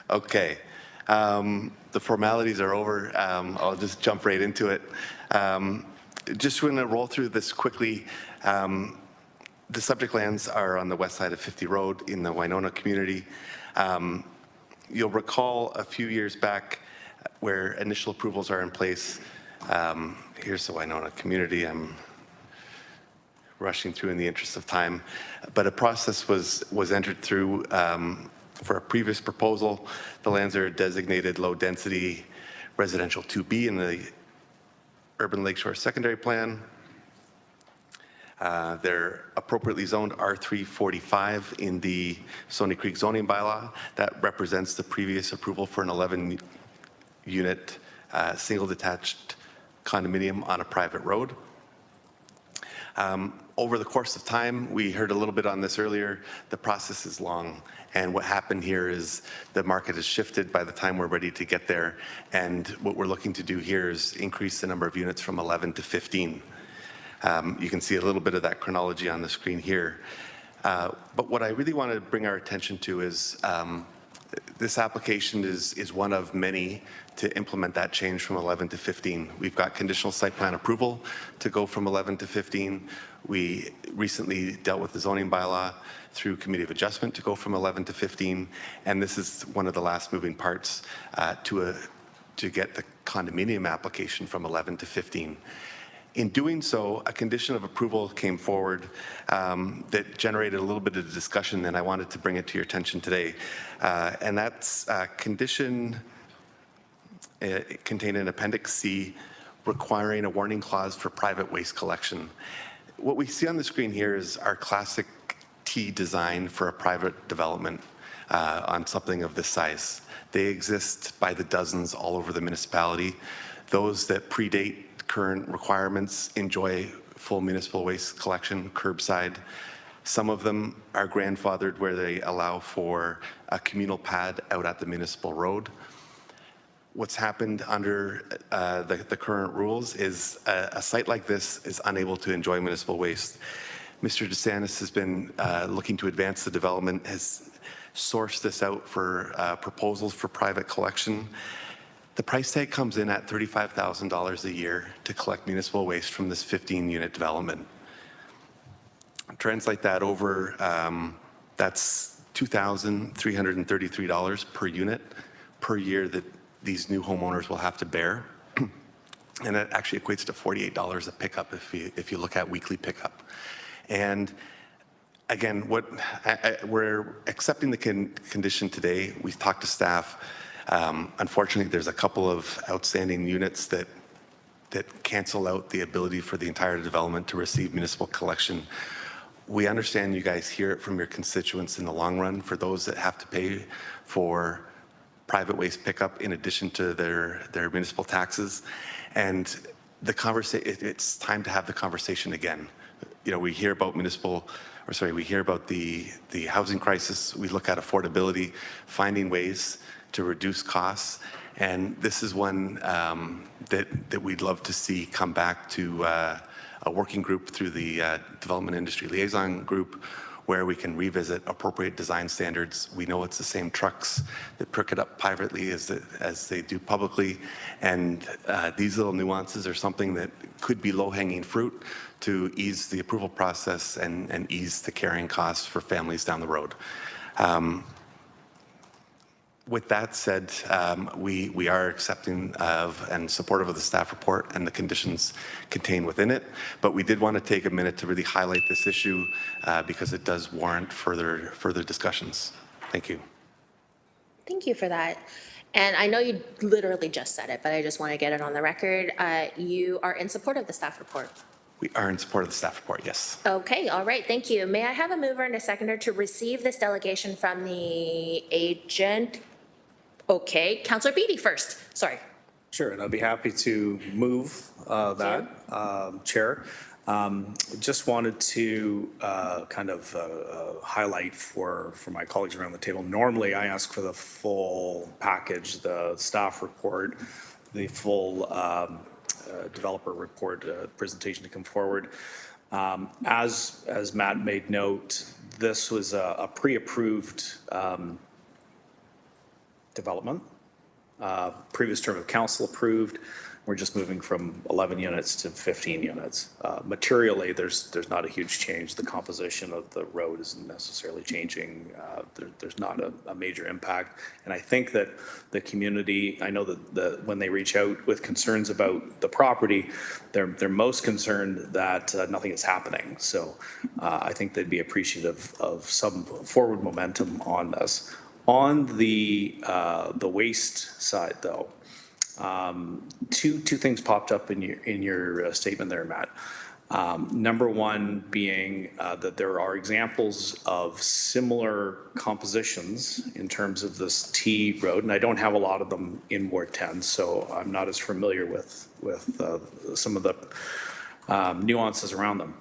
Okay, the formalities are over. I'll just jump right into it. Just want to roll through this quickly. The subject lands are on the west side of 50 Road in the Winona community. You'll recall a few years back where initial approvals are in place. Here's the Winona community. I'm rushing through in the interest of time, but a process was entered through for a previous proposal. The lands are designated low-density residential 2B in the Urban Lakeshore Secondary Plan. They're appropriately zoned R345 in the Stony Creek zoning bylaw. That represents the previous approval for an 11-unit single detached condominium on a private road. Over the course of time, we heard a little bit on this earlier, the process is long. And what happened here is the market has shifted by the time we're ready to get there. And what we're looking to do here is increase the number of units from 11 to 15. You can see a little bit of that chronology on the screen here. But what I really want to bring our attention to is this application is one of many to implement that change from 11 to 15. We've got conditional site plan approval to go from 11 to 15. We recently dealt with the zoning bylaw through committee of adjustment to go from 11 to 15. And this is one of the last moving parts to get the condominium application from 11 to 15. In doing so, a condition of approval came forward that generated a little bit of discussion, and I wanted to bring it to your attention today. And that's condition contained in Appendix C, requiring a warning clause for private waste collection. What we see on the screen here is our classic T design for a private development on something of this size. They exist by the dozens all over the municipality. Those that predate current requirements enjoy full municipal waste collection curbside. Some of them are grandfathered where they allow for a communal pad out at the municipal road. What's happened under the current rules is a site like this is unable to enjoy municipal waste. Mr. DeSantis has been looking to advance the development, has sourced this out for proposals for private collection. The price tag comes in at $35,000 a year to collect municipal waste from this 15-unit development. Translate that over, that's $2,333 per unit per year that these new homeowners will have to bear. And that actually equates to $48 a pickup if you look at weekly pickup. And again, we're accepting the condition today. We've talked to staff. Unfortunately, there's a couple of outstanding units that cancel out the ability for the entire development to receive municipal collection. We understand you guys hear it from your constituents in the long run for those that have to pay for private waste pickup in addition to their municipal taxes. And it's time to have the conversation again. You know, we hear about we hear about the housing crisis. We look at affordability, finding ways to reduce costs. And this is one that we'd love to see come back to a working group through the Development Industry Liaison Group where we can revisit appropriate design standards. We know it's the same trucks that perk it up privately as they do publicly. And these little nuances are something that could be low-hanging fruit to ease the approval process and ease the carrying costs for families down the road. With that said, we are accepting of and supportive of the staff report and the conditions contained within it, but we did want to take a minute to really highlight this issue because it does warrant further discussions. Thank you. Thank you for that. And I know you literally just said it, but I just want to get it on the record. You are in support of the staff report. We are in support of the staff report, yes. Okay, all right, thank you. May I have a mover and a seconder to receive this delegation from the agent? Okay, Councillor Beatty first, sorry. Sure, and I'd be happy to move that, Chair. Just wanted to kind of highlight for my colleagues around the table. Normally, I ask for the full package, the staff report, the full developer report presentation to come forward. As Matt made note, this was a pre-approved development. Previous term of council approved. We're just moving from 11 units to 15 units. Materially, there's not a huge change. The composition of the road isn't necessarily changing. There's not a major impact. And I think that the community, I know that when they reach out with concerns about the property, they're most concerned that nothing is happening. So I think they'd be appreciative of some forward momentum on this. On the waste side, though, two things popped up in your statement there, Matt. Number one being that there are examples of similar compositions in terms of this T road, and I don't have a lot of them in Ward 10, so I'm not as familiar with some of the nuances around them.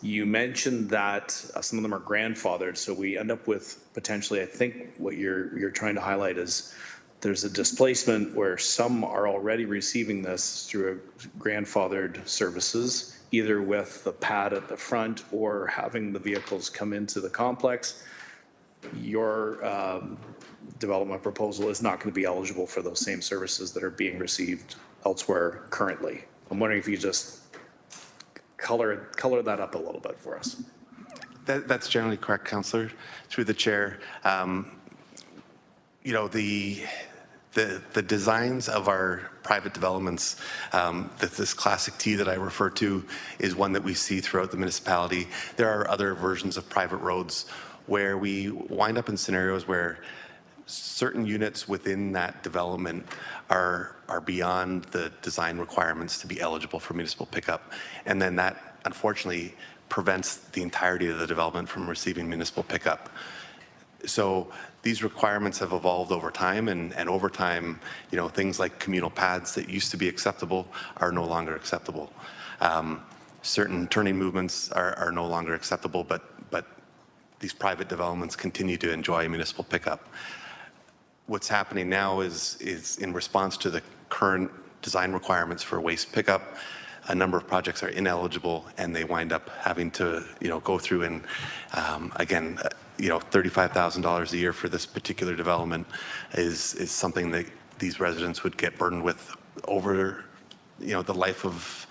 You mentioned that some of them are grandfathered, so we end up with potentially, I think what you're trying to highlight is there's a displacement where some are already receiving this through grandfathered services, either with the pad at the front or having the vehicles come into the complex. Your development proposal is not going to be eligible for those same services that are being received elsewhere currently. I'm wondering if you just color that up a little bit for us. That's generally correct, Councillor. Through the chair, you know, the designs of our private developments, this classic T that I refer to is one that we see throughout the municipality. There are other versions of private roads where we wind up in scenarios where certain units within that development are beyond the design requirements to be eligible for municipal pickup. And then that unfortunately prevents the entirety of the development from receiving municipal pickup. So these requirements have evolved over time, and over time, you know, things like communal pads that used to be acceptable are no longer acceptable. Certain turning movements are no longer acceptable, but these private developments continue to enjoy municipal pickup. What's happening now is in response to the current design requirements for waste pickup, a number of projects are ineligible, and they wind up having to, you know, go through and again, you know, $35,000 a year for this particular development is something that these residents would get burdened with over, you know, the life of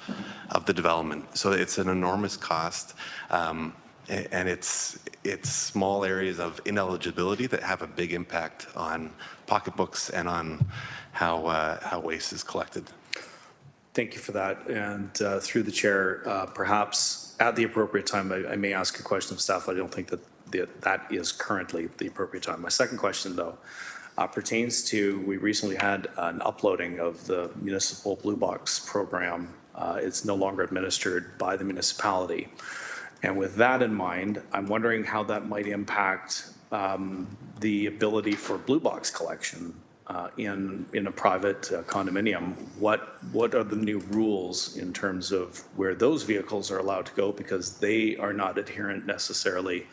the development. So it's an enormous cost, and it's small areas of ineligibility that have a big impact on pocketbooks and on how waste is collected. Thank you for that. And through the chair, perhaps at the appropriate time, I may ask a question of staff. I don't think that is currently the appropriate time. My second question, though, pertains to, we recently had an uploading of the municipal Blue Box program. It's no longer administered by the municipality. And with that in mind, I'm wondering how that might impact the ability for Blue Box collection in a private condominium. What are the new rules in terms of where those vehicles are allowed to go, because they are not adherent necessarily,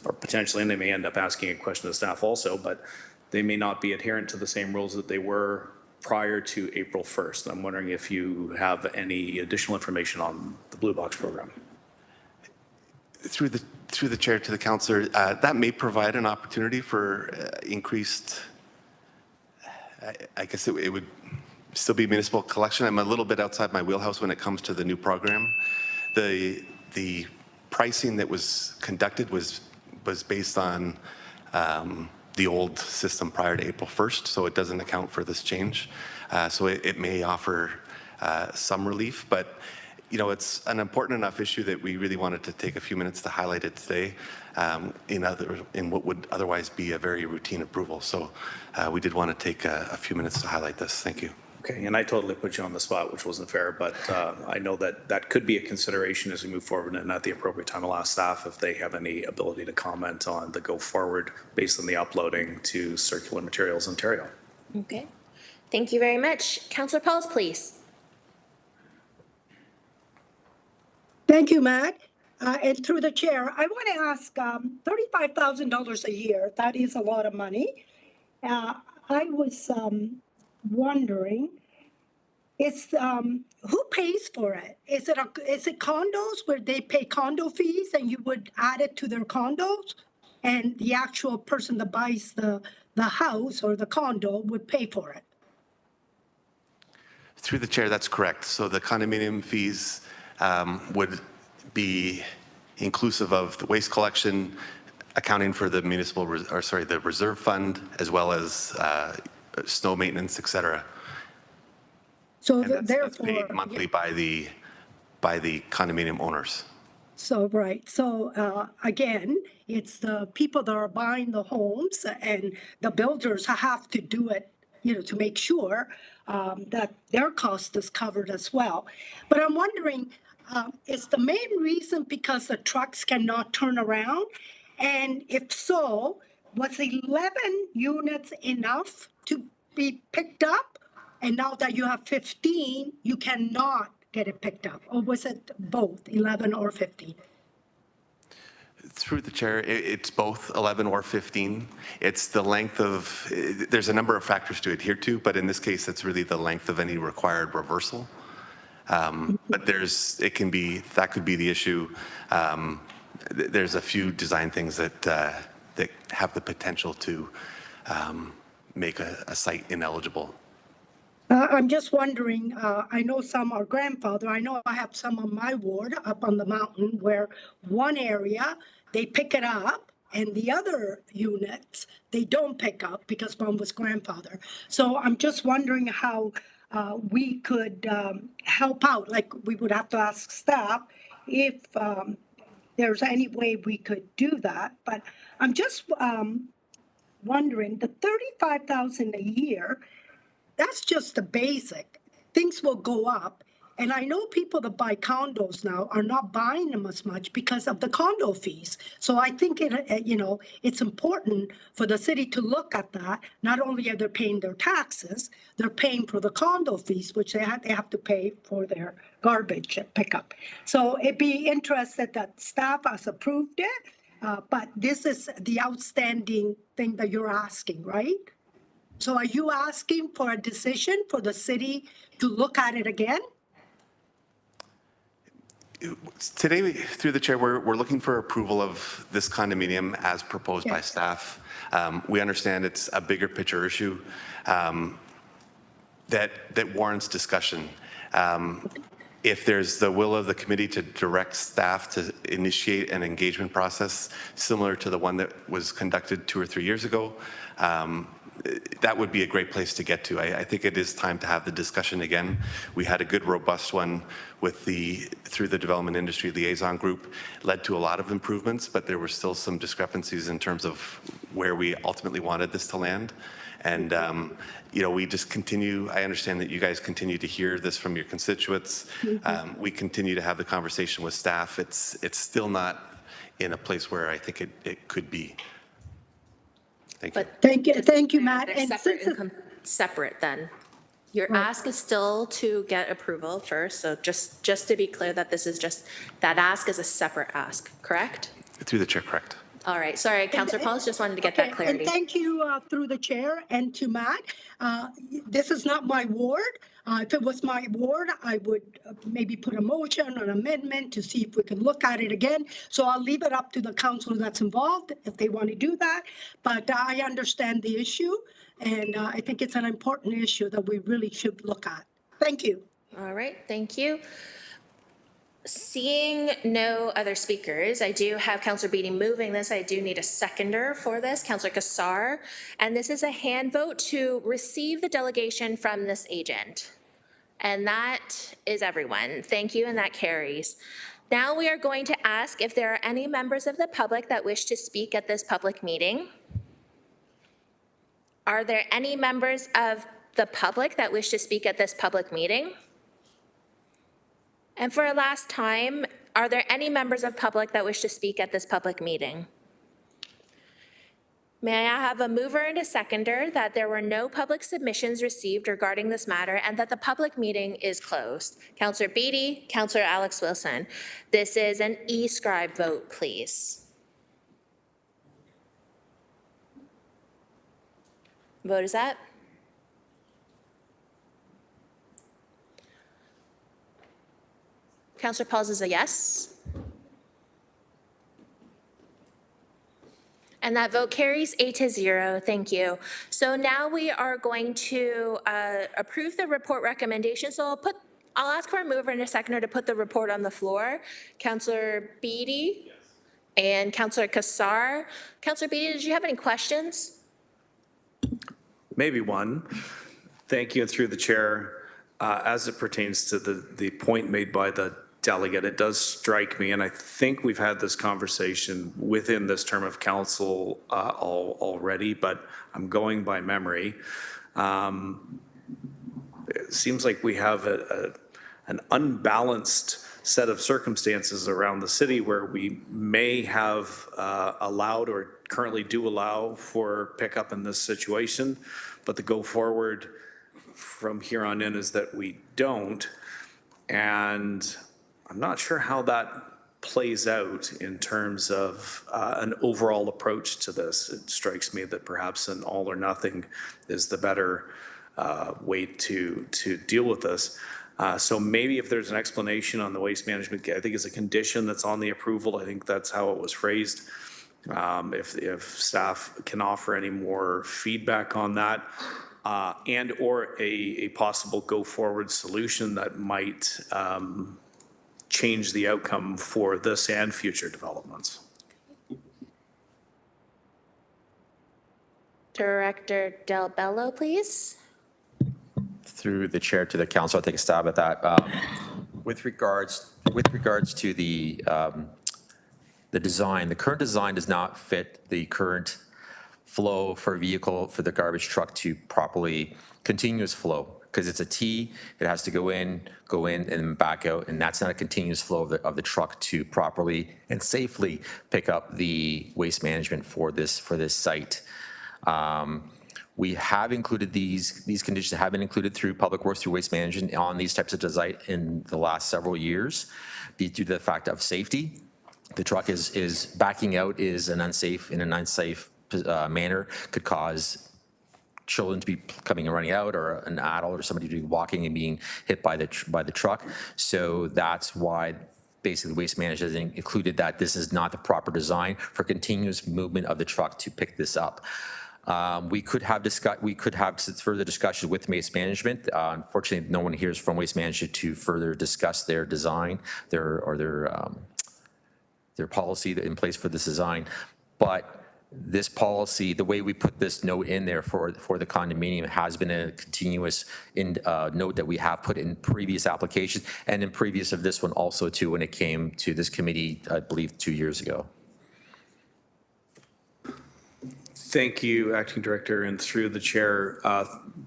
or potentially, and they may end up asking a question of staff also, but they may not be adherent to the same rules that they were prior to April 1st. I'm wondering if you have any additional information on the Blue Box program. Through the chair to the councillor, that may provide an opportunity for increased, I guess it would still be municipal collection. I'm a little bit outside my wheelhouse when it comes to the new program. The pricing that was conducted was based on the old system prior to April 1st, so it doesn't account for this change. So it may offer some relief, but you know, it's an important enough issue that we really wanted to take a few minutes to highlight it today in what would otherwise be a very routine approval. So we did want to take a few minutes to highlight this. Thank you. Okay, and I totally put you on the spot, which wasn't fair, but I know that could be a consideration as we move forward, and at the appropriate time I'll ask staff if they have any ability to comment on the go forward based on the uploading to Circular Materials Ontario. Okay. Thank you very much. Councillor Pauls, please. Thank you, Matt. And through the chair, I want to ask $35,000 a year. That is a lot of money. I was wondering, who pays for it? Is it condos where they pay condo fees and you would add it to their condos, and the actual person that buys the house or the condo would pay for it? Through the chair, that's correct. So the condominium fees would be inclusive of the waste collection, accounting for the the reserve fund, as well as snow maintenance, et cetera. So that's paid monthly by the condominium owners. So, right. So again, it's the people that are buying the homes, and the builders have to do it, you know, to make sure that their cost is covered as well. But I'm wondering, is the main reason because the trucks cannot turn around? And if so, was 11 units enough to be picked up? And now that you have 15, you cannot get it picked up? Or was it both, 11 or 15? Through the chair, it's both 11 or 15. It's the length of, there's a number of factors to adhere to, but in this case, it's really the length of any required reversal. But it can be, that could be the issue. There's a few design things that have the potential to make a site ineligible. I'm just wondering, I know some are grandfather. I know I have some on my ward up on the mountain where one area, they pick it up and the other units, they don't pick up because one was grandfather. So I'm just wondering how we could help out. Like we would have to ask staff if there's any way we could do that. But I'm just wondering, the $35,000 a year, that's just the basic. Things will go up. And I know people that buy condos now are not buying them as much because of the condo fees. So I think it's important for the city to look at that. Not only are they paying their taxes, they're paying for the condo fees, which they have to pay for their garbage pickup. So it'd be interesting that staff has approved it, but this is the outstanding thing that you're asking, right? So are you asking for a decision for the city to look at it again? Today, through the chair, we're looking for approval of this condominium as proposed by staff. We understand it's a bigger picture issue that warrants discussion. If there's the will of the committee to direct staff to initiate an engagement process similar to the one that was conducted 2 or 3 years ago, that would be a great place to get to. I think it is time to have the discussion again. We had a good, robust one through the Development Industry Liaison Group, led to a lot of improvements, but there were still some discrepancies in terms of where we ultimately wanted this to land. And, we just continue, I understand that you guys continue to hear this from your constituents. We continue to have the conversation with staff. It's still not in a place where I think it could be. Thank you. Thank you, Matt. They're And separate then. Your ask is still to get approval first, so just to be clear that this is that ask is a separate ask, correct? Through the chair, correct. All right, sorry, Councillor Pauls, just wanted to get that clarity. And thank you through the chair and to Matt. This is not my ward. If it was my ward, I would maybe put a motion or an amendment to see if we can look at it again. So I'll leave it up to the council that's involved if they want to do that. But I understand the issue, and I think it's an important issue that we really should look at. Thank you. All right, thank you. Seeing no other speakers, I do have Councillor Beatty moving this. I do need a seconder for this, Councillor Kassar. And this is a hand vote to receive the delegation from this agent. And that is everyone. Thank you, and that carries. Now we are going to ask if there are any members of the public that wish to speak at this public meeting. Are there any members of the public that wish to speak at this public meeting? And for a last time, are there any members of public that wish to speak at this public meeting? May I have a mover and a seconder that there were no public submissions received regarding this matter and that the public meeting is closed? Councillor Beatty, Councillor Alex Wilson. This is an e-scribe vote, please. Vote is up. Councillor Pauls is a yes. And that vote carries 8-0. Thank you. So now we are going to approve the report recommendation. So I'll ask for a mover and a seconder to put the report on the floor. Councillor Beatty and Councillor Kassar. Councillor Beatty, did you have any questions? Maybe one. Thank you, and through the chair. As it pertains to the point made by the delegate, it does strike me, and I think we've had this conversation within this term of council already, but I'm going by memory. It seems like we have an unbalanced set of circumstances around the city where we may have allowed or currently do allow for pickup in this situation, but the go forward from here on in is that we don't. And I'm not sure how that plays out in terms of an overall approach to this. It strikes me that perhaps an all or nothing is the better way to deal with this. So maybe if there's an explanation on the waste management, I think it's a condition that's on the approval. I think that's how it was phrased. If staff can offer any more feedback on that, and or a possible go forward solution that might change the outcome for this and future developments. Director Del Bello, please. Through the chair to the council, I'll take a stab at that. With regards to the design, the current design does not fit the current flow for the garbage truck to properly continuous flow, because it's a T, it has to go in and back out, and that's not a continuous flow of the truck to properly and safely pick up the waste management for this site. We have included these conditions have been included through Public Works, through Waste Management on these types of design in the last several years, due to the fact of safety. The truck is backing out in an unsafe manner, could cause children to be coming and running out, or an adult or somebody to be walking and being hit by the truck. So that's why basically Waste Management has included that this is not the proper design for continuous movement of the truck to pick this up. We could have further discussions with Waste Management. Unfortunately, no one hears from Waste Management to further discuss their design, their policy in place for this design. But this policy, the way we put this note in there for the condominium, has been a continuous note that we have put in previous applications and in previous of this one also too, when it came to this committee, I believe 2 years ago. Thank you, Acting Director, and through the chair,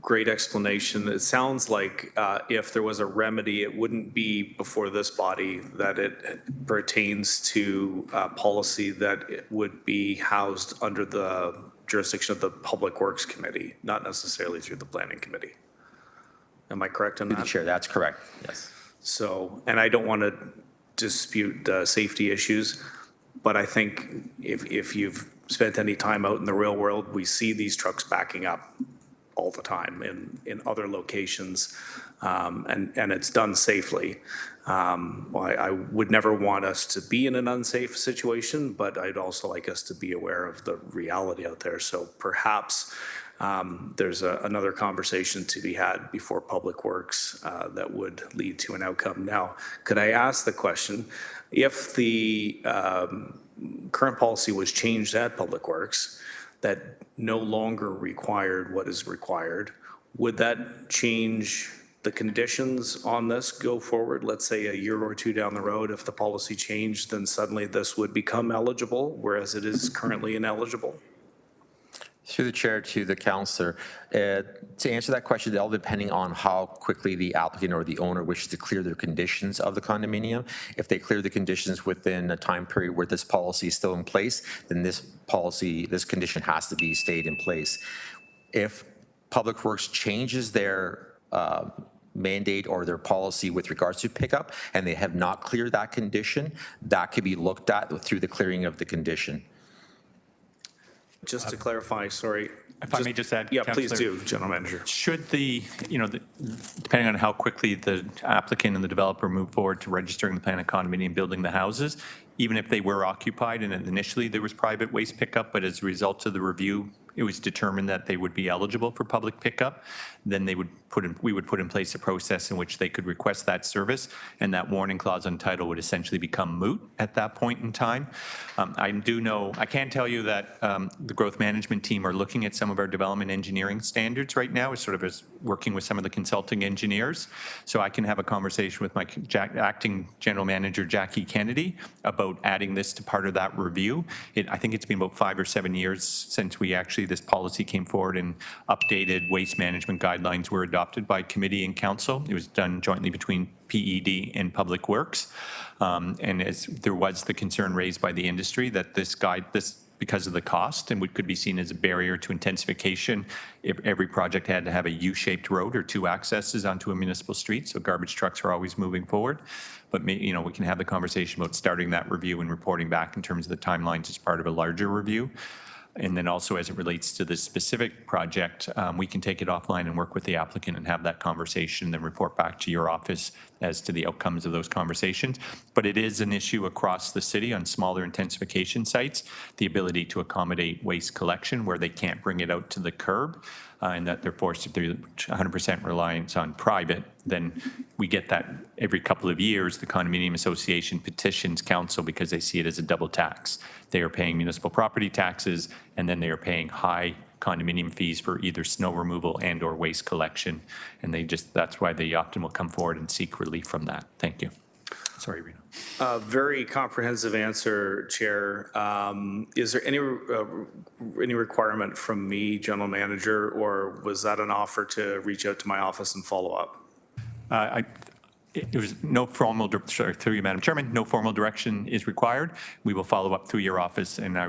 great explanation. It sounds like if there was a remedy, it wouldn't be before this body, that it pertains to policy that it would be housed under the jurisdiction of the Public Works Committee, not necessarily through the Planning Committee. Am I correct on that? Through the chair, that's correct, yes. So, and I don't want to dispute safety issues, but I think if you've spent any time out in the real world, we see these trucks backing up all the time in other locations, and it's done safely. I would never want us to be in an unsafe situation, but I'd also like us to be aware of the reality out there. So perhaps there's another conversation to be had before Public Works that would lead to an outcome. Now, could I ask the question, if the current policy was changed at Public Works that no longer required what is required, would that change the conditions on this go forward? Let's say a year or two down the road, if the policy changed, then suddenly this would become eligible, whereas it is currently ineligible? Through the chair to the councillor, to answer that question, all depending on how quickly the applicant or the owner wishes to clear their conditions of the condominium. If they clear the conditions within a time period where this policy is still in place, then this condition has to be stayed in place. If Public Works changes their mandate or their policy with regards to pickup, and they have not cleared that condition, that could be looked at through the clearing of the condition. Just to clarify, sorry. If I may just add, Yeah, Councillor, please do, General Manager. Should depending on how quickly the applicant and the developer move forward to registering the plan of condominium, building the houses, even if they were occupied and initially there was private waste pickup, but as a result of the review, it was determined that they would be eligible for public pickup, then we would put in place a process in which they could request that service, and that warning clause on title would essentially become moot at that point in time. I can tell you that the growth management team are looking at some of our development engineering standards right now, as working with some of the consulting engineers. So I can have a conversation with my acting general manager, Jackie Kennedy, about adding this to part of that review. I think it's been about 5 or 7 years since this policy came forward and updated waste management guidelines were adopted by committee and council. It was done jointly between PED and Public Works. And as there was the concern raised by the industry that this because of the cost and what could be seen as a barrier to intensification if every project had to have a U-shaped road or two accesses onto a municipal street, so garbage trucks are always moving forward. But we can have the conversation about starting that review and reporting back in terms of the timelines as part of a larger review. And then also as it relates to this specific project, we can take it offline and work with the applicant and have that conversation and then report back to your office as to the outcomes of those conversations. But it is an issue across the city on smaller intensification sites, the ability to accommodate waste collection where they can't bring it out to the curb and that they're forced, if they're 100% reliance on private, then we get that every couple of years. The condominium association petitions council because they see it as a double tax. They are paying municipal property taxes and then they are paying high condominium fees for either snow removal and or waste collection. And that's why they often will come forward and seek relief from that. Thank you. Sorry, Reno. Very comprehensive answer, Chair. Is there any requirement from me, General Manager, or was that an offer to reach out to my office and follow up? There was no formal, through you, Madam Chairman, no formal direction is required. We will follow up through your office, and I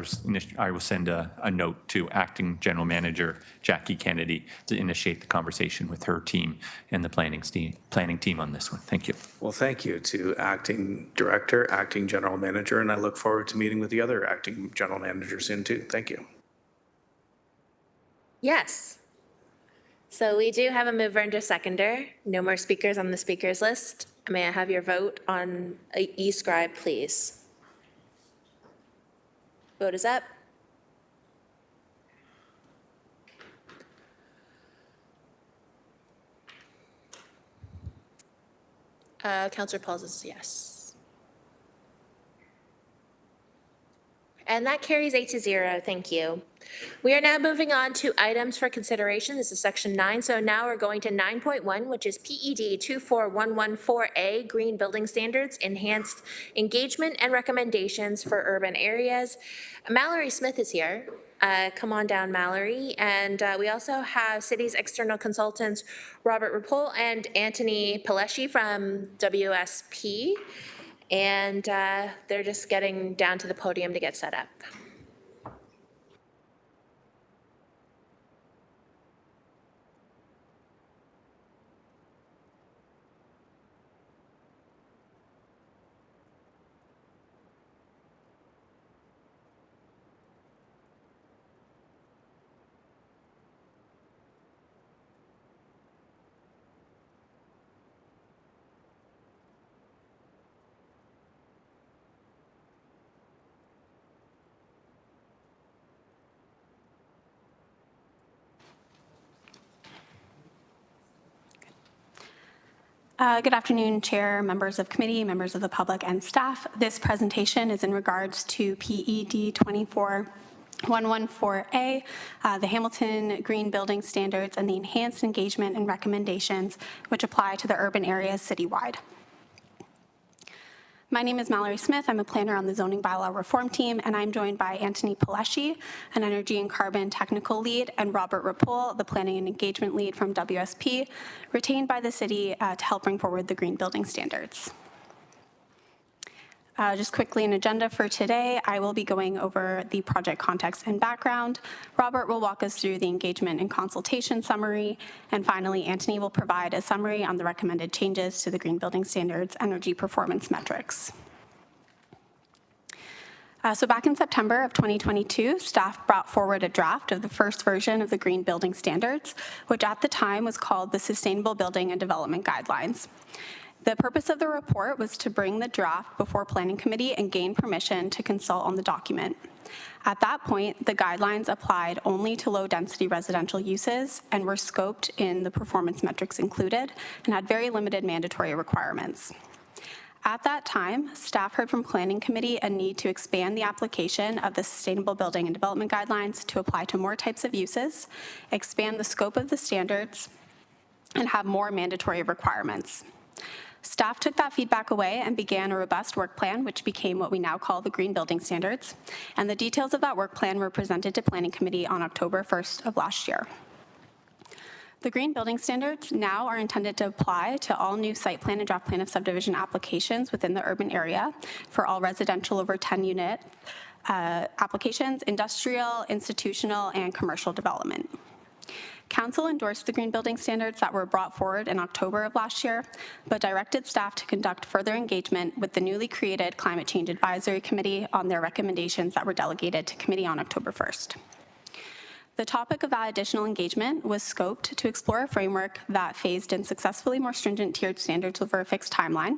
will send a note to Acting General Manager Jackie Kennedy to initiate the conversation with her team and the planning team on this one. Thank you. Well, thank you to Acting Director, Acting General Manager, and I look forward to meeting with the other Acting General Managers soon too. Thank you. Yes. So we do have a mover and a seconder. No more speakers on the speakers list. May I have your vote on e-scribe, please? Vote is up. Councillor Pauls is yes. And that carries 8-0. Thank you. We are now moving on to items for consideration. This is section 9. So now we're going to 9.1, which is PED 24114A, Green Building Standards, Enhanced Engagement and Recommendations for Urban Areas. Mallory Smith is here. Come on down, Mallory. And we also have city's external consultants, Robert Rapole and Anthony Peleschi from WSP. And they're just getting down to the podium to get set up. Good afternoon, Chair, members of committee, members of the public, and staff. This presentation is in regards to PED 24114A, the Hamilton Green Building Standards, and the enhanced engagement and recommendations which apply to the urban areas citywide. My name is Mallory Smith. I'm a planner on the zoning bylaw reform team, and I'm joined by Anthony Peleschi, an energy and carbon technical lead, and Robert Rapole, the planning and engagement lead from WSP, retained by the city to help bring forward the green building standards. Just quickly, an agenda for today. I will be going over the project context and background. Robert will walk us through the engagement and consultation summary. And finally, Anthony will provide a summary on the recommended changes to the Green Building Standards energy performance metrics. So back in September of 2022, staff brought forward a draft of the first version of the Green Building Standards, which at the time was called the Sustainable Building and Development Guidelines. The purpose of the report was to bring the draft before Planning Committee and gain permission to consult on the document. At that point, the guidelines applied only to low-density residential uses and were scoped in the performance metrics included and had very limited mandatory requirements. At that time, staff heard from Planning Committee a need to expand the application of the Sustainable Building and Development Guidelines to apply to more types of uses, expand the scope of the standards, and have more mandatory requirements. Staff took that feedback away and began a robust work plan, which became what we now call the Green Building Standards. And the details of that work plan were presented to Planning Committee on October 1st of last year. The Green Building Standards now are intended to apply to all new site plan and draft plan of subdivision applications within the urban area for all residential over 10 unit applications, industrial, institutional, and commercial development. Council endorsed the green building standards that were brought forward in October of last year, but directed staff to conduct further engagement with the newly created Climate Change Advisory Committee on their recommendations that were delegated to committee on October 1st. The topic of that additional engagement was scoped to explore a framework that phased in successfully more stringent tiered standards over a fixed timeline,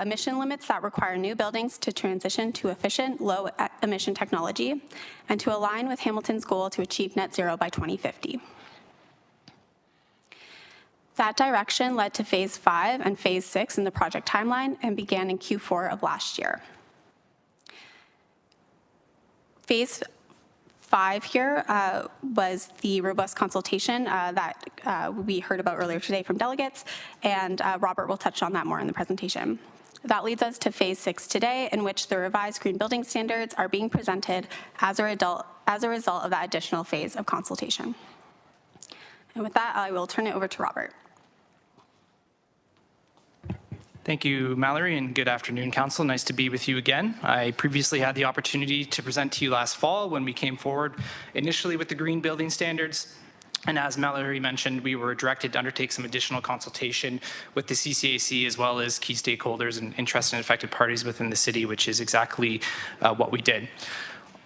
emission limits that require new buildings to transition to efficient, low-emission technology, and to align with Hamilton's goal to achieve net zero by 2050. That direction led to Phase 5 and Phase 6 in the project timeline and began in Q4 of last year. Phase 5 here was the robust consultation that we heard about earlier today from delegates, and Robert will touch on that more in the presentation. That leads us to Phase 6 today, in which the revised green building standards are being presented as a result of that additional phase of consultation. And with that, I will turn it over to Robert. Thank you, Mallory, and good afternoon, Council. Nice to be with you again. I previously had the opportunity to present to you last fall when we came forward initially with the green building standards. And as Mallory mentioned, we were directed to undertake some additional consultation with the CCAC as well as key stakeholders and interested and affected parties within the city, which is exactly what we did.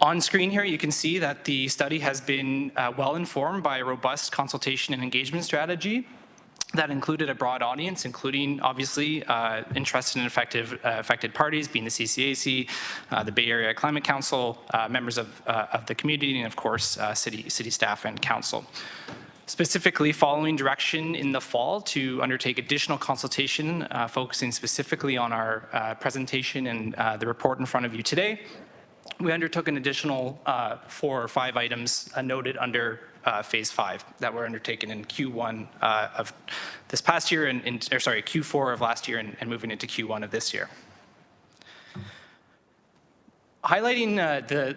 On screen here, you can see that the study has been well informed by a robust consultation and engagement strategy that included a broad audience, including obviously interested and affected parties, being the CCAC, the Bay Area Climate Council, members of the community, and of course, city staff and council. Specifically, following direction in the fall to undertake additional consultation, focusing specifically on our presentation and the report in front of you today, we undertook an additional 4 or 5 items noted under Phase 5 that were undertaken in Q1 of this past year, Q4 of last year and moving into Q1 of this year. Highlighting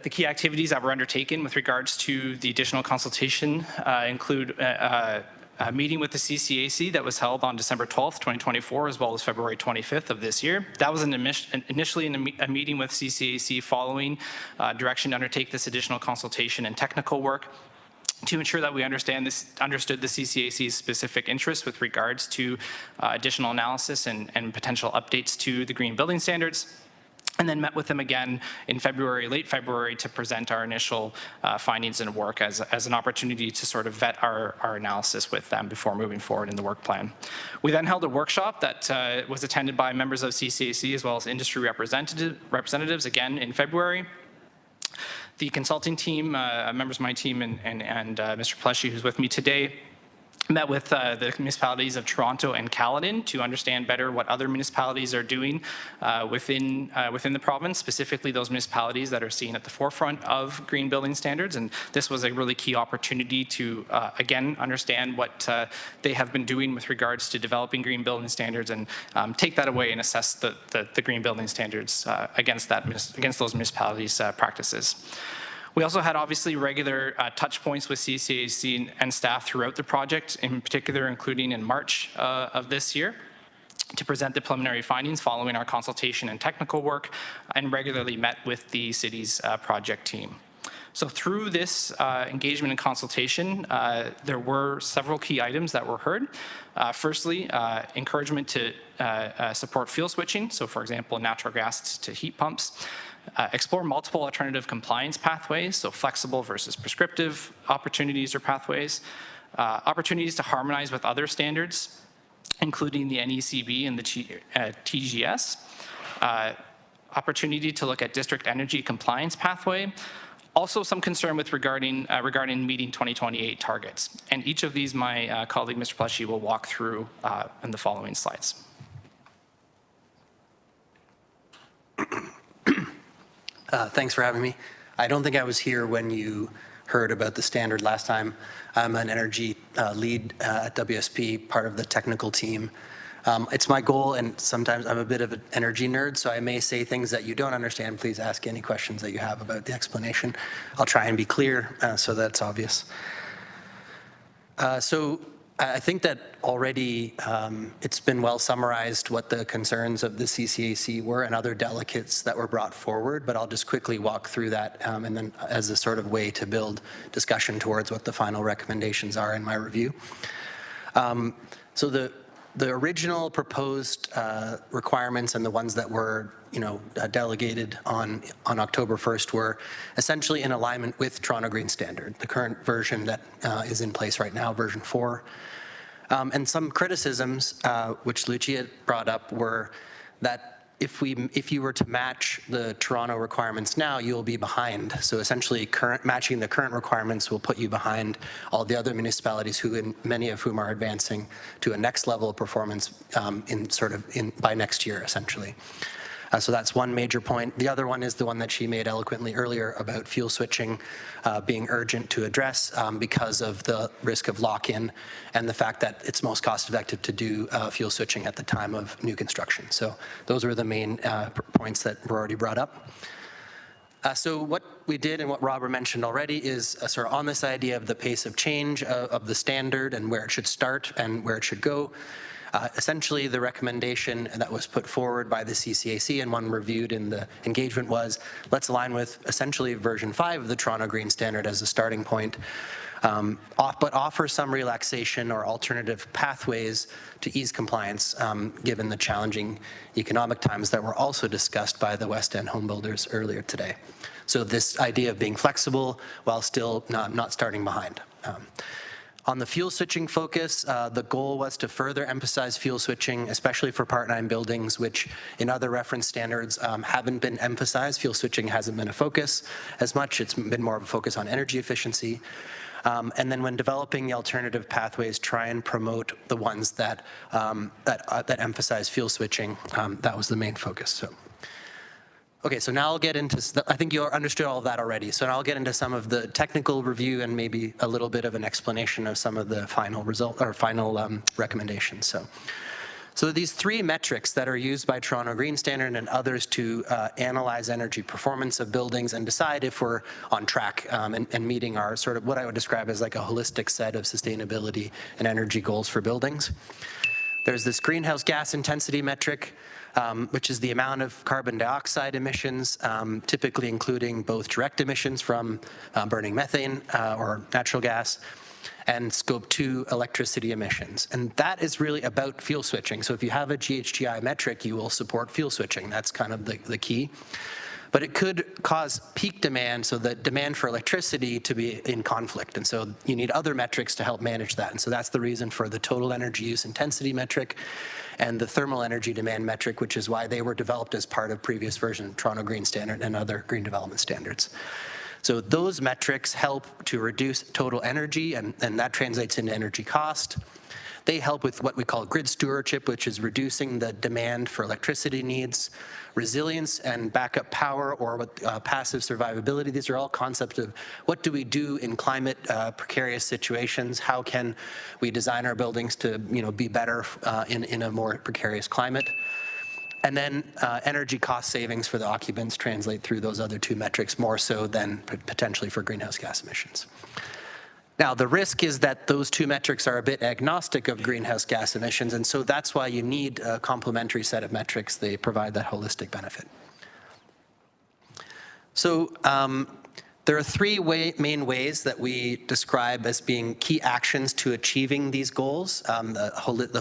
the key activities that were undertaken with regards to the additional consultation include a meeting with the CCAC that was held on December 12th, 2024, as well as February 25th of this year. That was initially a meeting with CCAC following direction to undertake this additional consultation and technical work to ensure that we understood the CCAC's specific interests with regards to additional analysis and potential updates to the green building standards. And then met with them again in late February, to present our initial findings and work as an opportunity to sort of vet our analysis with them before moving forward in the work plan. We then held a workshop that was attended by members of CCAC as well as industry representatives again in February. The consulting team, members of my team and Mr. Pleshy, who's with me today, met with the municipalities of Toronto and Caledon to understand better what other municipalities are doing within the province, specifically those municipalities that are seen at the forefront of green building standards. And this was a really key opportunity to, again, understand what they have been doing with regards to developing green building standards and take that away and assess the green building standards against those municipalities' practices. We also had obviously regular touch points with CCAC and staff throughout the project, in particular including in March of this year, to present the preliminary findings following our consultation and technical work, and regularly met with the city's project team. So through this engagement and consultation, there were several key items that were heard. Firstly, encouragement to support fuel switching, so for example, natural gas to heat pumps. Explore multiple alternative compliance pathways, so flexible versus prescriptive opportunities or pathways. Opportunities to harmonize with other standards, including the NECB and the TGS. Opportunity to look at district energy compliance pathway. Also some concern with regarding meeting 2028 targets. And each of these my colleague, Mr. Pleshy, will walk through in the following slides. Thanks for having me. I don't think I was here when you heard about the standard last time. I'm an energy lead at WSP, part of the technical team. It's my goal, and sometimes I'm a bit of an energy nerd, so I may say things that you don't understand. Please ask any questions that you have about the explanation. I'll try and be clear so that it's obvious. So I think that already it's been well summarized what the concerns of the CCAC were and other delegates that were brought forward, but I'll just quickly walk through that and then as a sort of way to build discussion towards what the final recommendations are in my review. So the original proposed requirements and the ones that were delegated on October 1st were essentially in alignment with Toronto Green Standard, the current version that is in place right now, version 4. And some criticisms, which Lucia brought up, were that if you were to match the Toronto requirements now, you'll be behind. So essentially, matching the current requirements will put you behind all the other municipalities, many of whom are advancing to a next level of performance by next year, essentially. So that's one major point. The other one is the one that she made eloquently earlier about fuel switching being urgent to address because of the risk of lock-in and the fact that it's most cost-effective to do fuel switching at the time of new construction. So those were the main points that were already brought up. So what we did and what Robert mentioned already is sort of on this idea of the pace of change of the standard and where it should start and where it should go. Essentially, the recommendation that was put forward by the CCAC and one reviewed in the engagement was, let's align with essentially version 5 of the Toronto Green Standard as a starting point, but offer some relaxation or alternative pathways to ease compliance, given the challenging economic times that were also discussed by the West End homebuilders earlier today. So this idea of being flexible while still not starting behind. On the fuel switching focus, the goal was to further emphasize fuel switching, especially for Part 9 buildings, which in other reference standards haven't been emphasized. Fuel switching hasn't been a focus as much. It's been more of a focus on energy efficiency. And then when developing the alternative pathways, try and promote the ones that emphasize fuel switching. That was the main focus. So. Okay, so now I'll get into, I think you understood all of that already. So now I'll get into some of the technical review and maybe a little bit of an explanation of some of the final recommendations. So these 3 metrics that are used by Toronto Green Standard and others to analyze energy performance of buildings and decide if we're on track and meeting our sort of what I would describe as like a holistic set of sustainability and energy goals for buildings. There's this greenhouse gas intensity metric, which is the amount of carbon dioxide emissions, typically including both direct emissions from burning methane or natural gas, and scope 2 electricity emissions. And that is really about fuel switching. So if you have a GHGI metric, you will support fuel switching. That's kind of the key. But it could cause peak demand, so the demand for electricity to be in conflict. And so you need other metrics to help manage that. And so that's the reason for the total energy use intensity metric and the thermal energy demand metric, which is why they were developed as part of previous version, Toronto Green Standard and other green development standards. So those metrics help to reduce total energy, and that translates into energy cost. They help with what we call grid stewardship, which is reducing the demand for electricity needs, resilience and backup power, or passive survivability. These are all concepts of what do we do in climate precarious situations? How can we design our buildings to be better in a more precarious climate? And then energy cost savings for the occupants translate through those other 2 metrics more so than potentially for greenhouse gas emissions. Now, the risk is that those 2 metrics are a bit agnostic of greenhouse gas emissions, and so that's why you need a complementary set of metrics. They provide that holistic benefit. So there are 3 main ways that we describe as being key actions to achieving these goals, the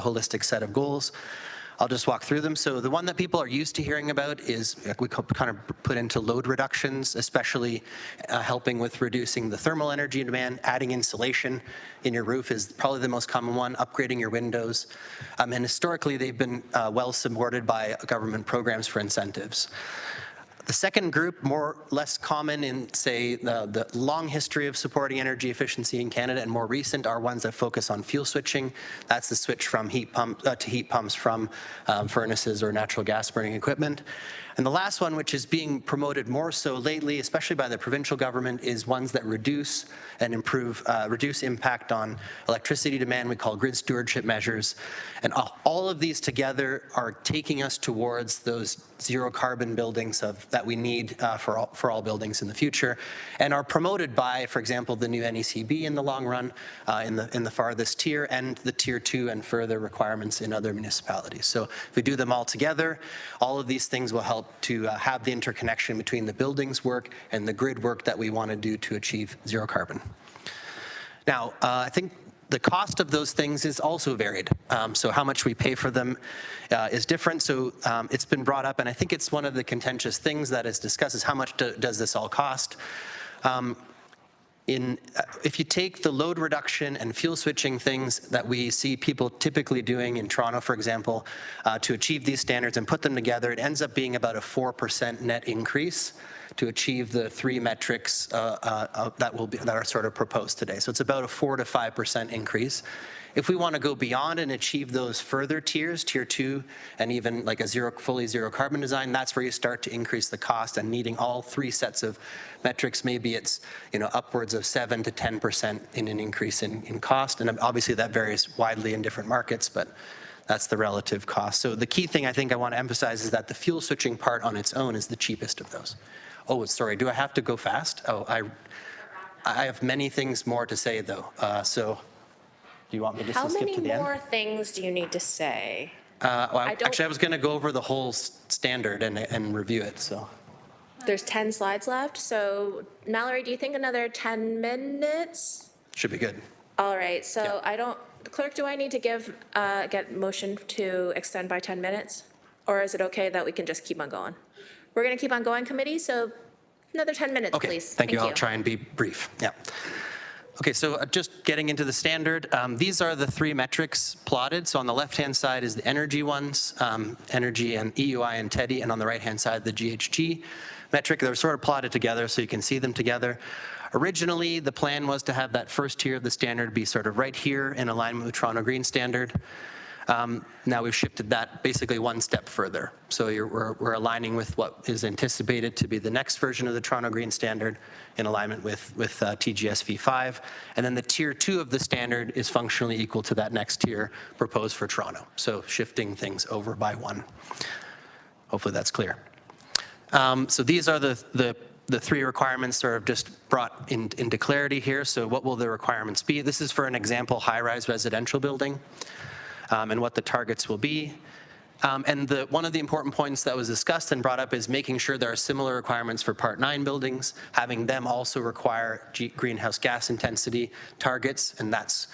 holistic set of goals. I'll just walk through them. So the one that people are used to hearing about is we kind of put into load reductions, especially helping with reducing the thermal energy demand. Adding insulation in your roof is probably the most common one, upgrading your windows. And historically, they've been well supported by government programs for incentives. The second group, less common in, say, the long history of supporting energy efficiency in Canada and more recent, are ones that focus on fuel switching. That's the switch from heat pumps from furnaces or natural gas burning equipment. And the last one, which is being promoted more so lately, especially by the provincial government, is ones that reduce and improve, reduce impact on electricity demand. We call grid stewardship measures. And all of these together are taking us towards those zero carbon buildings that we need for all buildings in the future, and are promoted by, for example, the new NECB in the long run, in the farthest tier, and the tier 2 and further requirements in other municipalities. So if we do them all together, all of these things will help to have the interconnection between the buildings work and the grid work that we want to do to achieve zero carbon. Now, I think the cost of those things is also varied. So how much we pay for them is different. So it's been brought up, and I think it's one of the contentious things that is discussed is how much does this all cost? If you take the load reduction and fuel switching things that we see people typically doing in Toronto, for example, to achieve these standards and put them together, it ends up being about a 4% net increase to achieve the 3 metrics that are sort of proposed today. So it's about a 4 to 5% increase. If we want to go beyond and achieve those further tiers, tier 2, and even like a fully zero carbon design, that's where you start to increase the cost, and needing all 3 sets of metrics, maybe it's upwards of 7 to 10% in an increase in cost. And obviously that varies widely in different markets, but that's the relative cost. So the key thing I think I want to emphasize is that the fuel switching part on its own is the cheapest of those. Oh, sorry, do I have to go fast? Oh, I have many things more to say though. So do you want me just to skip to the end? How many more things do you need to say? Actually, I was going to go over the whole standard and review it, so. There's 10 slides left, so Mallory, do you think another 10 minutes? Should be good. All right, so clerk, do I need to get motion to extend by 10 minutes? Or is it okay that we can just keep on going? We're going to keep on going, committee, so another 10 minutes, please. Thank you. I'll try and be brief. Yeah. Okay, so just getting into the standard, these are the 3 metrics plotted. So on the left-hand side is the energy ones, energy and EUI and TEDI, and on the right-hand side, the GHG metric. They're sort of plotted together so you can see them together. Originally, the plan was to have that first tier of the standard be sort of right here in alignment with Toronto Green Standard. Now we've shifted that basically 1 step further. So we're aligning with what is anticipated to be the next version of the Toronto Green Standard in alignment with TGS V5. And then the tier 2 of the standard is functionally equal to that next tier proposed for Toronto. So shifting things over by 1. Hopefully that's clear. So these are the 3 requirements sort of just brought into clarity here. So what will the requirements be? This is for an example high-rise residential building. And what the targets will be. And one of the important points that was discussed and brought up is making sure there are similar requirements for Part 9 buildings, having them also require greenhouse gas intensity targets, and that's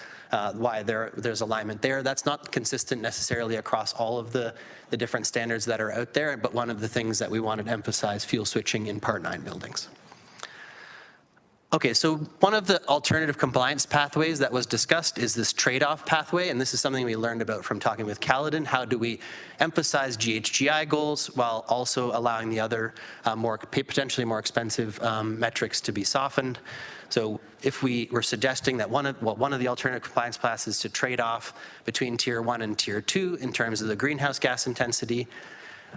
why there's alignment there. That's not consistent necessarily across all of the different standards that are out there, but one of the things that we wanted to emphasize, fuel switching in Part 9 buildings. Okay, so one of the alternative compliance pathways that was discussed is this trade-off pathway, and this is something we learned about from talking with Caledon. How do we emphasize GHGI goals while also allowing the other potentially more expensive metrics to be softened? So if we were suggesting that one of the alternative compliance paths is to trade off between tier 1 and tier 2 in terms of the greenhouse gas intensity,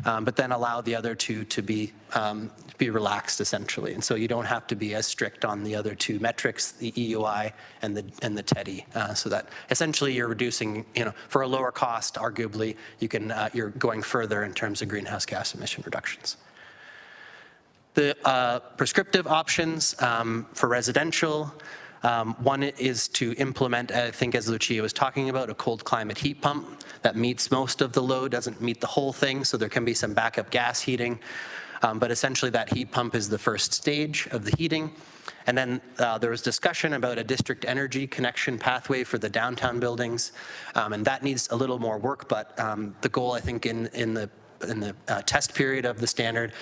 but then allow the other 2 to be relaxed essentially. And so you don't have to be as strict on the other 2 metrics, the EUI and the TEDI, so that essentially you're reducing, for a lower cost, arguably, you're going further in terms of greenhouse gas emission reductions. The prescriptive options for residential, one is to implement, I think as Lucia was talking about, a cold climate heat pump that meets most of the load, doesn't meet the whole thing, so there can be some backup gas heating. But essentially that heat pump is the first stage of the heating. And then there was discussion about a district energy connection pathway for the downtown buildings. And that needs a little more work, but the goal I think in the test period of the standard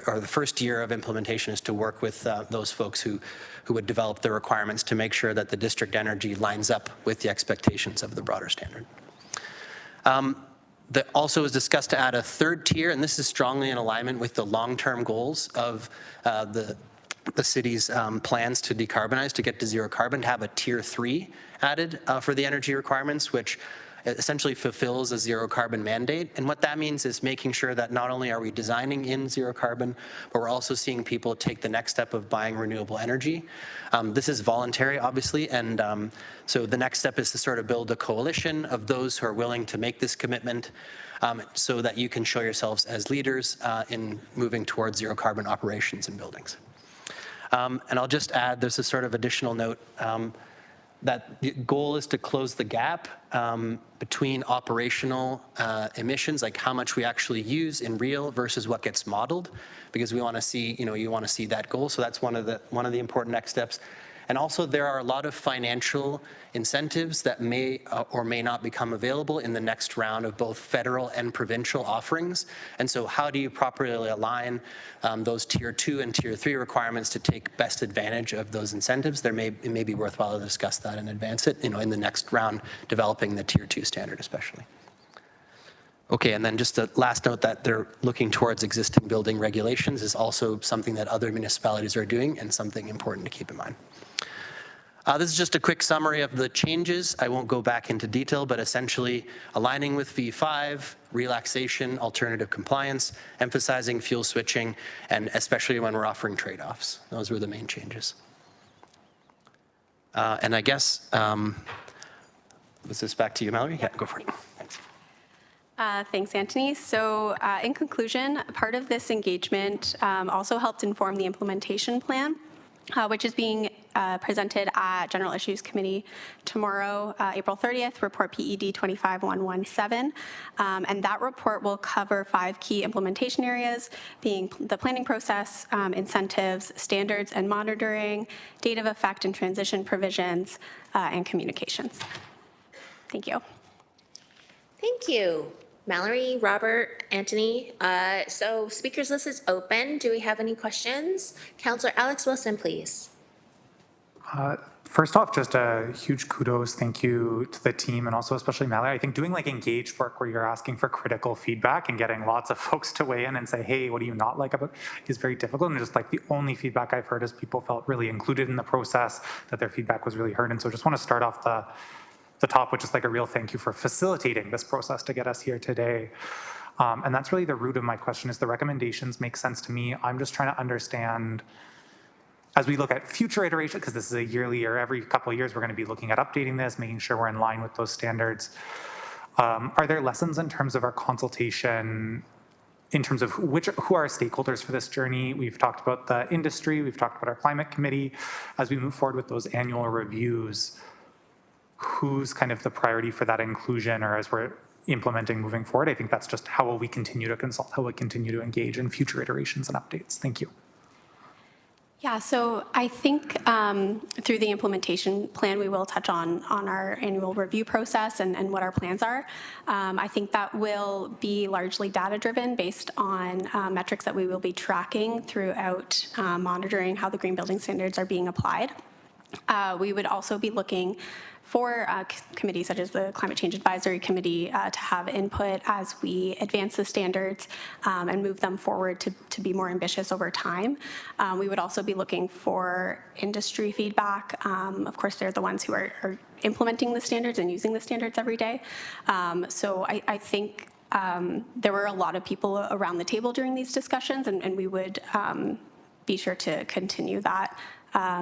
or the first year of implementation is to work with those folks who would develop the requirements to make sure that the district energy lines up with the expectations of the broader standard. That also was discussed to add a 3rd tier, and this is strongly in alignment with the long-term goals of the city's plans to decarbonize, to get to zero carbon, to have a tier 3 added for the energy requirements, which essentially fulfills a zero carbon mandate. And what that means is making sure that not only are we designing in zero carbon, but we're also seeing people take the next step of buying renewable energy. This is voluntary, obviously, and so the next step is to sort of build a coalition of those who are willing to make this commitment so that you can show yourselves as leaders in moving towards zero carbon operations in buildings. And I'll just add, there's a sort of additional note that the goal is to close the gap between operational emissions, like how much we actually use in real versus what gets modeled, because we want to see, you want to see that goal. So that's one of the important next steps. And also there are a lot of financial incentives that may or may not become available in the next round of both federal and provincial offerings. And so how do you properly align those tier 2 and tier 3 requirements to take best advantage of those incentives? It may be worthwhile to discuss that and advance it, in the next round, developing the tier 2 standard especially. Okay, and then just a last note that they're looking towards existing building regulations is also something that other municipalities are doing and something important to keep in mind. This is just a quick summary of the changes. I won't go back into detail, but essentially aligning with V5, relaxation, alternative compliance, emphasizing fuel switching, and especially when we're offering trade-offs. Those were the main changes. And I guess, was this back to you, Mallory? Yeah, go for it. Thanks, Anthony. So in conclusion, part of this engagement also helped inform the implementation plan, which is being presented at General Issues Committee tomorrow, April 30th, report PED 25117. And that report will cover 5 key implementation areas, being the planning process, incentives, standards and monitoring, date of effect and transition provisions, and communications. Thank you. Thank you. Mallory, Robert, Anthony. So speakers list is open. Do we have any questions? Councillor Alex Wilson, please. First off, just a huge kudos, thank you to the team and also especially Mallory. I think doing like engaged work where you're asking for critical feedback and getting lots of folks to weigh in and say, hey, what do you not like about it is very difficult. And just like the only feedback I've heard is people felt really included in the process, that their feedback was really heard. And so just want to start off the top with just like a real thank you for facilitating this process to get us here today. And that's really the root of my question is the recommendations make sense to me. I'm just trying to understand as we look at future iterations, because this is a yearly or every couple of years, we're going to be looking at updating this, making sure we're in line with those standards. Are there lessons in terms of our consultation, in terms of who are our stakeholders for this journey? We've talked about the industry, we've talked about our climate committee. As we move forward with those annual reviews, who's kind of the priority for that inclusion or as we're implementing moving forward? I think that's just how will we continue to consult, how will we continue to engage in future iterations and updates. Thank you. Yeah, so I think through the implementation plan, we will touch on our annual review process and what our plans are. I think that will be largely data-driven based on metrics that we will be tracking throughout monitoring how the green building standards are being applied. We would also be looking for committees such as the Climate Change Advisory Committee to have input as we advance the standards and move them forward to be more ambitious over time. We would also be looking for industry feedback. Of course, they're the ones who are implementing the standards and using the standards every day. So I think there were a lot of people around the table during these discussions, and we would be sure to continue that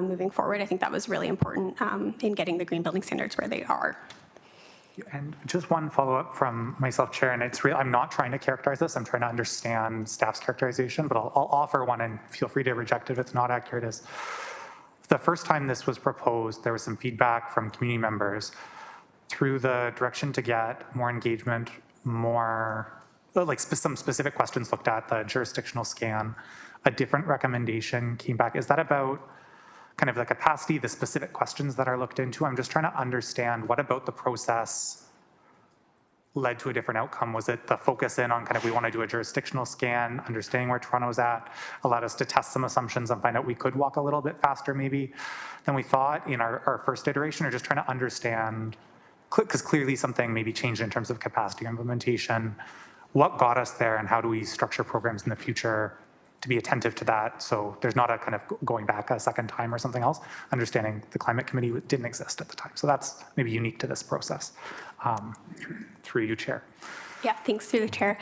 moving forward. I think that was really important in getting the green building standards where they are. And just one follow-up from myself, Chair, and it's real. I'm not trying to characterize this. I'm trying to understand staff's characterization, but I'll offer one and feel free to reject it if it's not accurate. Is the first time this was proposed, there was some feedback from community members through the direction to get more engagement, more like some specific questions looked at, the jurisdictional scan, a different recommendation came back. Is that about kind of the capacity, the specific questions that are looked into? I'm just trying to understand what about the process led to a different outcome. Was it the focus in on kind of we want to do a jurisdictional scan, understanding where Toronto's at, allowed us to test some assumptions and find out we could walk a little bit faster maybe than we thought in our first iteration, or just trying to understand, because clearly something maybe changed in terms of capacity implementation. What got us there and how do we structure programs in the future to be attentive to that. So there's not a kind of going back a second time or something else, understanding the climate committee didn't exist at the time. So that's maybe unique to this process. Through you, Chair. Yeah, thanks through the chair.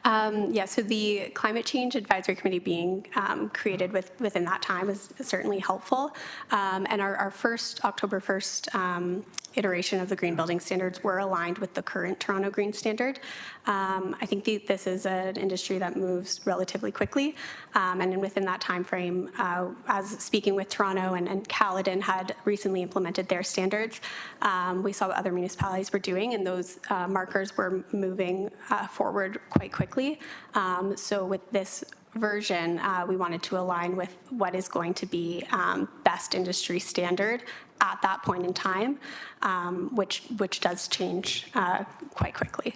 So the Climate Change Advisory Committee being created within that time is certainly helpful. And our first October 1st iteration of the green building standards were aligned with the current Toronto Green Standard. I think this is an industry that moves relatively quickly. And then within that time frame, as speaking with Toronto and Caledon had recently implemented their standards, we saw what other municipalities were doing, and those markers were moving forward quite quickly. So with this version, we wanted to align with what is going to be best industry standard at that point in time, which does change quite quickly.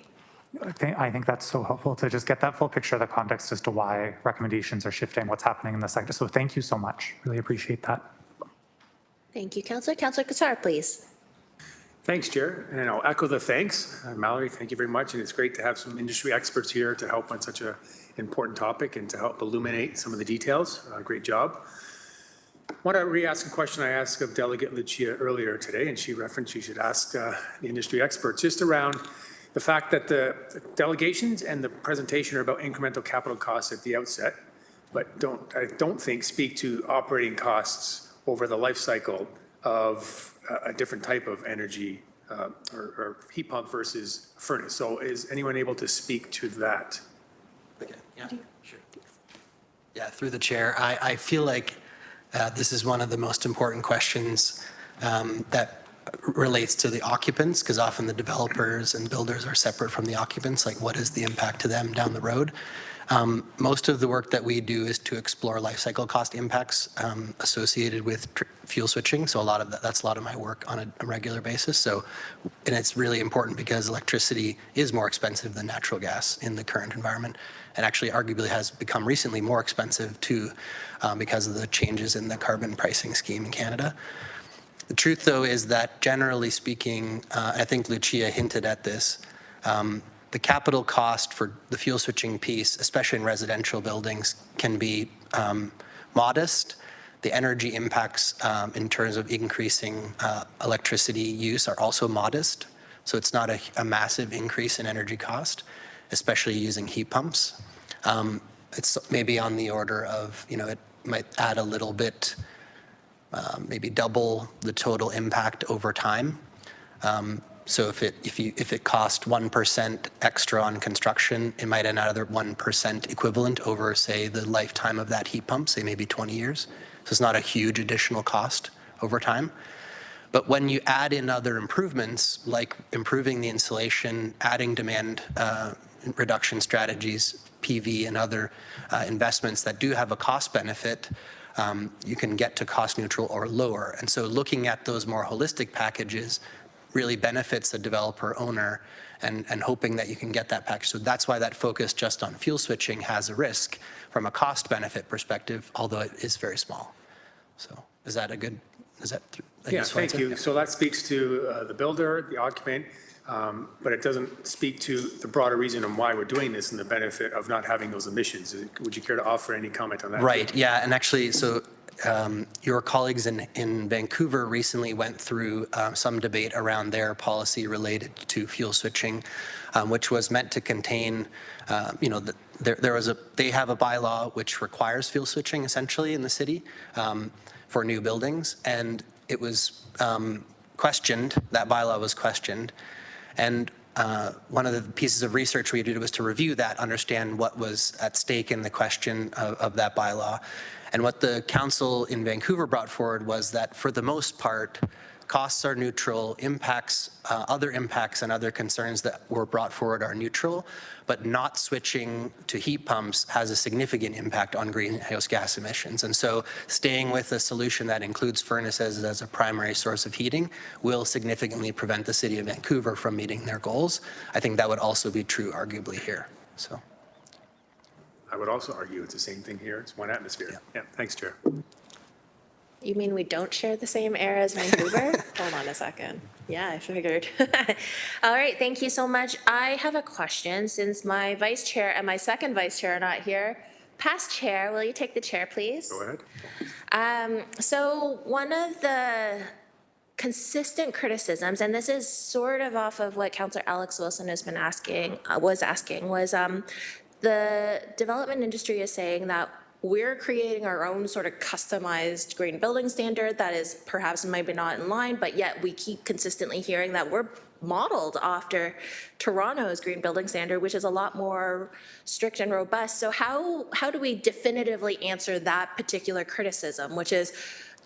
I think that's so helpful to just get that full picture of the context as to why recommendations are shifting, what's happening in the sector. So thank you so much. Really appreciate that. Thank you, Councillor. Councillor Kassar, please. Thanks, Chair, and I'll echo the thanks. Mallory, thank you very much, and it's great to have some industry experts here to help on such an important topic and to help illuminate some of the details. Great job. I want to re-ask a question I asked of Delegate Lucia earlier today, and she referenced you should ask the industry experts just around the fact that the delegations and the presentation are about incremental capital costs at the outset, but I don't think speak to operating costs over the life cycle of a different type of energy or heat pump versus furnace. So is anyone able to speak to that? Okay, yeah, sure. Yeah, through the chair, I feel like this is one of the most important questions that relates to the occupants, because often the developers and builders are separate from the occupants. Like, what is the impact to them down the road? Most of the work that we do is to explore life cycle cost impacts associated with fuel switching. So that's a lot of my work on a regular basis. So, and it's really important because electricity is more expensive than natural gas in the current environment, and actually arguably has become recently more expensive too because of the changes in the carbon pricing scheme in Canada. The truth, though, is that generally speaking, I think Lucia hinted at this, the capital cost for the fuel switching piece, especially in residential buildings, can be modest. The energy impacts in terms of increasing electricity use are also modest. So it's not a massive increase in energy cost, especially using heat pumps. It's maybe on the order of, it might add a little bit, maybe double the total impact over time. So if it cost 1% extra on construction, it might add another 1% equivalent over, say, the lifetime of that heat pump, say maybe 20 years. So it's not a huge additional cost over time. But when you add in other improvements, like improving the insulation, adding demand reduction strategies, PV and other investments that do have a cost benefit, you can get to cost neutral or lower. And so looking at those more holistic packages really benefits the developer owner and hoping that you can get that package. So that's why that focus just on fuel switching has a risk from a cost benefit perspective, although it is very small. So is that a good, Yeah, thank you. So that speaks to the builder, the occupant, but it doesn't speak to the broader reason on why we're doing this and the benefit of not having those emissions. Would you care to offer any comment on that? Right, yeah, and actually, so your colleagues in Vancouver recently went through some debate around their policy related to fuel switching, which was meant to contain, they have a bylaw which requires fuel switching essentially in the city for new buildings, and it was questioned, that bylaw was questioned, and one of the pieces of research we did was to review that, understand what was at stake in the question of that bylaw. And what the council in Vancouver brought forward was that for the most part, costs are neutral, other impacts and other concerns that were brought forward are neutral, but not switching to heat pumps has a significant impact on greenhouse gas emissions. And so staying with a solution that includes furnaces as a primary source of heating will significantly prevent the city of Vancouver from meeting their goals. I think that would also be true arguably here, so. I would also argue it's the same thing here. It's one atmosphere. Yeah, thanks, Chair. You mean we don't share the same air as Vancouver? Hold on a second. Yeah, I figured. All right, thank you so much. I have a question. Since my vice chair and my second vice chair are not here, Past chair, will you take the chair, please? Go ahead. So one of the consistent criticisms, and this is sort of off of what Councillor Alex Wilson has been asking, was the development industry is saying that we're creating our own sort of customized green building standard that is perhaps maybe not in line, but yet we keep consistently hearing that we're modeled after Toronto's green building standard, which is a lot more strict and robust. So how do we definitively answer that particular criticism, which is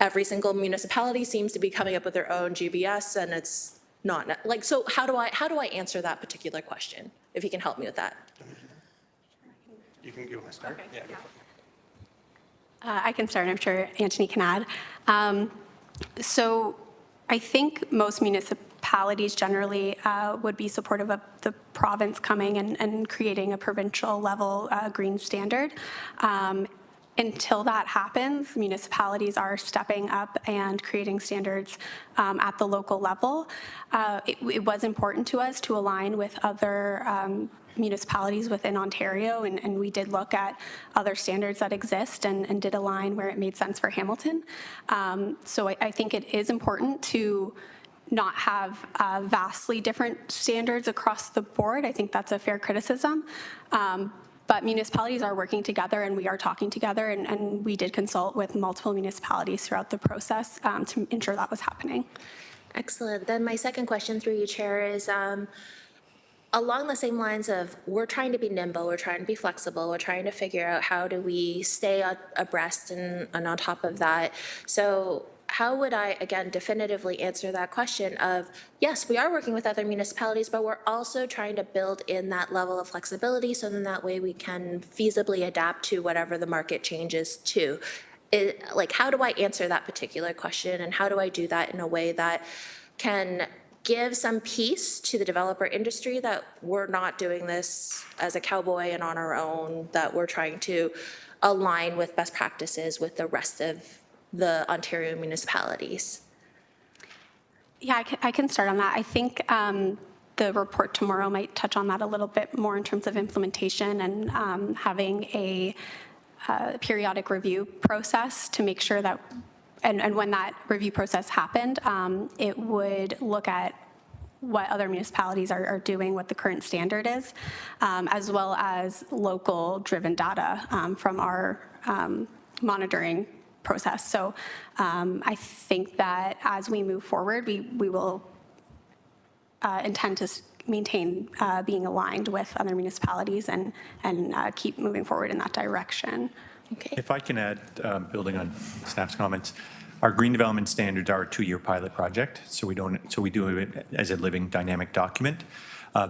every single municipality seems to be coming up with their own GBS, and it's not like, so how do I answer that particular question? If you can help me with that. You can go start. Okay. Yeah. I can start, I'm sure Antony can add. So I think most municipalities generally would be supportive of the province coming and creating a provincial level green standard. Until that happens, municipalities are stepping up and creating standards at the local level. It was important to us to align with other municipalities within Ontario, and we did look at other standards that exist and did align where it made sense for Hamilton. So I think it is important to not have vastly different standards across the board. I think that's a fair criticism. But municipalities are working together and we are talking together, and we did consult with multiple municipalities throughout the process to ensure that was happening. Excellent. Then my second question through you, Chair, is along the same lines of we're trying to be nimble, we're trying to be flexible, we're trying to figure out how do we stay abreast and on top of that. So how would I, again, definitively answer that question of, yes, we are working with other municipalities, but we're also trying to build in that level of flexibility so then that way we can feasibly adapt to whatever the market changes to. Like, how do I answer that particular question, and how do I do that in a way that can give some peace to the developer industry that we're not doing this as a cowboy and on our own, that we're trying to align with best practices with the rest of the Ontario municipalities? Yeah, I can start on that. I think the report tomorrow might touch on that a little bit more in terms of implementation and having a periodic review process to make sure that, and when that review process happened, it would look at what other municipalities are doing, what the current standard is, as well as local driven data from our monitoring process. So I think that as we move forward, we will intend to maintain being aligned with other municipalities and keep moving forward in that direction. Okay. If I can add, building on staff's comments, our green development standards are a 2-year pilot project, so we do it as a living dynamic document.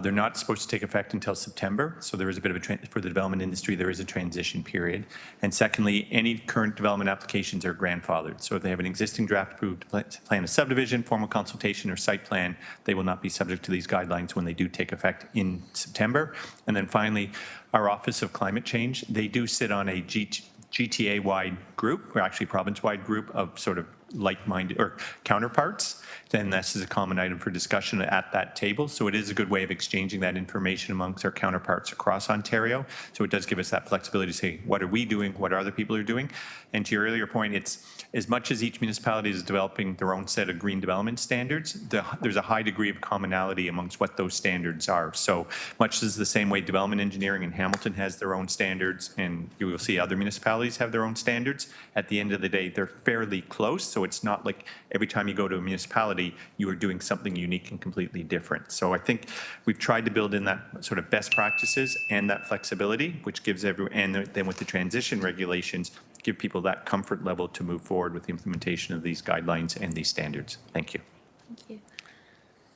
They're not supposed to take effect until September, so there is a bit of for the development industry, there is a transition period. And secondly, any current development applications are grandfathered. So if they have an existing draft approved plan of subdivision, formal consultation, or site plan, they will not be subject to these guidelines when they do take effect in September. And then finally, our Office of Climate Change, they do sit on a GTA-wide group, or actually province-wide group of sort of like-minded or counterparts, then this is a common item for discussion at that table. So it is a good way of exchanging that information amongst our counterparts across Ontario. So it does give us that flexibility to say, what are we doing? What other people are doing? And to your earlier point, it's as much as each municipality is developing their own set of green development standards, there's a high degree of commonality amongst what those standards are. So much as the same way development engineering in Hamilton has their own standards, and you will see other municipalities have their own standards, at the end of the day, they're fairly close. So it's not like every time you go to a municipality, you are doing something unique and completely different. So I think we've tried to build in that sort of best practices and that flexibility, which gives everyone, and then with the transition regulations, give people that comfort level to move forward with the implementation of these guidelines and these standards. Thank you. Thank you.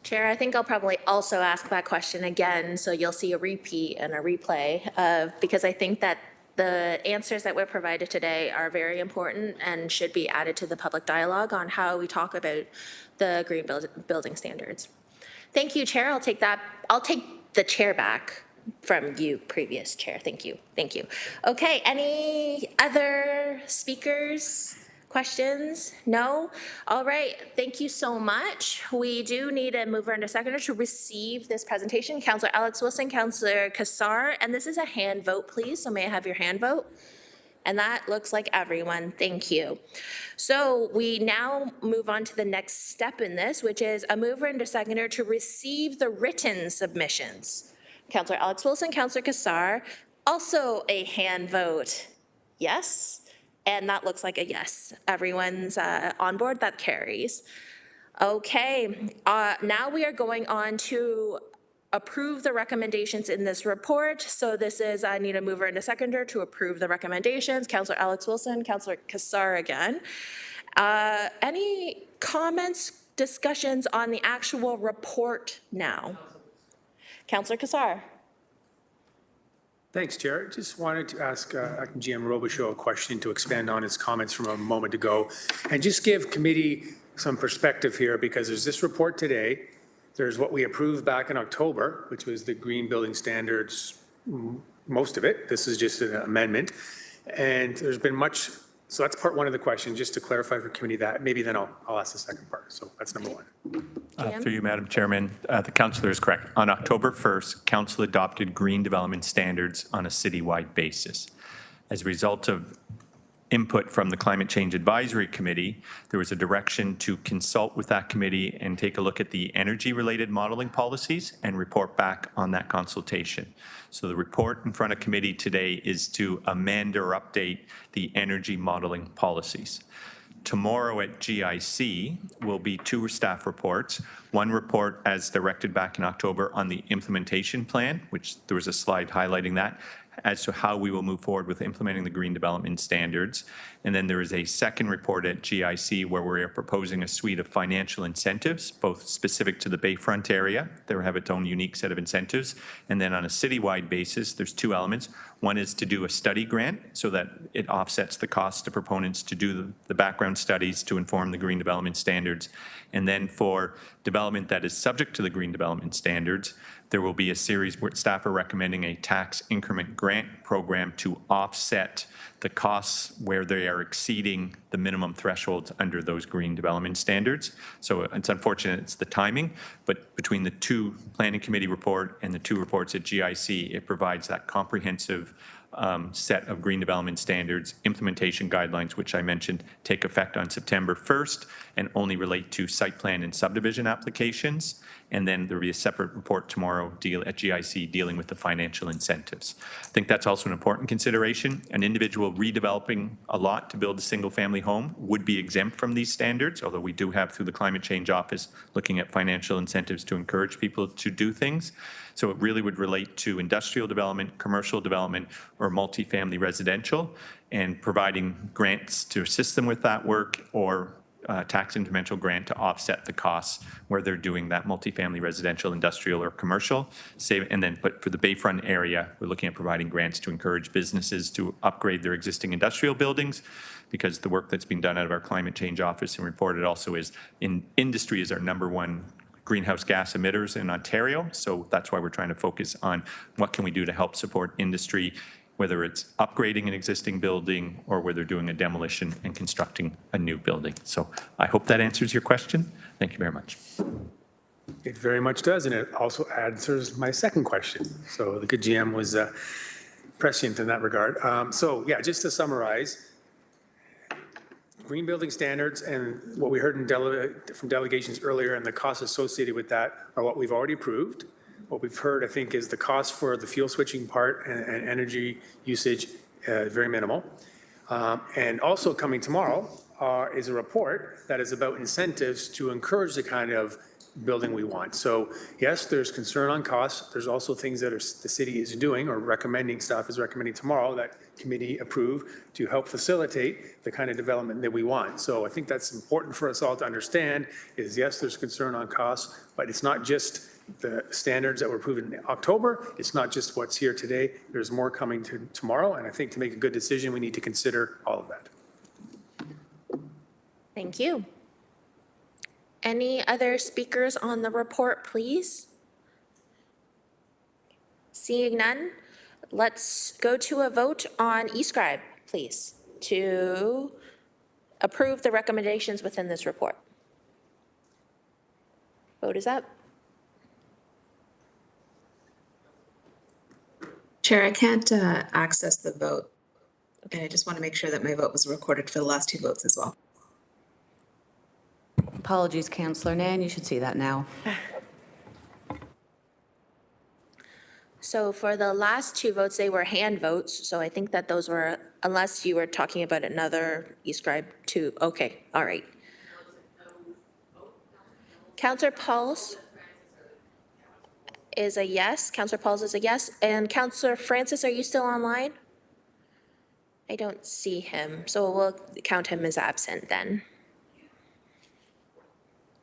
Chair, I think I'll probably also ask that question again, so you'll see a repeat and a replay of, because I think that the answers that were provided today are very important and should be added to the public dialogue on how we talk about the green building standards. Thank you, Chair. I'll take the chair back from you, previous chair. Thank you. Thank you. Okay, any other speakers? Questions? No? All right, thank you so much. We do need a mover and a seconder to receive this presentation. Councillor Alex Wilson, Councillor Cassar, and this is a hand vote, please, so may I have your hand vote? And that looks like everyone. Thank you. So we now move on to the next step in this, which is a mover and a seconder to receive the written submissions. Councillor Alex Wilson, Councillor Kassar, also a hand vote. Yes? And that looks like a yes. Everyone's on board, that carries. Okay, now we are going on to approve the recommendations in this report. So this is, I need a mover and a seconder to approve the recommendations. Councillor Alex Wilson, Councillor Kassar again. Any comments, discussions on the actual report now? Councillor Kassar. Thanks, Chair. Just wanted to ask Acting GM Robichaud a question to expand on his comments from a moment ago and just give committee some perspective here, because there's this report today. There's what we approved back in October, which was the green building standards, most of it. This is just an amendment. And there's been much, so that's part one of the question, just to clarify for committee that. Maybe then I'll ask the second part. So that's number one. Through you, Madam Chairman, the councillor is correct. On October 1st, council adopted green development standards on a citywide basis. As a result of input from the Climate Change Advisory Committee, there was a direction to consult with that committee and take a look at the energy-related modeling policies and report back on that consultation. So the report in front of committee today is to amend or update the energy modeling policies. Tomorrow at GIC will be two staff reports. One report as directed back in October on the implementation plan, which there was a slide highlighting that, as to how we will move forward with implementing the green development standards. And then there is a second report at GIC where we are proposing a suite of financial incentives, both specific to the Bayfront area. They have its own unique set of incentives. And then on a citywide basis, there's two elements. One is to do a study grant so that it offsets the cost to proponents to do the background studies to inform the green development standards. And then for development that is subject to the green development standards, there will be a series where staff are recommending a tax increment grant program to offset the costs where they are exceeding the minimum thresholds under those green development standards. So it's unfortunate it's the timing, but between the two planning committee report and the two reports at GIC, it provides that comprehensive set of green development standards, implementation guidelines, which I mentioned, take effect on September 1st and only relate to site plan and subdivision applications. And then there'll be a separate report tomorrow at GIC dealing with the financial incentives. I think that's also an important consideration. An individual redeveloping a lot to build a single family home would be exempt from these standards, although we do have through the Climate Change Office looking at financial incentives to encourage people to do things. So it really would relate to industrial development, commercial development, or multifamily residential, and providing grants to assist them with that work, or tax incremental grant to offset the costs where they're doing that multifamily residential, industrial, or commercial. But for the Bayfront area, we're looking at providing grants to encourage businesses to upgrade their existing industrial buildings, because the work that's being done out of our Climate Change Office and reported also is industry is our #1 greenhouse gas emitters in Ontario. So that's why we're trying to focus on what can we do to help support industry, whether it's upgrading an existing building or whether doing a demolition and constructing a new building. So I hope that answers your question. Thank you very much. It very much does, and it also answers my second question. So the good GM was prescient in that regard. So yeah, just to summarize, green building standards and what we heard from delegations earlier and the costs associated with that are what we've already approved. What we've heard, I think, is the cost for the fuel switching part and energy usage very minimal. And also coming tomorrow is a report that is about incentives to encourage the kind of building we want. So yes, there's concern on costs. There's also things that the city is doing or recommending, staff is recommending tomorrow that committee approve to help facilitate the kind of development that we want. So I think that's important for us all to understand is yes, there's concern on costs, but it's not just the standards that were approved in October. It's not just what's here today. There's more coming to tomorrow. And I think to make a good decision, we need to consider all of that. Thank you. Any other speakers on the report, please? Seeing none, let's go to a vote on eScribe, please, to approve the recommendations within this report. Vote is up. Chair, I can't access the vote. And I just want to make sure that my vote was recorded for the last two votes as well. Apologies, Councillor Nan, you should see that now. So for the last two votes, they were hand votes, so I think that those were, unless you were talking about another, you scribed to, okay, all right. Councillor Pauls is a yes, Councillor Pauls is a yes, and Councillor Francis, are you still online? I don't see him, so we'll count him as absent then.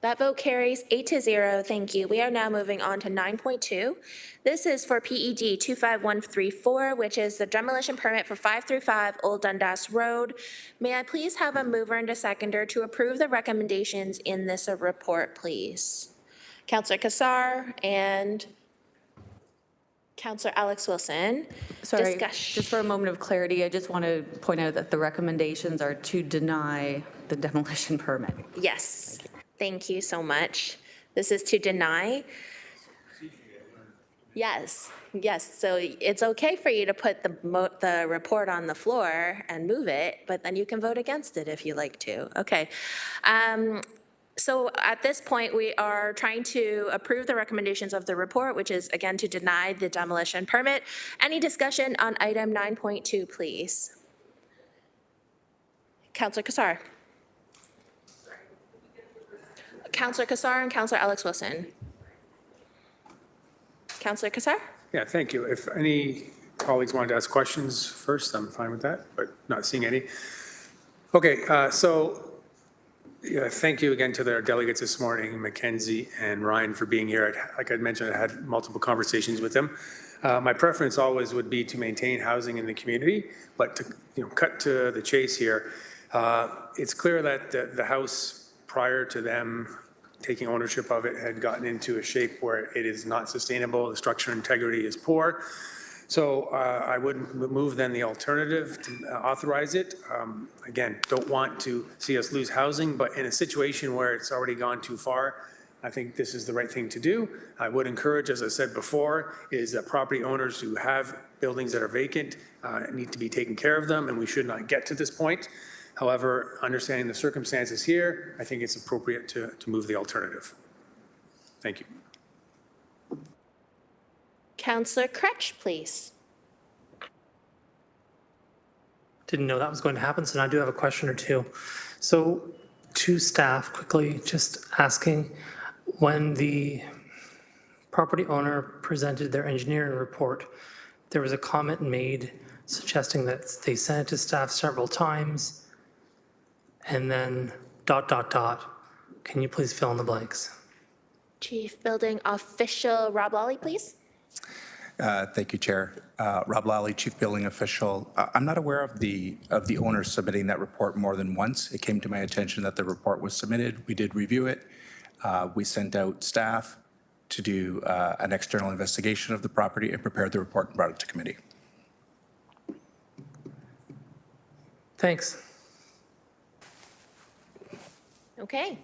That vote carries 8-0, thank you. We are now moving on to 9.2. This is for PED 25134, which is the demolition permit for 535 Old Dundas Road. May I please have a mover and a seconder to approve the recommendations in this report, please? Councillor Kassar and Councillor Alex Wilson. Sorry, just for a moment of clarity, I just want to point out that the recommendations are to deny the demolition permit. Yes, thank you so much. This is to deny. Yes, so it's okay for you to put the report on the floor and move it, but then you can vote against it if you like to. Okay. So at this point, we are trying to approve the recommendations of the report, which is again to deny the demolition permit. Any discussion on item 9.2, please? Councillor Kassar. Councillor Kassar and Councillor Alex Wilson. Councillor Kassar? Yeah, thank you. If any colleagues wanted to ask questions first, I'm fine with that, but not seeing any. Okay, yeah, thank you again to their delegates this morning, Mackenzie and Ryan, for being here. Like I mentioned, I had multiple conversations with them. My preference always would be to maintain housing in the community, but to cut to the chase here, it's clear that the house prior to them taking ownership of it had gotten into a shape where it is not sustainable. The structural integrity is poor. So I would move then the alternative to authorize it. Again, don't want to see us lose housing, but in a situation where it's already gone too far, I think this is the right thing to do. I would encourage, as I said before, is that property owners who have buildings that are vacant need to be taken care of them, and we should not get to this point. However, understanding the circumstances here, I think it's appropriate to move the alternative. Thank you. Councillor Kretsch, please. Didn't know that was going to happen, so now I do have a question or two. So to staff, quickly, just asking, when the property owner presented their engineering report, there was a comment made suggesting that they sent it to staff several times, and then ... Can you please fill in the blanks? Chief Building Official Rob Lawley, please. Thank you, Chair. Rob Lally, Chief Building Official. I'm not aware of the owner submitting that report more than once. It came to my attention that the report was submitted. We did review it. We sent out staff to do an external investigation of the property and prepared the report and brought it to committee. Thanks. Okay.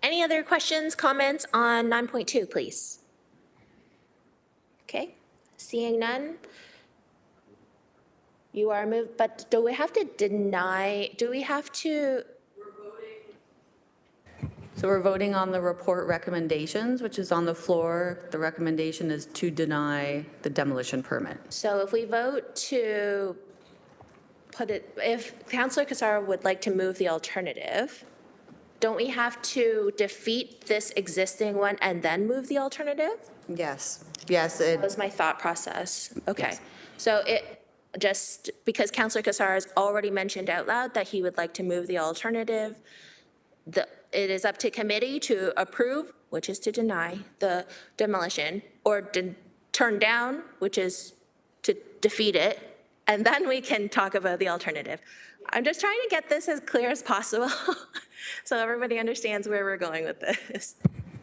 Any other questions, comments on 9.2, please? Okay, seeing none. You are moved, but do we have to deny, do we have to? So we're voting on the report recommendations, which is on the floor. The recommendation is to deny the demolition permit. So if we vote to put it, if Councillor Kassar would like to move the alternative, don't we have to defeat this existing one and then move the alternative? Yes. Yes. That was my thought process. Okay. Yes. So it just because Councillor Kassar has already mentioned out loud that he would like to move the alternative, it is up to committee to approve, which is to deny the demolition, or turn down, which is to defeat it, and then we can talk about the alternative. I'm just trying to get this as clear as possible so everybody understands where we're going with this.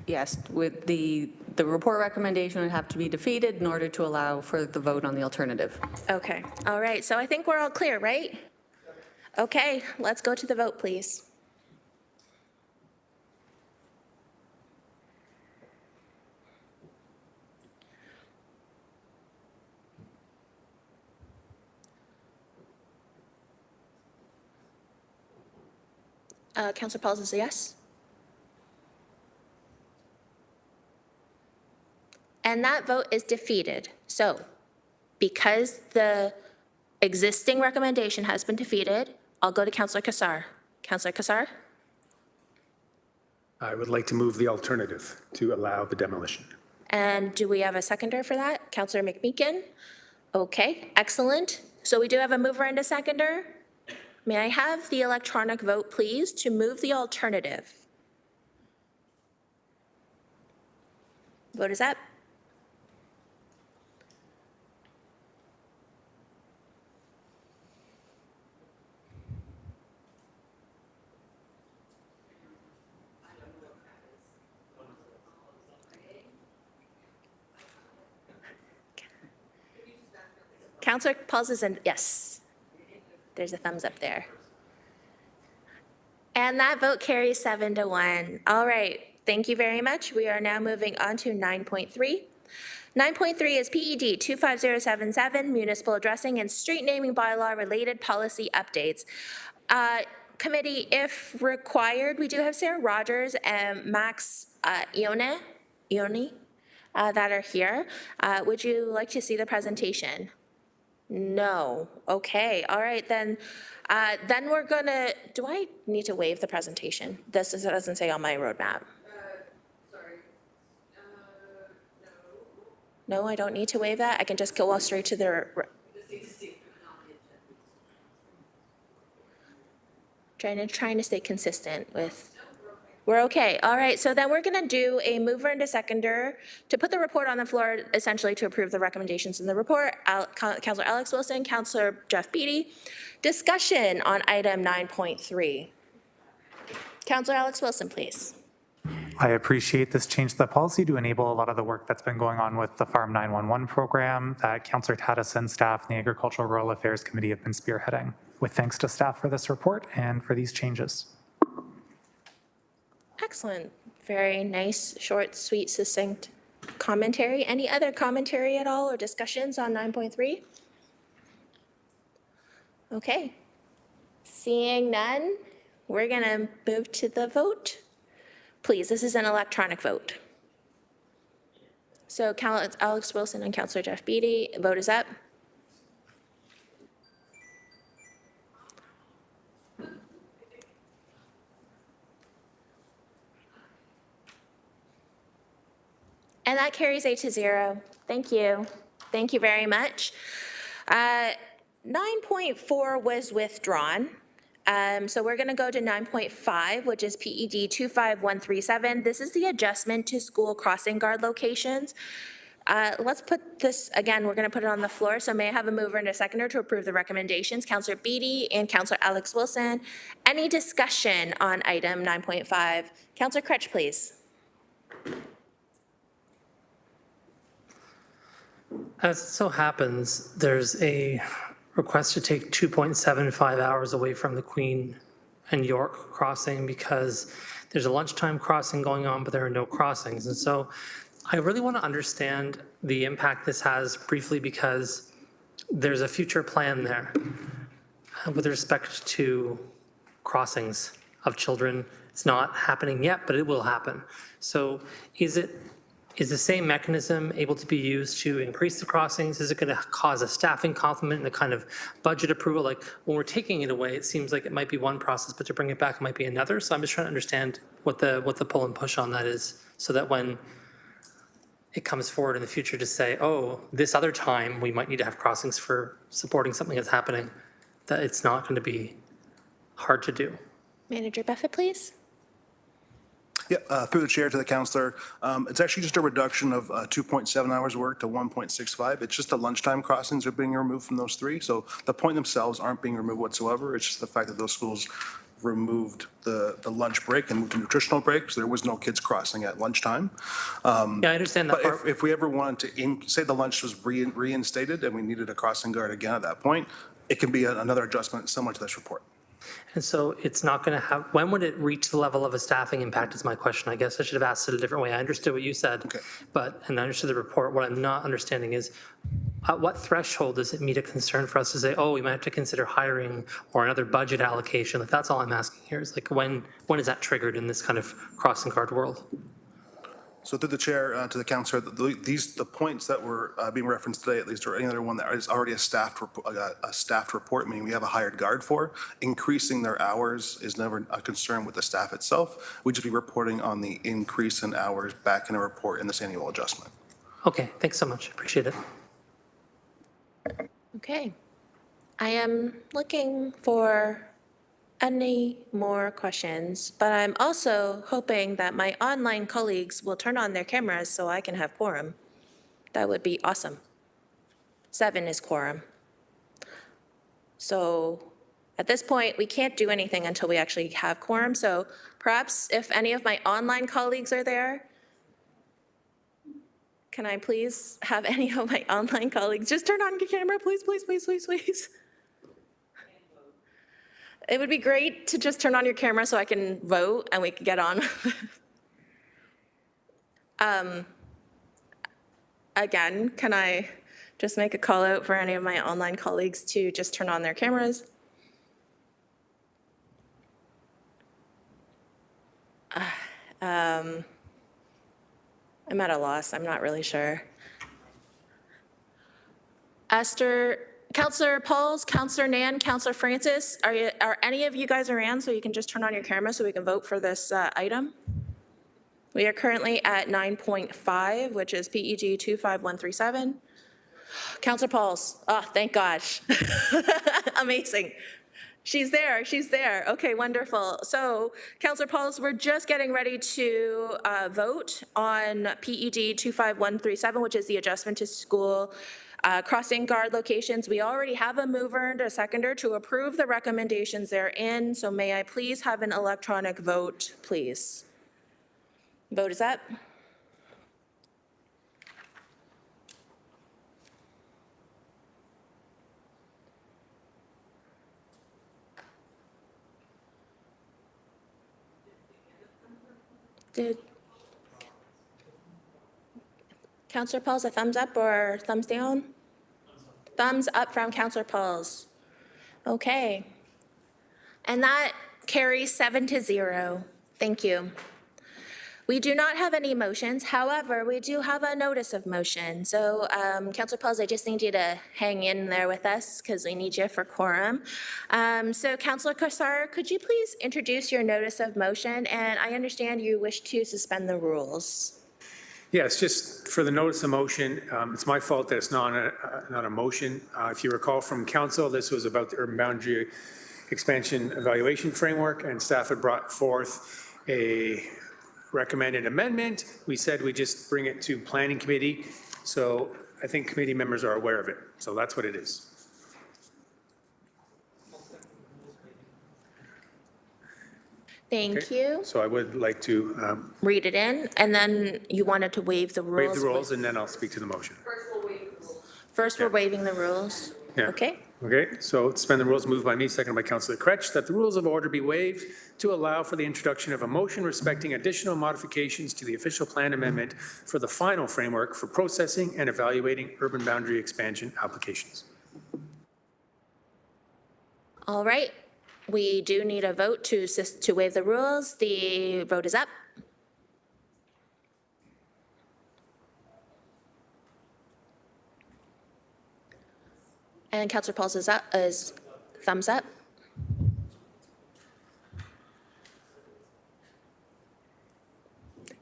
Yes, with the report recommendation would have to be defeated in order to allow for the vote on the alternative. Okay, all right, so I think we're all clear, right? Okay, let's go to the vote, please. Councillor Pauls is a yes. And that vote is defeated. So because the existing recommendation has been defeated, I'll go to Councillor Kassar. Councillor Kassar? I would like to move the alternative to allow the demolition. And do we have a seconder for that? Councillor McMeekin? Okay, excellent. So we do have a mover and a seconder. May I have the electronic vote, please, to move the alternative? Vote is up. Councillor Pauls is in, yes. There's a thumbs up there. And that vote carries 7-1. All right, thank you very much. We are now moving on to 9.3. 9.3 is PED 25077, Municipal Addressing and Street Naming Bylaw Related Policy Updates. Committee, if required, we do have Sarah Rogers and Max Ione that are here. Would you like to see the presentation? No. Okay. All right. Then we're gonna. Do I need to waive the presentation? This doesn't say on my roadmap. Sorry. No. No, I don't need to waive that. I can just go straight to the. Trying to stay consistent with. We're okay. All right, so then we're gonna do a mover and a seconder to put the report on the floor, essentially to approve the recommendations in the report. Councillor Alex Wilson, Councillor Jeff Beattie. Discussion on item 9.3. Councillor Alex Wilson, please. I appreciate this change to the policy to enable a lot of the work that's been going on with the Farm 911 program that Councillor Taddison, staff, and the Agricultural Rural Affairs Committee have been spearheading. With thanks to staff for this report and for these changes. Excellent. Very nice, short, sweet, succinct commentary. Any other commentary at all or discussions on 9.3? Okay. Seeing none, we're going to move to the vote. Please, this is an electronic vote. So Alex Wilson and Councillor Jeff Beattie, vote is up. And that carries 8-0. Thank you. Thank you very much. 9.4 was withdrawn. So we're going to go to 9.5, which is PED 25137. This is the adjustment to school crossing guard locations. Let's put this, again, we're going to put it on the floor. So may I have a mover and a seconder to approve the recommendations? Councillor Beattie and Councillor Alex Wilson. Any discussion on item 9.5? Councillor Cretch, please. As it so happens, there's a request to take 2.75 hours away from the Queen and York crossing because there's a lunchtime crossing going on, but there are no crossings. And so I really want to understand the impact this has briefly because there's a future plan there with respect to crossings of children. It's not happening yet, but it will happen. So is the same mechanism able to be used to increase the crossings? Is it going to cause a staffing complement and a kind of budget approval? Like when we're taking it away, it seems like it might be one process, but to bring it back, it might be another. So I'm just trying to understand what the pull and push on that is so that when it comes forward in the future to say, oh, this other time we might need to have crossings for supporting something that's happening, that it's not going to be hard to do. Manager Buffett, please. Yeah, through the chair to the councillor, it's actually just a reduction of 2.7 hours work to 1.65. It's just the lunchtime crossings are being removed from those three. So the point themselves aren't being removed whatsoever. It's just the fact that those schools removed the lunch break and moved to nutritional break, so there was no kids crossing at lunchtime. Yeah, I understand that But part. if we ever wanted to, say the lunch was reinstated and we needed a crossing guard again at that point, it can be another adjustment similar to this report. And so it's not going to have, when would it reach the level of a staffing impact is my question. I guess I should have asked it a different way. I understood what you said, and I understood the report. What I'm not understanding is At what threshold does it meet a concern for us to say, oh, we might have to consider hiring or another budget allocation? Like, that's all I'm asking here is like, when is that triggered in this kind of crossing guard world? So through the chair to the councillor, the points that were being referenced today, at least, or any other one that is already a staffed report, meaning we have a hired guard for, increasing their hours is never a concern with the staff itself. We'd just be reporting on the increase in hours back in a report in this annual adjustment. Okay, thanks so much. Appreciate it. Okay. I am looking for any more questions, but I'm also hoping that my online colleagues will turn on their cameras so I can have quorum. That would be awesome. 7 is quorum. So at this point, we can't do anything until we actually have quorum. So perhaps if any of my online colleagues are there, can I please have any of my online colleagues just turn on your camera, please, please, please, please, please. It would be great to just turn on your camera so I can vote and we can get on. Again, can I just make a call out for any of my online colleagues to just turn on their cameras? I'm at a loss. I'm not really sure. Esther, Councillor Pauls, Councillor Nan, Councillor Francis, are any of you guys around so you can just turn on your camera so we can vote for this item? We are currently at 9.5, which is PEG 25137. Councillor Pauls, oh, thank gosh. Amazing. She's there, she's there. Okay, wonderful. So, Councillor Pauls, we're just getting ready to vote on PED 25137, which is the adjustment to school crossing guard locations. We already have a mover and a seconder to approve the recommendations therein. So may I please have an electronic vote, please? Vote is up. Did Councillor Pauls a thumbs up or thumbs down? Thumbs up from Councillor Pauls. Okay. And that carries 7-0. Thank you. We do not have any motions. However, we do have a notice of motion. So, Councillor Pauls, I just need you to hang in there with us because we need you for quorum. So, Councillor Kossar, could you please introduce your notice of motion? And I understand you wish to suspend the rules. Yes, just for the notice of motion, it's my fault that it's not a motion. If you recall from council, this was about the urban boundary expansion evaluation framework, and staff had brought forth a recommended amendment. We said we just bring it to planning committee. So I think committee members are aware of it. So that's what it is. Thank you. So I would like to Read it in, and then you wanted to waive the rules. waive the rules, and then I'll speak to the motion. First, we're waiving the rules. Yeah. Okay. Okay, so suspend the rules moved by me, seconded by Councillor Kretsch, that the rules of order be waived to allow for the introduction of a motion respecting additional modifications to the official plan amendment for the final framework for processing and evaluating urban boundary expansion applications. All right. We do need a vote to waive the rules. The vote is up. And Councillor Pauls is thumbs up.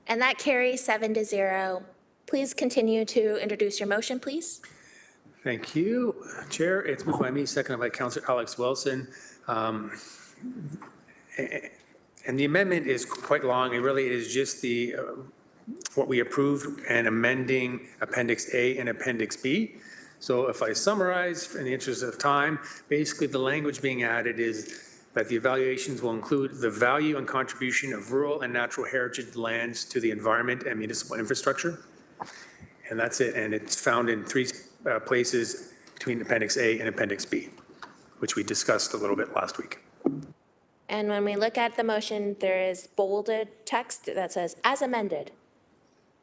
And that carries 7-0. Please continue to introduce your motion, please. Thank you, Chair. It's moved by me, seconded by Councillor Alex Wilson. And the amendment is quite long. It really is just the what we approved and amending Appendix A and Appendix B. So if I summarize in the interest of time, basically the language being added is that the evaluations will include the value and contribution of rural and natural heritage lands to the environment and municipal infrastructure. And that's it. And it's found in 3 places between Appendix A and Appendix B, which we discussed a little bit last week. And when we look at the motion, there is bolded text that says, as amended.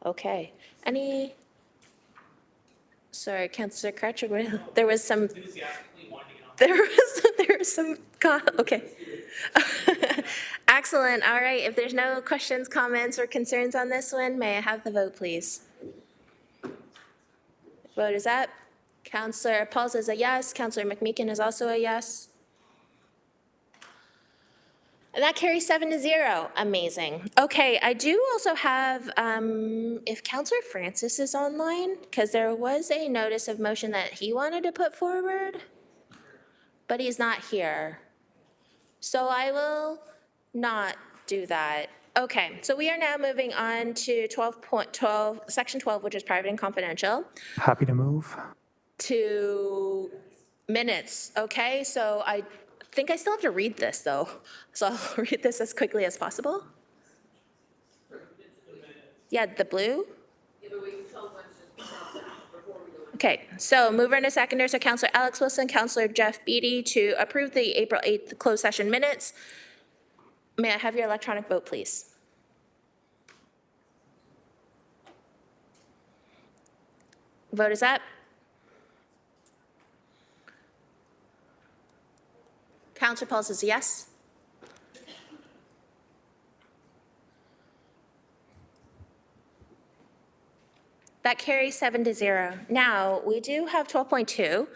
Okay. Any Sorry, Councillor Crutch, there was some, there was some, okay. Excellent, all right, if there's no questions, comments, or concerns on this one, may I have the vote, please? Vote is up. Councillor Pauls is a yes, Councillor McMeekin is also a yes. And that carries 7-0. Amazing. Okay, I do also have, if Councillor Francis is online, because there was a notice of motion that he wanted to put forward, but he's not here. So I will not do that. Okay, so we are now moving on to 12.12, Section 12, which is private and confidential, Happy to move. to minutes. Okay, so I think I still have to read this, though. So I'll read this as quickly as possible. Yeah, the blue? Okay, so mover and a seconder, so Councillor Alex Wilson, Councillor Jeff Beattie to approve the April 8th closed session minutes. May I have your electronic vote, please? Vote is up. Councillor Pauls is a yes. That carries 7-0. Now, we do have 12.2,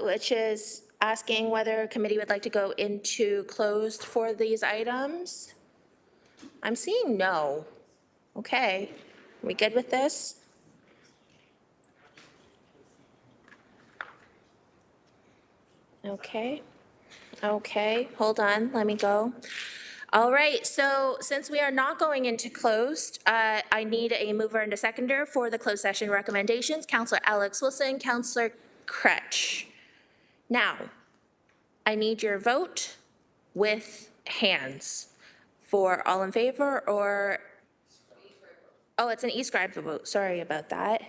which is asking whether a committee would like to go into closed for these items. I'm seeing no. Okay, are we good with this? Okay. Okay, hold on, let me go. All right, so since we are not going into closed, I need a mover and a seconder for the closed session recommendations. Councillor Alex Wilson, Councillor Crutch. Now, I need your vote with hands for all in favor or, oh, it's an e-scribe vote, sorry about that.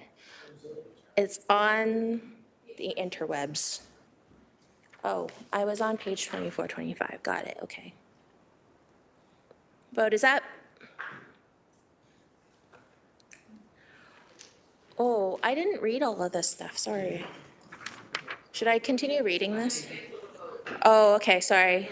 It's on the interwebs. Oh, I was on page 24, 25, got it, okay. Vote is up. Oh, I didn't read all of this stuff, sorry. Should I continue reading this? Oh, okay, sorry.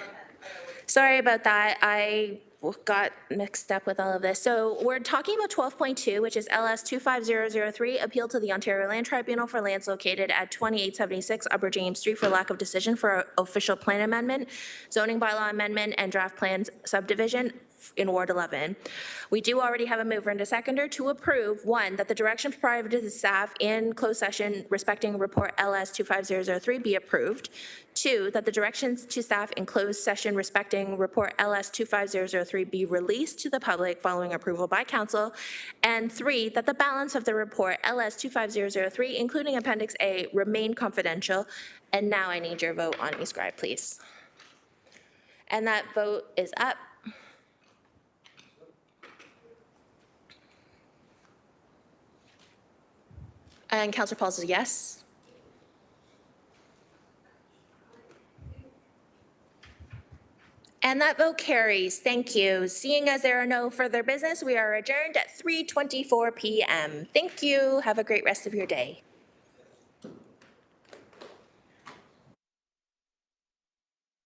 Sorry about that, I got mixed up with all of this. So we're talking about 12.2, which is LS 25003, appeal to the Ontario Land Tribunal for lands located at 2876 Upper James Street for lack of decision for official plan amendment, zoning bylaw amendment, and draft plans subdivision in Ward 11. We do already have a mover and a seconder to approve, one, that the direction provided to the staff in closed session respecting report LS 25003 be approved. Two, that the directions to staff in closed session respecting report LS 25003 be released to the public following approval by council. And three, that the balance of the report LS 25003, including Appendix A, remain confidential. And now I need your vote on e-scribe, please. And that vote is up. And Councillor Pauls is yes. And that vote carries. Thank you. Seeing as there are no further business, we are adjourned at 3:24 p.m. Thank you. Have a great rest of your day.